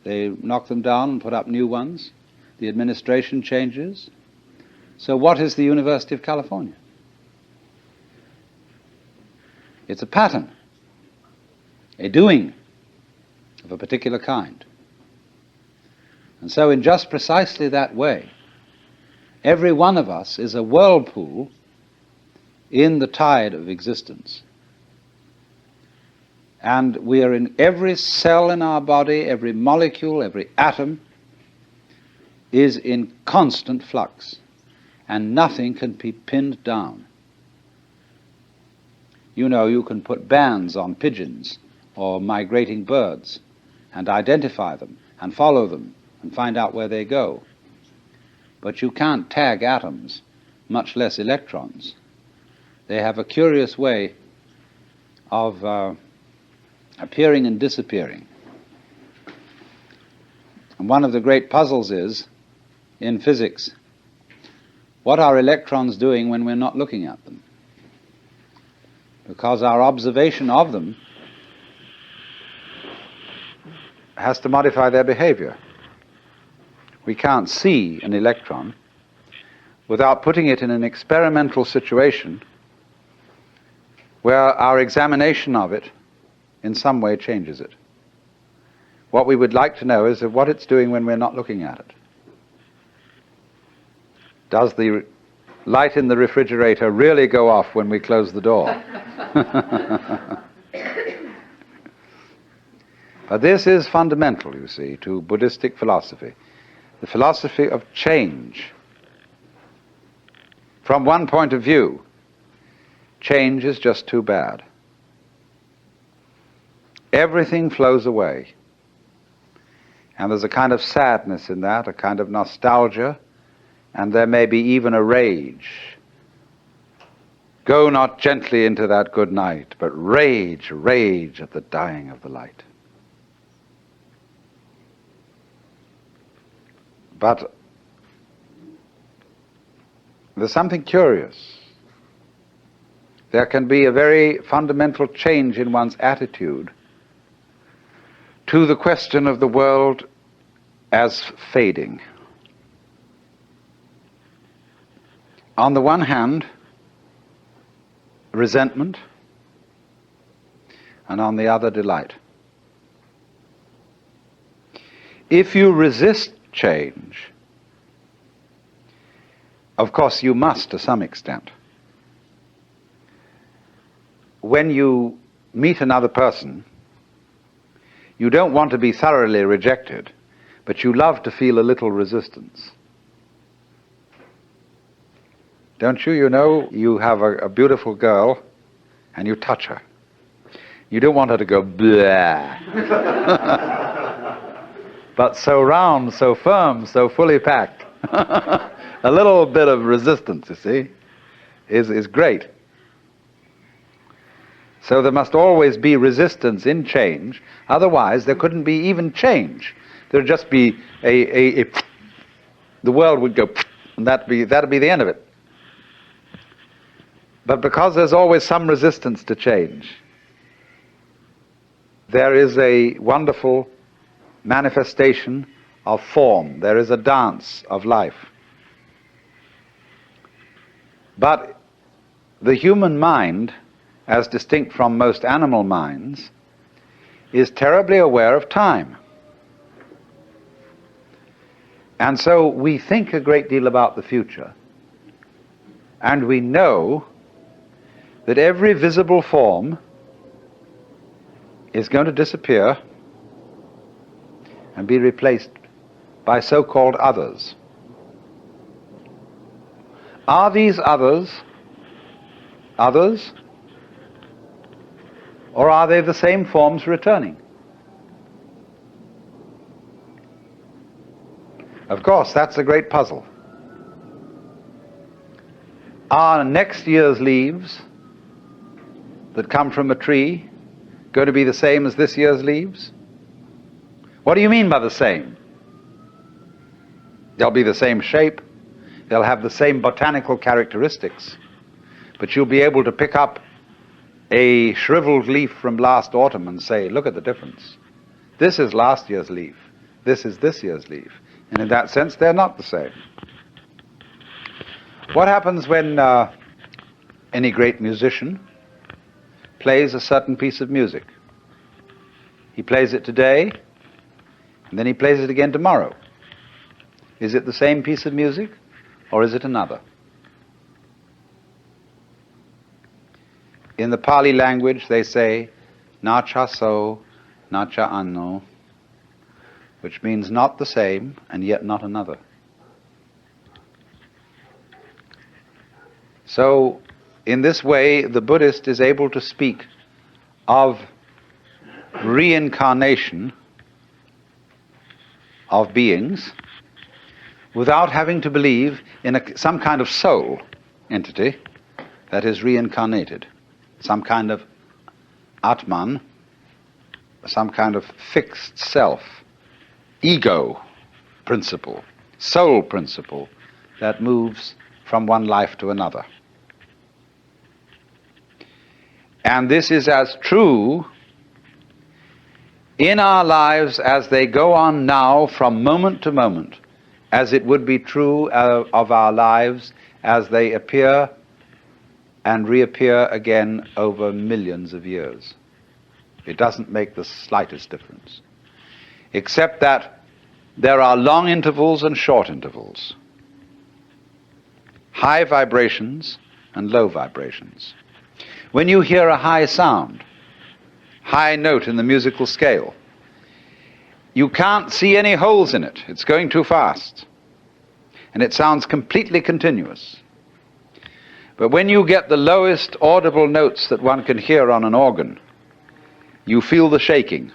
They knock them down and put up new ones. The administration changes. So what is the University of California? It's a pattern, a doing of a particular kind. And so in just precisely that way, every one of us is a whirlpool in the tide of existence. And we are in every cell in our body, every molecule, every atom is in constant flux, and nothing can be pinned down. You know, you can put bands on pigeons or migrating birds and identify them and follow them and find out where they go. But you can't tag atoms, much less electrons. They have a curious way of appearing and disappearing. And one of the great puzzles is, in physics, what are electrons doing when we're not looking at them? Because our observation of them has to modify their behavior. We can't see an electron without putting it in an experimental situation where our examination of it in some way changes it. What we would like to know is what it's doing when we're not looking at it. Does the light in the refrigerator really go off when we close the door? But this is fundamental, you see, to Buddhistic philosophy, the philosophy of change. From one point of view, change is just too bad. Everything flows away. And there's a kind of sadness in that, a kind of nostalgia, and there may be even a rage. Go not gently into that good night, but rage, rage at the dying of the light. But there's something curious. There can be a very fundamental change in one's attitude to the question of the world as fading. On the one hand, resentment, and on the other, delight. If you resist change, of course you must to some extent. When you meet another person, you don't want to be thoroughly rejected, but you love to feel a little resistance. Don't you? You know, you have a beautiful girl and you touch her. You don't want her to go blah. But so round, so firm, so fully packed. A little bit of resistance, you see, is great. So there must always be resistance in change, otherwise there couldn't be even change. There'd just be the world would go, and that'd be the end of it. But because there's always some resistance to change, there is a wonderful manifestation of form. There is a dance of life. But the human mind as distinct from most animal minds, is terribly aware of time. And so we think a great deal about the future, and we know that every visible form is going to disappear and be replaced by so-called others. Are these others others, or are they the same forms returning? Of course, that's a great puzzle. Are next year's leaves that come from a tree going to be the same as this year's leaves? What do you mean by the same? They'll be the same shape, they'll have the same botanical characteristics, but you'll be able to pick up a shriveled leaf from last autumn and say, look at the difference. This is last year's leaf, this is this year's leaf. And in that sense, they're not the same. What happens when any great musician plays a certain piece of music? He plays it today, and then he plays it again tomorrow. Is it the same piece of music, or is it another? In the Pali language, they say, na cha so, na cha anno, which means not the same, and yet not another. So, in this way, the Buddhist is able to speak of reincarnation of beings without having to believe in some kind of soul entity that is reincarnated, some kind of Atman, some kind of fixed self, ego principle, soul principle that moves from one life to another. And this is as true in our lives as they go on now from moment to moment as it would be true of our lives as they appear and reappear again over millions of years. It doesn't make the slightest difference, except that there are long intervals and short intervals, high vibrations and low vibrations. When you hear a high sound, high note in the musical scale, you can't see any holes in it. It's going too fast. And it sounds completely continuous. But when you get the lowest audible notes that one can hear on an organ, you feel the shaking.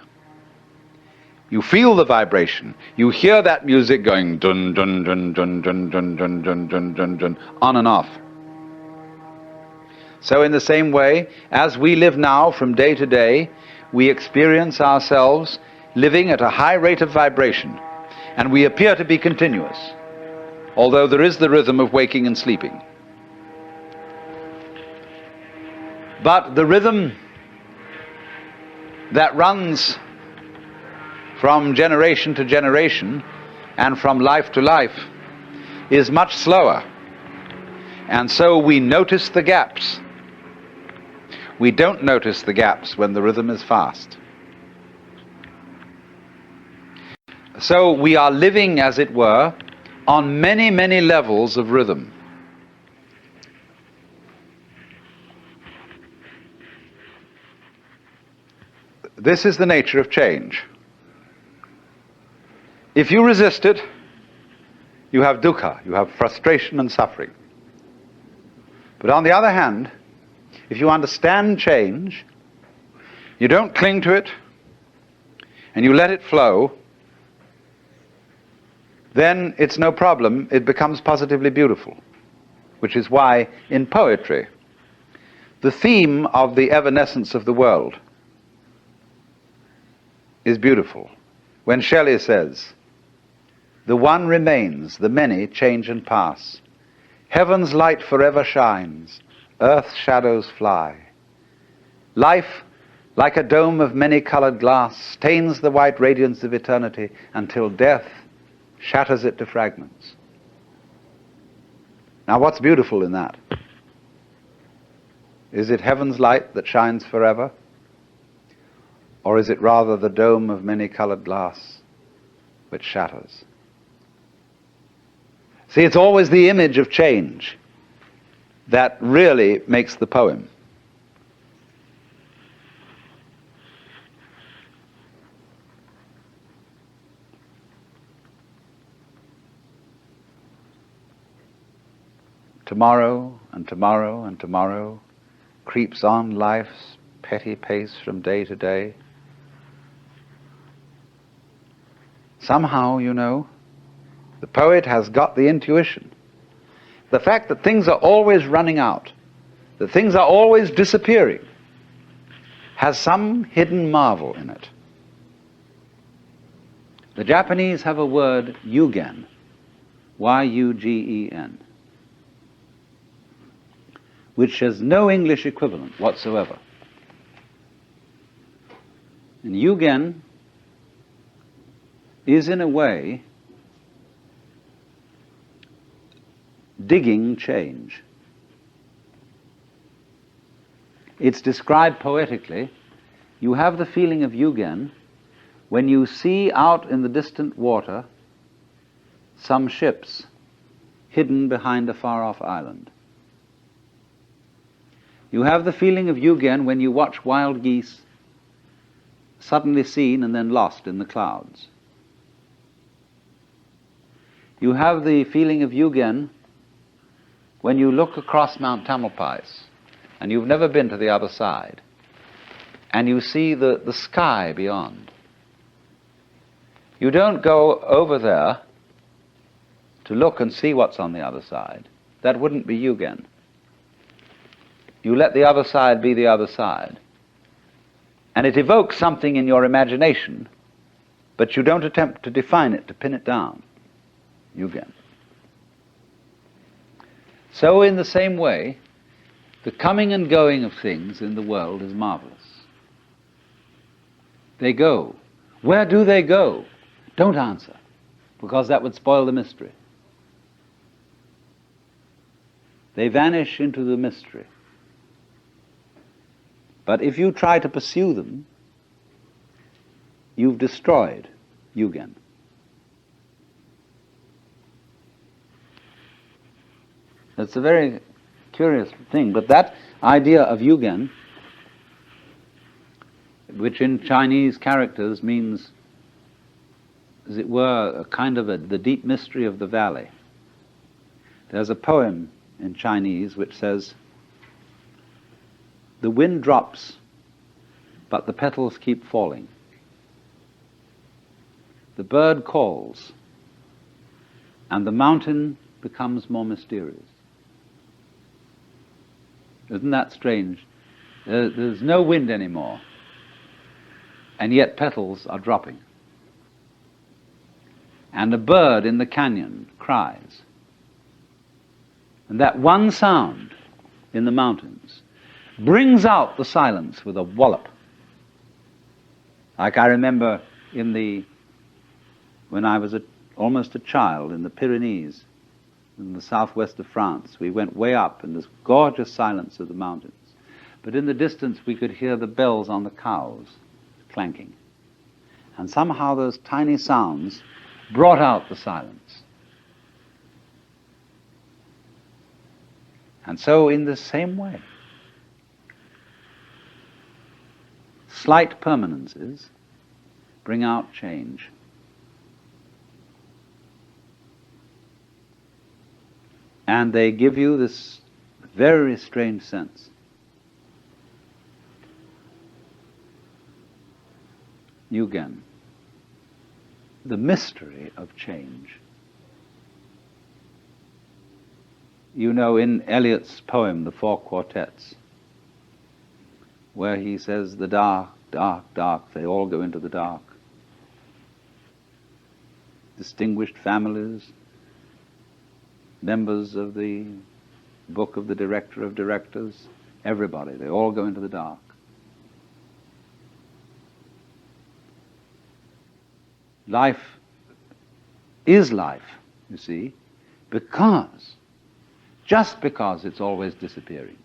You feel the vibration. You hear that music going dun dun dun dun dun dun dun dun dun dun dun on and off. So in the same way, as we live now from day to day, we experience ourselves living at a high rate of vibration, and we appear to be continuous, although there is the rhythm of waking and sleeping. But the rhythm that runs from generation to generation and from life to life is much slower, and so we notice the gaps. We don't notice the gaps when the rhythm is fast. So we are living, as it were, on many, many levels of rhythm. This is the nature of change. If you resist it, you have dukkha, you have frustration and suffering. But on the other hand, if you understand change, you don't cling to it, and you let it flow, then it's no problem. It becomes positively beautiful, which is why in poetry, the theme of the evanescence of the world is beautiful. When Shelley says, "The one remains, the many change and pass. Heaven's light forever shines, earth's shadows fly. Life, like a dome of many-colored glass, stains the white radiance of eternity until death shatters it to fragments." Now what's beautiful in that? Is it heaven's light that shines forever? Or is it rather the dome of many-colored glass which shatters? See, it's always the image of change that really makes the poem. Tomorrow and tomorrow and tomorrow creeps on life's petty pace from day to day. Somehow, you know, the poet has got the intuition. The fact that things are always running out, that things are always disappearing, has some hidden marvel in it. The Japanese have a word, yugen, Y-U-G-E-N, which has no English equivalent whatsoever. And yugen is, in a way, digging change. It's described poetically. You have the feeling of yugen when you see out in the distant water some ships hidden behind a far-off island. You have the feeling of yugen when you watch wild geese suddenly seen and then lost in the clouds. You have the feeling of yugen when you look across Mount Tamalpais and you've never been to the other side and you see the sky beyond. You don't go over there to look and see what's on the other side. That wouldn't be yugen. You let the other side be the other side. And it evokes something in your imagination, but you don't attempt to define it, to pin it down. Yugen. So in the same way, the coming and going of things in the world is marvelous. They go. Where do they go? Don't answer, because that would spoil the mystery. They vanish into the mystery. But if you try to pursue them, you've destroyed yugen. That's a very curious thing, but that idea of yugen, which in Chinese characters means, as it were, a kind of the deep mystery of the valley. There's a poem in Chinese which says, "The wind drops, but the petals keep falling. The bird calls, and the mountain becomes more mysterious." Isn't that strange? There's no wind anymore, and yet petals are dropping. And a bird in the canyon cries. And that one sound in the mountains brings out the silence with a wallop. Like I remember when I was almost a child in the Pyrenees, in the southwest of France, we went way up in this gorgeous silence of the mountains. But in the distance we could hear the bells on the cows clanking. And somehow those tiny sounds brought out the silence. And so in the same way, slight permanences bring out change. And they give you this very strange sense. Yugen, the mystery of change. You know, in Eliot's poem, The Four Quartets, where he says, the dark, dark, dark, they all go into the dark. Distinguished families, members of the book of the director of directors, everybody, they all go into the dark. Life is life, you see, just because it's always disappearing.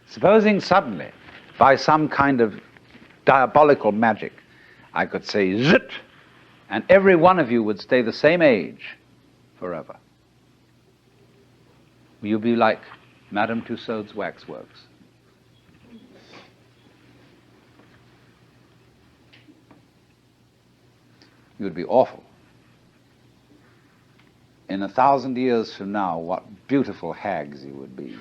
Supposing suddenly, by some kind of diabolical magic, I could say zit, and every one of you would stay the same age forever. You'd be like Madame Tussauds waxworks. You would be awful. In 1,000 years from now, what beautiful hags you would be.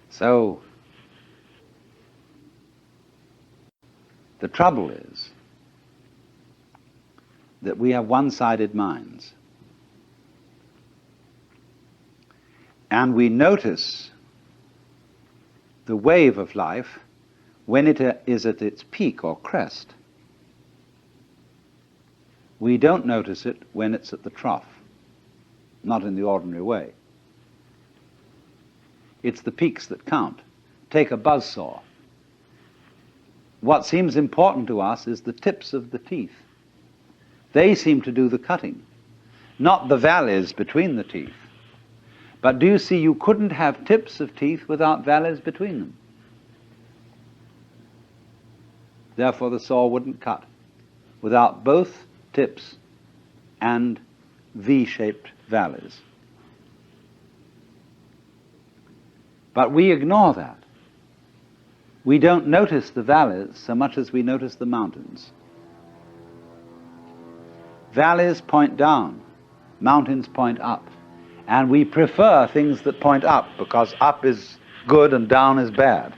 So, the trouble is that we have one-sided minds. And we notice the wave of life when it is at its peak or crest. We don't notice it when it's at the trough, not in the ordinary way. It's the peaks that count. Take a buzzsaw. What seems important to us is the tips of the teeth. They seem to do the cutting, not the valleys between the teeth. But do you see, you couldn't have tips of teeth without valleys between them. Therefore the saw wouldn't cut without both tips and V-shaped valleys. But we ignore that. We don't notice the valleys so much as we notice the mountains. Valleys point down, mountains point up. And we prefer things that point up because up is good and down is bad.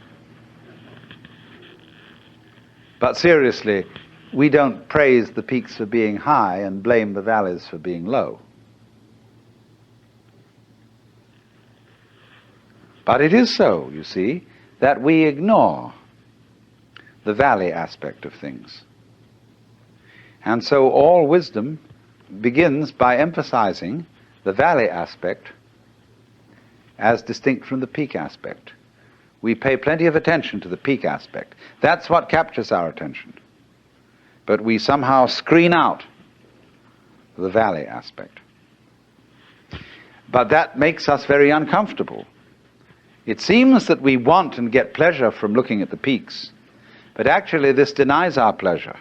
But seriously, we don't praise the peaks for being high and blame the valleys for being low. But it is so, you see, that we ignore the valley aspect of things. And so all wisdom begins by emphasizing the valley aspect as distinct from the peak aspect. We pay plenty of attention to the peak aspect. That's what captures our attention. But we somehow screen out the valley aspect. But that makes us very uncomfortable. It seems that we want and get pleasure from looking at the peaks, but actually this denies our pleasure,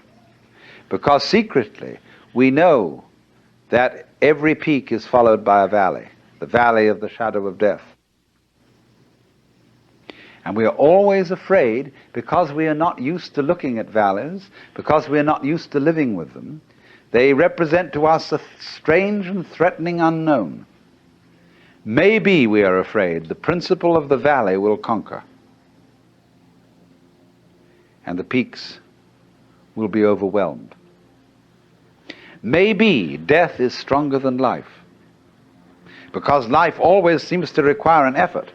because secretly we know that every peak is followed by a valley, the valley of the shadow of death. And we are always afraid, because we are not used to looking at valleys, because we are not used to living with them. They represent to us a strange and threatening unknown. Maybe, we are afraid, the principle of the valley will conquer, and the peaks will be overwhelmed. Maybe death is stronger than life, because life always seems to require an effort.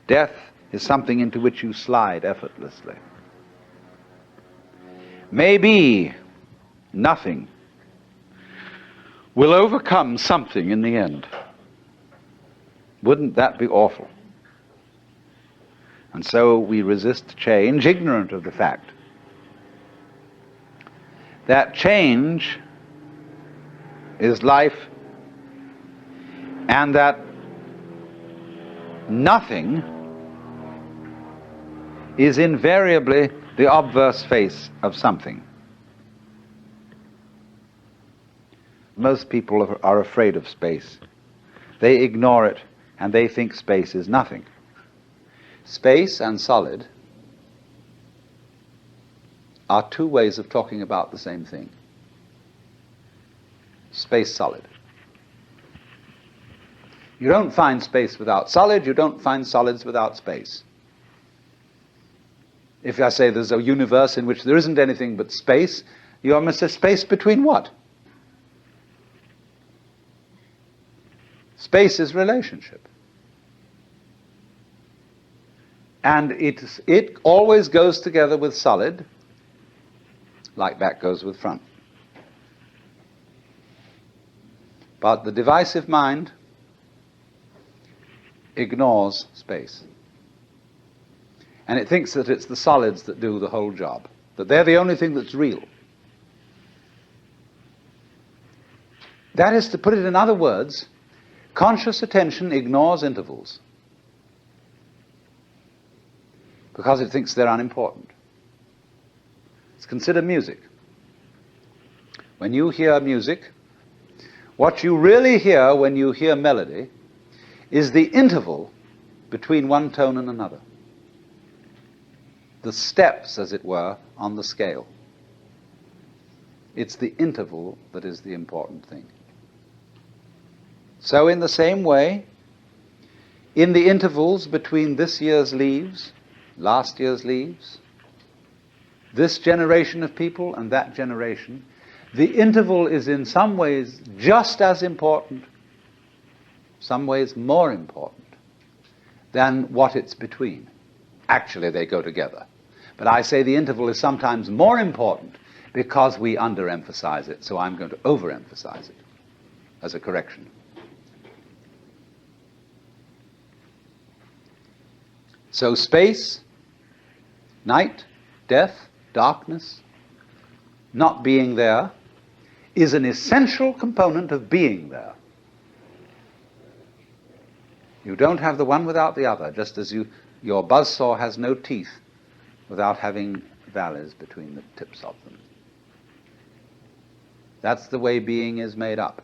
Death is something into which you slide effortlessly. Maybe nothing will overcome something in the end. Wouldn't that be awful? And so we resist change, ignorant of the fact that change is life, and that nothing is invariably the obverse face of something. Most people are afraid of space. They ignore it, and they think space is nothing. Space and solid are two ways of talking about the same thing. Space, solid. You don't find space without solid, you don't find solids without space. If I say there's a universe in which there isn't anything but space, you almost say space between what? Space is relationship. And it always goes together with solid, like back goes with front. But the divisive mind ignores space. And it thinks that it's the solids that do the whole job, that they're the only thing that's real. That is, to put it in other words, conscious attention ignores intervals because it thinks they're unimportant. Let's consider music. When you hear music, what you really hear when you hear melody is the interval between one tone and another. The steps, as it were, on the scale. It's the interval that is the important thing. So in the same way, in the intervals between this year's leaves, last year's leaves, this generation of people and that generation, the interval is in some ways just as important, some ways more important, than what it's between. Actually, they go together. But I say the interval is sometimes more important because we underemphasize it, so I'm going to overemphasize it as a correction. So space, night, death, darkness, not being there, is an essential component of being there. You don't have the one without the other, just as your buzzsaw has no teeth without having valleys between the tips of them. That's the way being is made up.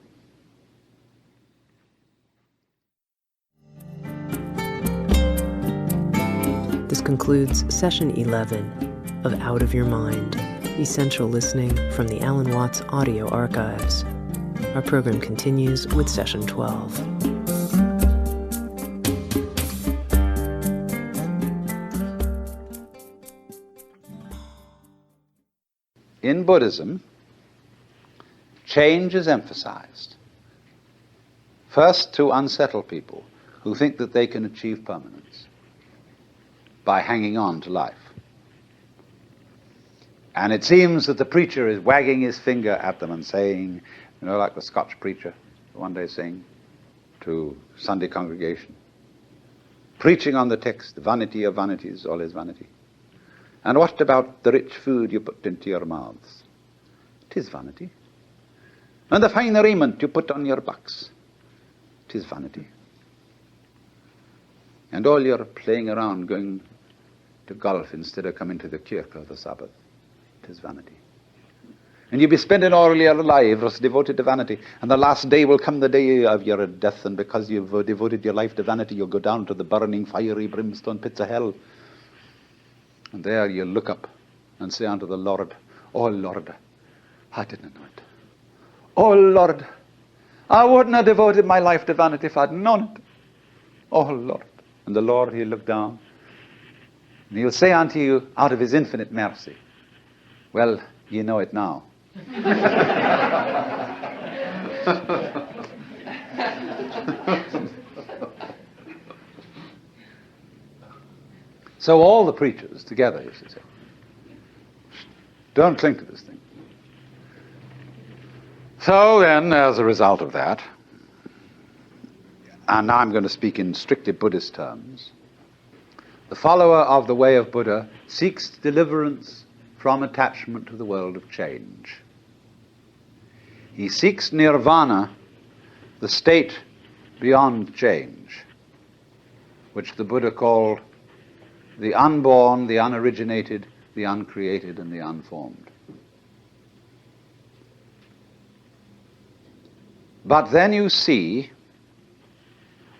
This concludes Session 11 of Out of Your Mind, Essential Listening from the Alan Watts Audio Archives. Our program continues with Session 12. In Buddhism, change is emphasized. First, to unsettle people who think that they can achieve permanence by hanging on to life. And it seems that the preacher is wagging his finger at them and saying, you know, like the Scotch preacher one day saying to Sunday congregation, preaching on the text, vanity of vanities, all is vanity. And what about the rich food you put into your mouths? 'Tis vanity. And the fine raiment you put on your backs? 'Tis vanity. And all your playing around, going to golf instead of coming to the kirk of the Sabbath? 'Tis vanity. And you'll be spending all your lives devoted to vanity. And the last day will come, the day of your death, and because you've devoted your life to vanity, you'll go down to the burning, fiery, brimstone pits of hell. And there you'll look up and say unto the Lord, oh Lord, I didn't know it. Oh Lord, I wouldn't have devoted my life to vanity if I'd known it. Oh Lord. And the Lord, he'll look down and he'll say unto you out of his infinite mercy, well, you know it now. So all the preachers together, you should say, don't cling to this thing. So then, as a result of that, and now I'm going to speak in strictly Buddhist terms, the follower of the way of Buddha seeks deliverance from attachment to the world of change. He seeks nirvana, the state beyond change, which the Buddha called the unborn, the unoriginated, the uncreated, and the unformed. But then you see,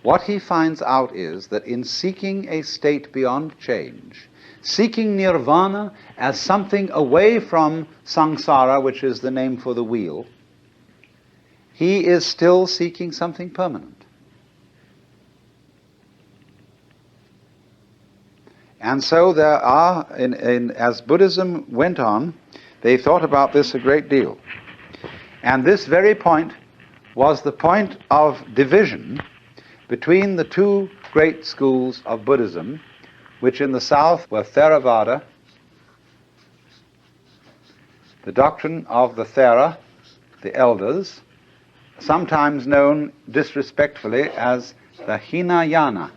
what he finds out is that in seeking a state beyond change, seeking nirvana as something away from samsara, which is the name for the wheel, he is still seeking something permanent. And so there are, as Buddhism went on, they thought about this a great deal. And this very point was the point of division between the two great schools of Buddhism, which in the south were Theravada, the doctrine of the Thera, the elders, sometimes known disrespectfully as the Hinayana.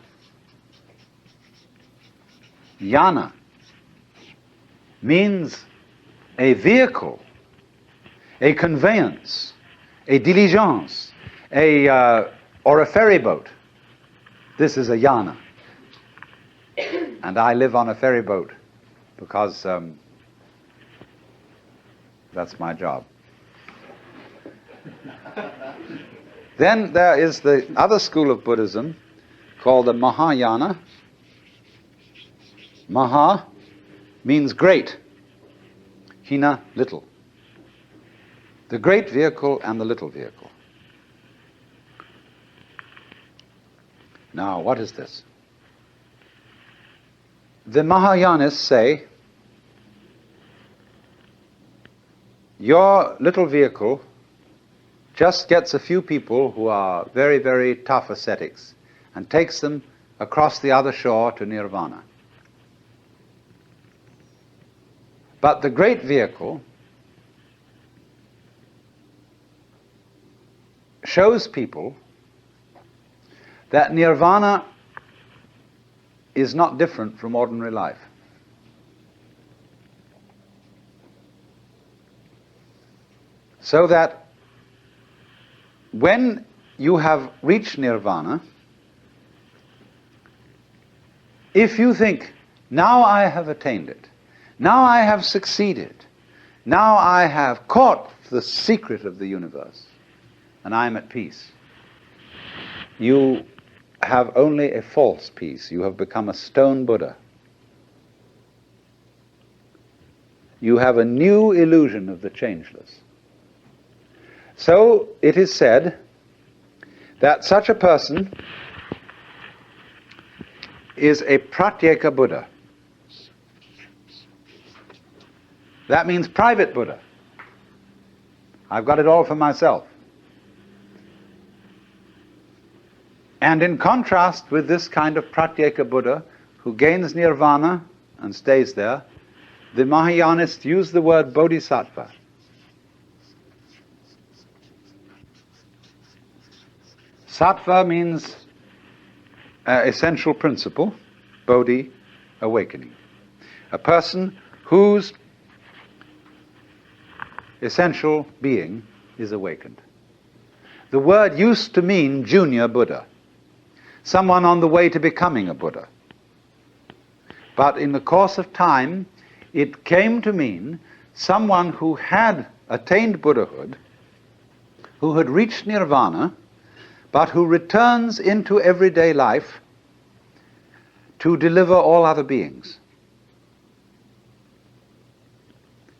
Yana means a vehicle, a conveyance, a diligence, or a ferry boat. This is a yana. And I live on a ferry boat because that's my job. Then there is the other school of Buddhism called the Mahayana. Maha means great. Hina, little. The great vehicle and the little vehicle. Now, what is this? The Mahayanists say, your little vehicle just gets a few people who are very, very tough ascetics and takes them across the other shore to nirvana. But the great vehicle shows people that nirvana is not different from ordinary life. So that when you have reached nirvana, if you think, now I have attained it, now I have succeeded, now I have caught the secret of the universe, and I am at peace, you have only a false peace. You have become a stone Buddha. You have a new illusion of the changeless. So it is said that such a person is a pratyeka Buddha. That means private Buddha. I've got it all for myself. And in contrast with this kind of pratyeka Buddha who gains nirvana and stays there, the Mahayanists use the word bodhisattva. Sattva means essential principle, bodhi, awakening. A person whose essential being is awakened. The word used to mean junior Buddha, someone on the way to becoming a Buddha. But in the course of time, it came to mean someone who had attained Buddhahood, who had reached nirvana, but who returns into everyday life to deliver all other beings.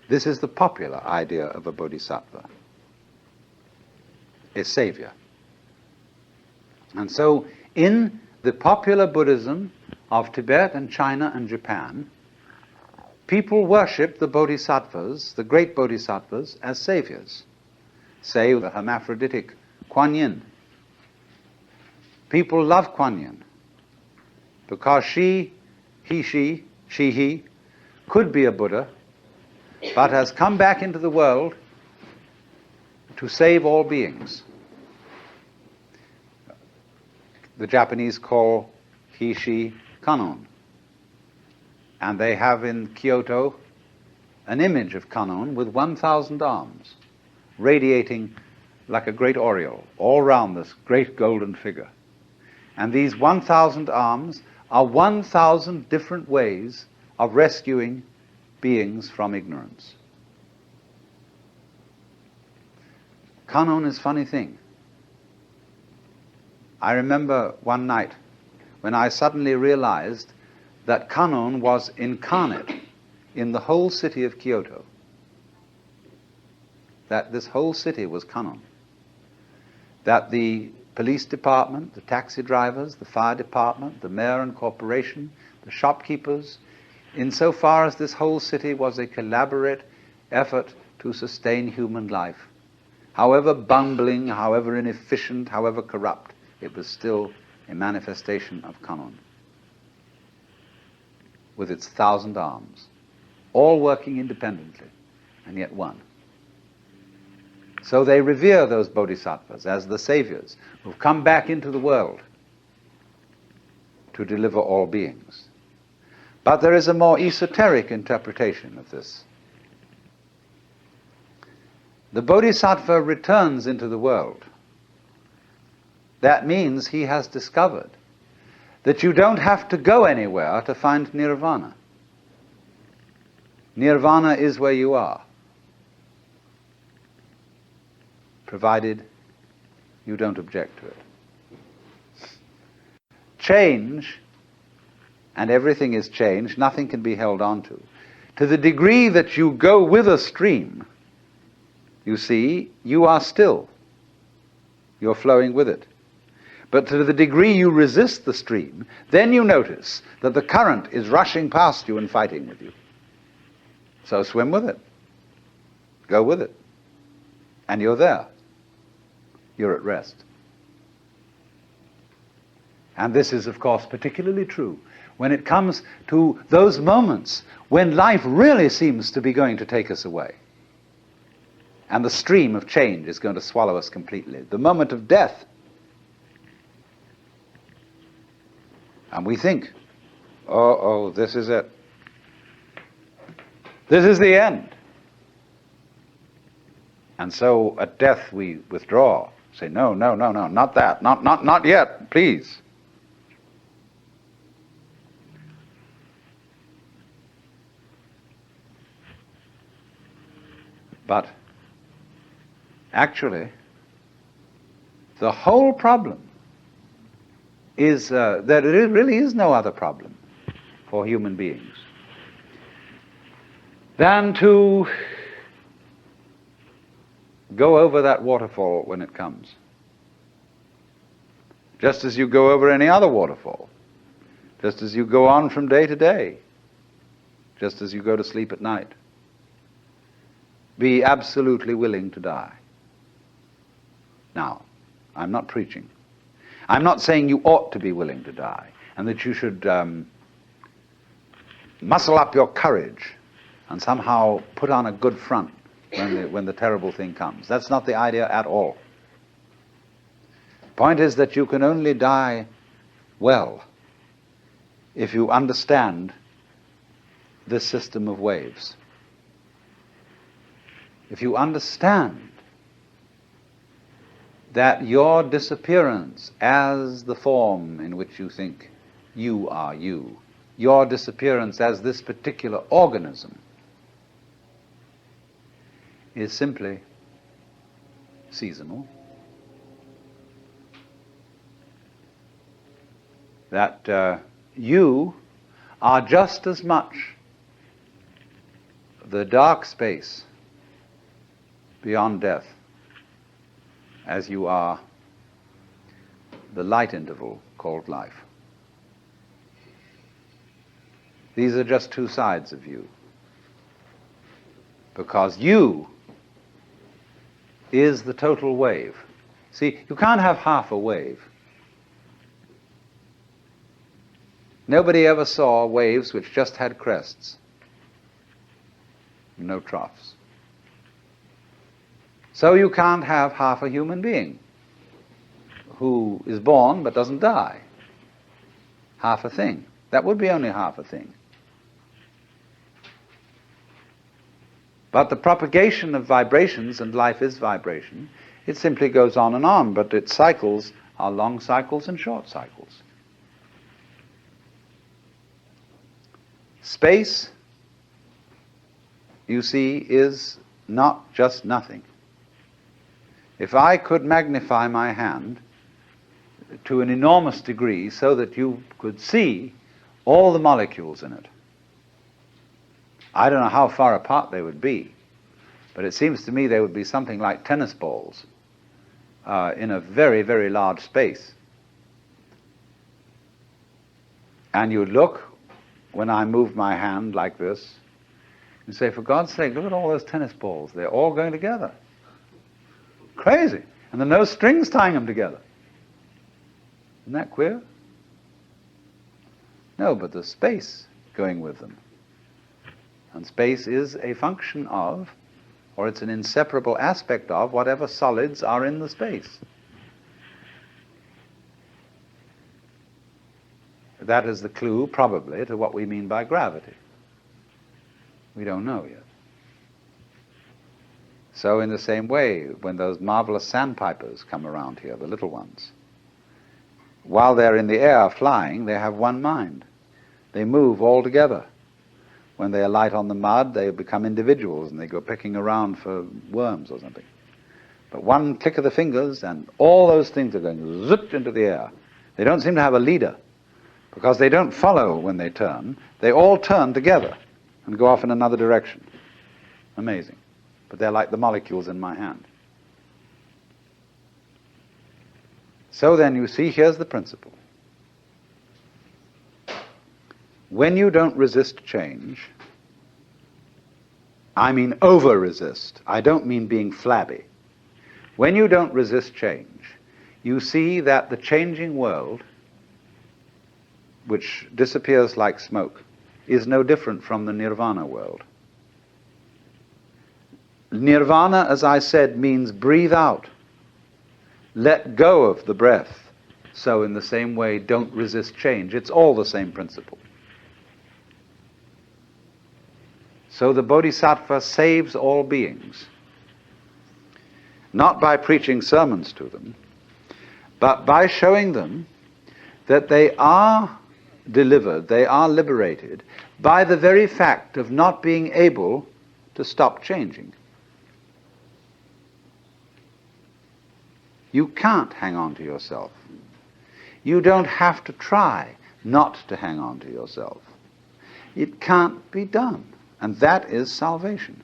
This is the popular idea of a bodhisattva, a savior. And so, in the popular Buddhism of Tibet and China and Japan, people worship the bodhisattvas, the great bodhisattvas, as saviors. Say the hermaphroditic Kuan Yin. People love Kuan Yin because she could be a Buddha, but has come back into the world to save all beings. The Japanese call he, Kannon. And they have in Kyoto an image of Kannon with 1,000 arms, radiating like a great aureole all round this great golden figure. And these 1,000 arms are 1,000 different ways of rescuing beings from ignorance. Kannon is a funny thing. I remember one night when I suddenly realized that Kannon was incarnate in the whole city of Kyoto. That this whole city was Kannon. That the police department, the taxi drivers, the fire department, the mayor and corporation, the shopkeepers, insofar as this whole city was a collaborate effort to sustain human life, however bungling, however inefficient, however corrupt, it was still a manifestation of Kannon, with its 1,000 arms, all working independently, and yet one. So they revere those bodhisattvas as the saviors who've come back into the world to deliver all beings. But there is a more esoteric interpretation of this. the bodhisattva returns into the world, that means he has discovered that you don't have to go anywhere to find nirvana. Nirvana is where you are, provided you don't object to it. Change, and everything is change, nothing can be held on to. To the degree that you go with a stream, you see, you are still. You're flowing with it. But to the degree you resist the stream, then you notice that the current is rushing past you and fighting with you. So swim with it. Go with it. And you're there. You're at rest. And this is, of course, particularly true when it comes to those moments when life really seems to be going to take us away. And the stream of change is going to swallow us completely. The moment of death. And we think, oh, this is it. This is the end. And so at death we withdraw. Say, no, not that. Not yet, please. But actually, the whole problem is that there really is no other problem for human beings than to go over that waterfall when it comes. Just as you go over any other waterfall. Just as you go on from day to day. Just as you go to sleep at night. Be absolutely willing to die. Now, I'm not preaching. I'm not saying you ought to be willing to die and that you should muscle up your courage and somehow put on a good front when the terrible thing comes. That's not the idea at all. The point is that you can only die well if you understand this system of waves. If you understand that your disappearance as the form in which you think you are you, your disappearance as this particular organism, is simply seasonal, that you are just as much the dark space beyond death as you are the light interval called life. These are just two sides of you, because you is the total wave. See, you can't have half a wave. Nobody ever saw waves which just had crests, no troughs. So you can't have half a human being who is born but doesn't die. Half a thing. That would be only half a thing. But the propagation of vibrations, and life is vibration, it simply goes on, but its cycles are long cycles and short cycles. Space, you see, is not just nothing. If I could magnify my hand to an enormous degree so that you could see all the molecules in it, I don't know how far apart they would be, but it seems to me they would be something like tennis balls in a very, very large space. And you look, when I move my hand like this, and say, for God's sake, look at all those tennis balls. They're all going together. Crazy. And there are no strings tying them together. Isn't that queer? No, but there's space going with them. And space is a function of, or it's an inseparable aspect of, whatever solids are in the space. That is the clue, probably, to what we mean by gravity. We don't know yet. So in the same way, when those marvelous sandpipers come around here, the little ones, while they're in the air flying, they have one mind. They move all together. When they alight on the mud, they become individuals and they go pecking around for worms or something. But one click of the fingers and all those things are going zip into the air. They don't seem to have a leader because they don't follow when they turn. They all turn together and go off in another direction. Amazing. But they're like the molecules in my hand. So then you see, here's the principle. When you don't resist change, I mean over-resist. I don't mean being flabby. When you don't resist change, you see that the changing world, which disappears like smoke, is no different from the nirvana world. Nirvana, as I said, means breathe out. Let go of the breath. So in the same way, don't resist change. It's all the same principle. So the Bodhisattva saves all beings, not by preaching sermons to them, but by showing them that they are delivered, they are liberated by the very fact of not being able to stop changing. You can't hang on to yourself. You don't have to try not to hang on to yourself. It can't be done. And that is salvation.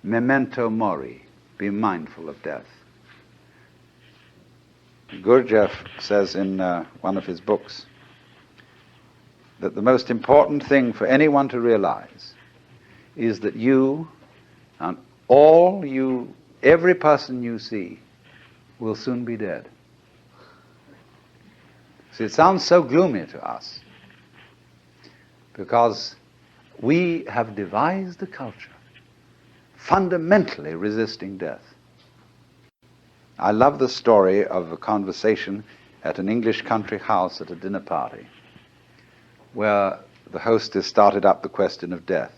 Memento mori, be mindful of death. Gurdjieff says in one of his books that the most important thing for anyone to realize is that you and every person you see will soon be dead. See, it sounds so gloomy to us because we have devised a culture fundamentally resisting death. I love the story of a conversation at an English country house at a dinner party where the hostess started up the question of death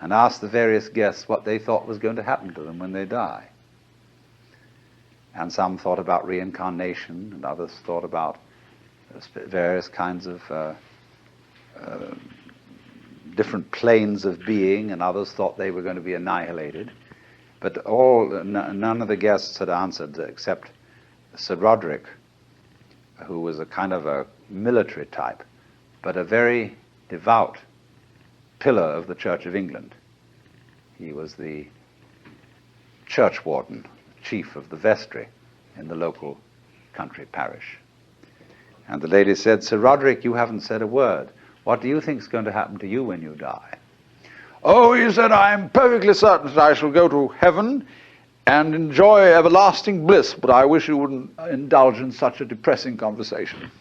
and asked the various guests what they thought was going to happen to them when they die. And some thought about reincarnation, and others thought about various kinds of different planes of being, and others thought they were going to be annihilated. But none of the guests had answered except Sir Roderick, who was a kind of a military type, but a very devout pillar of the Church of England. He was the church warden, chief of the vestry in the local country parish. And the lady said, "Sir Roderick, you haven't said a word. What do you think is going to happen to you when you die?" "Oh," he said, "I am perfectly certain that I shall go to heaven and enjoy everlasting bliss, but I wish you wouldn't indulge in such a depressing conversation."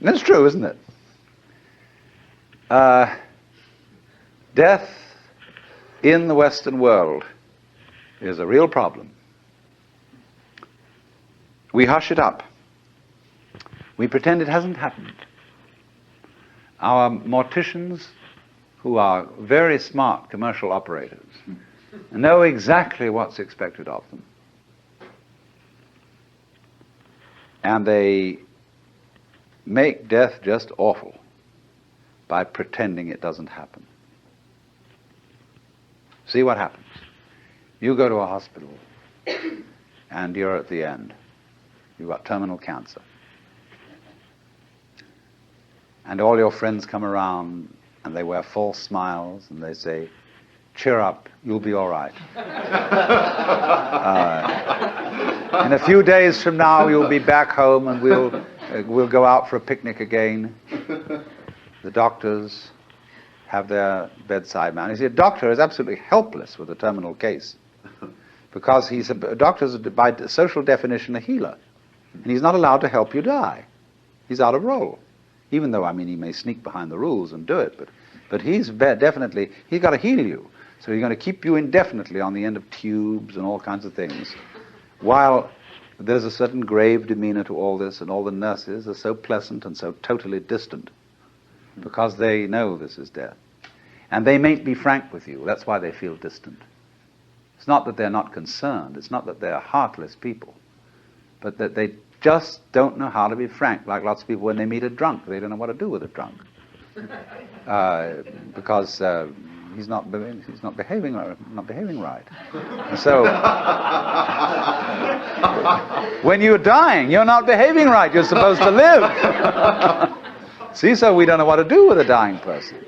That's true, isn't it? Death in the Western world is a real problem. We hush it up. We pretend it hasn't happened. Our morticians, who are very smart commercial operators, know exactly what's expected of them. And they make death just awful by pretending it doesn't happen. See what happens. You go to a hospital and you're at the end. You've got terminal cancer. And all your friends come around and they wear false smiles and they say, "Cheer up, you'll be all right. In a few days from now, you'll be back home and we'll go out for a picnic again." The doctors have their bedside man. You see, a doctor is absolutely helpless with a terminal case because a doctor's, by social definition, a healer. And he's not allowed to help you die. He's out of role. Even though, he may sneak behind the rules and do it, but he's got to heal you. So he's going to keep you indefinitely on the end of tubes and all kinds of things, while There's a certain grave demeanor to all this, and all the nurses are so pleasant and so totally distant because they know this is death. And they mayn't be frank with you. That's why they feel distant. It's not that they're not concerned. It's not that they're heartless people, but that they just don't know how to be frank, like lots of people when they meet a drunk. They don't know what to do with a drunk because he's not behaving right. And so when you're dying, you're not behaving right. You're supposed to live. See, so we don't know what to do with a dying person.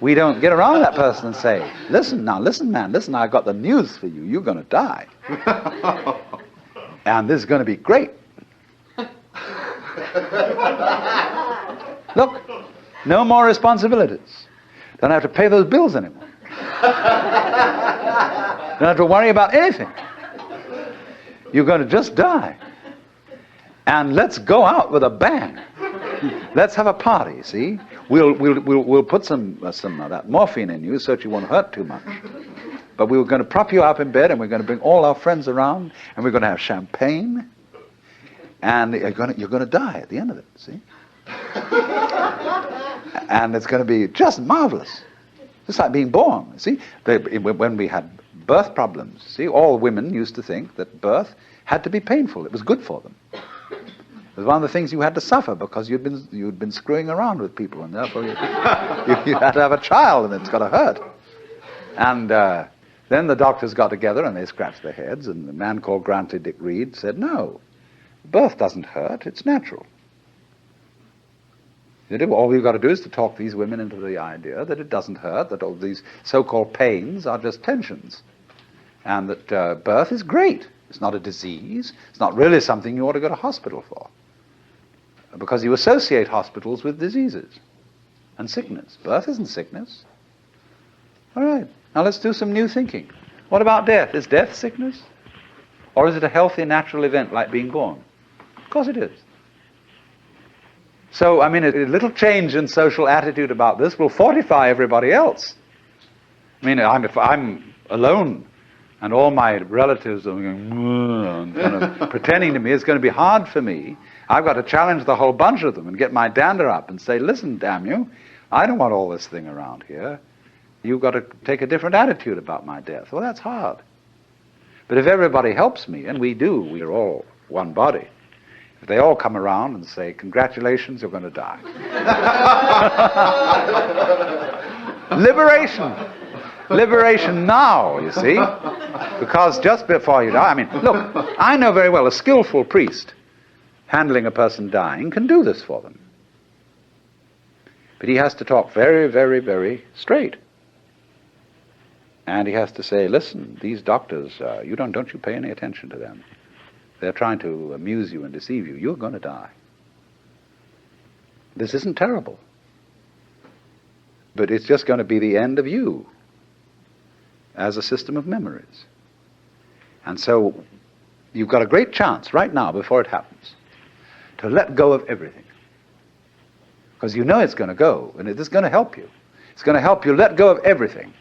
We don't get around that person and say, listen, man, listen, I've got the news for you. You're going to die. And this is going to be great. Look, no more responsibilities. Don't have to pay those bills anymore. Don't have to worry about anything. You're going to just die. And let's go out with a bang. Let's have a party, see? We'll put some of that morphine in you so that you won't hurt too much. But we're going to prop you up in bed, and we're going to bring all our friends around, and we're going to have champagne, and you're going to die at the end of it, see? And it's going to be just marvelous. It's like being born, see? When we had birth problems, see, all women used to think that birth had to be painful. It was good for them. It was one of the things you had to suffer because you'd been screwing around with people, and therefore you had to have a child, and it's got to hurt. And then the doctors got together and they scratched their heads, and the man called Grantley Dick Reed said, no, birth doesn't hurt, it's natural. All we've got to do is to talk these women into the idea that it doesn't hurt, that all these so-called pains are just tensions, and that birth is great. It's not a disease. It's not really something you ought to go to hospital for, because you associate hospitals with diseases and sickness. Birth isn't sickness. All right, now let's do some new thinking. What about death? Is death sickness? Or is it a healthy, natural event like being born? Of course it is. So, I mean, a little change in social attitude about this will fortify everybody else. I mean, if I'm alone and all my relatives are going, and kind of pretending to me, it's going to be hard for me. I've got to challenge the whole bunch of them and get my dander up and say, listen, damn you, I don't want all this thing around here. You've got to take a different attitude about my death. Well, that's hard. But if everybody helps me, and we do, we're all one body, if they all come around and say, congratulations, you're going to die. Liberation. Liberation now, you see. Because just before you die, I mean, look, I know very well a skillful priest handling a person dying can do this for them. But he has to talk very, very, very straight. And he has to say, listen, these doctors, don't you pay any attention to them. They're trying to amuse you and deceive you. You're going to die. This isn't terrible. But it's just going to be the end of you as a system of memories. And so you've got a great chance right now, before it happens, to let go of everything. Because you know it's going to go, and it is going to help you. It's going to help you let go of everything.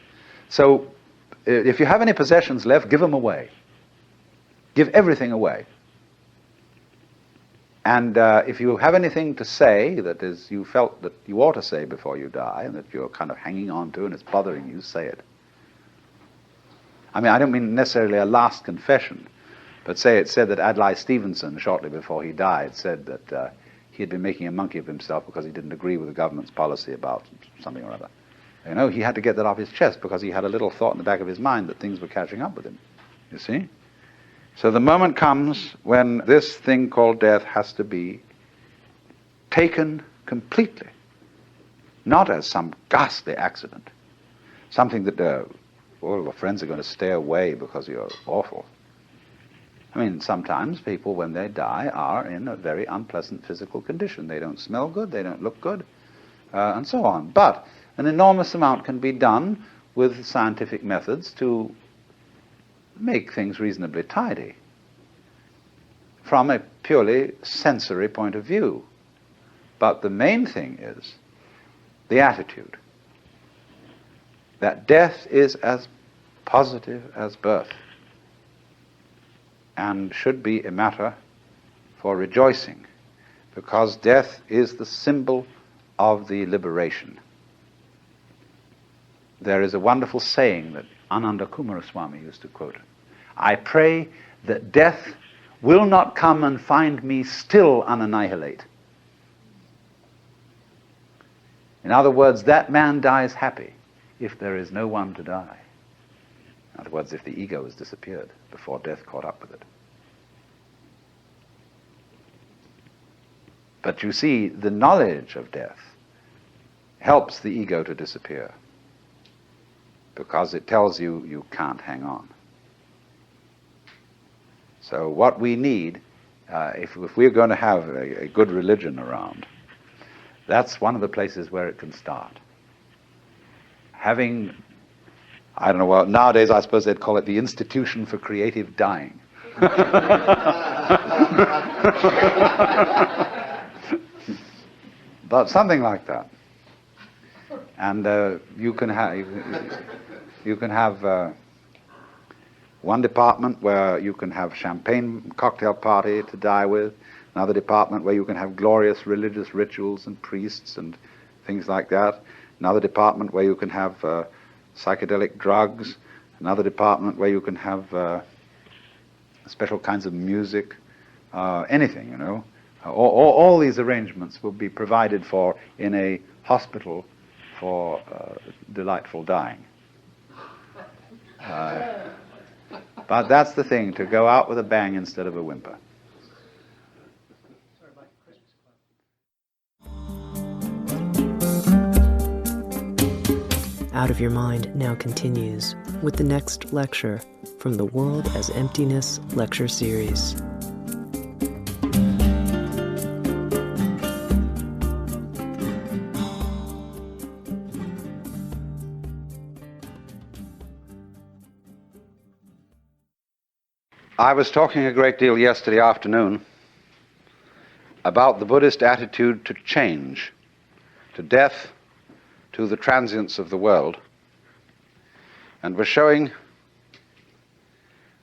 So if you have any possessions left, give them away. Give everything away. And if you have anything to say that is you felt that you ought to say before you die, and that you're kind of hanging on to and it's bothering you, say it. I mean, I don't mean necessarily a last confession, but say it said that Adlai Stevenson, shortly before he died, said that he had been making a monkey of himself because he didn't agree with the government's policy about something or other. You know, he had to get that off his chest because he had a little thought in the back of his mind that things were catching up with him. You see? So the moment comes when this thing called death has to be taken completely, not as some ghastly accident, something that all your friends are going to stay away because you're awful. I mean, sometimes people, when they die, are in a very unpleasant physical condition. They don't smell good, they don't look good, and so on. But an enormous amount can be done with scientific methods to make things reasonably tidy from a purely sensory point of view. But the main thing is the attitude that death is as positive as birth. and should be a matter for rejoicing, because death is the symbol of the liberation. There is a wonderful saying that Ananda Kumaraswamy used to quote. I pray that death will not come and find me still unannihilate. In other words, that man dies happy if there is no one to die. In other words, if the ego has disappeared before death caught up with it. But you see, the knowledge of death helps the ego to disappear, because it tells you you can't hang on. So what we need, if we're going to have a good religion around, that's one of the places where it can start. Having, I don't know, well, nowadays I suppose they'd call it the Institution for Creative Dying. But something like that. And you can have one department where you can have champagne cocktail party to die with, another department where you can have glorious religious rituals and priests and things like that, another department where you can have psychedelic drugs, another department where you can have special kinds of music, anything, you know. All these arrangements will be provided for in a hospital for delightful dying. But that's the thing, to go out with a bang instead of a whimper. Out of Your Mind now continues with the next lecture from the World as Emptiness lecture series. I was talking a great deal yesterday afternoon about the Buddhist attitude to change, to death, to the transience of the world, and was showing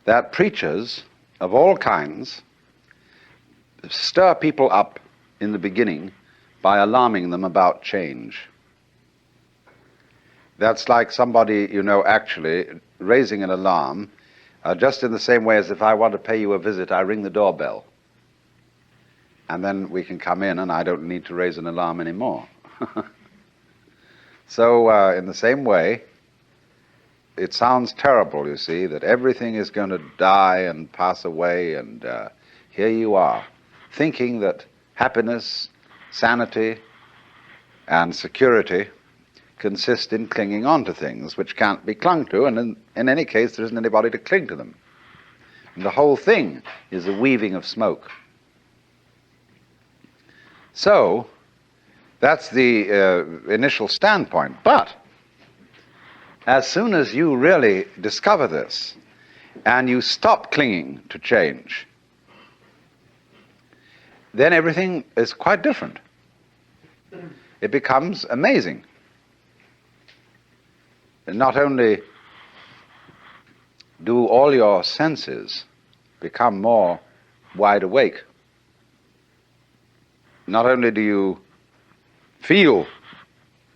that preachers of all kinds stir people up in the beginning by alarming them about change. That's like somebody, you know, actually raising an alarm, just in the same way as if I want to pay you a visit, I ring the doorbell. And then we can come in and I don't need to raise an alarm anymore. So in the same way, it sounds terrible, you see, that everything is going to die and pass away, and here you are, thinking that happiness, sanity, and security consist in clinging on to things which can't be clung to, and in any case there isn't anybody to cling to them. And the whole thing is a weaving of smoke. So that's the initial standpoint. But as soon as you really discover this and you stop clinging to change, then everything is quite different. It becomes amazing. And not only do all your senses become more wide awake, not only do you feel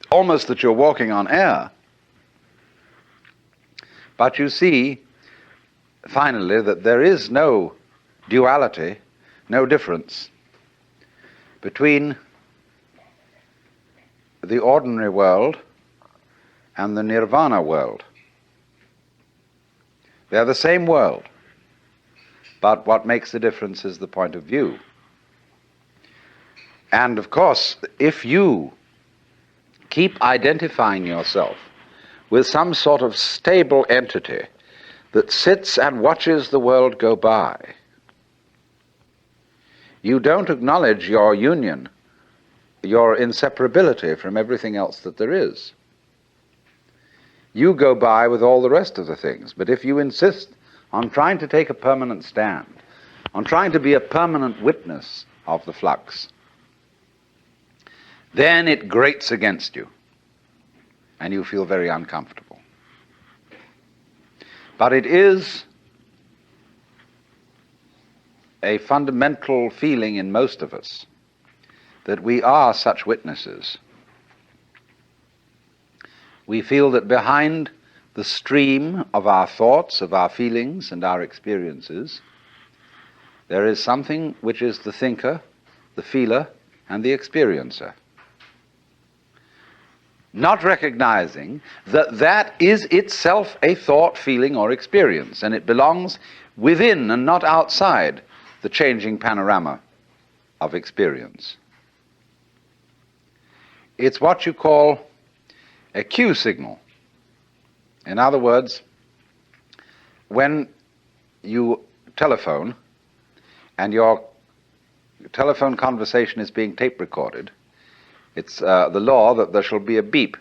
almost that you're walking on air, but you see, finally, that there is no duality, no difference between the ordinary world and the nirvana world. They're the same world, but what makes the difference is the point of view. And of course, if you keep identifying yourself with some sort of stable entity that sits and watches the world go by, you don't acknowledge your union, your inseparability from everything else that there is. You go by with all the rest of the things, but if you insist on trying to take a permanent stand, on trying to be a permanent witness of the flux, then it grates against you, and you feel very uncomfortable. But it is a fundamental feeling in most of us that we are such witnesses. We feel that behind the stream of our thoughts, of our feelings and our experiences, there is something which is the thinker, the feeler, and the experiencer. Not recognizing that that is itself a thought, feeling, or experience, and it belongs within and not outside the changing panorama of experience. It's what you call a cue signal. In other words, when you telephone and your telephone conversation is being tape recorded, it's the law that there shall be a beep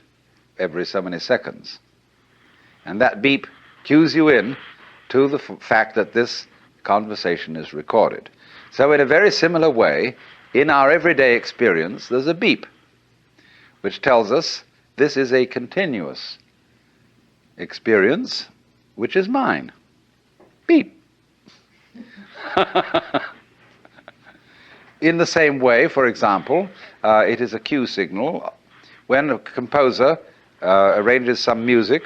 every so many seconds. And that beep cues you in to the fact that this conversation is recorded. So in a very similar way, in our everyday experience, there's a beep which tells us this is a continuous experience which is mine. Beep. In the same way, for example, it is a cue signal when a composer arranges some music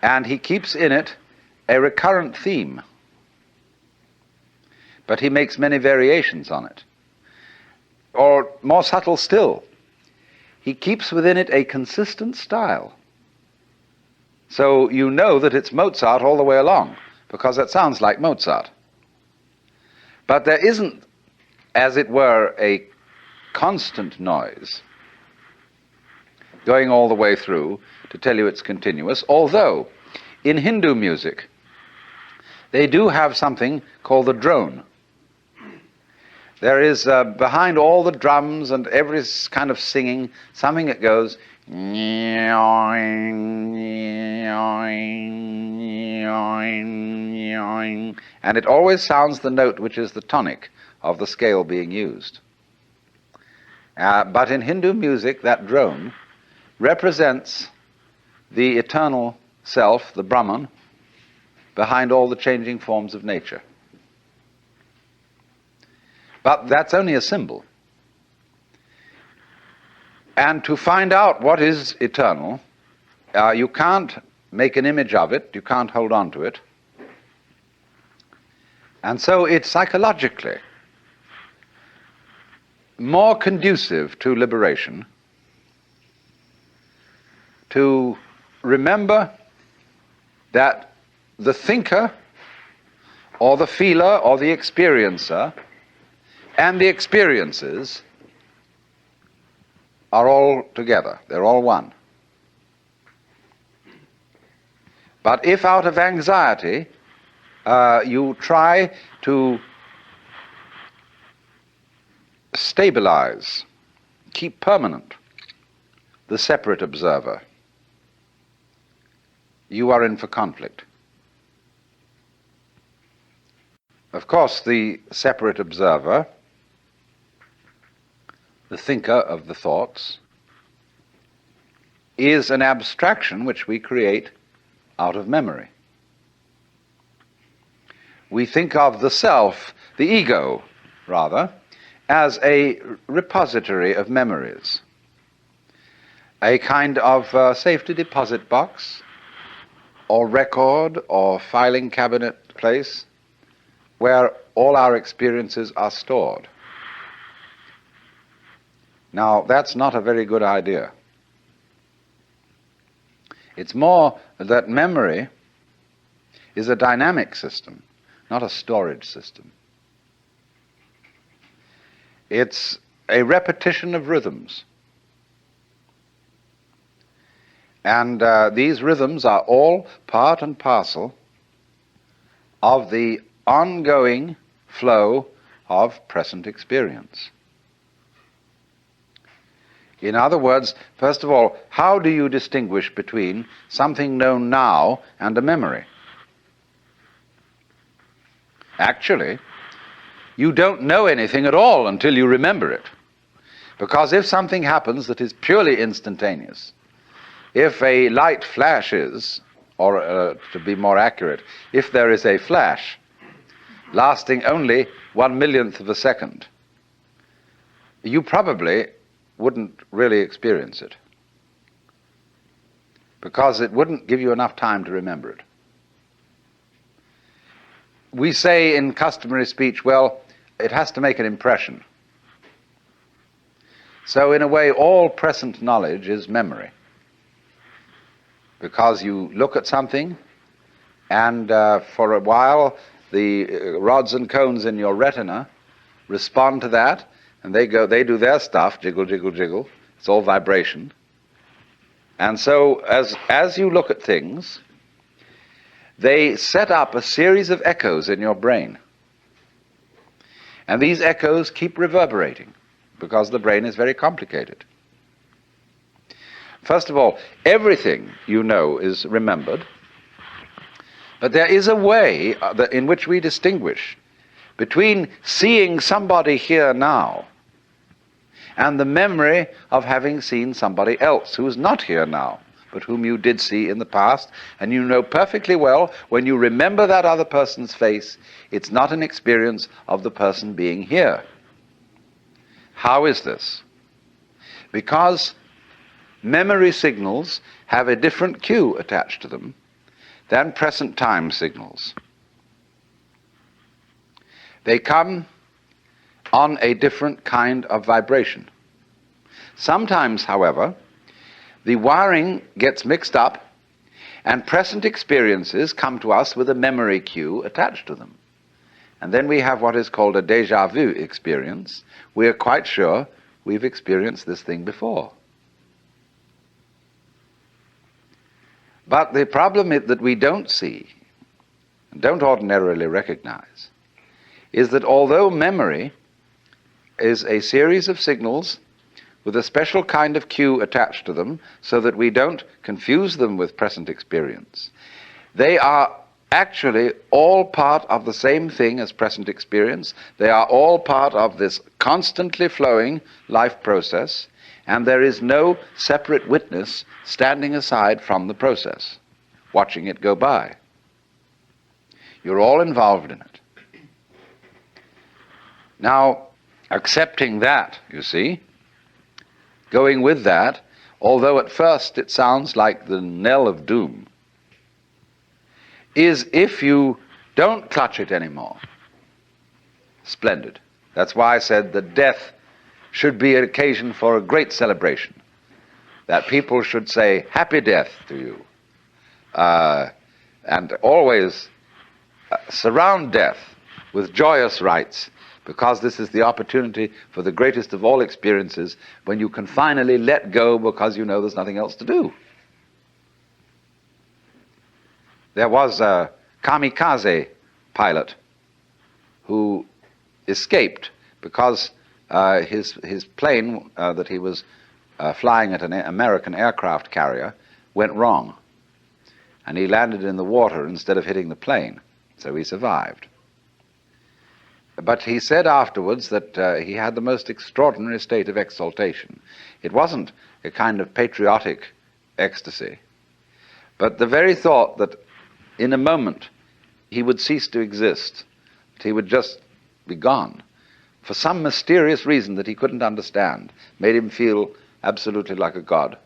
and he keeps in it a recurrent theme, but he makes many variations on it. Or more subtle still, he keeps within it a consistent style. So you know that it's Mozart all the way along, because it sounds like Mozart. But there isn't, as it were, a constant noise going all the way through to tell you it's continuous, although in Hindu music they do have something called the drone. There is behind all the drums and every kind of singing something that goes, and it always sounds the note which is the tonic of the scale being used. But in Hindu music, that drone represents the eternal self, the Brahman, behind all the changing forms of nature. But that's only a symbol. And to find out what is eternal, you can't make an image of it, you can't hold on to it. And so it's psychologically more conducive to liberation to remember that the thinker or the feeler or the experiencer and the experiences are all together. They're all one. But if out of anxiety you try to stabilize, keep permanent the separate observer, you are in for conflict. Of course, the separate observer, the thinker of the thoughts, is an abstraction which we create out of memory. We think of the self, the ego, rather, as a repository of memories, a kind of safety deposit box or record or filing cabinet place where all our experiences are stored. Now, that's not a very good idea. It's more that memory is a dynamic system, not a storage system. It's a repetition of rhythms. And these rhythms are all part and parcel of the ongoing flow of present experience. In other words, first of all, how do you distinguish between something known now and a memory? Actually, you don't know anything at all until you remember it. Because if something happens that is purely instantaneous, if a light flashes, or to be more accurate, if there is a flash, lasting only 1/1,000,000th of a second, you probably wouldn't really experience it, because it wouldn't give you enough time to remember it. We say in customary speech, well, it has to make an impression. So in a way, all present knowledge is memory, because you look at something, and for a while the rods and cones in your retina respond to that, and they do their stuff, jiggle, jiggle, jiggle. It's all vibration. And so as you look at things, they set up a series of echoes in your brain. And these echoes keep reverberating, because the brain is very complicated. First of all, everything you know is remembered, but there is a way in which we distinguish between seeing somebody here now and the memory of having seen somebody else who is not here now, but whom you did see in the past, and you know perfectly well when you remember that other person's face, it's not an experience of the person being here. How is this? Because memory signals have a different cue attached to them than present time signals. They come on a different kind of vibration. Sometimes, however, the wiring gets mixed up, and present experiences come to us with a memory cue attached to them. And then we have what is called a déjà vu experience. We are quite sure we've experienced this thing before. But the problem that we don't see, and don't ordinarily recognize, is that although memory is a series of signals with a special kind of cue attached to them so that we don't confuse them with present experience, they are actually all part of the same thing as present experience. They are all part of this constantly flowing life process, and there is no separate witness standing aside from the process, watching it go by. You're all involved in it. Now, accepting that, you see, going with that, although at first it sounds like the knell of doom, is if you don't clutch it anymore, splendid. That's why I said that death should be an occasion for a great celebration, that people should say, happy death to you, and always surround death with joyous rites, because this is the opportunity for the greatest of all experiences, when you can finally let go because you know there's nothing else to do. There was a kamikaze pilot who escaped because his plane that he was flying at an American aircraft carrier went wrong, and he landed in the water instead of hitting the plane, so he survived. But he said afterwards that he had the most extraordinary state of exaltation. It wasn't a kind of patriotic ecstasy, but the very thought that in a moment he would cease to exist, that he would just be gone, for some mysterious reason that he couldn't understand, made him feel absolutely like a god.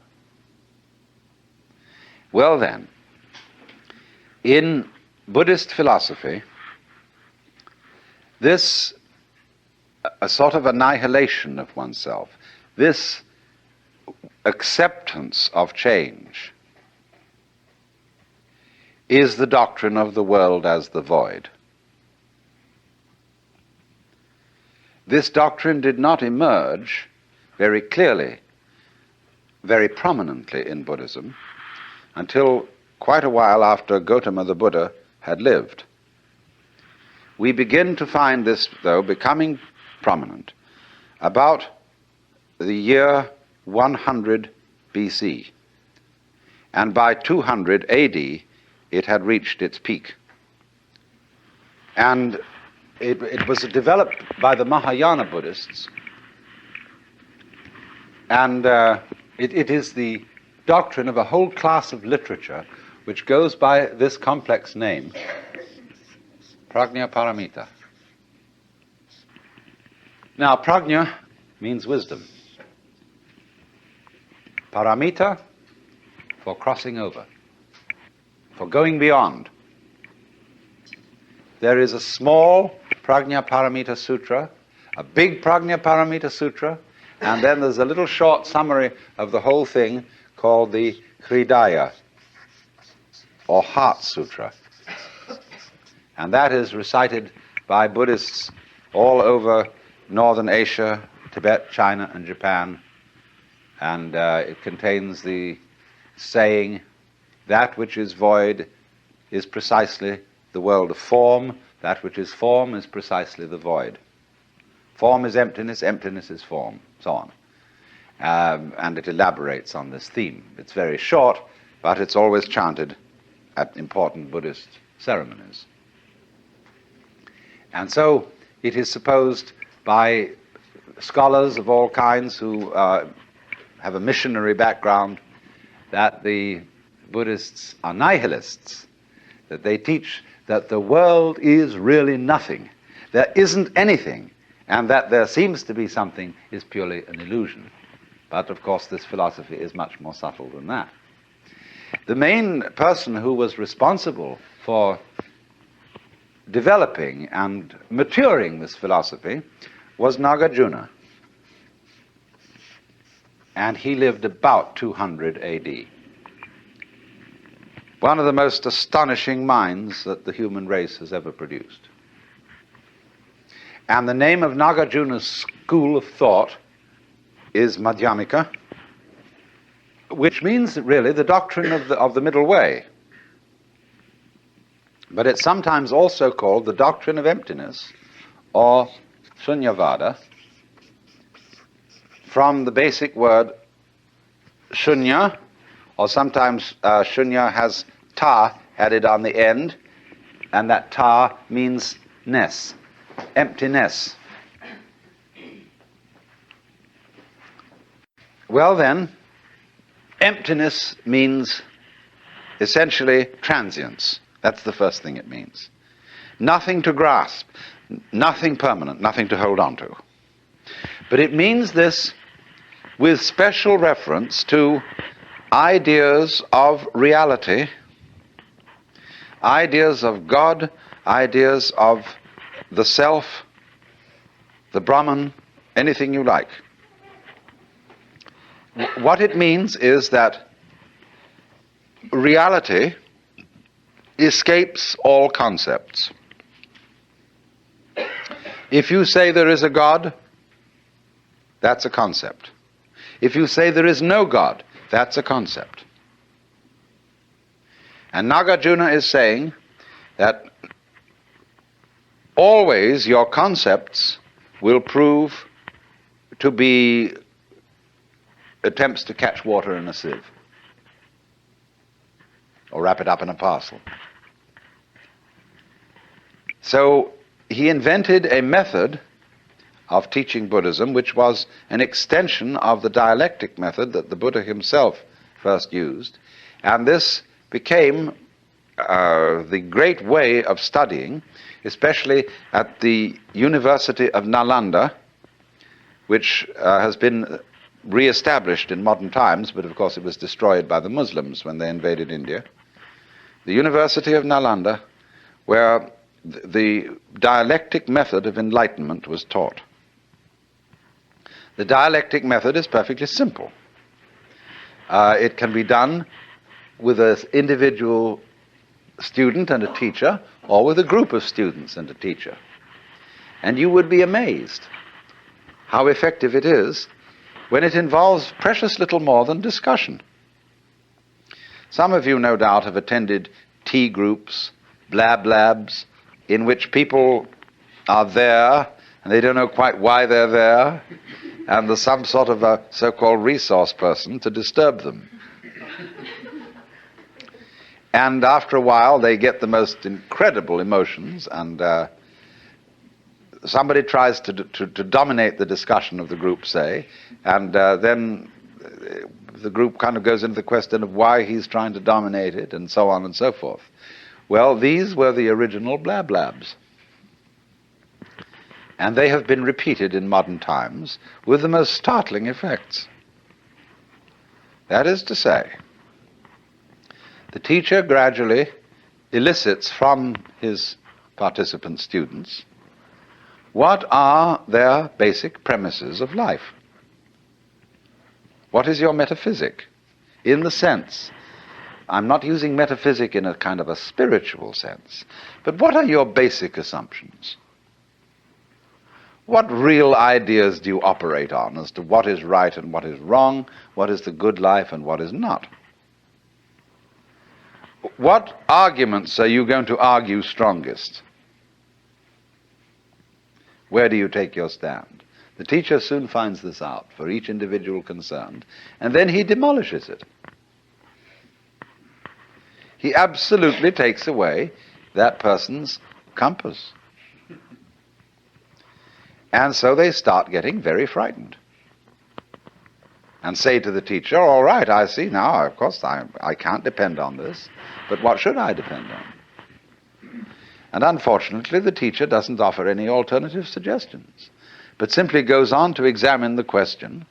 Well then, in Buddhist philosophy, this a sort of annihilation of oneself, this acceptance of change, is the doctrine of the world as the void. This doctrine did not emerge very clearly, very prominently in Buddhism until quite a while after Gautama the Buddha had lived. We begin to find this, though, becoming prominent about the year 100 BC. And by 200 AD, it had reached its peak. And it was developed by the Mahayana Buddhists. And it is the doctrine of a whole class of literature which goes by this complex name, Prajna Paramita. Now, prajna means wisdom. Paramita, for crossing over, for going beyond. There is a small Prajna Paramita Sutra, a big Prajna Paramita Sutra, and then there's a little short summary of the whole thing called the Hridaya, or Heart Sutra. And that is recited by Buddhists all over Northern Asia, Tibet, China, and Japan. And it contains the saying, that which is void is precisely the world of form, that which is form is precisely the void. Form is emptiness, emptiness is form, so on. And it elaborates on this theme. It's very short, but it's always chanted at important Buddhist ceremonies. And so it is supposed by scholars of all kinds who have a missionary background that the Buddhists are nihilists, that they teach that the world is really nothing, there isn't anything, and that there seems to be something is purely an illusion. But of course this philosophy is much more subtle than that. The main person who was responsible for developing and maturing this philosophy was Nagarjuna. And he lived about 200 AD. One of the most astonishing minds that the human race has ever produced. And the name of Nagarjuna's school of thought is Madhyamika, which means really the doctrine of the middle way. But it's sometimes also called the doctrine of emptiness, or Shunyavada, from the basic word shunya, or sometimes shunya has ta added on the end, and that ta means ness, emptiness. Well then, emptiness means essentially transience. That's the first thing it means. Nothing to grasp, nothing permanent, nothing to hold on to. But it means this with special reference to ideas of reality, ideas of God, ideas of the self, the Brahman, anything you like. What it means is that reality escapes all concepts. If you say there is a God, that's a concept. If you say there is no God, that's a concept. And Nagarjuna is saying that always your concepts will prove to be attempts to catch water in a sieve or wrap it up in a parcel. So he invented a method of teaching Buddhism which was an extension of the dialectic method that the Buddha himself first used, and this became the great way of studying, especially at the University of Nalanda, which has been re-established in modern times, but of course it was destroyed by the Muslims when they invaded India. The University of Nalanda, where the dialectic method of enlightenment was taught. The dialectic method is perfectly simple. It can be done with an individual student and a teacher, or with a group of students and a teacher. And you would be amazed how effective it is when it involves precious little more than discussion. Some of you, no doubt, have attended tea groups, blab labs, in which people are there and they don't know quite why they're there, and there's some sort of a so-called resource person to disturb them. And after a while they get the most incredible emotions, and somebody tries to dominate the discussion of the group, say, and then the group kind of goes into the question of why he's trying to dominate it, and so on and so forth. Well, these were the original blablabs. And they have been repeated in modern times with the most startling effects. That is to say, the teacher gradually elicits from his participant students what are their basic premises of life. What is your metaphysic? In the sense, I'm not using metaphysic in a kind of a spiritual sense, but what are your basic assumptions? What real ideas do you operate on as to what is right and what is wrong, what is the good life and what is not? What arguments are you going to argue strongest? Where do you take your stand? The teacher soon finds this out for each individual concerned, and then he demolishes it. He absolutely takes away that person's compass. And so they start getting very frightened and say to the teacher, all right, I see now, of course, I can't depend on this, but what should I depend on? And unfortunately, the teacher doesn't offer any alternative suggestions, but simply goes on to examine the question,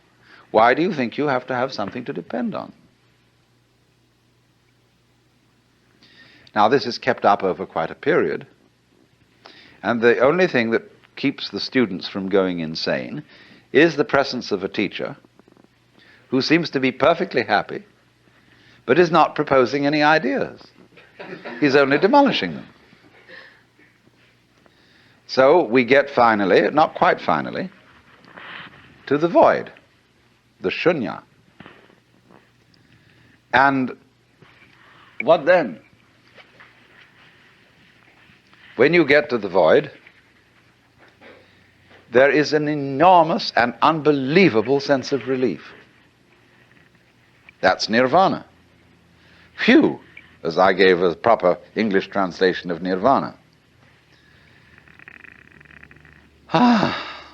why do you think you have to have something to depend on? Now, this is kept up over quite a period, and the only thing that keeps the students from going insane is the presence of a teacher who seems to be perfectly happy, but is not proposing any ideas. He's only demolishing them. So we get finally, not quite finally, to the void, the shunya. And what then? When you get to the void, there is an enormous and unbelievable sense of relief. That's nirvana. Phew, as I gave a proper English translation of nirvana. Ah,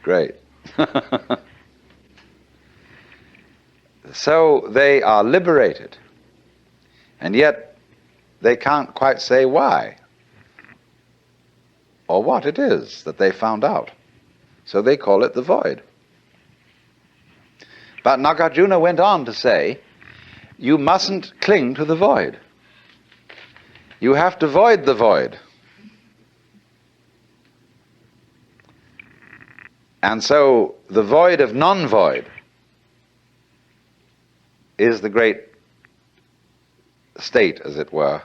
great. So they are liberated, and yet they can't quite say why or what it is that they found out. So they call it the void. But Nagarjuna went on to say, you mustn't cling to the void. You have to void the void. And so the void of non-void is the great state, as it were,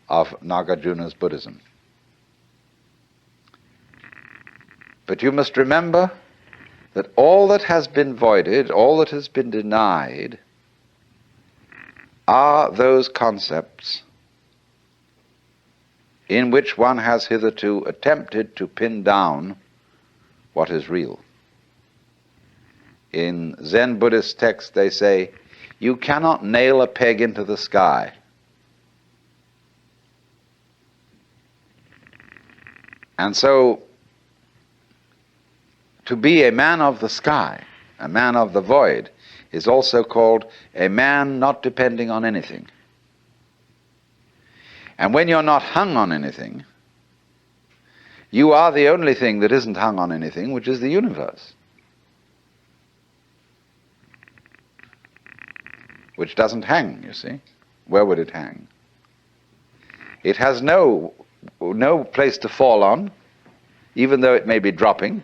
of Nagarjuna's Buddhism. But you must remember that all that has been voided, all that has been denied, are those concepts in which one has hitherto attempted to pin down what is real. In Zen Buddhist texts they say, you cannot nail a peg into the sky. And so, to be a man of the sky, a man of the void, is also called a man not depending on anything. And when you're not hung on anything, you are the only thing that isn't hung on anything, which is the universe, which doesn't hang, you see. Where would it hang? It has no place to fall on, even though it may be dropping.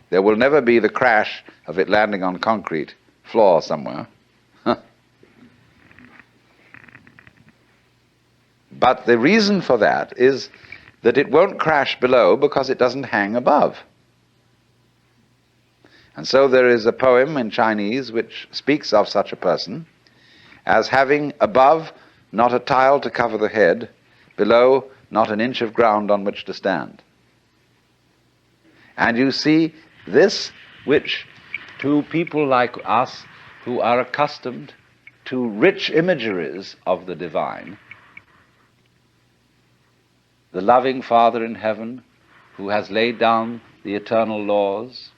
There will never be the crash of it landing on concrete floor somewhere. But the reason for that is that it won't crash below because it doesn't hang above. And so there is a poem in Chinese which speaks of such a person as having above not a tile to cover the head, below not an inch of ground on which to stand. And you see, this which to people like us who are accustomed to rich imageries of the divine, the loving Father in heaven who has laid down the eternal laws,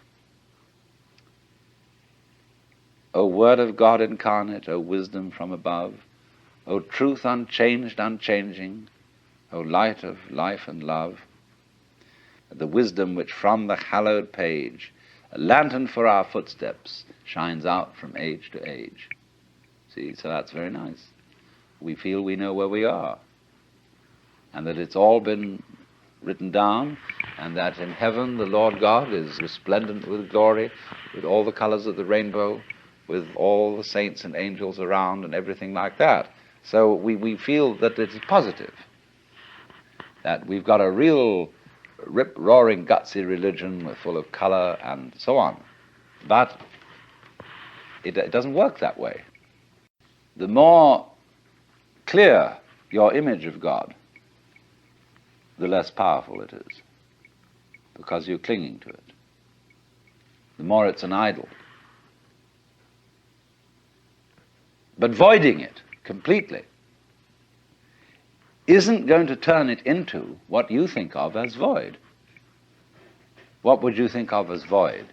O Word of God incarnate, O wisdom from above, O truth unchanged, unchanging, O light of life and love, the wisdom which from the hallowed page, a lantern for our footsteps, shines out from age to age. See, so that's very nice. We feel we know where we are, and that it's all been written down, and that in heaven the Lord God is resplendent with glory, with all the colors of the rainbow, with all the saints and angels around and everything like that. So we feel that it's positive, that we've got a real rip-roaring, gutsy religion full of color and so on. But it doesn't work that way. The more clear your image of God, the less powerful it is, because you're clinging to it. The more it's an idol. But voiding it completely isn't going to turn it into what you think of as void. What would you think of as void?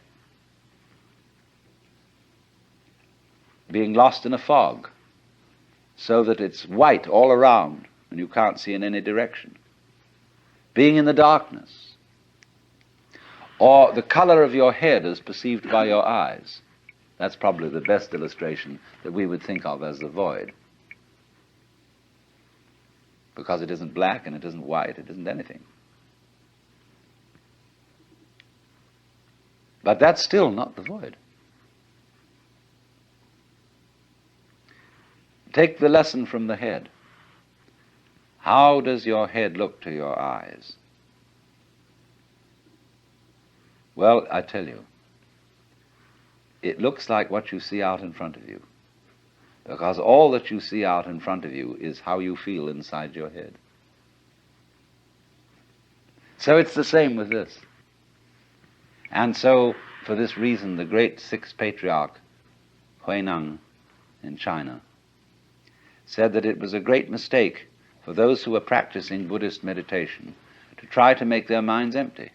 Being lost in a fog, so that it's white all around and you can't see in any direction. Being in the darkness. Or the color of your head as perceived by your eyes. That's probably the best illustration that we would think of as the void. Because it isn't black and it isn't white, it isn't anything. But that's still not the void. Take the lesson from the head. How does your head look to your eyes? Well, I tell you, it looks like what you see out in front of you, because all that you see out in front of you is how you feel inside your head. So it's the same with this. And so, for this reason, the great sixth patriarch, Huineng, in China, said that it was a great mistake for those who were practicing Buddhist meditation to try to make their minds empty.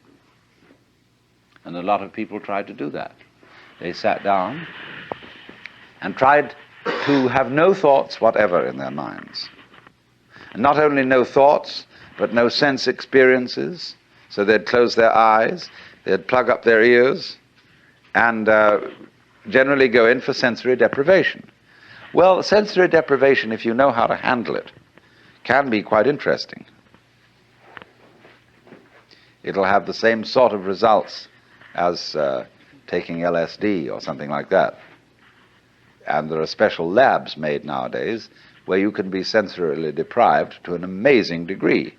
And a lot of people tried to do that. They sat down and tried to have no thoughts whatever in their minds. And not only no thoughts, but no sense experiences. So they'd close their eyes, they'd plug up their ears, and generally go in for sensory deprivation. Well, sensory deprivation, if you know how to handle it, can be quite interesting. It'll have the same sort of results as taking LSD or something like that. And there are special labs made nowadays where you can be sensorily deprived to an amazing degree.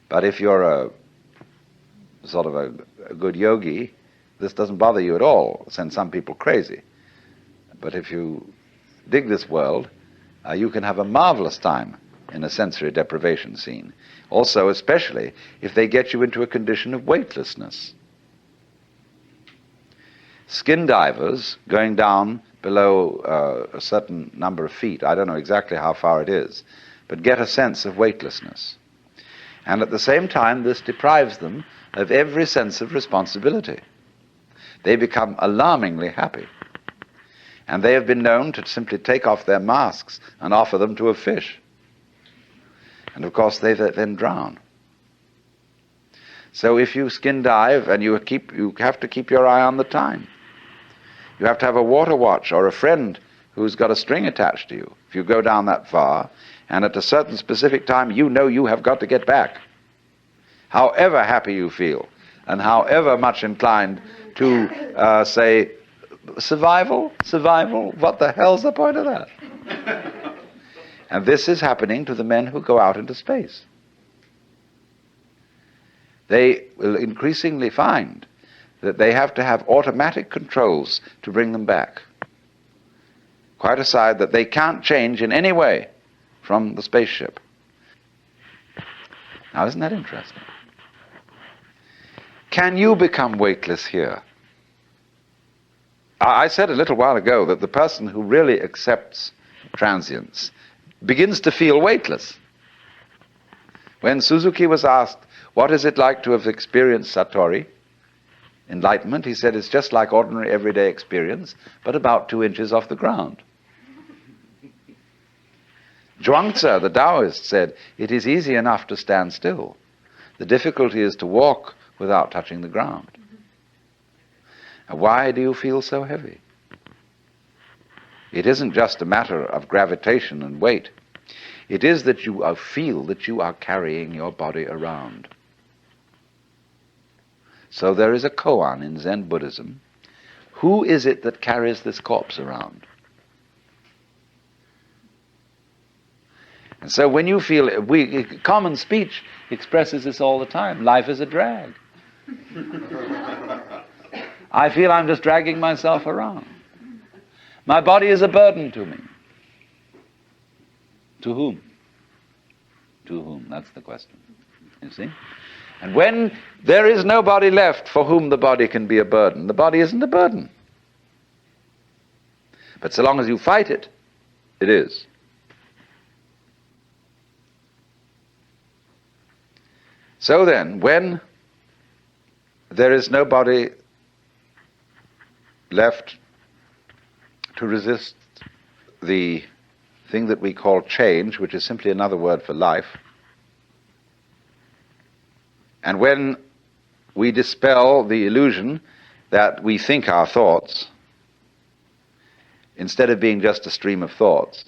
But if you're a sort of a good yogi, this doesn't bother you at all. It'll send some people crazy. But if you dig this world, you can have a marvelous time in a sensory deprivation scene. Also, especially if they get you into a condition of weightlessness. Skin divers going down below a certain number of feet, I don't know exactly how far it is, but get a sense of weightlessness. And at the same time, this deprives them of every sense of responsibility. They become alarmingly happy. And they have been known to simply take off their masks and offer them to a fish. And of course they then drown. So if you skin dive, and you have to keep your eye on the time. You have to have a water watch or a friend who's got a string attached to you if you go down that far, and at a certain specific time you know you have got to get back. However happy you feel, and however much inclined to say, survival, what the hell's the point of that? And this is happening to the men who go out into space. They will increasingly find that they have to have automatic controls to bring them back. Quite aside that they can't change in any way from the spaceship. Now, isn't that interesting? Can you become weightless here? I said a little while ago that the person who really accepts transience begins to feel weightless. When Suzuki was asked, what is it like to have experienced Satori, enlightenment, he said it's just like ordinary everyday experience, but about 2 inches off the ground. Zhuangzi, the Taoist, said, "It is easy enough to stand still. The difficulty is to walk without touching the ground." And why do you feel so heavy? It isn't just a matter of gravitation and weight. It is that you feel that you are carrying your body around. So there is a koan in Zen Buddhism. Who is it that carries this corpse around? And so when you feel, common speech expresses this all the time. Life is a drag. I feel I'm just dragging myself around. My body is a burden to me. To whom? To whom? That's the question. You see? And when there is nobody left for whom the body can be a burden, the body isn't a burden. But so long as you fight it, it is. So then, when there is nobody left to resist the thing that we call change, which is simply another word for life, and when we dispel the illusion that we think our thoughts, instead of being just a stream of thoughts,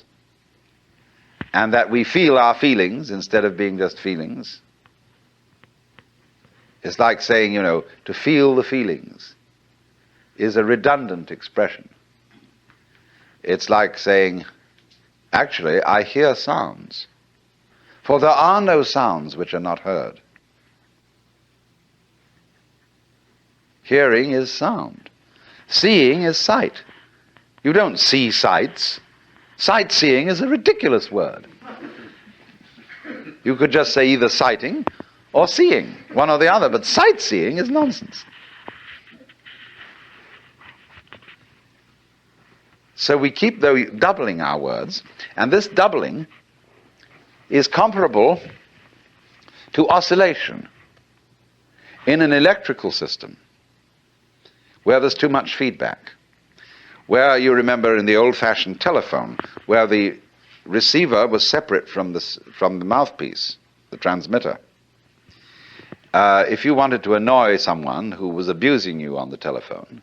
and that we feel our feelings instead of being just feelings, it's like saying, to feel the feelings is a redundant expression. It's like saying, actually, I hear sounds, for there are no sounds which are not heard. Hearing is sound. Seeing is sight. You don't see sights. Sightseeing is a ridiculous word. You could just say either sighting or seeing, one or the other, but sightseeing is nonsense. So we keep doubling our words, and this doubling is comparable to oscillation in an electrical system where there's too much feedback, where you remember in the old-fashioned telephone, where the receiver was separate from the mouthpiece, the transmitter. If you wanted to annoy someone who was abusing you on the telephone,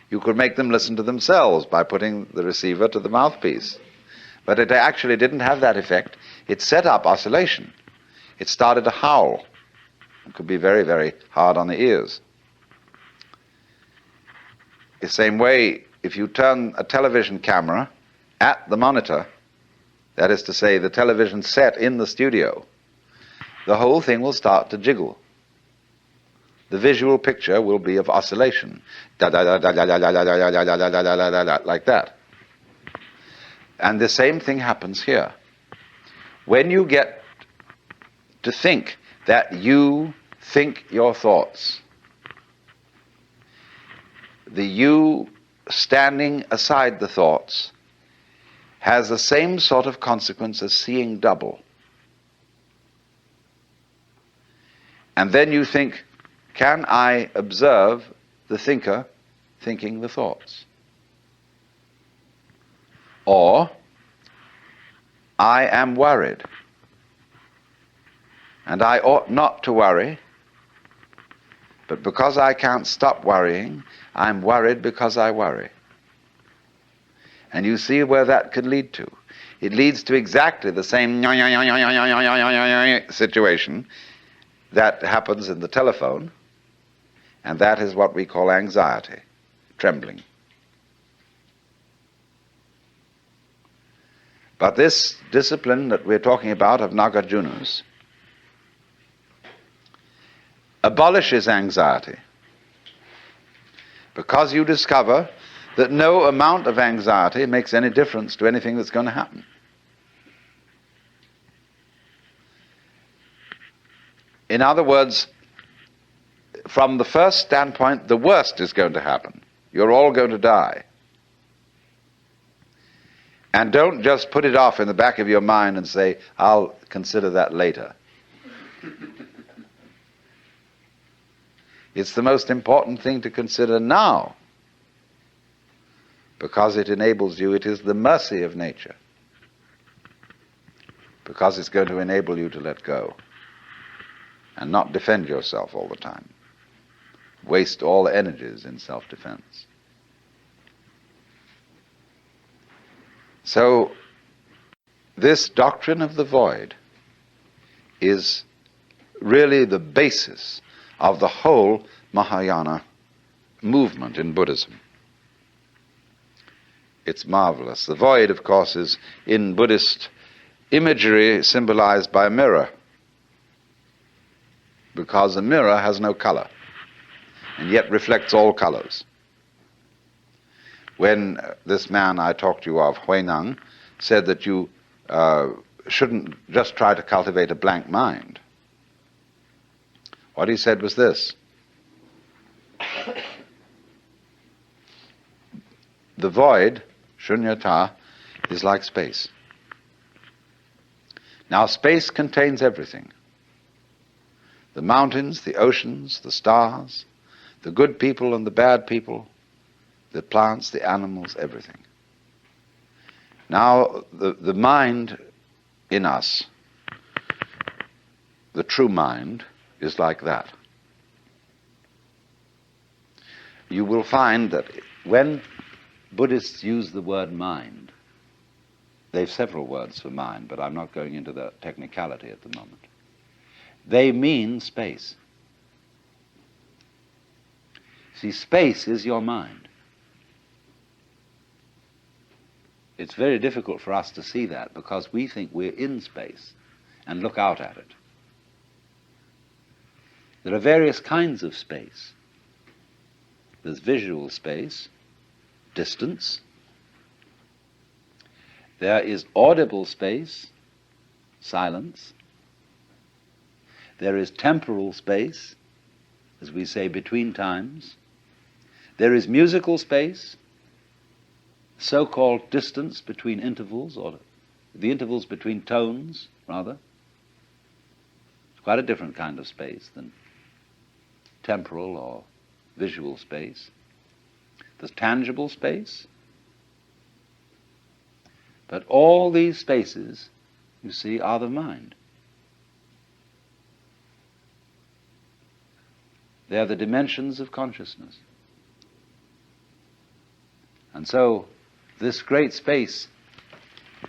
you could make them listen to themselves by putting the receiver to the mouthpiece. But it actually didn't have that effect. It set up oscillation. It started to howl. It could be very, very hard on the ears. The same way, if you turn a television camera at the monitor, that is to say, the television set in the studio, the whole thing will start to jiggle. The visual picture will be of oscillation, like that. And the same thing happens here. When you get to think that you think your thoughts, the you standing aside the thoughts has the same sort of consequence as seeing double. And then you think, can I observe the thinker thinking the thoughts? Or, I am worried, and I ought not to worry, but because I can't stop worrying, I'm worried because I worry. And you see where that could lead to. It leads to exactly the same situation that happens in the telephone, and that is what we call anxiety, trembling. But this discipline that we're talking about of Nagarjunas abolishes anxiety, because you discover that no amount of anxiety makes any difference to anything that's going to happen. In other words, from the first standpoint, the worst is going to happen. You're all going to die. And don't just put it off in the back of your mind and say, I'll consider that later. It's the most important thing to consider now, because it enables you, it is the mercy of nature. because it's going to enable you to let go and not defend yourself all the time, waste all the energies in self-defense. So this doctrine of the void is really the basis of the whole Mahayana movement in Buddhism. It's marvelous. The void, of course, is in Buddhist imagery symbolized by a mirror, because a mirror has no color and yet reflects all colors. When this man I talked to you of, Huineng, said that you shouldn't just try to cultivate a blank mind, what he said was this: the void, shunyata, is like space. Now, space contains everything: the mountains, the oceans, the stars, the good people and the bad people, the plants, the animals, everything. Now, the mind in us, the true mind, is like that. You will find that when Buddhists use the word mind, they've several words for mind, but I'm not going into the technicality at the moment. They mean space. See, space is your mind. It's very difficult for us to see that because we think we're in space and look out at it. There are various kinds of space. There's visual space, distance. There is audible space, silence. There is temporal space, as we say, between times. There is musical space, so-called distance between intervals, or the intervals between tones, rather. It's quite a different kind of space than temporal or visual space. There's tangible space. But all these spaces, you see, are the mind. They are the dimensions of consciousness. And so, this great space,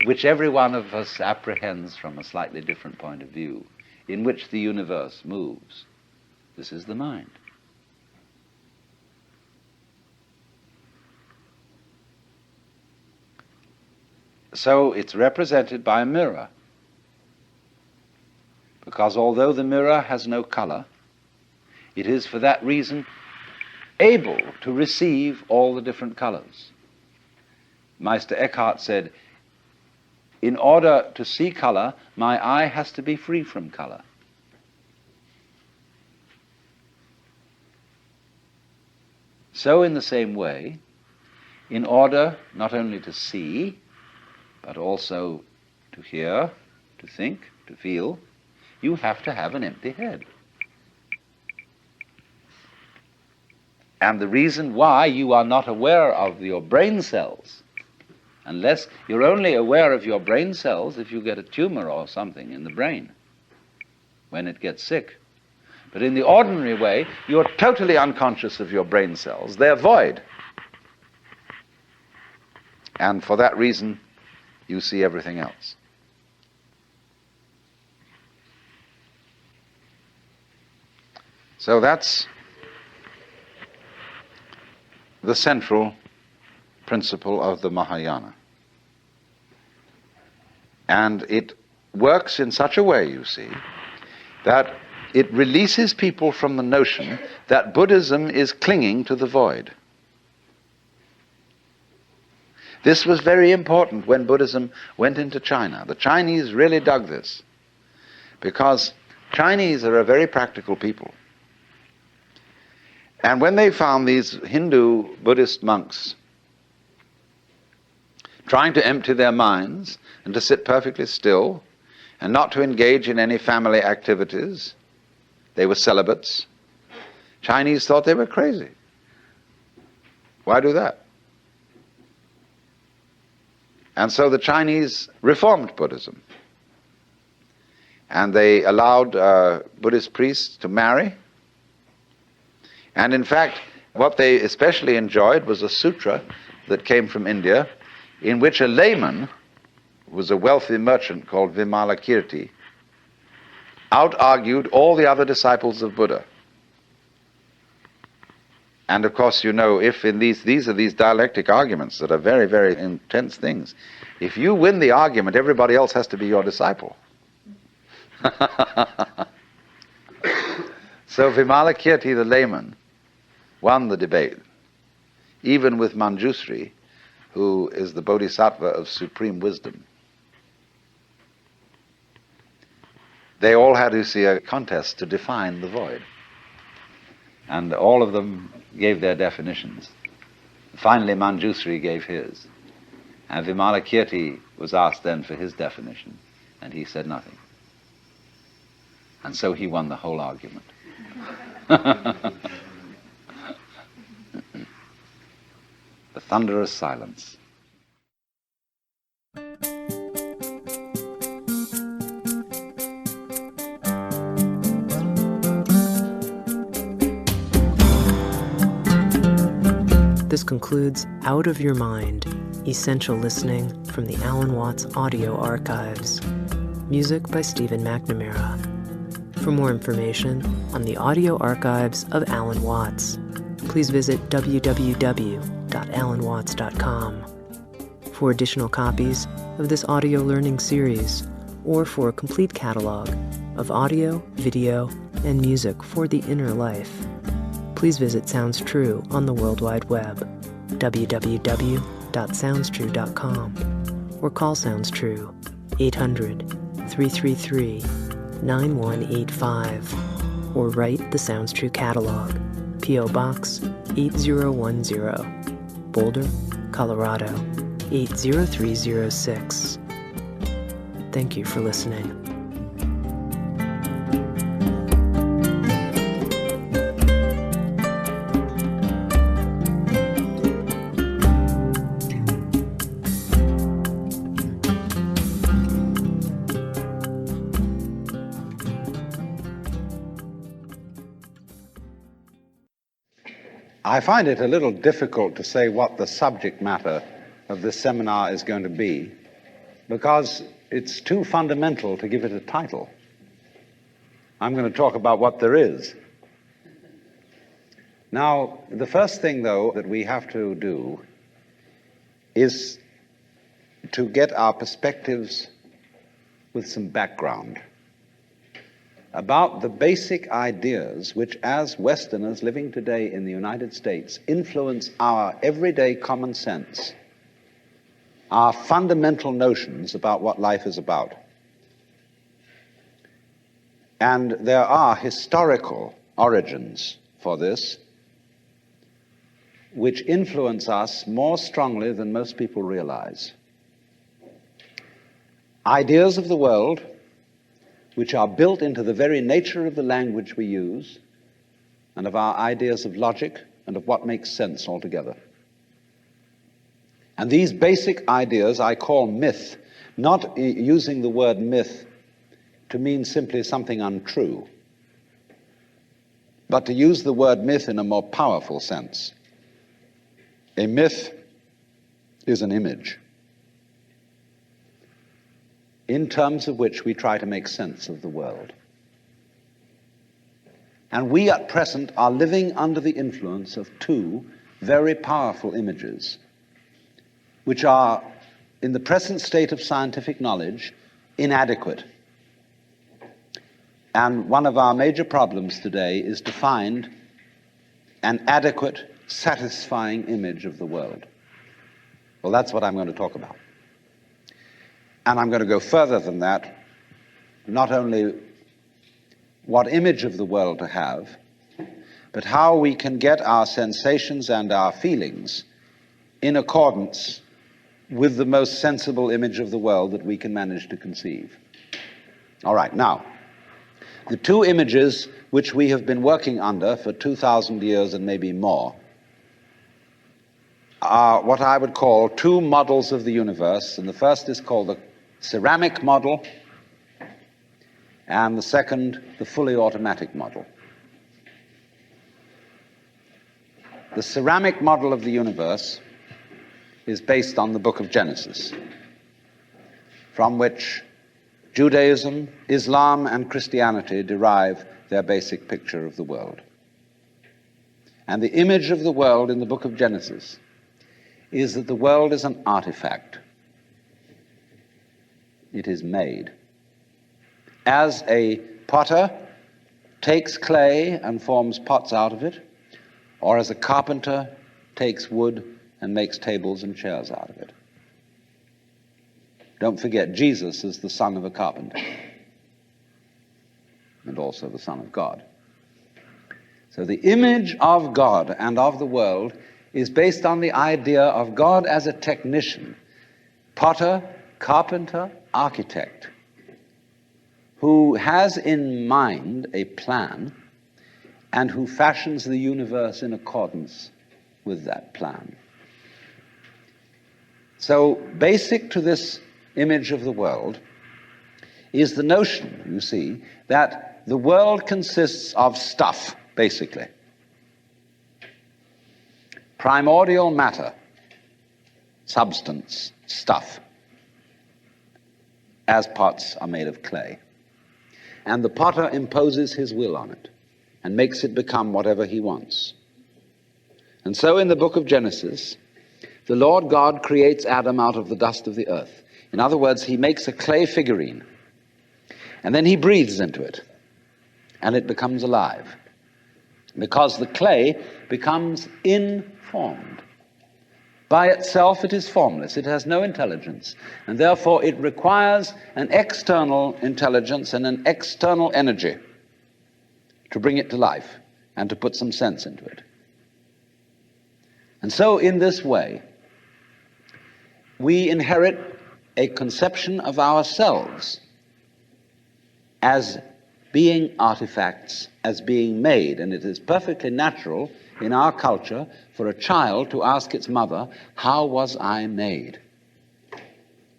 which every one of us apprehends from a slightly different point of view, in which the universe moves, this is the mind. So it's represented by a mirror, because although the mirror has no color, it is for that reason able to receive all the different colors. Meister Eckhart said, in order to see color, my eye has to be free from color. So in the same way, in order not only to see, but also to hear, to think, to feel, you have to have an empty head. And the reason why you are not aware of your brain cells, unless you're only aware of your brain cells if you get a tumor or something in the brain, when it gets sick. But in the ordinary way, you're totally unconscious of your brain cells. They're void. And for that reason, you see everything else. So that's the central principle of the Mahayana. And it works in such a way, you see, that it releases people from the notion that Buddhism is clinging to the void. This was very important when Buddhism went into China. The Chinese really dug this, because Chinese are a very practical people. And when they found these Hindu Buddhist monks trying to empty their minds and to sit perfectly still and not to engage in any family activities, they were celibates, Chinese thought they were crazy. Why do that? And so the Chinese reformed Buddhism. and they allowed Buddhist priests to marry. And in fact, what they especially enjoyed was a sutra that came from India, in which a layman, who was a wealthy merchant called Vimalakirti, out-argued all the other disciples of Buddha. And of course, you know, if in these are these dialectic arguments that are very, very intense things. If you win the argument, everybody else has to be your disciple. So Vimalakirti, the layman, won the debate, even with Manjusri, who is the bodhisattva of supreme wisdom. They all had to see a contest to define the void. And all of them gave their definitions. Finally, Manjusri gave his. And Vimalakirti was asked then for his definition, and he said nothing. And so he won the whole argument. The thunderous silence. This concludes Out of Your Mind, Essential Listening from the Alan Watts Audio Archives. Music by Stephen McNamara. For more information on the audio archives of Alan Watts, please visit www.alanwatts.com. For additional copies of this audio learning series, or for a complete catalog of audio, video, and music for the inner life, please visit Sounds True on the World Wide Web, www.soundstrue.com, or call Sounds True 800-333-9185, or write the Sounds True catalog, P.O. Box 8010, Boulder, Colorado 80306. Thank you for listening. I find it a little difficult to say what the subject matter of this seminar is going to be, because it's too fundamental to give it a title. I'm going to talk about what there is. Now, the first thing, though, that we have to do is to get our perspectives with some background about the basic ideas which, as Westerners living today in the United States, influence our everyday common sense, our fundamental notions about what life is about. And there are historical origins for this which influence us more strongly than most people realize. Ideas of the world which are built into the very nature of the language we use and of our ideas of logic and of what makes sense altogether. And these basic ideas I call myth, not using the word myth to mean simply something untrue, but to use the word myth in a more powerful sense. A myth is an image in terms of which we try to make sense of the world. And we at present are living under the influence of two very powerful images, which are, in the present state of scientific knowledge, inadequate. And one of our major problems today is to find an adequate, satisfying image of the world. Well, that's what I'm going to talk about. And I'm going to go further than that, not only what image of the world to have, but how we can get our sensations and our feelings in accordance with the most sensible image of the world that we can manage to conceive. All right, now, the two images which we have been working under for 2,000 years and maybe more are what I would call two models of the universe, and the first is called the ceramic model, and the second, the fully automatic model. The ceramic model of the universe is based on the book of Genesis, from which Judaism, Islam, and Christianity derive their basic picture of the world. And the image of the world in the book of Genesis is that the world is an artifact. It is made. As a potter takes clay and forms pots out of it, or as a carpenter takes wood and makes tables and chairs out of it. Don't forget, Jesus is the son of a carpenter and also the Son of God. So the image of God and of the world is based on the idea of God as a technician, potter, carpenter, architect, who has in mind a plan and who fashions the universe in accordance with that plan. So basic to this image of the world is the notion, you see, that the world consists of stuff, basically. Primordial matter, substance, stuff, as pots are made of clay. And the potter imposes his will on it and makes it become whatever he wants. And so in the book of Genesis, the Lord God creates Adam out of the dust of the earth. In other words, he makes a clay figurine, and then he breathes into it, and it becomes alive, because the clay becomes informed. By itself, it is formless. It has no intelligence, and therefore it requires an external intelligence and an external energy to bring it to life and to put some sense into it. And so in this way, we inherit a conception of ourselves as being artifacts, as being made. And it is perfectly natural in our culture for a child to ask its mother, "How was I made?"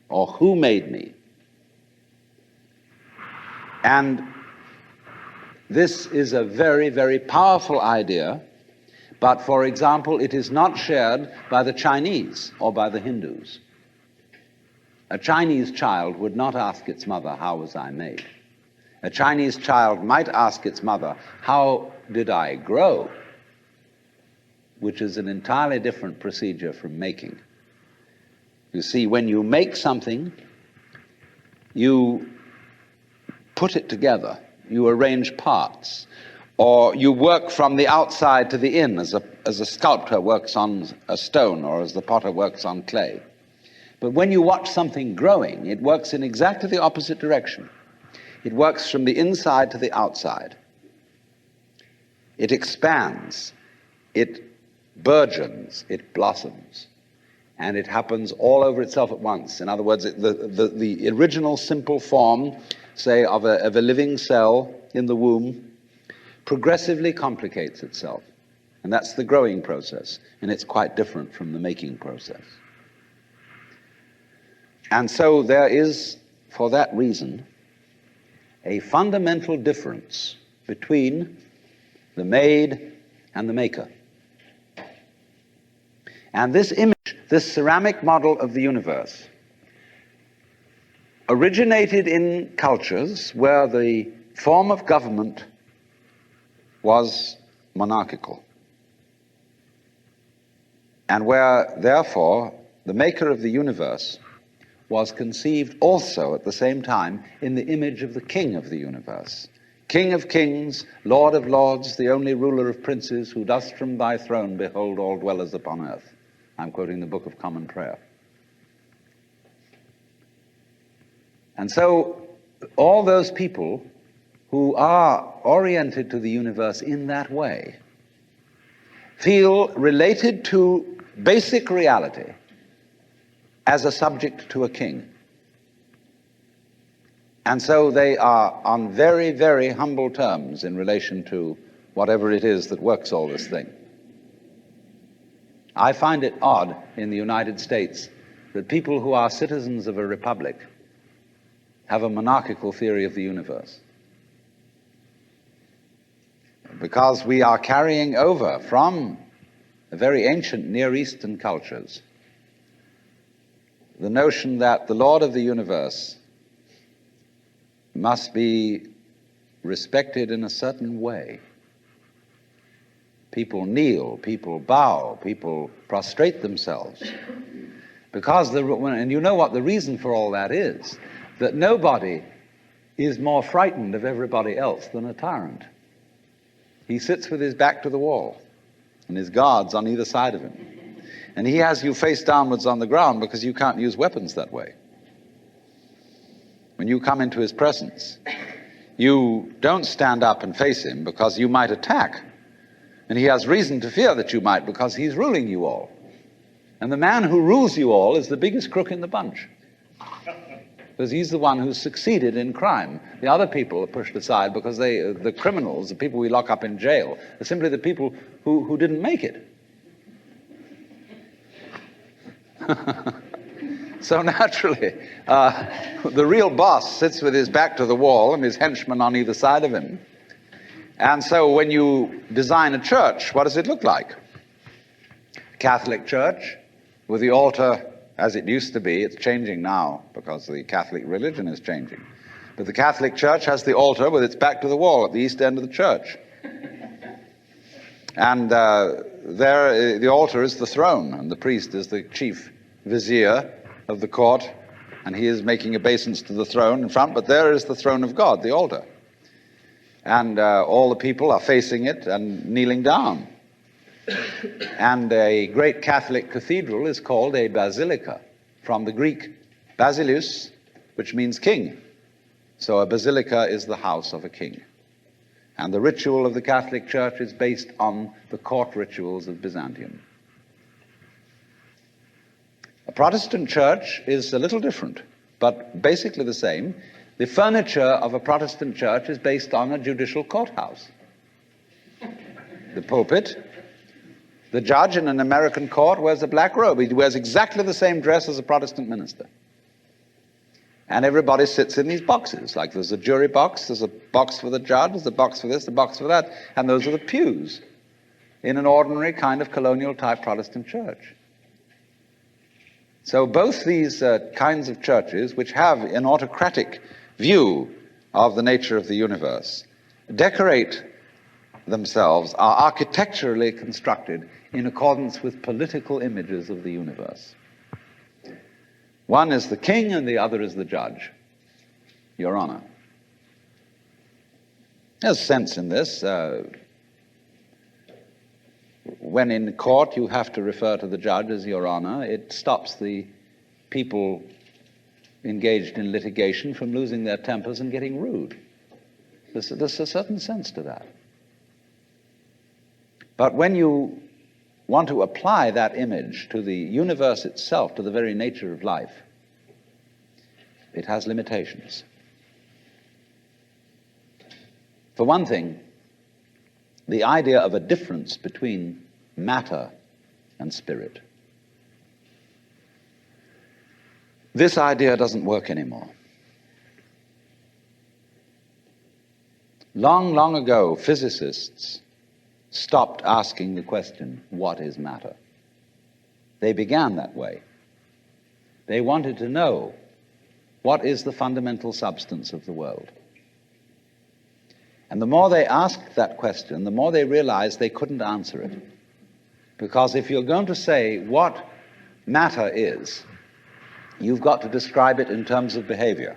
Or "Who made me?" And this is a very, very powerful idea, but for example, it is not shared by the Chinese or by the Hindus. A Chinese child would not ask its mother, "How was I made?" A Chinese child might ask its mother, "How did I grow?" Which is an entirely different procedure from making. You see, when you make something, you put it together, you arrange parts, or you work from the outside to the in, as a sculptor works on a stone or as the potter works on clay. But when you watch something growing, it works in exactly the opposite direction. It works from the inside to the outside. It expands, it burgeons, it blossoms, and it happens all over itself at once. In other words, the original simple form, say, of a living cell in the womb, progressively complicates itself. And that's the growing process, and it's quite different from the making process. And so there is, for that reason, a fundamental difference between the made and the maker. And this image, this ceramic model of the universe, originated in cultures where the form of government was monarchical, and where, therefore, the maker of the universe was conceived also at the same time in the image of the king of the universe. King of kings, Lord of lords, the only ruler of princes, who dost from thy throne behold all dwellers upon earth. I'm quoting the Book of Common Prayer. And so all those people who are oriented to the universe in that way feel related to basic reality as a subject to a king. And so they are on very, very humble terms in relation to whatever it is that works all this thing. I find it odd in the United States that people who are citizens of a republic have a monarchical theory of the universe. because we are carrying over from very ancient Near Eastern cultures the notion that the Lord of the universe must be respected in a certain way. People kneel, people bow, people prostrate themselves. Because, and you know what the reason for all that is, that nobody is more frightened of everybody else than a tyrant. He sits with his back to the wall, and his guards on either side of him. And he has you face downwards on the ground because you can't use weapons that way. When you come into his presence, you don't stand up and face him because you might attack. And he has reason to fear that you might, because he's ruling you all. And the man who rules you all is the biggest crook in the bunch, because he's the one who's succeeded in crime. The other people are pushed aside because the criminals, the people we lock up in jail, are simply the people who didn't make it. So naturally, the real boss sits with his back to the wall and his henchmen on either side of him. And so when you design a church, what does it look like? Catholic Church, with the altar as it used to be. It's changing now because the Catholic religion is changing. But the Catholic Church has the altar with its back to the wall at the east end of the church. And there, the altar is the throne, and the priest is the chief vizier of the court, and he is making obeisance to the throne in front, but there is the throne of God, the altar. And all the people are facing it and kneeling down. And a great Catholic cathedral is called a basilica, from the Greek basileus, which means king. So a basilica is the house of a king. And the ritual of the Catholic Church is based on the court rituals of Byzantium. A Protestant church is a little different, but basically the same. The furniture of a Protestant church is based on a judicial courthouse. The pulpit. The judge in an American court wears a black robe. He wears exactly the same dress as a Protestant minister. And everybody sits in these boxes. Like there's a jury box, there's a box for the judge, there's a box for this, a box for that, and those are the pews in an ordinary kind of colonial type Protestant church. So both these kinds of churches, which have an autocratic view of the nature of the universe, decorate themselves, are architecturally constructed in accordance with political images of the universe. One is the king and the other is the judge, Your Honor. There's sense in this. When in court you have to refer to the judge as Your Honor, it stops the people engaged in litigation from losing their tempers and getting rude. There's a certain sense to that. But when you want to apply that image to the universe itself, to the very nature of life, it has limitations. For one thing, the idea of a difference between matter and spirit. This idea doesn't work anymore. Long, long ago, physicists stopped asking the question, what is matter? They began that way. They wanted to know, what is the fundamental substance of the world? And the more they asked that question, the more they realized they couldn't answer it. Because if you're going to say what matter is, you've got to describe it in terms of behavior.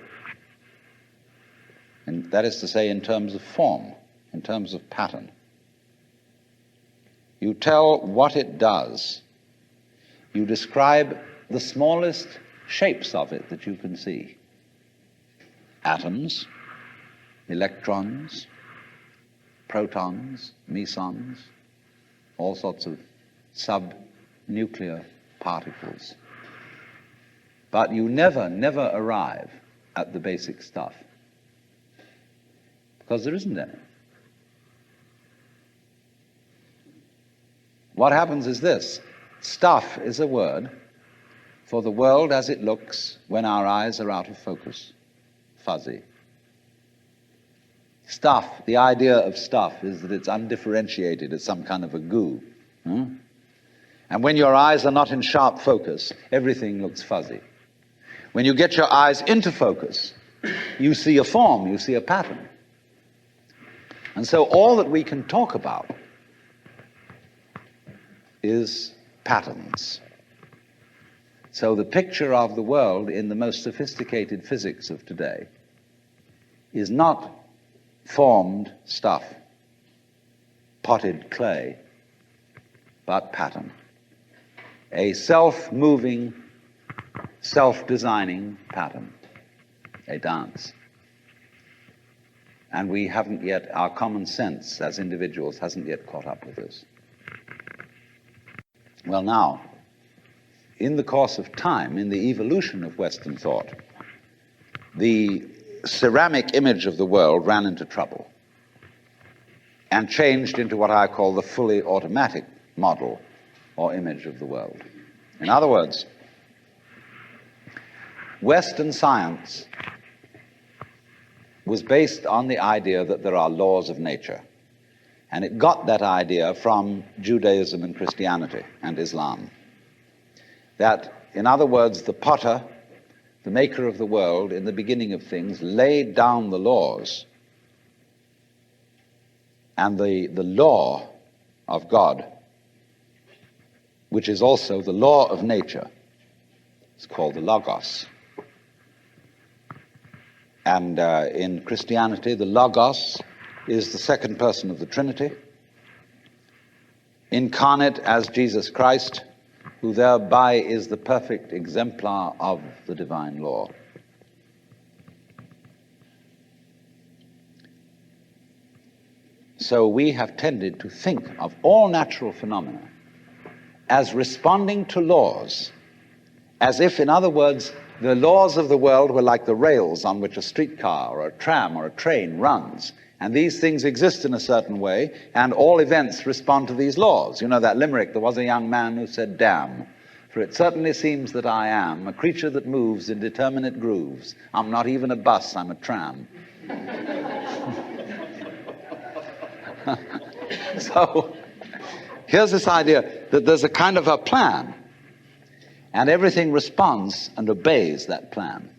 And that is to say, in terms of form, in terms of pattern. You tell what it does. You describe the smallest shapes of it that you can see. Atoms, electrons, protons, mesons, all sorts of subnuclear particles. But you never arrive at the basic stuff, because there isn't any. What happens is this: stuff is a word for the world as it looks when our eyes are out of focus, fuzzy. Stuff, the idea of stuff is that it's undifferentiated, it's some kind of a goo. And when your eyes are not in sharp focus, everything looks fuzzy. When you get your eyes into focus, you see a form, you see a pattern. And so all that we can talk about is patterns. So the picture of the world in the most sophisticated physics of today is not formed stuff, potted clay, but pattern. A self-moving, self-designing pattern, a dance. And we haven't yet, our common sense as individuals hasn't yet caught up with this. Well, now, in the course of time, in the evolution of Western thought, the ceramic image of the world ran into trouble and changed into what I call the fully automatic model or image of the world. In other words, Western science was based on the idea that there are laws of nature. And it got that idea from Judaism and Christianity and Islam. That, in other words, the potter, the maker of the world, in the beginning of things, laid down the laws. And the law of God, which is also the law of nature, is called the Logos. And in Christianity, the Logos is the second person of the Trinity, incarnate as Jesus Christ, who thereby is the perfect exemplar of the divine law. So we have tended to think of all natural phenomena as responding to laws, as if, in other words, the laws of the world were like the rails on which a streetcar or a tram or a train runs. And these things exist in a certain way, and all events respond to these laws. You know that limerick, there was a young man who said, "Damn, for it certainly seems that I am a creature that moves in determinate grooves. I'm not even a bus, I'm a tram." So here's this idea that there's a kind of a plan, and everything responds and obeys that plan.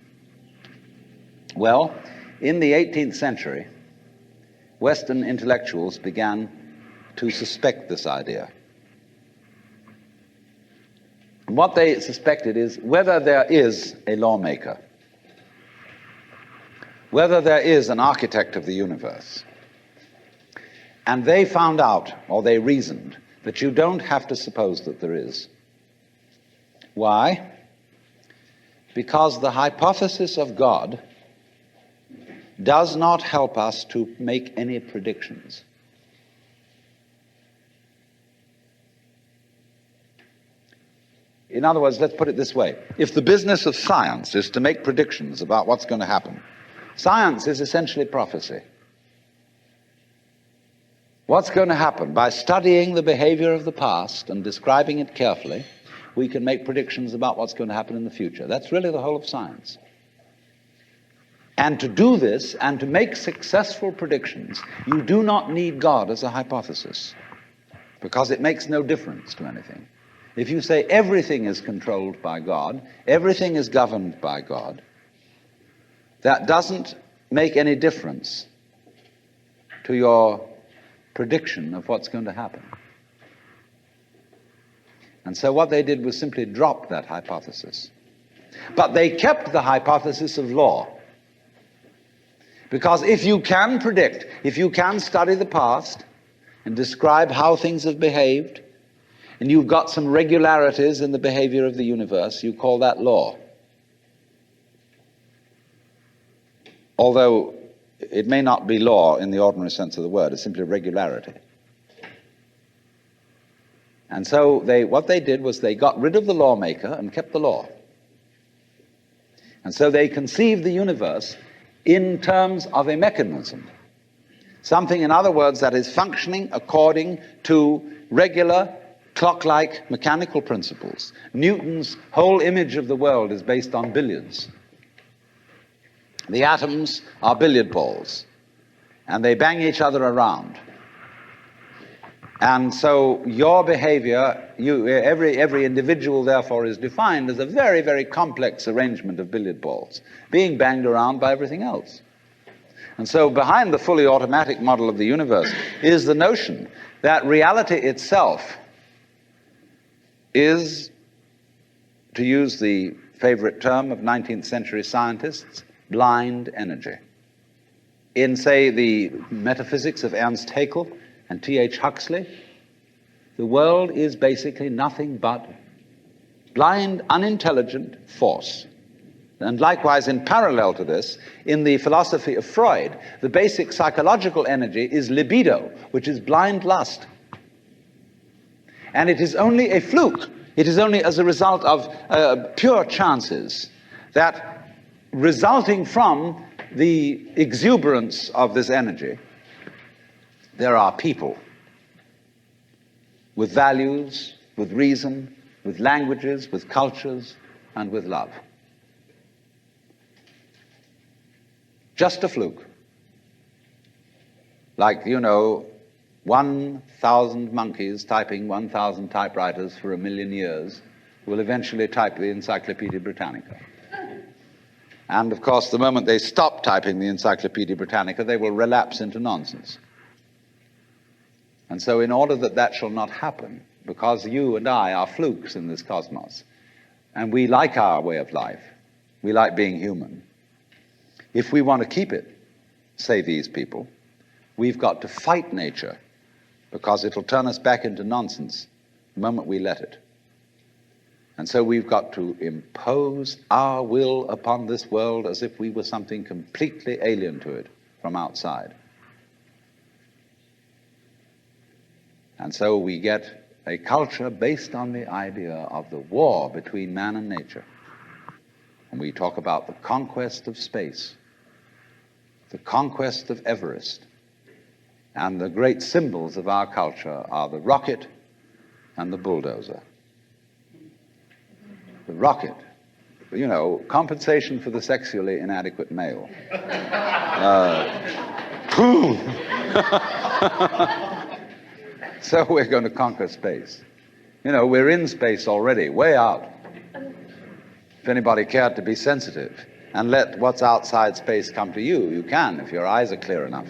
Well, in the 18th century, Western intellectuals began to suspect this idea. And what they suspected is whether there is a lawmaker, whether there is an architect of the universe. And they found out, or they reasoned, that you don't have to suppose that there is. Why? Because the hypothesis of God does not help us to make any predictions. In other words, let's put it this way. If the business of science is to make predictions about what's going to happen, science is essentially prophecy. What's going to happen? By studying the behavior of the past and describing it carefully, we can make predictions about what's going to happen in the future. That's really the whole of science. And to do this, and to make successful predictions, you do not need God as a hypothesis, because it makes no difference to anything. If you say everything is controlled by God, everything is governed by God, that doesn't make any difference to your prediction of what's going to happen. And so what they did was simply drop that hypothesis. But they kept the hypothesis of law. Because if you can predict, if you can study the past and describe how things have behaved, and you've got some regularities in the behavior of the universe, you call that law. Although it may not be law in the ordinary sense of the word, it's simply regularity. And so what they did was they got rid of the lawmaker and kept the law. And so they conceived the universe in terms of a mechanism. Something, in other words, that is functioning according to regular, clock-like mechanical principles. Newton's whole image of the world is based on billiards. The atoms are billiard balls. and they bang each other around. And so your behavior, every individual therefore is defined as a very, very complex arrangement of billiard balls being banged around by everything else. And so behind the fully automatic model of the universe is the notion that reality itself is, to use the favorite term of 19th century scientists, blind energy. In, say, the metaphysics of Ernst Haeckel and T.H. Huxley, the world is basically nothing but blind, unintelligent force. And likewise, in parallel to this, in the philosophy of Freud, the basic psychological energy is libido, which is blind lust. And it is only a fluke. It is only as a result of pure chances that, resulting from the exuberance of this energy, there are people with values, with reason, with languages, with cultures, and with love. Just a fluke. Like, 1,000 monkeys typing 1,000 typewriters for 1,000,000 years will eventually type the Encyclopedia Britannica. And of course, the moment they stop typing the Encyclopedia Britannica, they will relapse into nonsense. And so in order that that shall not happen, because you and I are flukes in this cosmos, and we like our way of life, we like being human, if we want to keep it, say these people, we've got to fight nature, because it'll turn us back into nonsense the moment we let it. And so we've got to impose our will upon this world as if we were something completely alien to it from outside. And so we get a culture based on the idea of the war between man and nature. And we talk about the conquest of space, the conquest of Everest. And the great symbols of our culture are the rocket and the bulldozer. The rocket, compensation for the sexually inadequate male. So we're going to conquer space. We're in space already, way out. If anybody cared to be sensitive and let what's outside space come to you, you can, if your eyes are clear enough.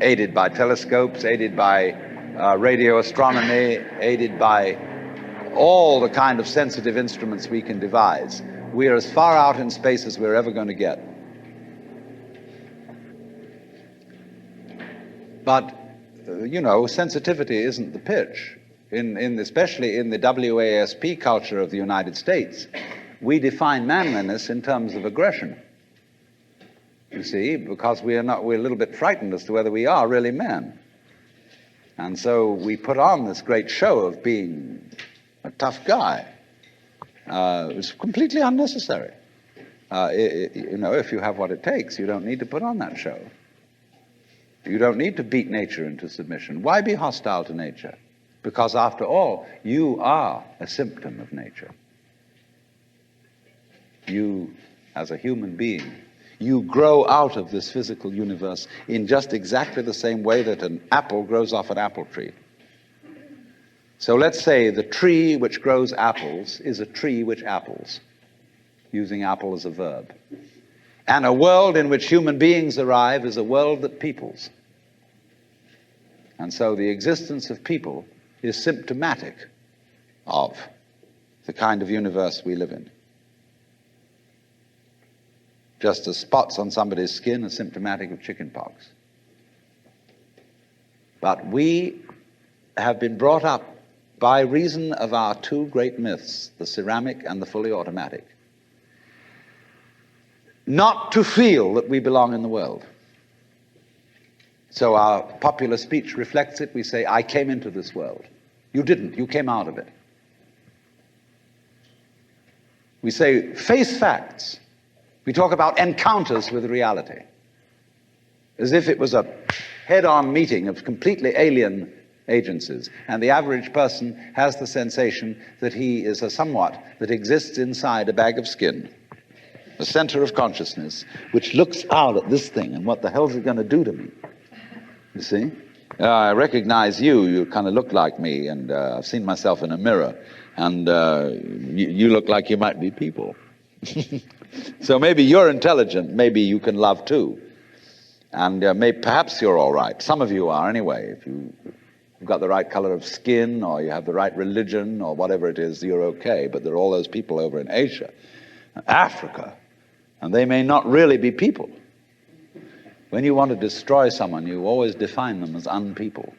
Aided by telescopes, aided by radio astronomy, aided by all the kind of sensitive instruments we can devise. We are as far out in space as we're ever going to get. But, sensitivity isn't the pitch. Especially in the WASP culture of the United States, we define manliness in terms of aggression. You see, because we're a little bit frightened as to whether we are really men. And so we put on this great show of being a tough guy. It's completely unnecessary. If you have what it takes, you don't need to put on that show. You don't need to beat nature into submission. Why be hostile to nature? Because after all, you are a symptom of nature. You, as a human being, you grow out of this physical universe in just exactly the same way that an apple grows off an apple tree. So let's say the tree which grows apples is a tree which apples, using apple as a verb. And a world in which human beings arrive is a world that peoples. And so the existence of people is symptomatic of the kind of universe we live in. Just as spots on somebody's skin are symptomatic of chickenpox. But we have been brought up by reason of our two great myths, the ceramic and the fully automatic, not to feel that we belong in the world. So our popular speech reflects it. We say, I came into this world. You didn't. You came out of it. We say, face facts. We talk about encounters with reality, as if it was a head-on meeting of completely alien agencies. And the average person has the sensation that he is a somewhat that exists inside a bag of skin. the center of consciousness, which looks out at this thing and what the hell's it going to do to me? You see? I recognize you. You kind of look like me, and I've seen myself in a mirror, and you look like you might be people. So maybe you're intelligent. Maybe you can love too. And perhaps you're all right. Some of you are anyway. If you've got the right color of skin, or you have the right religion, or whatever it is, you're okay. But there are all those people over in Asia, Africa, and they may not really be people. When you want to destroy someone, you always define them as unpeople,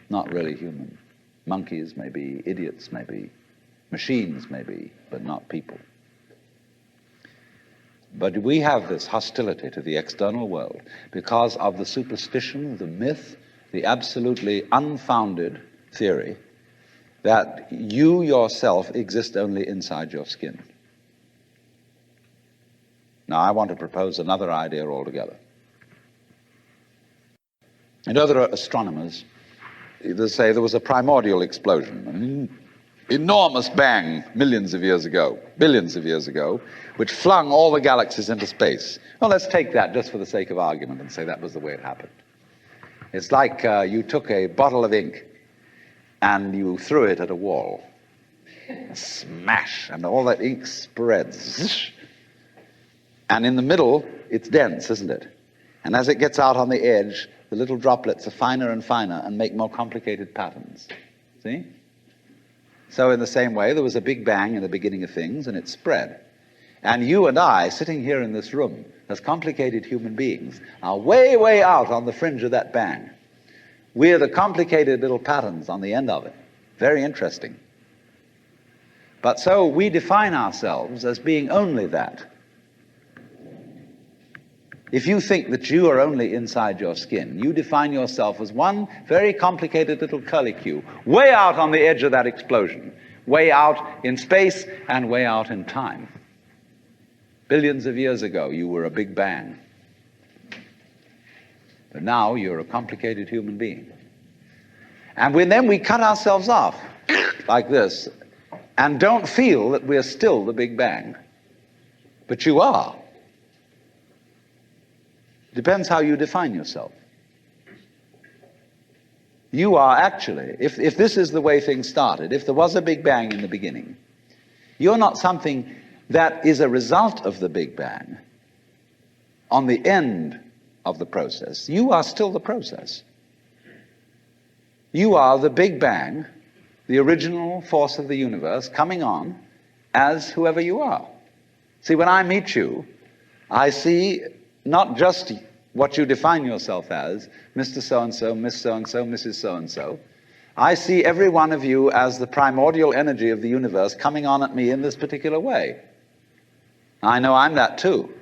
not really human. Monkeys, maybe idiots, maybe machines, maybe, but not people. But we have this hostility to the external world because of the superstition, the myth, the absolutely unfounded theory that you yourself exist only inside your skin. Now, I want to propose another idea altogether. And other astronomers, they say there was a primordial explosion, an enormous bang millions of years ago, billions of years ago, which flung all the galaxies into space. Well, let's take that just for the sake of argument and say that was the way it happened. It's like you took a bottle of ink and you threw it at a wall. Smash, and all that ink spreads. And in the middle, it's dense, isn't it? And as it gets out on the edge, the little droplets are finer and finer and make more complicated patterns. See? So in the same way, there was a big bang in the beginning of things, and it spread. And you and I, sitting here in this room, as complicated human beings, are way, way out on the fringe of that bang. We're the complicated little patterns on the end of it. Very interesting. But so we define ourselves as being only that. If you think that you are only inside your skin, you define yourself as one very complicated little curlicue, way out on the edge of that explosion, way out in space and way out in time. Billions of years ago, you were a big bang. But now you're a complicated human being. And then we cut ourselves off like this and don't feel that we're still the big bang. But you are. Depends how you define yourself. You are actually, if this is the way things started, if there was a Big Bang in the beginning, you're not something that is a result of the Big Bang on the end of the process. You are still the process. You are the Big Bang, the original force of the universe, coming on as whoever you are. See, when I meet you, I see not just what you define yourself as, Mr. So-and-so, Miss So-and-so, Mrs. So-and-so. I see every one of you as the primordial energy of the universe coming on at me in this particular way. I know I'm that too.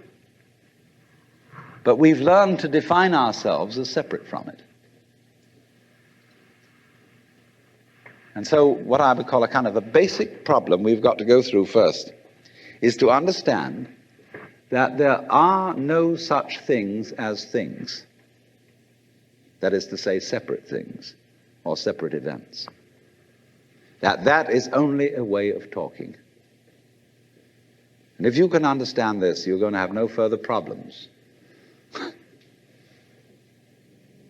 But we've learned to define ourselves as separate from it. And so what I would call a kind of a basic problem we've got to go through first is to understand that there are no such things as things. That is to say, separate things or separate events. That is only a way of talking. And if you can understand this, you're going to have no further problems.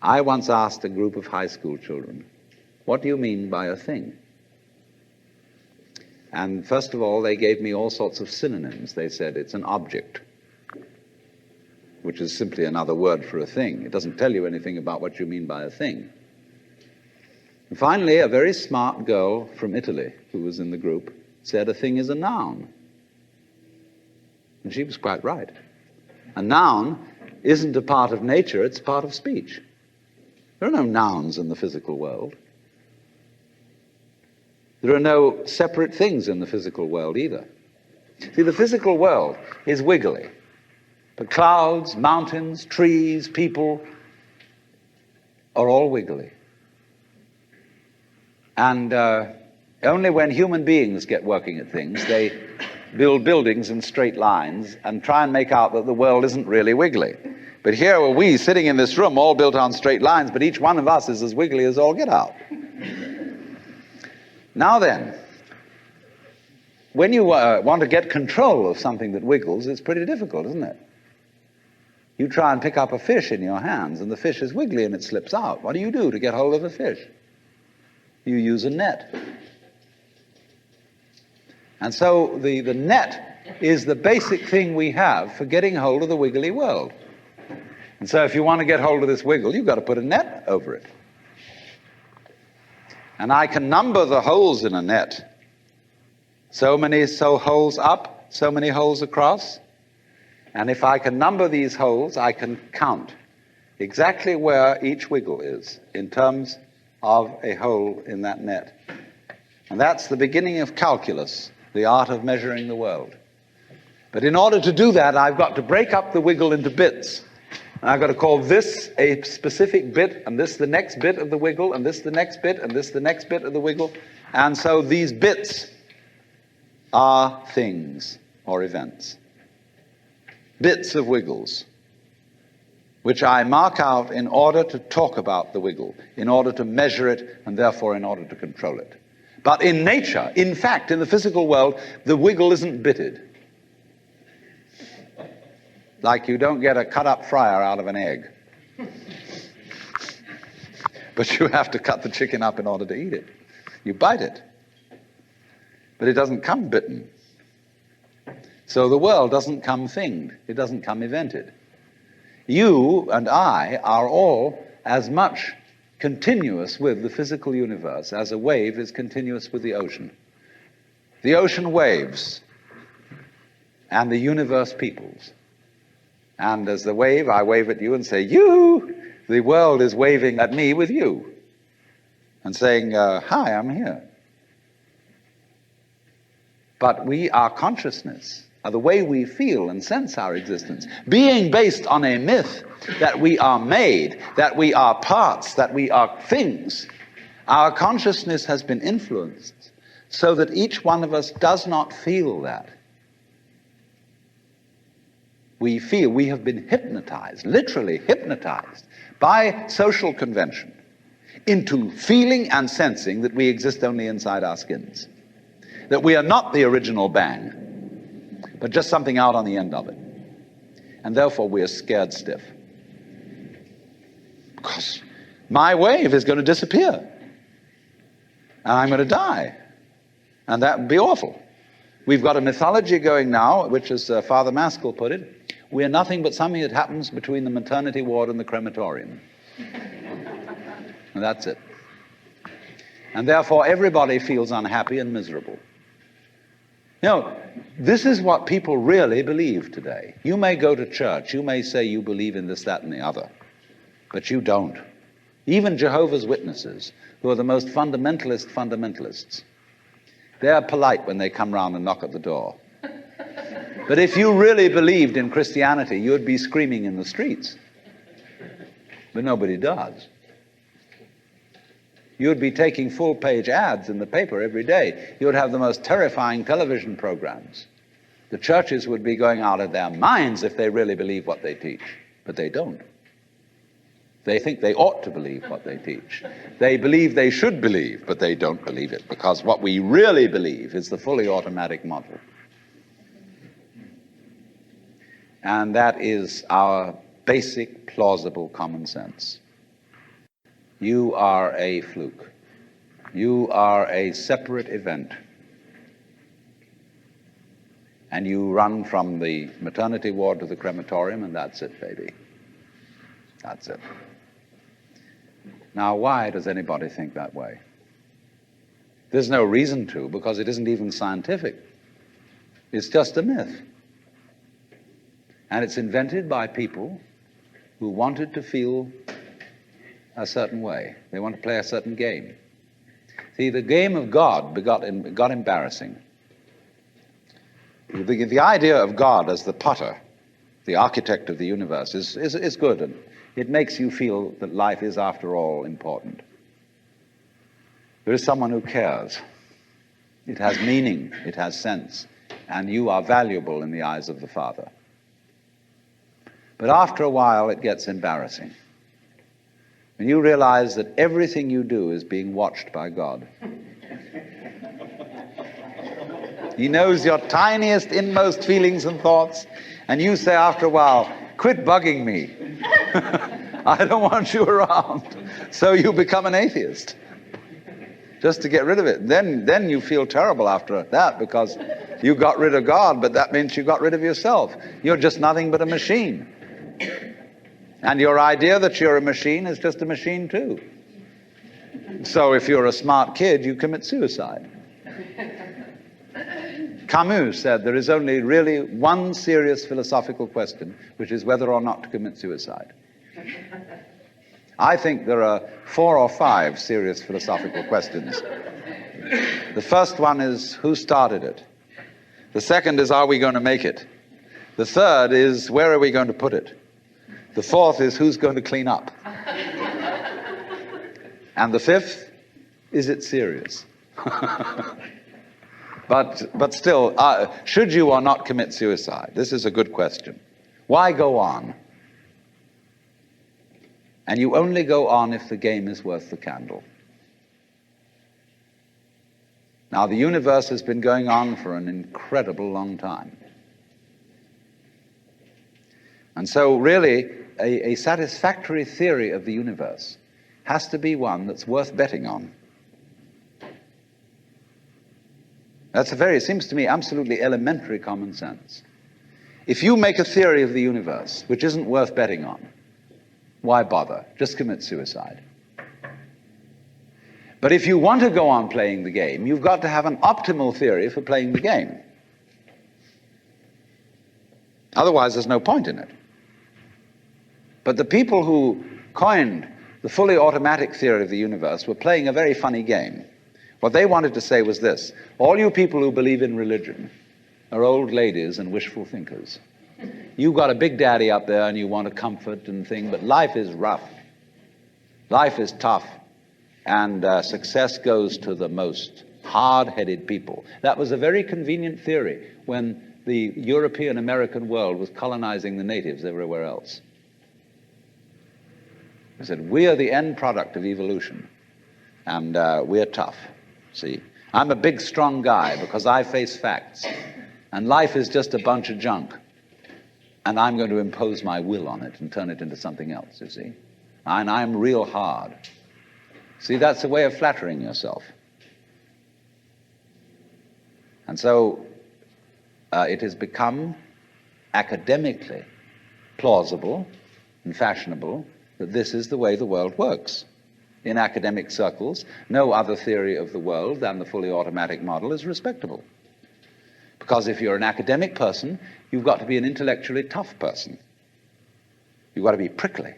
I once asked a group of high school children, what do you mean by a thing? And first of all, they gave me all sorts of synonyms. They said it's an object, which is simply another word for a thing. It doesn't tell you anything about what you mean by a thing. And finally, a very smart girl from Italy who was in the group said a thing is a noun. And she was quite right. A noun isn't a part of nature, it's a part of speech. There are no nouns in the physical world. There are no separate things in the physical world either. See, the physical world is wiggly. But clouds, mountains, trees, people are all wiggly. And only when human beings get working at things, they build buildings in straight lines and try and make out that the world isn't really wiggly. But here are we sitting in this room all built on straight lines, but each one of us is as wiggly as all get out. Now then, when you want to get control of something that wiggles, it's pretty difficult, isn't it? You try and pick up a fish in your hands, and the fish is wiggly and it slips out. What do you do to get hold of the fish? You use a net. And so the net is the basic thing we have for getting hold of the wiggly world. And so if you want to get hold of this wiggle, you've got to put a net over it. And I can number the holes in a net. So many holes up, so many holes across. And if I can number these holes, I can count exactly where each wiggle is in terms of a hole in that net. And that's the beginning of calculus, the art of measuring the world. But in order to do that, I've got to break up the wiggle into bits. And I've got to call this a specific bit, and this the next bit of the wiggle, and this the next bit, and this the next bit of the wiggle. And so these bits are things or events. Bits of wiggles, which I mark out in order to talk about the wiggle, in order to measure it, and therefore in order to control it. But in nature, in fact, in the physical world, the wiggle isn't bitted. Like you don't get a cut-up fryer out of an egg. But you have to cut the chicken up in order to eat it. You bite it. But it doesn't come bitten. So the world doesn't come thinged. It doesn't come evented. You and I are all as much continuous with the physical universe as a wave is continuous with the ocean. The ocean waves, and the universe peoples. And as the wave, I wave at you and say, you! The world is waving at me with you and saying, hi, I'm here. But our consciousness, the way we feel and sense our existence, being based on a myth that we are made, that we are parts, that we are things, our consciousness has been influenced so that each one of us does not feel that. We have been hypnotized, literally hypnotized, by social convention into feeling and sensing that we exist only inside our skins, that we are not the original bang, but just something out on the end of it. And therefore we are scared stiff. Because my wave is going to disappear. And I'm going to die. And that would be awful. We've got a mythology going now, which, as Father Maskell put it, we're nothing but something that happens between the maternity ward and the crematorium. And that's it. And therefore everybody feels unhappy and miserable. You know, this is what people really believe today. You may go to church, you may say you believe in this, that, and the other, but you don't. Even Jehovah's Witnesses, who are the most fundamentalists, they're polite when they come round and knock at the door. But if you really believed in Christianity, you'd be screaming in the streets. But nobody does. You'd be taking full-page ads in the paper every day. You'd have the most terrifying television programs. The churches would be going out of their minds if they really believe what they teach. But they don't. They think they ought to believe what they teach. They believe they should believe, but they don't believe it, because what we really believe is the fully automatic model. And that is our basic, plausible common sense. You are a fluke. You are a separate event. And you run from the maternity ward to the crematorium, and that's it, baby. That's it. Now, why does anybody think that way? There's no reason to, because it isn't even scientific. It's just a myth. And it's invented by people who wanted to feel a certain way. They want to play a certain game. See, the game of God got embarrassing. The idea of God as the potter, the architect of the universe, is good, and it makes you feel that life is, after all, important. There is someone who cares. It has meaning, it has sense, and you are valuable in the eyes of the Father. But after a while, it gets embarrassing. And you realize that everything you do is being watched by God. He knows your tiniest, inmost feelings and thoughts, and you say after a while, quit bugging me. I don't want you around. So you become an atheist, just to get rid of it. Then you feel terrible after that, because you got rid of God, but that means you got rid of yourself. You're just nothing but a machine. And your idea that you're a machine is just a machine too. So if you're a smart kid, you commit suicide. Camus said there is only really one serious philosophical question, which is whether or not to commit suicide. I think there are 4 or 5 serious philosophical questions. The first one is, who started it? The second is, are we going to make it? The third is, where are we going to put it? The fourth is, who's going to clean up? And the fifth, is it serious? But still, should you or not commit suicide? This is a good question. Why go on? And you only go on if the game is worth the candle. Now, the universe has been going on for an incredible long time. And so really, a satisfactory theory of the universe has to be one that's worth betting on. That's it seems to me, absolutely elementary common sense. If you make a theory of the universe which isn't worth betting on, why bother? Just commit suicide. But if you want to go on playing the game, you've got to have an optimal theory for playing the game. Otherwise, there's no point in it. But the people who coined the fully automatic theory of the universe were playing a very funny game. What they wanted to say was this: all you people who believe in religion are old ladies and wishful thinkers. You've got a big daddy up there and you want a comfort and thing, but life is rough. Life is tough. And success goes to the most hard-headed people. That was a very convenient theory when the European American world was colonizing the natives everywhere else. They said, we are the end product of evolution, and we're tough. See, I'm a big, strong guy because I face facts, and life is just a bunch of junk, and I'm going to impose my will on it and turn it into something else, you see. And I'm real hard. See, that's a way of flattering yourself. And so it has become academically plausible and fashionable that this is the way the world works. In academic circles, no other theory of the world than the fully automatic model is respectable. Because if you're an academic person, you've got to be an intellectually tough person. You've got to be prickly.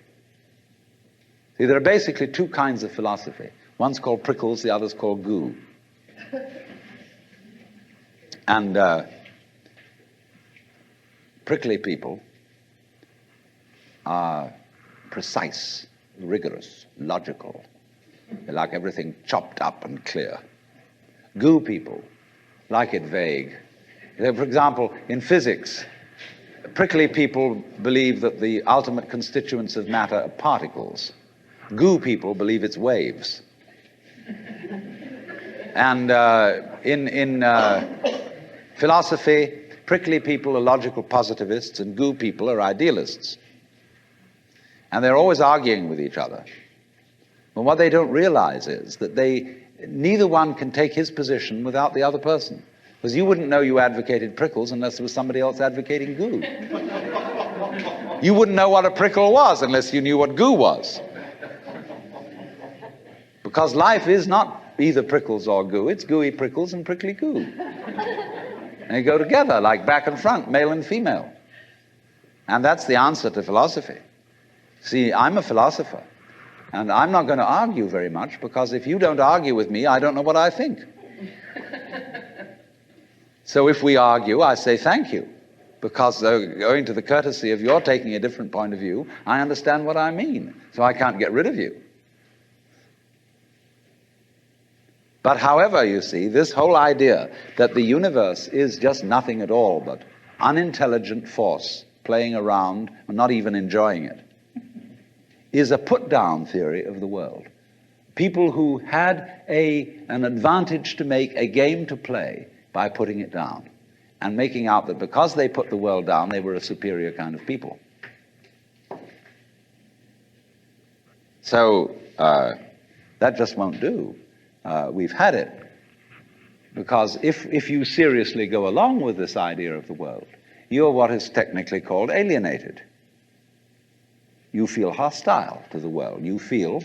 See, there are basically 2 kinds of philosophy. One's called prickles, the other's called goo. And prickly people are precise, rigorous, logical. They like everything chopped up and clear. Goo people like it vague. For example, in physics, prickly people believe that the ultimate constituents of matter are particles. Goo people believe it's waves. And in philosophy, prickly people are logical positivists and goo people are idealists. And they're always arguing with each other. But what they don't realize is that neither one can take his position without the other person. Because you wouldn't know you advocated prickles unless there was somebody else advocating goo. You wouldn't know what a prickle was unless you knew what goo was. Because life is not either prickles or goo, it's gooey prickles and prickly goo. And they go together like back and front, male and female. And that's the answer to philosophy. See, I'm a philosopher, and I'm not going to argue very much, because if you don't argue with me, I don't know what I think. So if we argue, I say thank you, because owing to the courtesy of your taking a different point of view, I understand what I mean, so I can't get rid of you. But however, you see, this whole idea that the universe is just nothing at all but unintelligent force playing around and not even enjoying it is a put-down theory of the world. People who had an advantage to make, a game to play, by putting it down and making out that because they put the world down, they were a superior kind of people. So that just won't do. We've had it. Because if you seriously go along with this idea of the world, you're what is technically called alienated. You feel hostile to the world. You feel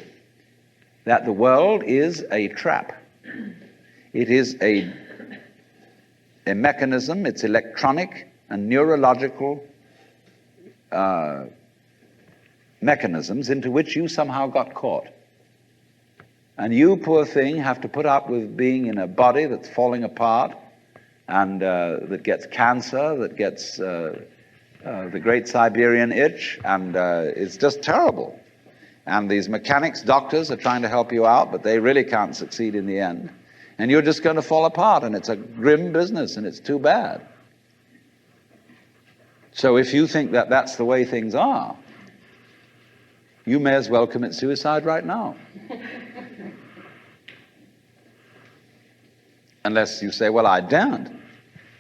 that the world is a trap. It is a mechanism, it's electronic and neurological mechanisms into which you somehow got caught. And you, poor thing, have to put up with being in a body that's falling apart and that gets cancer, that gets the great Siberian itch, and it's just terrible. And these mechanics, doctors are trying to help you out, but they really can't succeed in the end. And you're just going to fall apart, and it's a grim business, and it's too bad. So if you think that that's the way things are, you may as well commit suicide right now. Unless you say, well, I daren't,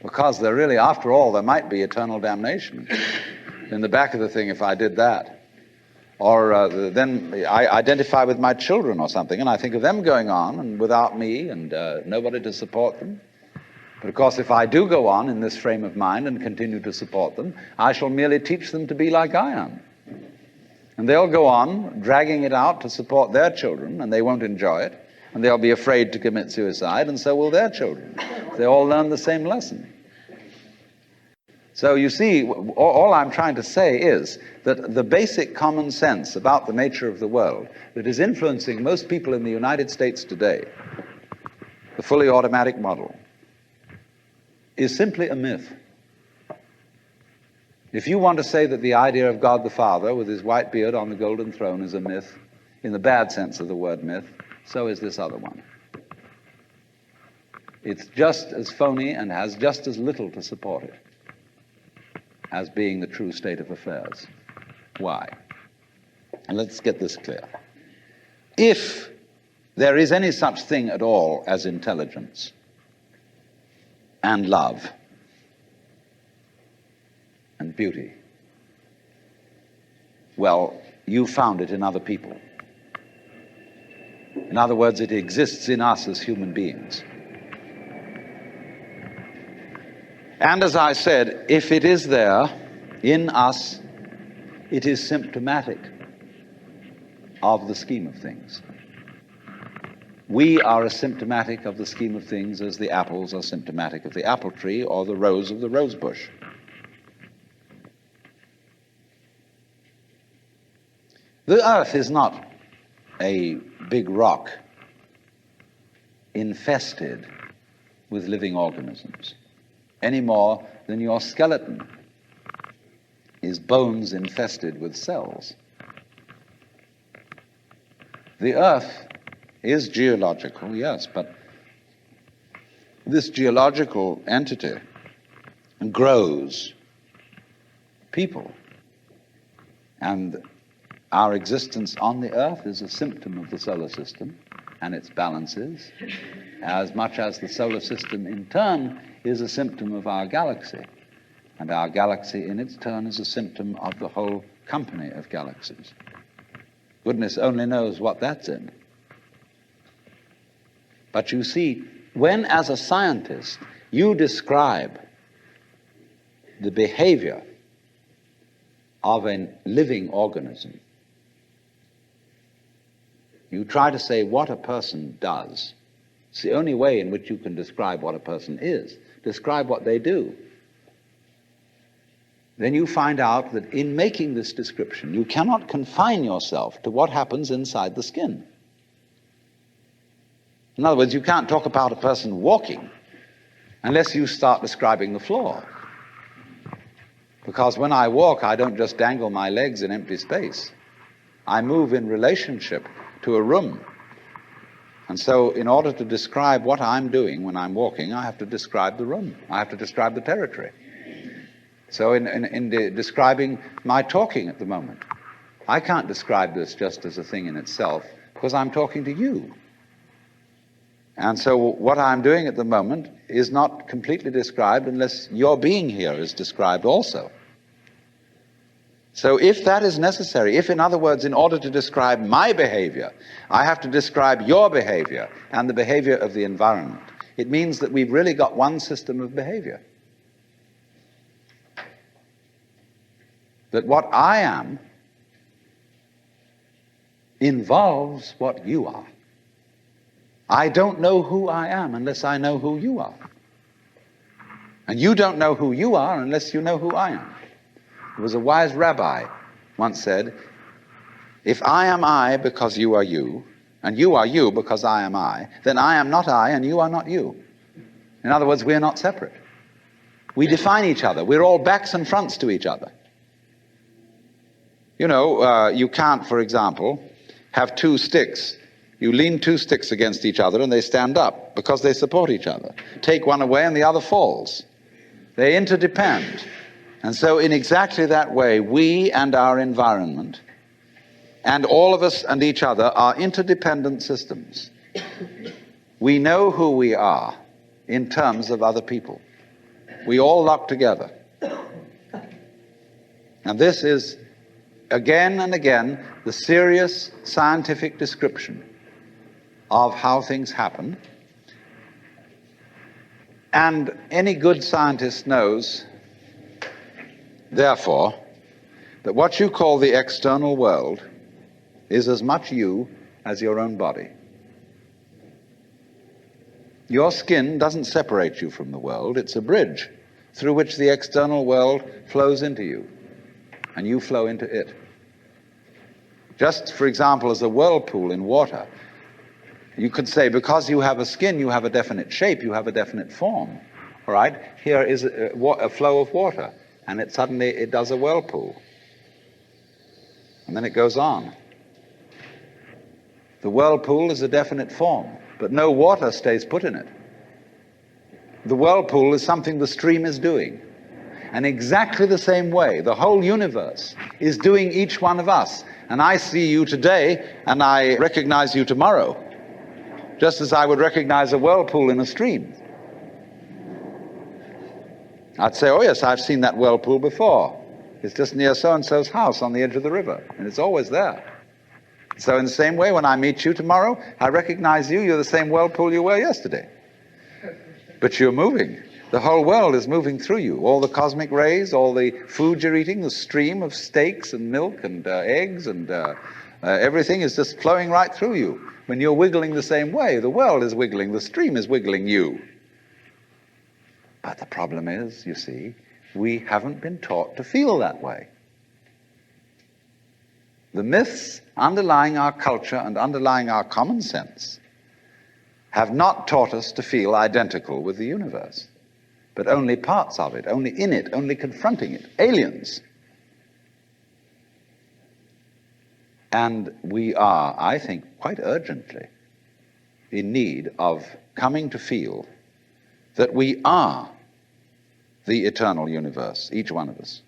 because there really, after all, there might be eternal damnation in the back of the thing if I did that. Or then I identify with my children or something, and I think of them going on and without me and nobody to support them. But of course, if I do go on in this frame of mind and continue to support them, I shall merely teach them to be like I am. And they'll go on dragging it out to support their children, and they won't enjoy it, and they'll be afraid to commit suicide, and so will their children. They all learn the same lesson. So you see, all I'm trying to say is that the basic common sense about the nature of the world that is influencing most people in the United States today, the fully automatic model, is simply a myth. If you want to say that the idea of God the Father with his white beard on the golden throne is a myth, in the bad sense of the word myth, so is this other one. It's just as phony and has just as little to support it as being the true state of affairs. Why? And let's get this clear. If there is any such thing at all as intelligence and love and beauty, well, you found it in other people. In other words, it exists in us as human beings. And as I said, if it is there in us, it is symptomatic of the scheme of things. We are as symptomatic of the scheme of things as the apples are symptomatic of the apple tree or the rose of the rose bush. The earth is not a big rock infested with living organisms, any more than your skeleton is bones infested with cells. The earth is geological, yes, but this geological entity grows people. And our existence on the earth is a symptom of the solar system and its balances, as much as the solar system in turn is a symptom of our galaxy, and our galaxy in its turn is a symptom of the whole company of galaxies. Goodness only knows what that's in. But you see, when as a scientist you describe the behavior of a living organism, you try to say what a person does. It's the only way in which you can describe what a person is. Describe what they do. Then you find out that in making this description, you cannot confine yourself to what happens inside the skin. In other words, you can't talk about a person walking unless you start describing the floor. Because when I walk, I don't just dangle my legs in empty space. I move in relationship to a room. And so in order to describe what I'm doing when I'm walking, I have to describe the room. I have to describe the territory. So in describing my talking at the moment, I can't describe this just as a thing in itself because I'm talking to you. And so what I'm doing at the moment is not completely described unless your being here is described also. So if that is necessary, if, in other words, in order to describe my behavior, I have to describe your behavior and the behavior of the environment, it means that we've really got one system of behavior. That what I am involves what you are. I don't know who I am unless I know who you are. And you don't know who you are unless you know who I am. There was a wise rabbi once said, if I am I because you are you, and you are you because I am I, then I am not I and you are not you. In other words, we are not separate. We define each other. We're all backs and fronts to each other. You know, you can't, for example, have two sticks. You lean two sticks against each other and they stand up because they support each other. Take one away and the other falls. They interdepend. And so in exactly that way, we and our environment and all of us and each other are interdependent systems. We know who we are in terms of other people. We all lock together. And this is, again and again, the serious scientific description of how things happen. And any good scientist knows, therefore, that what you call the external world is as much you as your own body. Your skin doesn't separate you from the world. It's a bridge through which the external world flows into you, and you flow into it. Just, for example, as a whirlpool in water, you could say, because you have a skin, you have a definite shape, you have a definite form. All right? Here is a flow of water, and it suddenly does a whirlpool. And then it goes on. The whirlpool is a definite form, but no water stays put in it. The whirlpool is something the stream is doing. And exactly the same way, the whole universe is doing each one of us. And I see you today, and I recognize you tomorrow, just as I would recognize a whirlpool in a stream. I'd say, oh yes, I've seen that whirlpool before. It's just near so-and-so's house on the edge of the river, and it's always there. So in the same way, when I meet you tomorrow, I recognize you, you're the same whirlpool you were yesterday. But you're moving. The whole world is moving through you. All the cosmic rays, all the food you're eating, the stream of steaks and milk and eggs and everything is just flowing right through you. When you're wiggling the same way, the world is wiggling, the stream is wiggling you. But the problem is, you see, we haven't been taught to feel that way. The myths underlying our culture and underlying our common sense have not taught us to feel identical with the universe, but only parts of it, only in it, only confronting it, aliens. And we are, I think, quite urgently in need of coming to feel that we are the eternal universe, each one of us.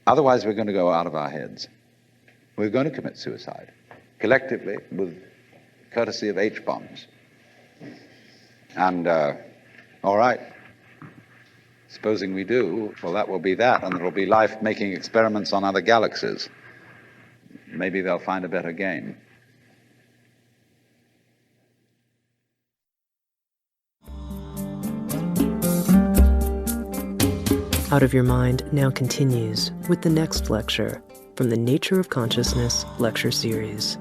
Otherwise, we're going to go out of our heads. We're going to commit suicide, collectively, with courtesy of H-bombs. And, all right, supposing we do, well, that will be that, and there will be life making experiments on other galaxies. Maybe they'll find a better game. Out of Your Mind now continues with the next lecture from the Nature of Consciousness lecture series.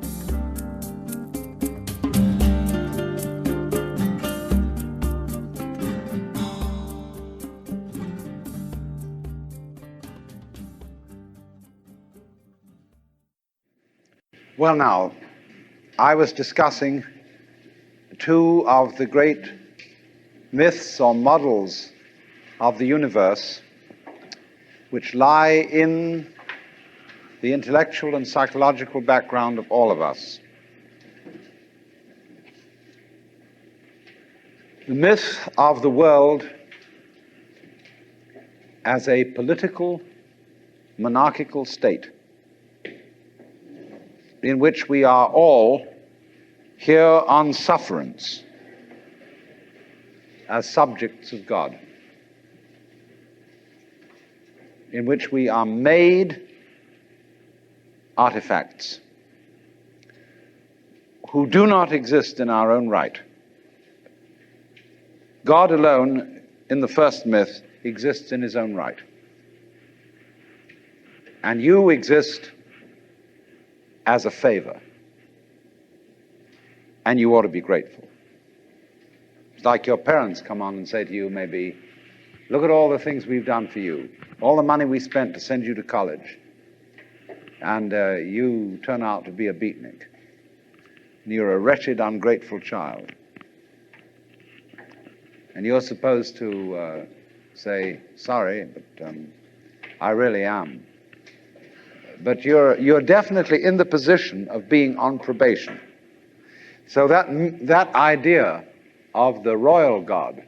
Well, now, I was discussing two of the great myths or models of the universe which lie in the intellectual and psychological background of all of us. The myth of the world as a political, monarchical state in which we are all here on sufferance as subjects of God, in which we are made artifacts who do not exist in our own right. God alone, in the first myth, exists in his own right. And you exist as a favor. And you ought to be grateful. It's like your parents come on and say to you, maybe, look at all the things we've done for you, all the money we spent to send you to college, and you turn out to be a beatnik. And you're a wretched, ungrateful child. And you're supposed to say, sorry, but I really am. But you're definitely in the position of being on probation. So that idea of the royal God,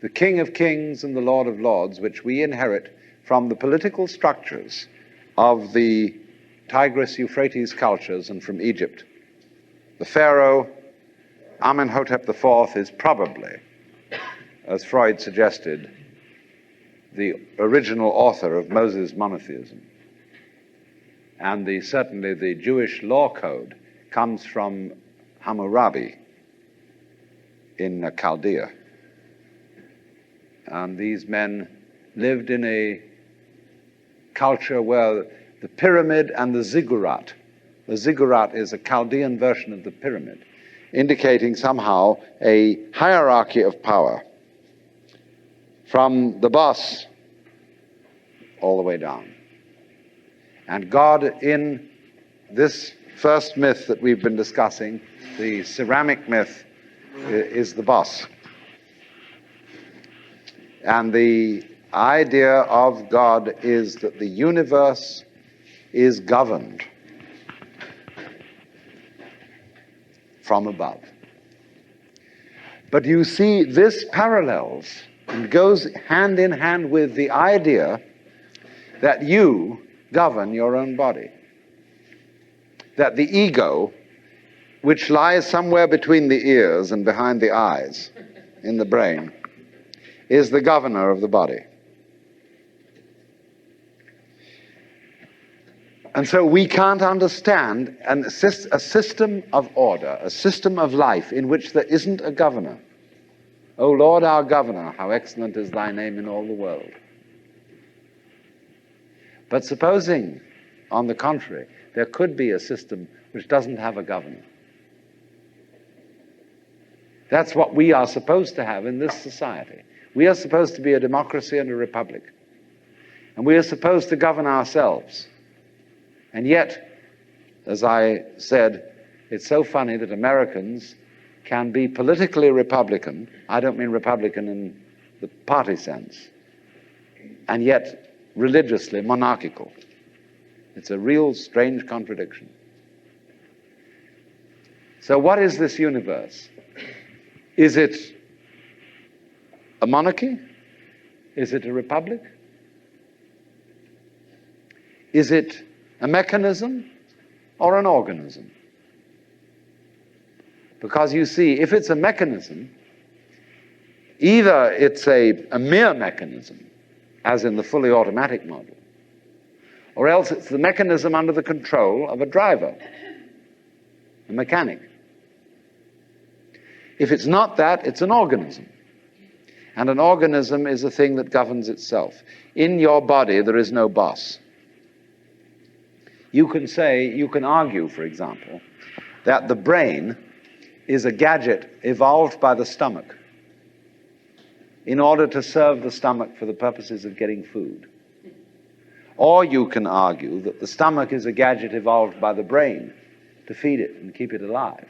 the King of Kings and the Lord of Lords, which we inherit from the political structures of the Tigris-Euphrates cultures and from Egypt. The Pharaoh, Amenhotep IV, is probably, as Freud suggested, the original author of Moses monotheism. And certainly the Jewish law code comes from Hammurabi in Chaldea. And these men lived in a culture where the pyramid and the ziggurat is a Chaldean version of the pyramid, indicating somehow a hierarchy of power from the boss all the way down. And God, in this first myth that we've been discussing, the ceramic myth, is the boss. And the idea of God is that the universe is governed from above. But you see, this parallels and goes hand in hand with the idea that you govern your own body. That the ego, which lies somewhere between the ears and behind the eyes in the brain, is the governor of the body. And so we can't understand a system of order, a system of life in which there isn't a governor. O Lord, our governor, how excellent is thy name in all the world. But supposing, on the contrary, there could be a system which doesn't have a governor. That's what we are supposed to have in this society. We are supposed to be a democracy and a republic. And we are supposed to govern ourselves. And yet, as I said, it's so funny that Americans can be politically Republican. I don't mean Republican in the party sense. And yet, religiously monarchical. It's a real strange contradiction. So what is this universe? Is it a monarchy? Is it a republic? Is it a mechanism or an organism? Because you see, if it's a mechanism, either it's a mere mechanism, as in the fully automatic model, or else it's the mechanism under the control of a driver, a mechanic. If it's not that, it's an organism. And an organism is a thing that governs itself. In your body, there is no boss. You can argue, for example, that the brain is a gadget evolved by the stomach in order to serve the stomach for the purposes of getting food. Or you can argue that the stomach is a gadget evolved by the brain to feed it and keep it alive.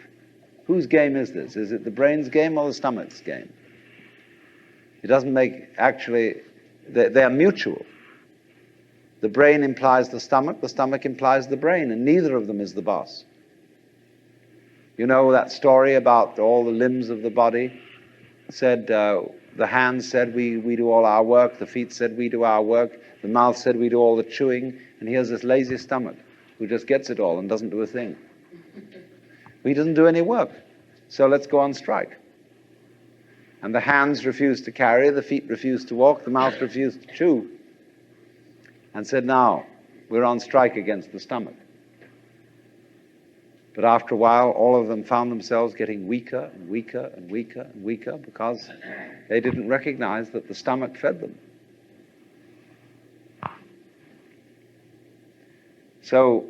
Whose game is this? Is it the brain's game or the stomach's game? It doesn't make, actually, they're mutual. The brain implies the stomach implies the brain, and neither of them is the boss. You know that story about all the limbs of the body? Said, the hands said we do all our work, the feet said we do our work, the mouth said we do all the chewing, and here's this lazy stomach who just gets it all and doesn't do a thing. He doesn't do any work. So let's go on strike. And the hands refused to carry, the feet refused to walk, the mouth refused to chew. And said, now, we're on strike against the stomach. But after a while, all of them found themselves getting weaker and weaker and weaker and weaker because they didn't recognize that the stomach fed them. So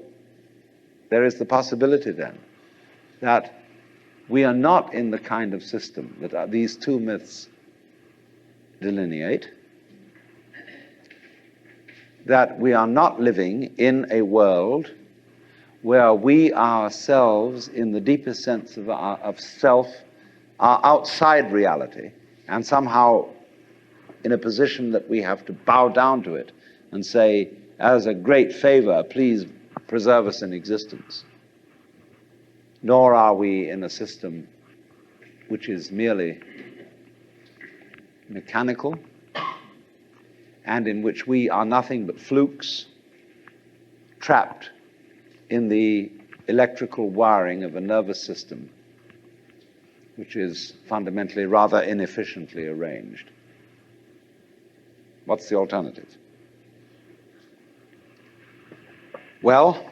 there is the possibility then that we are not in the kind of system that these two myths delineate, that we are not living in a world where we ourselves, in the deepest sense of self, are outside reality and somehow in a position that we have to bow down to it and say, as a great favor, please preserve us in existence. Nor are we in a system which is merely mechanical and in which we are nothing but flukes trapped in the electrical wiring of a nervous system which is fundamentally rather inefficiently arranged. What's the alternative? Well,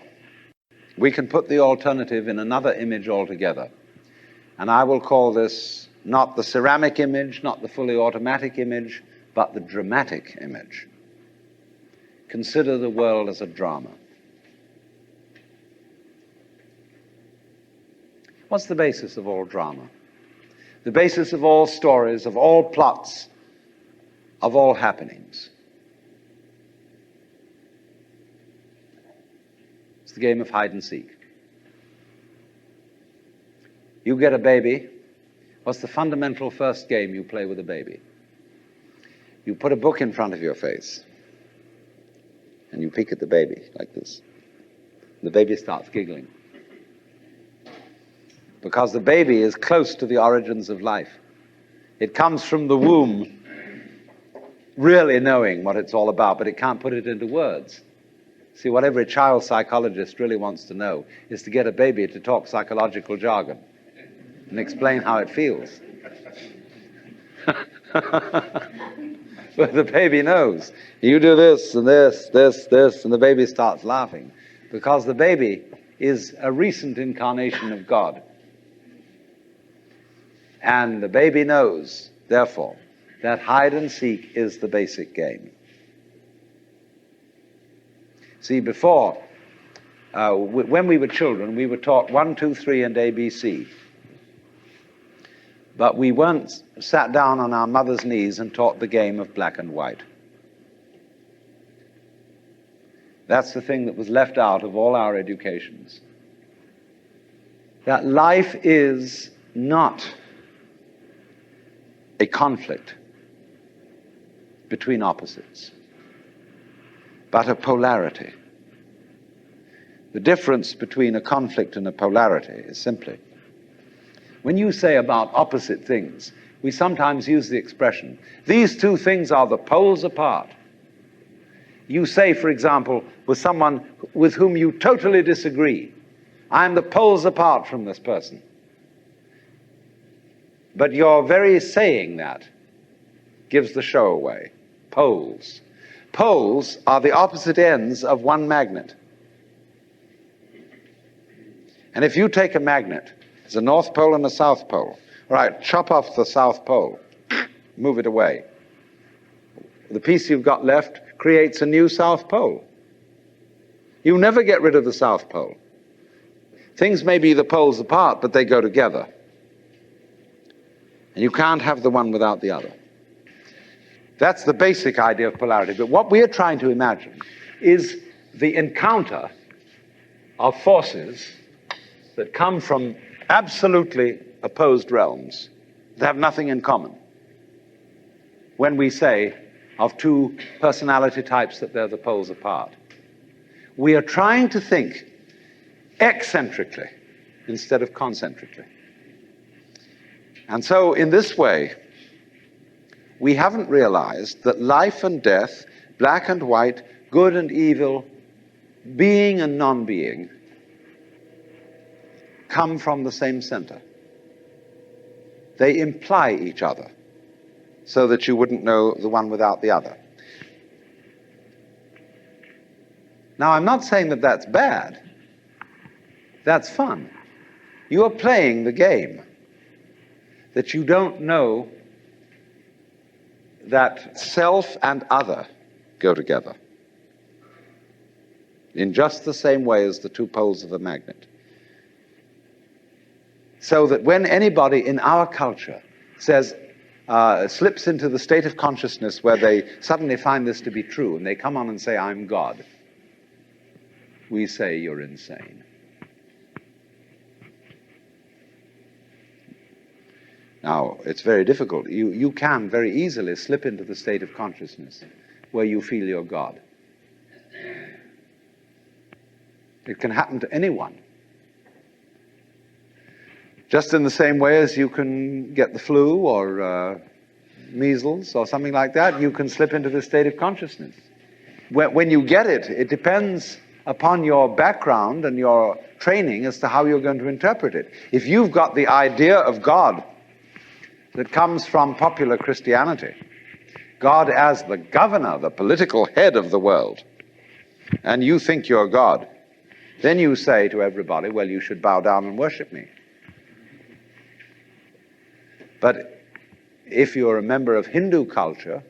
we can put the alternative in another image altogether. And I will call this not the ceramic image, not the fully automatic image, but the dramatic image. Consider the world as a drama. What's the basis of all drama? The basis of all stories, of all plots, of all happenings. It's the game of hide and seek. You get a baby. What's the fundamental first game you play with a baby? You put a book in front of your face and you peek at the baby like this. The baby starts giggling because the baby is close to the origins of life. It comes from the womb really knowing what it's all about, but it can't put it into words. See, what every child psychologist really wants to know is to get a baby to talk psychological jargon and explain how it feels. But the baby knows. You do this and this, this, and the baby starts laughing because the baby is a recent incarnation of God. And the baby knows, therefore, that hide and seek is the basic game. See, before, when we were children, we were taught 1, 2, 3, and ABC. But we weren't sat down on our mother's knees and taught the game of black and white. That's the thing that was left out of all our educations. That life is not a conflict between opposites, but a polarity. The difference between a conflict and a polarity is simply, when you say about opposite things, we sometimes use the expression, these two things are the poles apart. You say, for example, with someone with whom you totally disagree, I'm the poles apart from this person. But your very saying that gives the show away. Poles. Poles are the opposite ends of one magnet. And if you take a magnet, there's a north pole and a south pole. All right, chop off the south pole, move it away. The piece you've got left creates a new south pole. You never get rid of the south pole. Things may be the poles apart, but they go together. And you can't have the one without the other. That's the basic idea of polarity. But what we are trying to imagine is the encounter of forces that come from absolutely opposed realms that have nothing in common. When we say of two personality types that they're the poles apart, we are trying to think eccentrically instead of concentrically. And so in this way, we haven't realized that life and death, black and white, good and evil, being and non-being, come from the same center. They imply each other, so that you wouldn't know the one without the other. Now, I'm not saying that that's bad. That's fun. You are playing the game that you don't know that self and other go together in just the same way as the two poles of a magnet. So that when anybody in our culture says, slips into the state of consciousness where they suddenly find this to be true, and they come on and say, I'm God, we say, you're insane. Now, it's very difficult. You can very easily slip into the state of consciousness where you feel you're God. It can happen to anyone. Just in the same way as you can get the flu or measles or something like that, you can slip into the state of consciousness. When you get it, it depends upon your background and your training as to how you're going to interpret it. If you've got the idea of God that comes from popular Christianity, God as the governor, the political head of the world, and you think you're God, then you say to everybody, well, you should bow down and worship me. But if you're a member of Hindu culture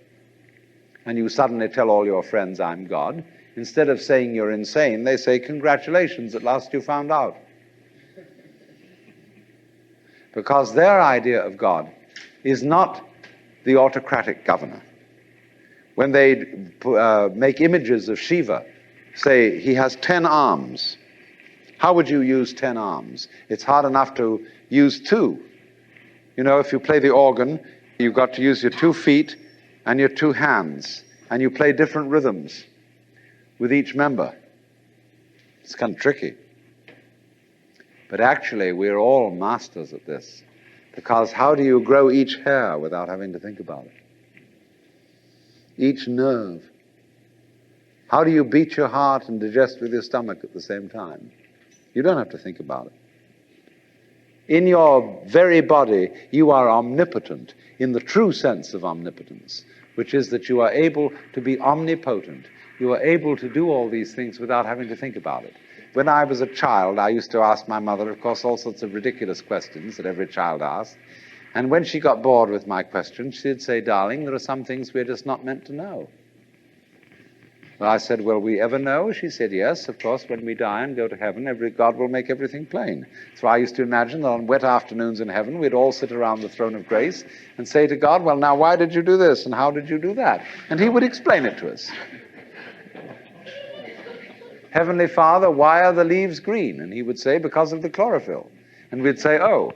and you suddenly tell all your friends, I'm God, instead of saying you're insane, they say, congratulations, at last you found out. Because their idea of God is not the autocratic governor. When they make images of Shiva, say he has 10 arms. How would you use 10 arms? It's hard enough to use 2. You know, if you play the organ, you've got to use your 2 feet and your 2 hands, and you play different rhythms with each member. It's kind of tricky. But actually, we're all masters at this, because how do you grow each hair without having to think about it? Each nerve. How do you beat your heart and digest with your stomach at the same time? You don't have to think about it. In your very body, you are omnipotent in the true sense of omnipotence, which is that you are able to be omnipotent. You are able to do all these things without having to think about it. When I was a child, I used to ask my mother, of course, all sorts of ridiculous questions that every child asks. And when she got bored with my questions, she'd say, darling, there are some things we're just not meant to know. Well, I said, will we ever know? She said, yes, of course, when we die and go to heaven, God will make everything plain. So I used to imagine that on wet afternoons in heaven, we'd all sit around the throne of grace and say to God, well, now, why did you do this? And how did you do that? And he would explain it to us. Heavenly Father, why are the leaves green? And he would say, because of the chlorophyll. And we'd say, oh.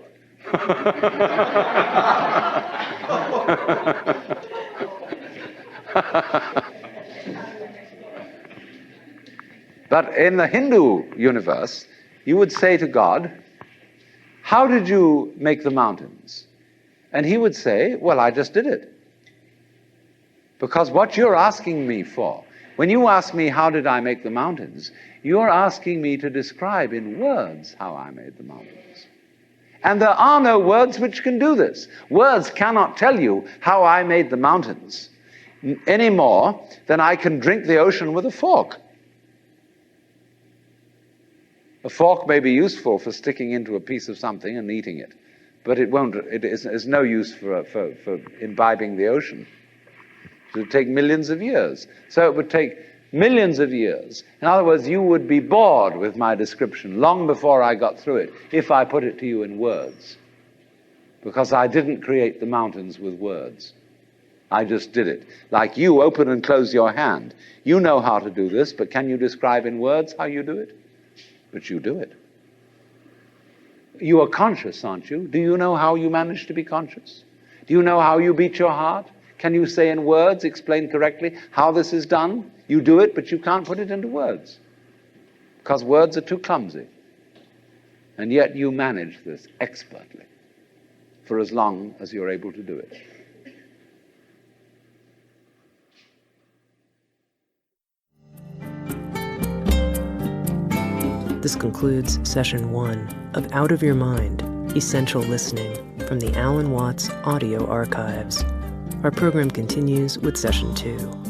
But in the Hindu universe, you would say to God, how did you make the mountains? And he would say, well, I just did it. Because what you're asking me for, when you ask me how did I make the mountains, you're asking me to describe in words how I made the mountains. And there are no words which can do this. Words cannot tell you how I made the mountains any more than I can drink the ocean with a fork. A fork may be useful for sticking into a piece of something and eating it, but it is no use for imbibing the ocean. It would take millions of years. So it would take millions of years. In other words, you would be bored with my description long before I got through it if I put it to you in words. Because I didn't create the mountains with words. I just did it. Like you open and close your hand. You know how to do this, but can you describe in words how you do it? But you do it. You are conscious, aren't you? Do you know how you manage to be conscious? Do you know how you beat your heart? Can you say in words, explain correctly how this is done? You do it, but you can't put it into words. Because words are too clumsy. And yet you manage this expertly for as long as you're able to do it. This concludes Session 1 of Out of Your Mind, Essential Listening from the Alan Watts Audio Archives. Our program continues with Session 2.